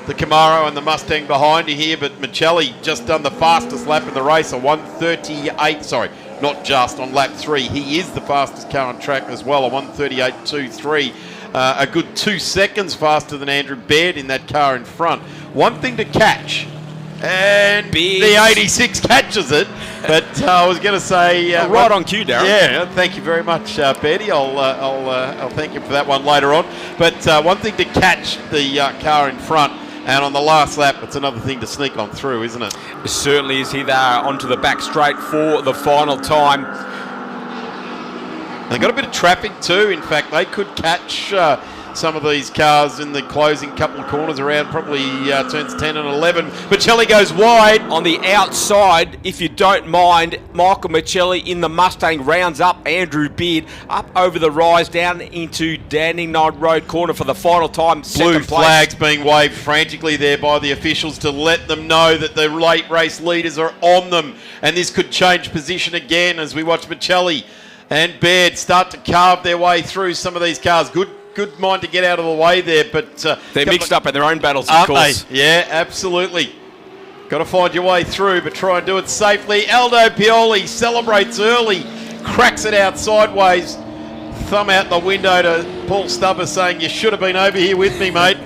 [SPEAKER 4] the Camaro and the Mustang behind you here. But Michelli just done the fastest lap in the race, a 1:38. Sorry, not just on lap 3. He is the fastest car on track as well, a 1:38.23. A good 2 seconds faster than Andrew Baird in that car in front. One thing to catch And the 86 catches it, but I was going to say...
[SPEAKER 8] right on cue, Darren.
[SPEAKER 4] Yeah, thank you very much, Betty. I'll thank you for that one later on. But one thing to catch the car in front, and on the last lap, it's another thing to sneak on through, isn't it?
[SPEAKER 8] It certainly is. Here they are onto the back straight for the final time.
[SPEAKER 4] They got a bit of traffic too. In fact, they could catch some of these cars in the closing couple of corners around probably turns 10 and 11. Michelli goes wide.
[SPEAKER 8] On the outside, if you don't mind, Michael Michelli in the Mustang rounds up Andrew Beard up over the rise down into Dandenong Road corner for the final time.
[SPEAKER 4] Blue flags being waved frantically there by the officials to let them know that the late race leaders are on them. And this could change position again as we watch Michelli and Baird start to carve their way through some of these cars. Good mind to get out of the way there, but...
[SPEAKER 8] they're mixed up in their own battles, of course.
[SPEAKER 4] They? Yeah, absolutely. Got to find your way through, but try and do it safely. Aldo Pioli celebrates early, cracks it out sideways, thumb out the window to Paul Stubber saying, you should have been over here with me, mate.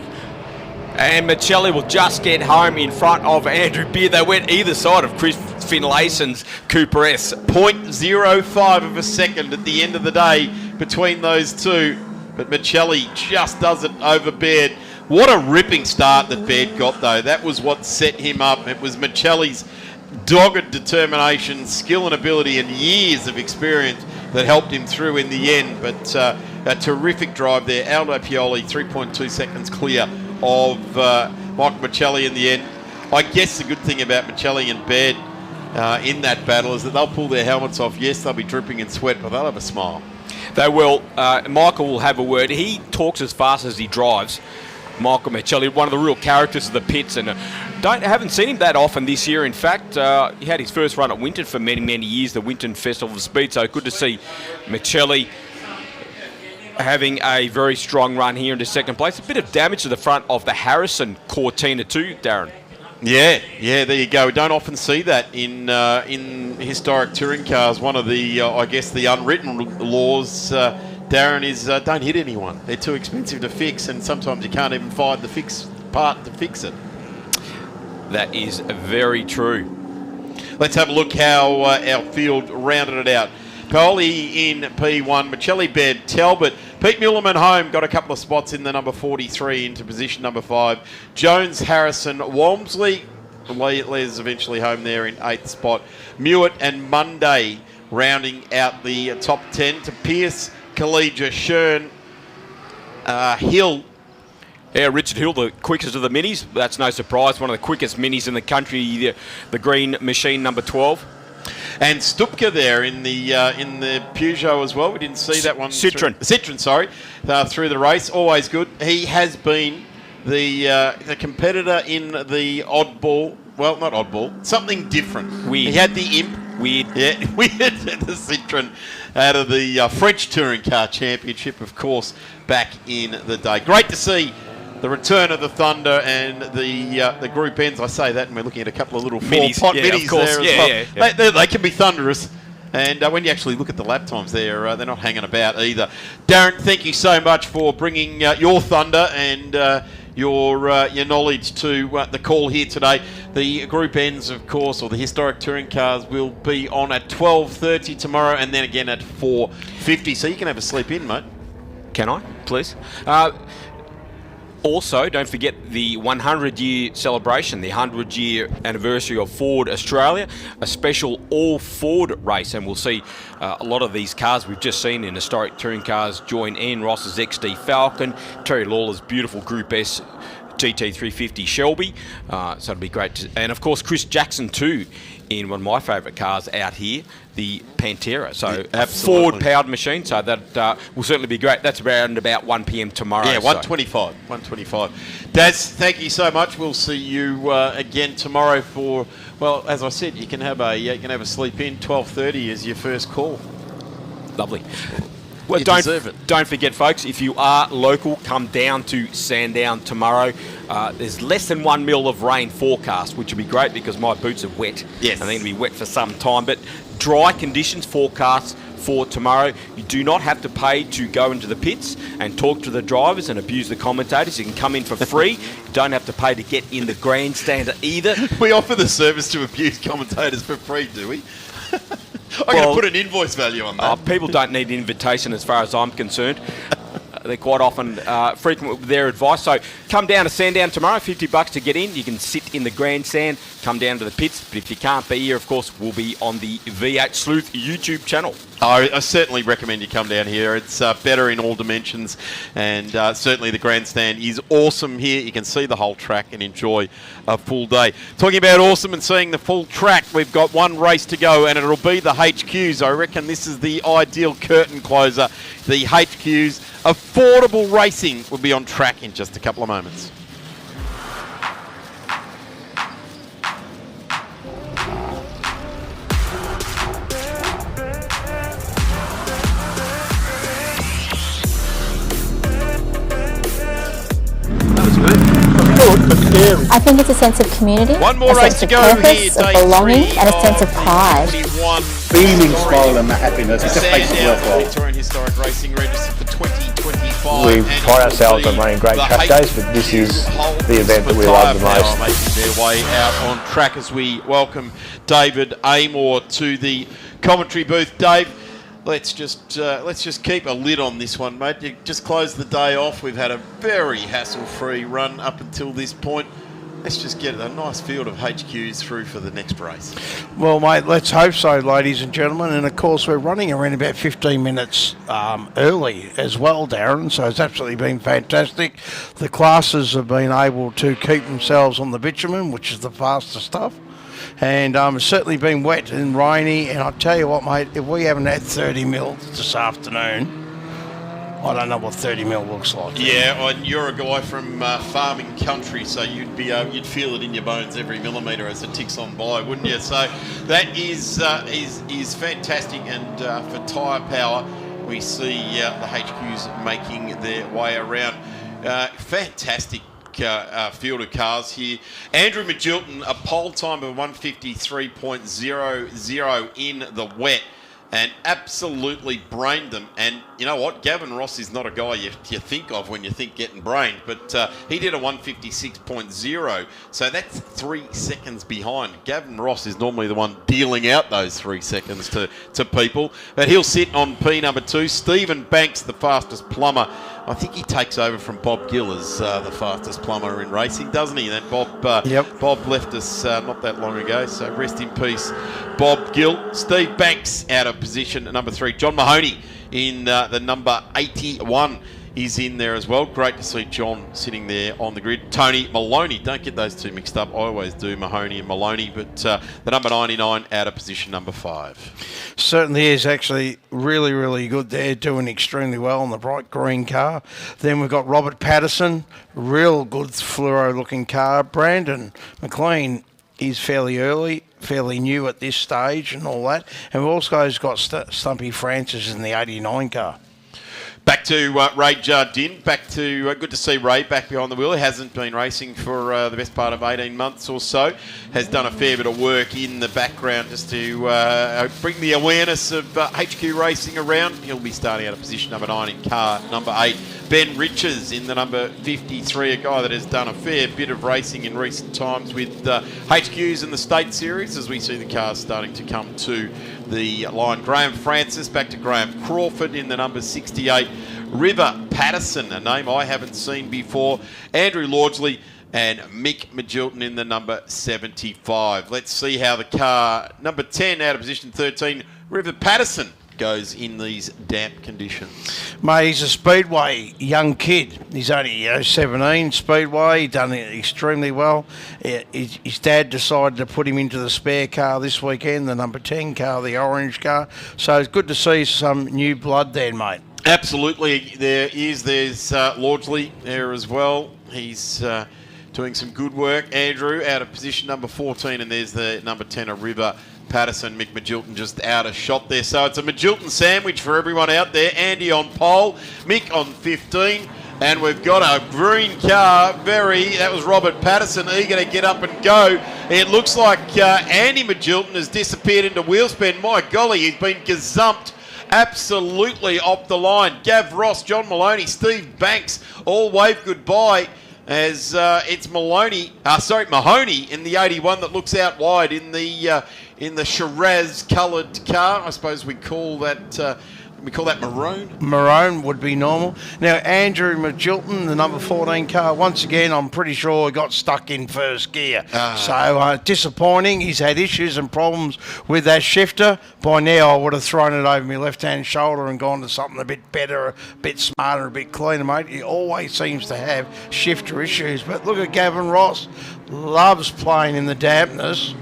[SPEAKER 8] And Michelli will just get home in front of Andrew Beard. They went either side of Chris Finlayson's Cooper S.
[SPEAKER 4] 0.05 of a second at the end of the day between those two. But Michelli just does it over Baird. What a ripping start that Baird got, though. That was what set him up. It was Michelli's dogged determination, skill and ability, and years of experience that helped him through in the end. But a terrific drive there. Aldo Pioli, 3.2 seconds clear of Michael Michelli in the end. I guess the good thing about Michelli and Baird in that battle is that they'll pull their helmets off. Yes, they'll be dripping in sweat, but they'll have a smile.
[SPEAKER 8] They will. Michael will have a word. He talks as fast as he drives. Michael Michelli, one of the real characters of the pits, and haven't seen him that often this year. In fact, he had his first run at Winton for many, many years, the Winton Festival of Speed. So good to see Michelli having a very strong run here into second place. A bit of damage to the front of the Harrison Cortina too, Darren.
[SPEAKER 4] Yeah, there you go. We don't often see that in historic touring cars. One of the, I guess, the unwritten laws, Darren, is don't hit anyone. They're too expensive to fix, and sometimes you can't even find the fix part to fix it.
[SPEAKER 8] That is very true.
[SPEAKER 4] Let's have a look how our field rounded it out. Pioli in P1, Michelli, Baird, Talbot. Pete Mullerman home, got a couple of spots in the number 43 into position number 5. Jones, Harrison, Walmsley. Les eventually home there in 8th spot. Mewett and Monday rounding out the top 10 to Pierce, Collegia, Shern, Hill.
[SPEAKER 8] Yeah, Richard Hill, the quickest of the minis. That's no surprise. One of the quickest minis in the country, the green machine number 12.
[SPEAKER 4] And Stupka there in the Peugeot as well. We didn't see that one.
[SPEAKER 8] Citroen,
[SPEAKER 4] sorry, through the race. Always good. He has been the competitor in the oddball. Well, not oddball. Something different.
[SPEAKER 8] Weird.
[SPEAKER 4] He had the imp.
[SPEAKER 8] Weird.
[SPEAKER 4] Yeah, weird. The Citroen out of the French Touring Car Championship, of course, back in the day. Great to see the return of the Thunder and the group ends. I say that, and we're looking at a couple of little four-pot minis there as well. They can be thunderous. And when you actually look at the lap times, they're not hanging about either. Darren, thank you so much for bringing your Thunder and your knowledge to the call here today. The group ends, of course, or the historic touring cars will be on at 12:30 tomorrow, and then again at 4:50. So you can have a sleep in, mate.
[SPEAKER 8] Can I, please? Also, don't forget the 100-year celebration, the 100-year anniversary of Ford Australia, a special all-Ford race, and we'll see a lot of these cars we've just seen in historic touring cars join Ian Ross's XD Falcon, Terry Lawler's beautiful Group S GT350 Shelby, so it'll be great. And of course, Chris Jackson too, in one of my favourite cars out here, the Pantera. So a Ford-powered machine, so that will certainly be great. That's around about 1 p.m. tomorrow.
[SPEAKER 4] Yeah, 1:25. 1:25. Daz, thank you so much. We'll see you again tomorrow for, well, as I said, you can have a sleep in. 12:30 is your first call.
[SPEAKER 8] Lovely. Well, don't forget, folks, if you are local, come down to Sandown tomorrow. There's less than 1 mil of rain forecast, which will be great because my boots are wet.
[SPEAKER 4] Yes.
[SPEAKER 8] And they're going to be wet for some time. But dry conditions forecast for tomorrow. You do not have to pay to go into the pits and talk to the drivers and abuse the commentators. You can come in for free. You don't have to pay to get in the grandstand either.
[SPEAKER 4] We offer the service to abuse commentators for free, do we? I'm going to put an invoice value on that.
[SPEAKER 8] People don't need an invitation as far as I'm concerned. They're quite often frequent with their advice. So come down to Sandown tomorrow, $50 to get in. You can sit in the grandstand, come down to the pits. But if you can't be here, of course, we'll be on the V8 Sleuth YouTube channel.
[SPEAKER 4] I certainly recommend you come down here. It's better in all dimensions, and certainly the grandstand is awesome here. You can see the whole track and enjoy a full day. Talking about awesome and seeing the full track, we've got one race to go, and it'll be the HQs. I reckon this is the ideal curtain closer. The HQs, affordable racing, will be on track in just a couple of moments.
[SPEAKER 13] I think it's a sense of community,
[SPEAKER 4] One more
[SPEAKER 13] a
[SPEAKER 4] race
[SPEAKER 13] sense
[SPEAKER 4] to
[SPEAKER 13] of
[SPEAKER 4] go
[SPEAKER 13] purpose,
[SPEAKER 4] here,
[SPEAKER 13] of
[SPEAKER 4] day
[SPEAKER 13] belonging,
[SPEAKER 4] 3
[SPEAKER 13] and a sense of pride.
[SPEAKER 14] Beaming smile and the happiness, it just makes it worthwhile.
[SPEAKER 4] Victorian Historic Racing registered for 2025.
[SPEAKER 15] We pride ourselves on running great track days, but this is the event that we love the most.
[SPEAKER 4] Making their way out on track as we welcome David Amor to the commentary booth. Dave, let's just keep a lid on this one, mate. You just close the day off. We've had a very hassle-free run up until this point. Let's just get a nice field of HQs through for the next race.
[SPEAKER 1] Well, mate, let's hope so, ladies and gentlemen. And, of course, we're running around about 15 minutes early as well, Darren, so it's absolutely been fantastic. The classes have been able to keep themselves on the bitumen, which is the faster stuff. And it's certainly been wet and rainy. And I'll tell you what, mate, if we haven't had 30 mil this afternoon, I don't know what 30 mil looks like.
[SPEAKER 4] Yeah, and you're a guy from farming country, so you'd feel it in your bones every millimetre as it ticks on by, wouldn't you? So that is fantastic, and for tyre power, we see the HQs making their way around. Fantastic field of cars here. Andrew Magilton, a pole time of 153.00 in the wet, and absolutely brained them. And you know what? Gavin Ross is not a guy you think of when you think getting brained, but he did a 156.0, so that's 3 seconds behind. Gavin Ross is normally the one dealing out those 3 seconds to people, but he'll sit on P number 2. Stephen Banks, the fastest plumber. I think he takes over from Bob Gill as the fastest plumber in racing, doesn't he? Then Bob left us not that long ago, so rest in peace, Bob Gill. Steve Banks out of position number 3. John Mahoney in the number 81 is in there as well. Great to see John sitting there on the grid. Tony Maloney, don't get those two mixed up. I always do, Mahoney and Maloney, but the number 99 out of position number 5.
[SPEAKER 1] Certainly is actually really, really good there, doing extremely well on the bright green car. Then we've got Robert Patterson, real good fluoro-looking car. Brandon McLean is fairly early, fairly new at this stage and all that. And we've also got Stumpy Francis in the 89 car.
[SPEAKER 4] Back to Ray Jardine. Back to good to see Ray back behind the wheel. He hasn't been racing for the best part of 18 months or so. Has done a fair bit of work in the background just to bring the awareness of HQ racing around. He'll be starting out of position number 9 in car number 8. Ben Riches in the number 53, a guy that has done a fair bit of racing in recent times with HQs in the State Series as we see the cars starting to come to the line. Graham Francis back to Graham Crawford in the number 68. River Patterson, a name I haven't seen before. Andrew Lordsley and Mick Magilton in the number 75. Let's see how the car number 10 out of position 13, River Patterson, goes in these damp conditions.
[SPEAKER 1] Mate, he's a Speedway young kid. He's only 17, Speedway. He's done it extremely well. His dad decided to put him into the spare car this weekend, the number 10 car, the orange car. So it's good to see some new blood there, mate.
[SPEAKER 4] Absolutely, there's Lordsley there as well. He's doing some good work. Andrew out of position number 14, and there's the number 10, a River Patterson. Mick Magilton just out of shot there. So it's a Magilton sandwich for everyone out there. Andy on pole, Mick on 15, and we've got a green car. That was Robert Patterson, eager to get up and go. It looks like Andy Magilton has disappeared into wheel spin. My golly, he's been gazumped absolutely off the line. Gav Ross, John Maloney, Steve Banks all wave goodbye as it's Mahoney in the 81 that looks out wide in the Shiraz coloured car. I suppose we call that maroon.
[SPEAKER 1] Maroon would be normal. Now, Andrew Magilton, the number 14 car, once again, I'm pretty sure he got stuck in first gear. So disappointing. He's had issues and problems with that shifter. By now, I would have thrown it over my left-hand shoulder and gone to something a bit better, a bit smarter, a bit cleaner, mate. He always seems to have shifter issues. But look at Gavin Ross. Loves playing in the dampness.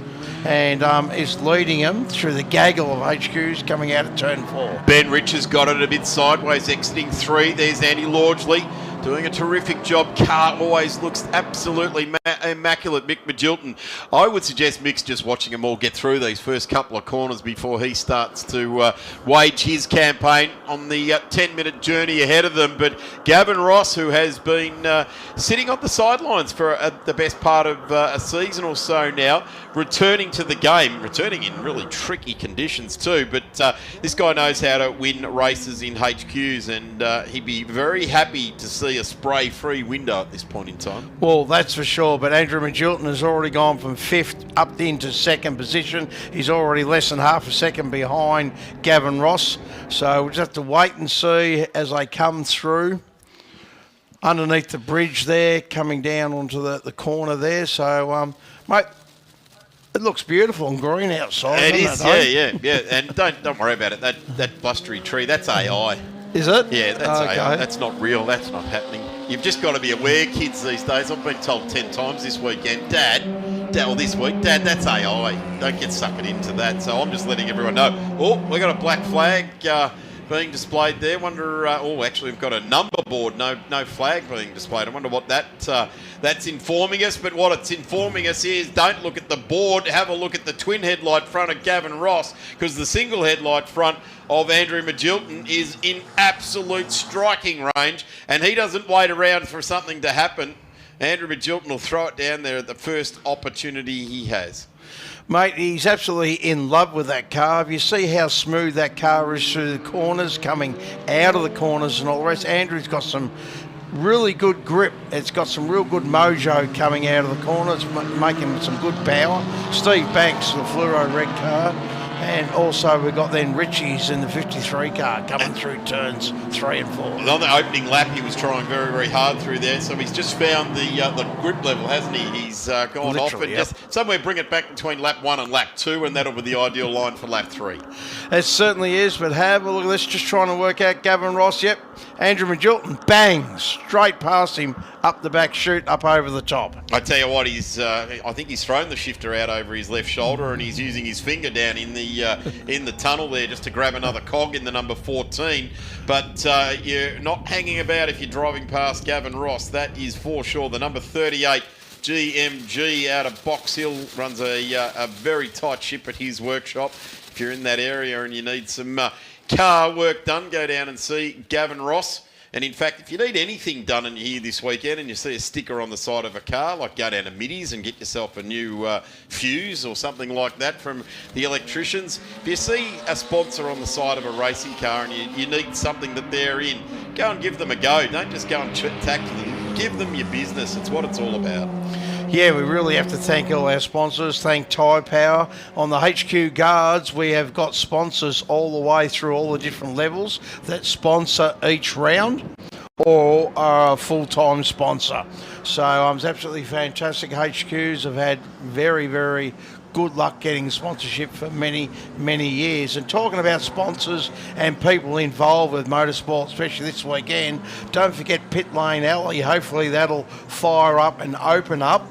[SPEAKER 1] And is leading him through the gaggle of HQs coming out of turn 4.
[SPEAKER 4] Ben Richards got it a bit sideways, exiting 3. There's Andy Lordgley doing a terrific job. Car always looks absolutely immaculate. Mick Magilton. I would suggest Mick's just watching them all get through these first couple of corners before he starts to wage his campaign on the 10-minute journey ahead of them. But Gavin Ross, who has been sitting on the sidelines for the best part of a season or so now, returning to the game, returning in really tricky conditions too. But this guy knows how to win races in HQs, and he'd be very happy to see a spray-free window at this point in time.
[SPEAKER 1] Well, that's for sure, but Andrew Magilton has already gone from 5th up into 2nd position. He's already less than half a second behind Gavin Ross, so we'll just have to wait and see as they come through underneath the bridge there, coming down onto the corner there. So, mate, it looks beautiful and green outside.
[SPEAKER 4] It is, yeah. And don't worry about it. That blustery tree, that's AI.
[SPEAKER 1] Is it?
[SPEAKER 4] Yeah, that's AI. That's not real. That's not happening. You've just got to be aware, kids, these days. I've been told 10 times this weekend, Dad, that's AI. Don't get suckered into that. So I'm just letting everyone know. Oh, we got a black flag being displayed there. Wonder. Actually, we've got a number board. No flag being displayed. I wonder what that's informing us. But what it's informing us is, don't look at the board. Have a look at the twin headlight front of Gavin Ross, because the single headlight front of Andrew Magilton is in absolute striking range, and he doesn't wait around for something to happen. Andrew Magilton will throw it down there at the first opportunity he has.
[SPEAKER 1] Mate, he's absolutely in love with that car. If you see how smooth that car is through the corners, coming out of the corners and all the rest, Andrew's got some really good grip. It's got some real good mojo coming out of the corners, making some good power. Steve Banks, the fluoro red car. And also we've got then Richie's in the 53 car coming through turns 3 and 4.
[SPEAKER 4] On the opening lap, he was trying very, very hard through there. So he's just found the grip level, hasn't he? He's gone off and just somewhere bring it back between lap 1 and lap 2, and that'll be the ideal line for lap 3.
[SPEAKER 1] It certainly is, but have a look at this, just trying to work out Gavin Ross. Yep, Andrew Magilton, bang, straight past him, up the back chute, up over the top.
[SPEAKER 4] I tell you what, I think he's thrown the shifter out over his left shoulder, and he's using his finger down in the tunnel there just to grab another cog in the number 14. But you're not hanging about if you're driving past Gavin Ross. That is for sure. The number 38 GMG out of Box Hill runs a very tight ship at his workshop. If you're in that area and you need some car work done, go down and see Gavin Ross. And in fact, if you need anything done in here this weekend and you see a sticker on the side of a car, like go down to Middies and get yourself a new fuse or something like that from the electricians. If you see a sponsor on the side of a racing car and you need something that they're in, go and give them a go. Don't just go and tack to them. Give them your business. It's what it's all about.
[SPEAKER 1] Yeah, we really have to thank all our sponsors. Thank Tyre Power. On the HQ Guards, we have got sponsors all the way through all the different levels that sponsor each round or are a full-time sponsor. So it's absolutely fantastic. HQs have had very, very good luck getting sponsorship for many, many years. And talking about sponsors and people involved with motorsport, especially this weekend, don't forget Pit Lane Alley. Hopefully that'll fire up and open up,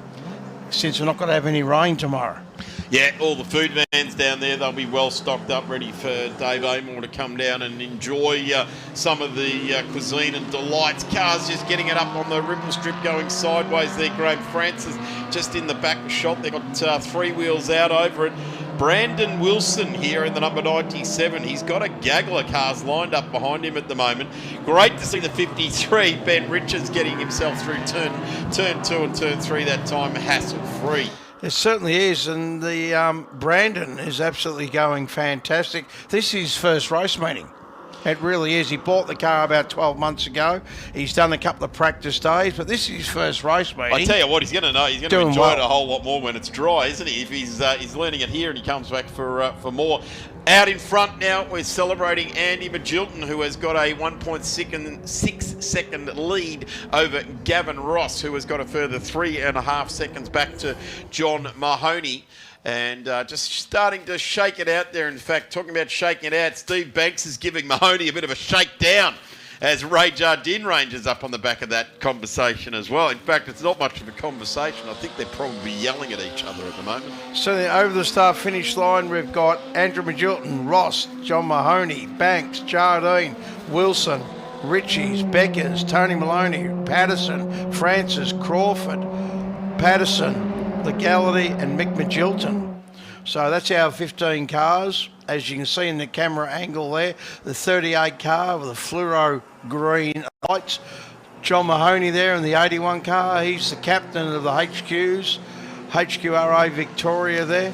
[SPEAKER 1] since we're not going to have any rain tomorrow.
[SPEAKER 4] Yeah, all the food vans down there, they'll be well stocked up, ready for Dave Amor to come down and enjoy some of the cuisine and delights. Cars just getting it up on the Ripple Strip going sideways there. Graham Francis just in the back shot. They've got 3 wheels out over it. Brandon Wilson here in the number 97. He's got a gaggle of cars lined up behind him at the moment. Great to see the 53, Ben Richards, getting himself through turn 2 and turn 3 that time, hassle-free.
[SPEAKER 1] It certainly is, and the Brandon is absolutely going fantastic. This is his first race meeting. It really is. He bought the car about 12 months ago. He's done a couple of practice days, but this is his first race meeting.
[SPEAKER 4] I tell you what, he's going to know. He's going to
[SPEAKER 1] Doing
[SPEAKER 4] enjoy
[SPEAKER 1] well.
[SPEAKER 4] it a whole lot more when it's dry, isn't he? If he's learning it here and he comes back for more. Out in front now, we're celebrating Andy Magilton, who has got a 1.6 second lead over Gavin Ross, who has got a further 3.5 seconds back to John Mahoney. And just starting to shake it out there. In fact, talking about shaking it out, Steve Banks is giving Mahoney a bit of a shakedown as Ray Jardine ranges up on the back of that conversation as well. In fact, it's not much of a conversation. I think they're probably yelling at each other at the moment.
[SPEAKER 1] So over the start-finish line, we've got Andrew Magilton, Ross, John Mahoney, Banks, Jardine, Wilson, Ritchies, Beckers, Tony Maloney, Patterson, Francis, Crawford, Patterson, Legality and Mick Magilton. So that's our 15 cars. As you can see in the camera angle there, the 38 car with the fluoro green lights. John Mahoney there in the 81 car. He's the captain of the HQs. HQRA Victoria there.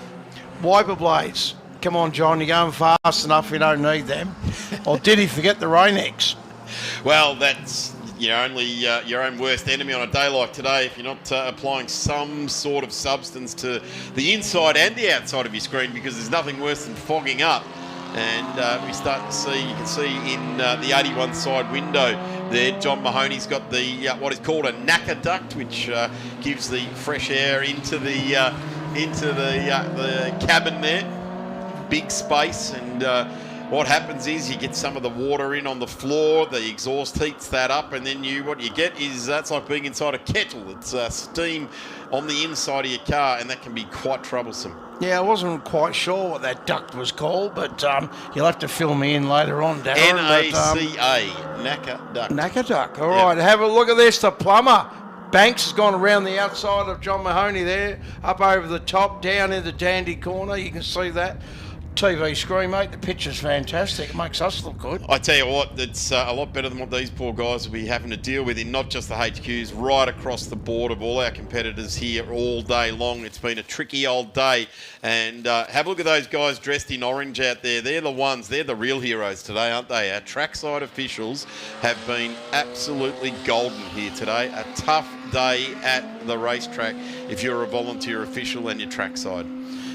[SPEAKER 1] Wiper blades. Come on, John, you're going fast enough. You don't need them. Or did he forget the Rain-X?
[SPEAKER 4] Well, that's only your own worst enemy on a day like today if you're not applying some sort of substance to the inside and the outside of your screen, because there's nothing worse than fogging up. And we start to see, you can see in the 81 side window there, John Mahoney's got the what is called a knacker duct, which gives the fresh air into the cabin there. Big space, and what happens is you get some of the water in on the floor, the exhaust heats that up, and then what you get is that's like being inside a kettle. It's steam on the inside of your car, and that can be quite troublesome.
[SPEAKER 1] Yeah, I wasn't quite sure what that duct was called, but you'll have to fill me in later on, Darren.
[SPEAKER 4] N-A-C-A, knacker duct.
[SPEAKER 1] Knacker duct. All right, have a look at this. The plumber. Banks has gone around the outside of John Mahoney there, up over the top, down in the dandy corner. You can see that. TV screen, mate. The picture's fantastic. It makes us look good.
[SPEAKER 4] I tell you what, it's a lot better than what these poor guys will be having to deal with in not just the HQs, right across the board of all our competitors here all day long. It's been a tricky old day. And have a look at those guys dressed in orange out there. They're the ones, they're the real heroes today, aren't they? Our trackside officials have been absolutely golden here today. A tough day at the racetrack if you're a volunteer official and you're trackside.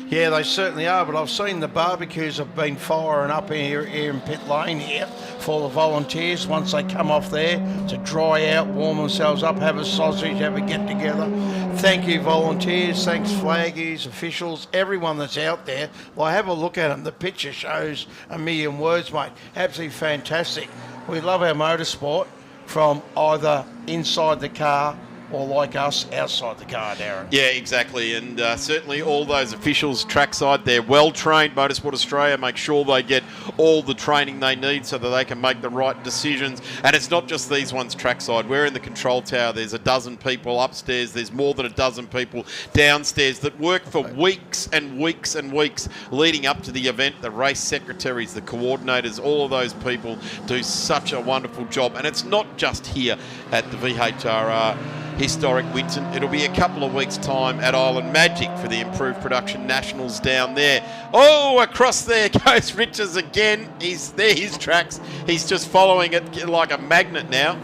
[SPEAKER 1] Yeah, they certainly are, but I've seen the barbecues have been firing up here in pit lane here for the volunteers once they come off there to dry out, warm themselves up, have a sausage, have a get-together. Thank you, volunteers. Thanks, flaggies, officials, everyone that's out there. Well, have a look at them. The picture shows a million words, mate. Absolutely fantastic. We love our motorsport from either inside the car or like us, outside the car, Darren.
[SPEAKER 4] Yeah, exactly. And certainly all those officials trackside, they're well-trained. Motorsport Australia make sure they get all the training they need so that they can make the right decisions. And it's not just these ones trackside. We're in the control tower. There's a dozen people upstairs. There's more than a dozen people downstairs that work for weeks and weeks and weeks leading up to the event. The race secretaries, the coordinators, all of those people do such a wonderful job. And it's not just here at the VHRR Historic Winton. It'll be a couple of weeks' time at Island Magic for the Improved Production Nationals down there. Oh, across there goes Richards again. He's his tracks. He's just following it like a magnet now.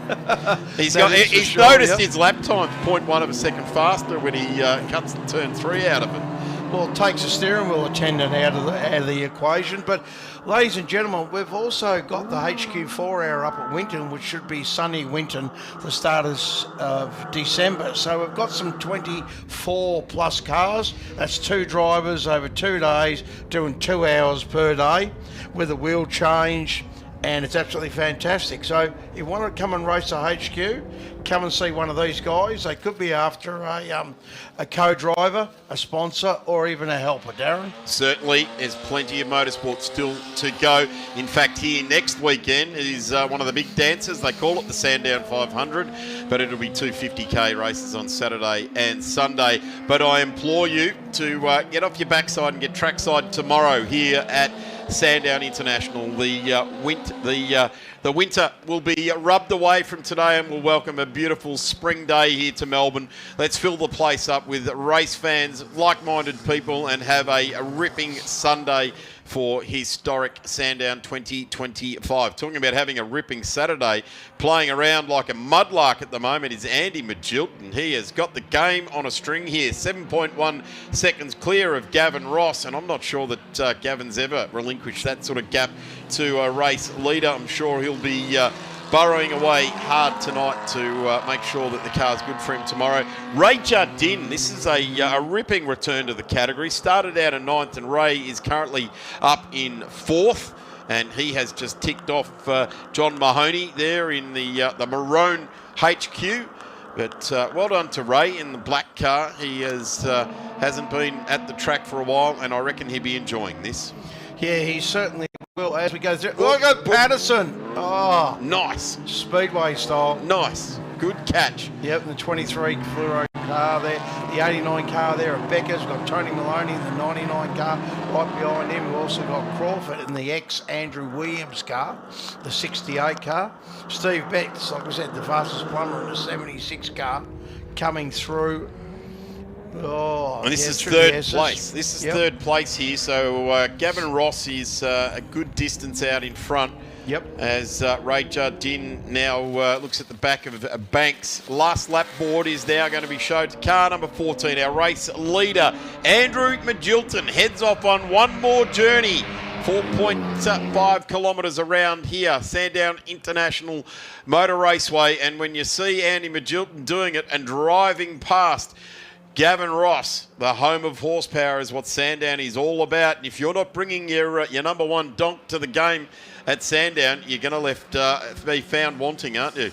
[SPEAKER 4] He's noticed his lap time 0.1 of a second faster when he cuts the turn 3 out of it.
[SPEAKER 1] Well, it takes a steering wheel attendant out of the equation. But, ladies and gentlemen, we've also got the HQ4 hour up at Winton, which should be sunny Winton, the start of December. So we've got some 24-plus cars. That's 2 drivers over 2 days, doing 2 hours per day with a wheel change. And it's absolutely fantastic. So if you want to come and race a HQ, come and see one of these guys. They could be after a co-driver, a sponsor, or even a helper, Darren.
[SPEAKER 4] Certainly, there's plenty of motorsport still to go. In fact, here next weekend is one of the big dances. They call it the Sandown 500, but it'll be 250k races on Saturday and Sunday. But I implore you to get off your backside and get trackside tomorrow here at Sandown International. The winter will be rubbed away from today, and we'll welcome a beautiful spring day here to Melbourne. Let's fill the place up with race fans, like-minded people, and have a ripping Sunday for Historic Sandown 2025. Talking about having a ripping Saturday, playing around like a mudlark at the moment is Andy Magilton. He has got the game on a string here, 7.1 seconds clear of Gavin Ross, and I'm not sure that Gavin's ever relinquished that sort of gap to a race leader. I'm sure he'll be burrowing away hard tonight to make sure that the car's good for him tomorrow. Ray Jardine, this is a ripping return to the category. Started out in 9th, and Ray is currently up in 4th. And he has just ticked off John Mahoney there in the maroon HQ. But well done to Ray in the black car. He hasn't been at the track for a while, and I reckon he'll be enjoying this.
[SPEAKER 1] Yeah, he certainly will as we go through. Look at Patterson. Oh,
[SPEAKER 4] nice.
[SPEAKER 1] Speedway style.
[SPEAKER 4] Nice. Good catch.
[SPEAKER 1] Yep, the 23 fluoro car there. The 89 car there at Becker's. We've got Tony Maloney in the 99 car right behind him. We've also got Crawford in the ex-Andrew Williams car, the 68 car. Steve Betts, like I said, the fastest plumber in the 76 car coming through. Oh,
[SPEAKER 4] and this is third place. This is third place here. So Gavin Ross is a good distance out in front.
[SPEAKER 1] Yep.
[SPEAKER 4] As Ray Jardine now looks at the back of Banks. Last lap board is now going to be showed to car number 14. Our race leader, Andrew Magilton, heads off on one more journey. 4.5 kilometres around here, Sandown International Motor Raceway. And when you see Andy Magilton doing it and driving past Gavin Ross, the home of horsepower, is what Sandown is all about. And if you're not bringing your number one donk to the game at Sandown, you're going to be found wanting, aren't you?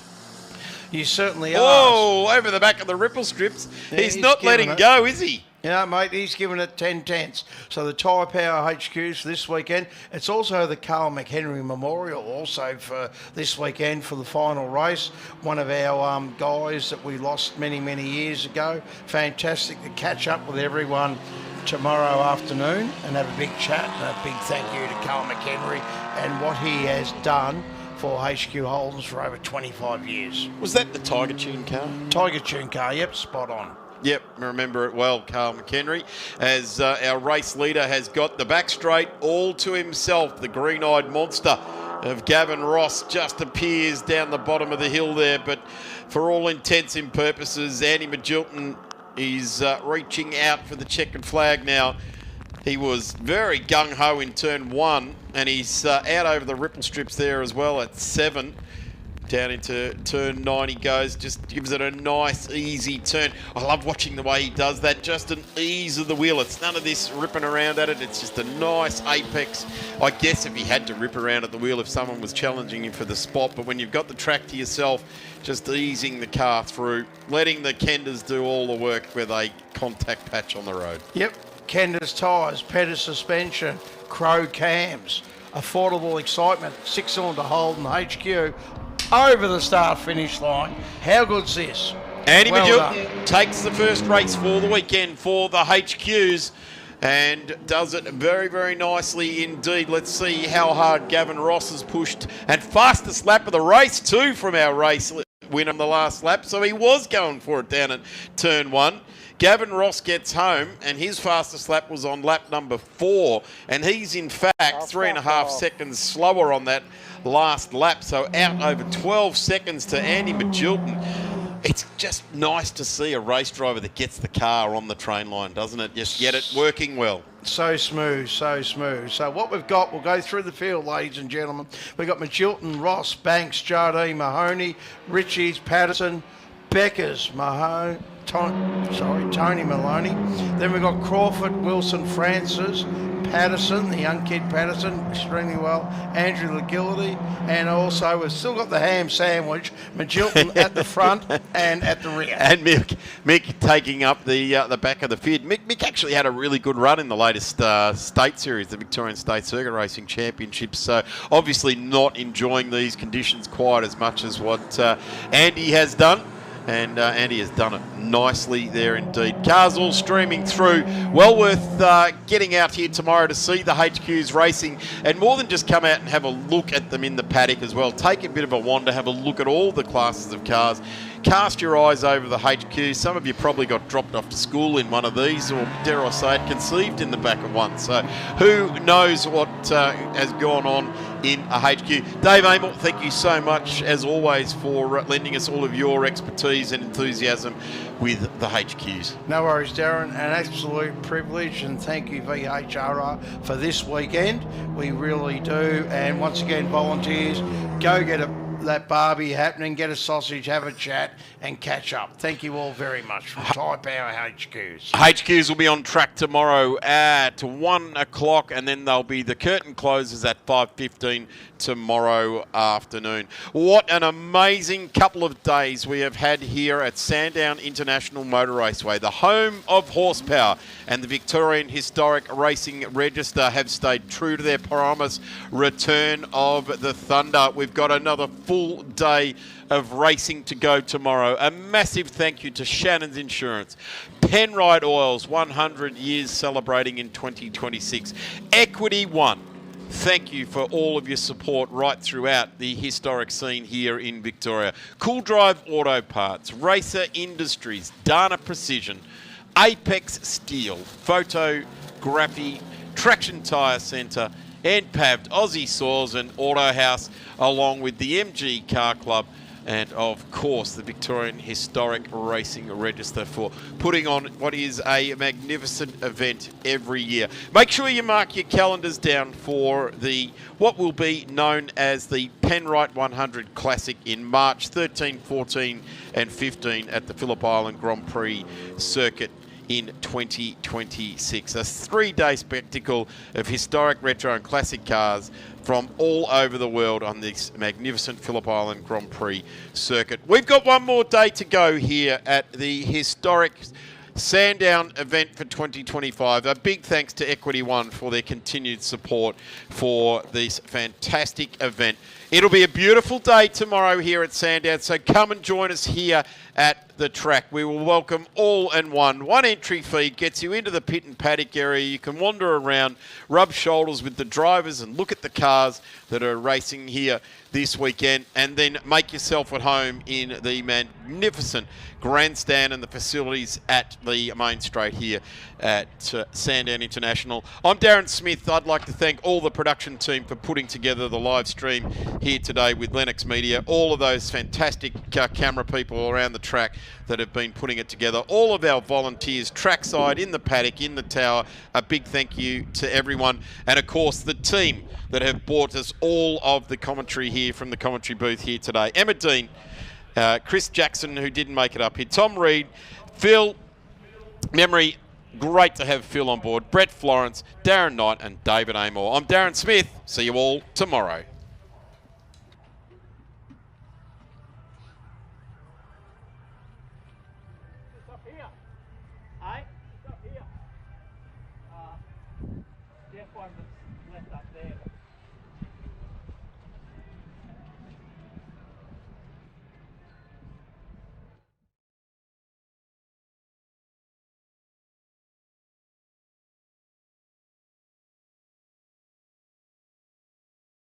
[SPEAKER 1] You certainly are.
[SPEAKER 4] Oh, over the back of the ripple strips.
[SPEAKER 1] Yeah,
[SPEAKER 4] he's not letting go, is he?
[SPEAKER 1] Yeah, mate, he's given it 10 tenths. So the Tyre Power HQs for this weekend. It's also the Carl McHenry Memorial also for this weekend for the final race. One of our guys that we lost many, many years ago. Fantastic to catch up with everyone tomorrow afternoon and have a big chat. And a big thank you to Carl McHenry and what he has done for HQ Holdens for over 25 years.
[SPEAKER 4] Was that the Tiger Tune car?
[SPEAKER 1] Tiger Tune car, yep, spot on.
[SPEAKER 4] Yep, remember it well, Carl McHenry, as our race leader has got the back straight all to himself. The green-eyed monster of Gavin Ross just appears down the bottom of the hill there, but for all intents and purposes, Andy Magilton is reaching out for the checkered flag now. He was very gung-ho in turn 1, and he's out over the ripple strips there as well at 7. Down into turn 9 he goes, just gives it a nice, easy turn. I love watching the way he does that, just an ease of the wheel. It's none of this ripping around at it. It's just a nice apex. I guess if he had to rip around at the wheel if someone was challenging him for the spot, but when you've got the track to yourself, just easing the car through, letting the Kenders do all the work with a contact patch on the road.
[SPEAKER 1] Yep, Kenders tyres, Pettis suspension, Crow cams, affordable excitement, 6-cylinder Holden HQ, over the start-finish line. How good's this?
[SPEAKER 4] Andy Magilton takes the first race for the weekend for the HQs and does it very, very nicely indeed. Let's see how hard Gavin Ross has pushed. And fastest lap of the race too from our race win on the last lap. So he was going for it down at turn 1. Gavin Ross gets home, and his fastest lap was on lap number 4, and he's in fact 3.5 seconds slower on that last lap, so out over 12 seconds to Andy Magilton. It's just nice to see a race driver that gets the car on the train line, doesn't it? Just get it working well.
[SPEAKER 1] So smooth, so smooth. So what we've got, we'll go through the field, ladies and gentlemen. We've got Magilton, Ross, Banks, Jardine, Mahoney, Ritchie's, Patterson, Beckers, Tony Maloney. Then we've got Crawford, Wilson, Francis, Patterson, the young kid Patterson, extremely well. Andrew Regularity, and also we've still got the ham sandwich, Magilton at the front and at the rear.
[SPEAKER 4] And Mick taking up the back of the field. Mick actually had a really good run in the latest state series, the Victorian State Circuit Racing Championships. So obviously not enjoying these conditions quite as much as what Andy has done. And Andy has done it nicely there indeed. Cars all streaming through. Well worth getting out here tomorrow to see the HQs racing, and more than just come out and have a look at them in the paddock as well. Take a bit of a wander, have a look at all the classes of cars. cast your eyes over the HQ. Some of you probably got dropped off to school in one of these, or dare I say it, conceived in the back of one. So who knows what has gone on in a HQ. Dave Amell, thank you so much, as always, for lending us all of your expertise and enthusiasm with the HQs.
[SPEAKER 1] No worries, Darren. An absolute privilege, and thank you, VHRR, for this weekend. We really do. And once again, volunteers, go get that barbie happening, get a sausage, have a chat, and catch up. Thank you all very much from Tyre Power HQs.
[SPEAKER 4] HQs will be on track tomorrow at 1 o'clock, and then there'll be the curtain closes at 5:15 tomorrow afternoon. What an amazing couple of days we have had here at Sandown International Motor Raceway. The home of horsepower and the Victorian Historic Racing Register have stayed true to their promise. Return of the Thunder. We've got another full day of racing to go tomorrow. A massive thank you to Shannon's Insurance, Penrite Oils, 100 years celebrating in 2026. Equity One, thank you for all of your support right throughout the historic scene here in Victoria. Cool Drive Auto Parts, Racer Industries, Dana Precision, Apex Steel, Photography, Traction Tyre Centre, NPAVD, Aussie Soils and Auto House, along with the MG Car Club, and of course the Victorian Historic Racing Register for putting on what is a magnificent event every year. Make sure you mark your calendars down for what will be known as the Penrite 100 Classic in March 13, 14 and 15 at the Phillip Island Grand Prix circuit in 2026. A 3-day spectacle of historic, retro and classic cars from all over the world on this magnificent Phillip Island Grand Prix circuit. We've got one more day to go here at the historic Sandown event for 2025. A big thanks to Equity One for their continued support for this fantastic event. It'll be a beautiful day tomorrow here at Sandown, so come and join us here at the track. We will welcome all and one. One entry fee gets you into the pit and paddock area. You can wander around, rub shoulders with the drivers and look at the cars that are racing here this weekend, and then make yourself at home in the magnificent grandstand and the facilities at the main straight here at Sandown International. I'm Darren Smith. I'd like to thank all the production team for putting together the live stream here today with Lennox Media, all of those fantastic camera people around the track that have been putting it together, all of our volunteers trackside, in the paddock, in the tower. A big thank you to everyone, and of course the team that have brought us all of the commentary here from the commentary booth here today. Emma Dean, Chris Jackson, who didn't make it up here, Tom Reed, Phil Memory, great to have Phil on board, Brett Florence, Darren Knight and David Amell. I'm Darren Smith. See you all tomorrow.
[SPEAKER 2] Jeff one that's left up there.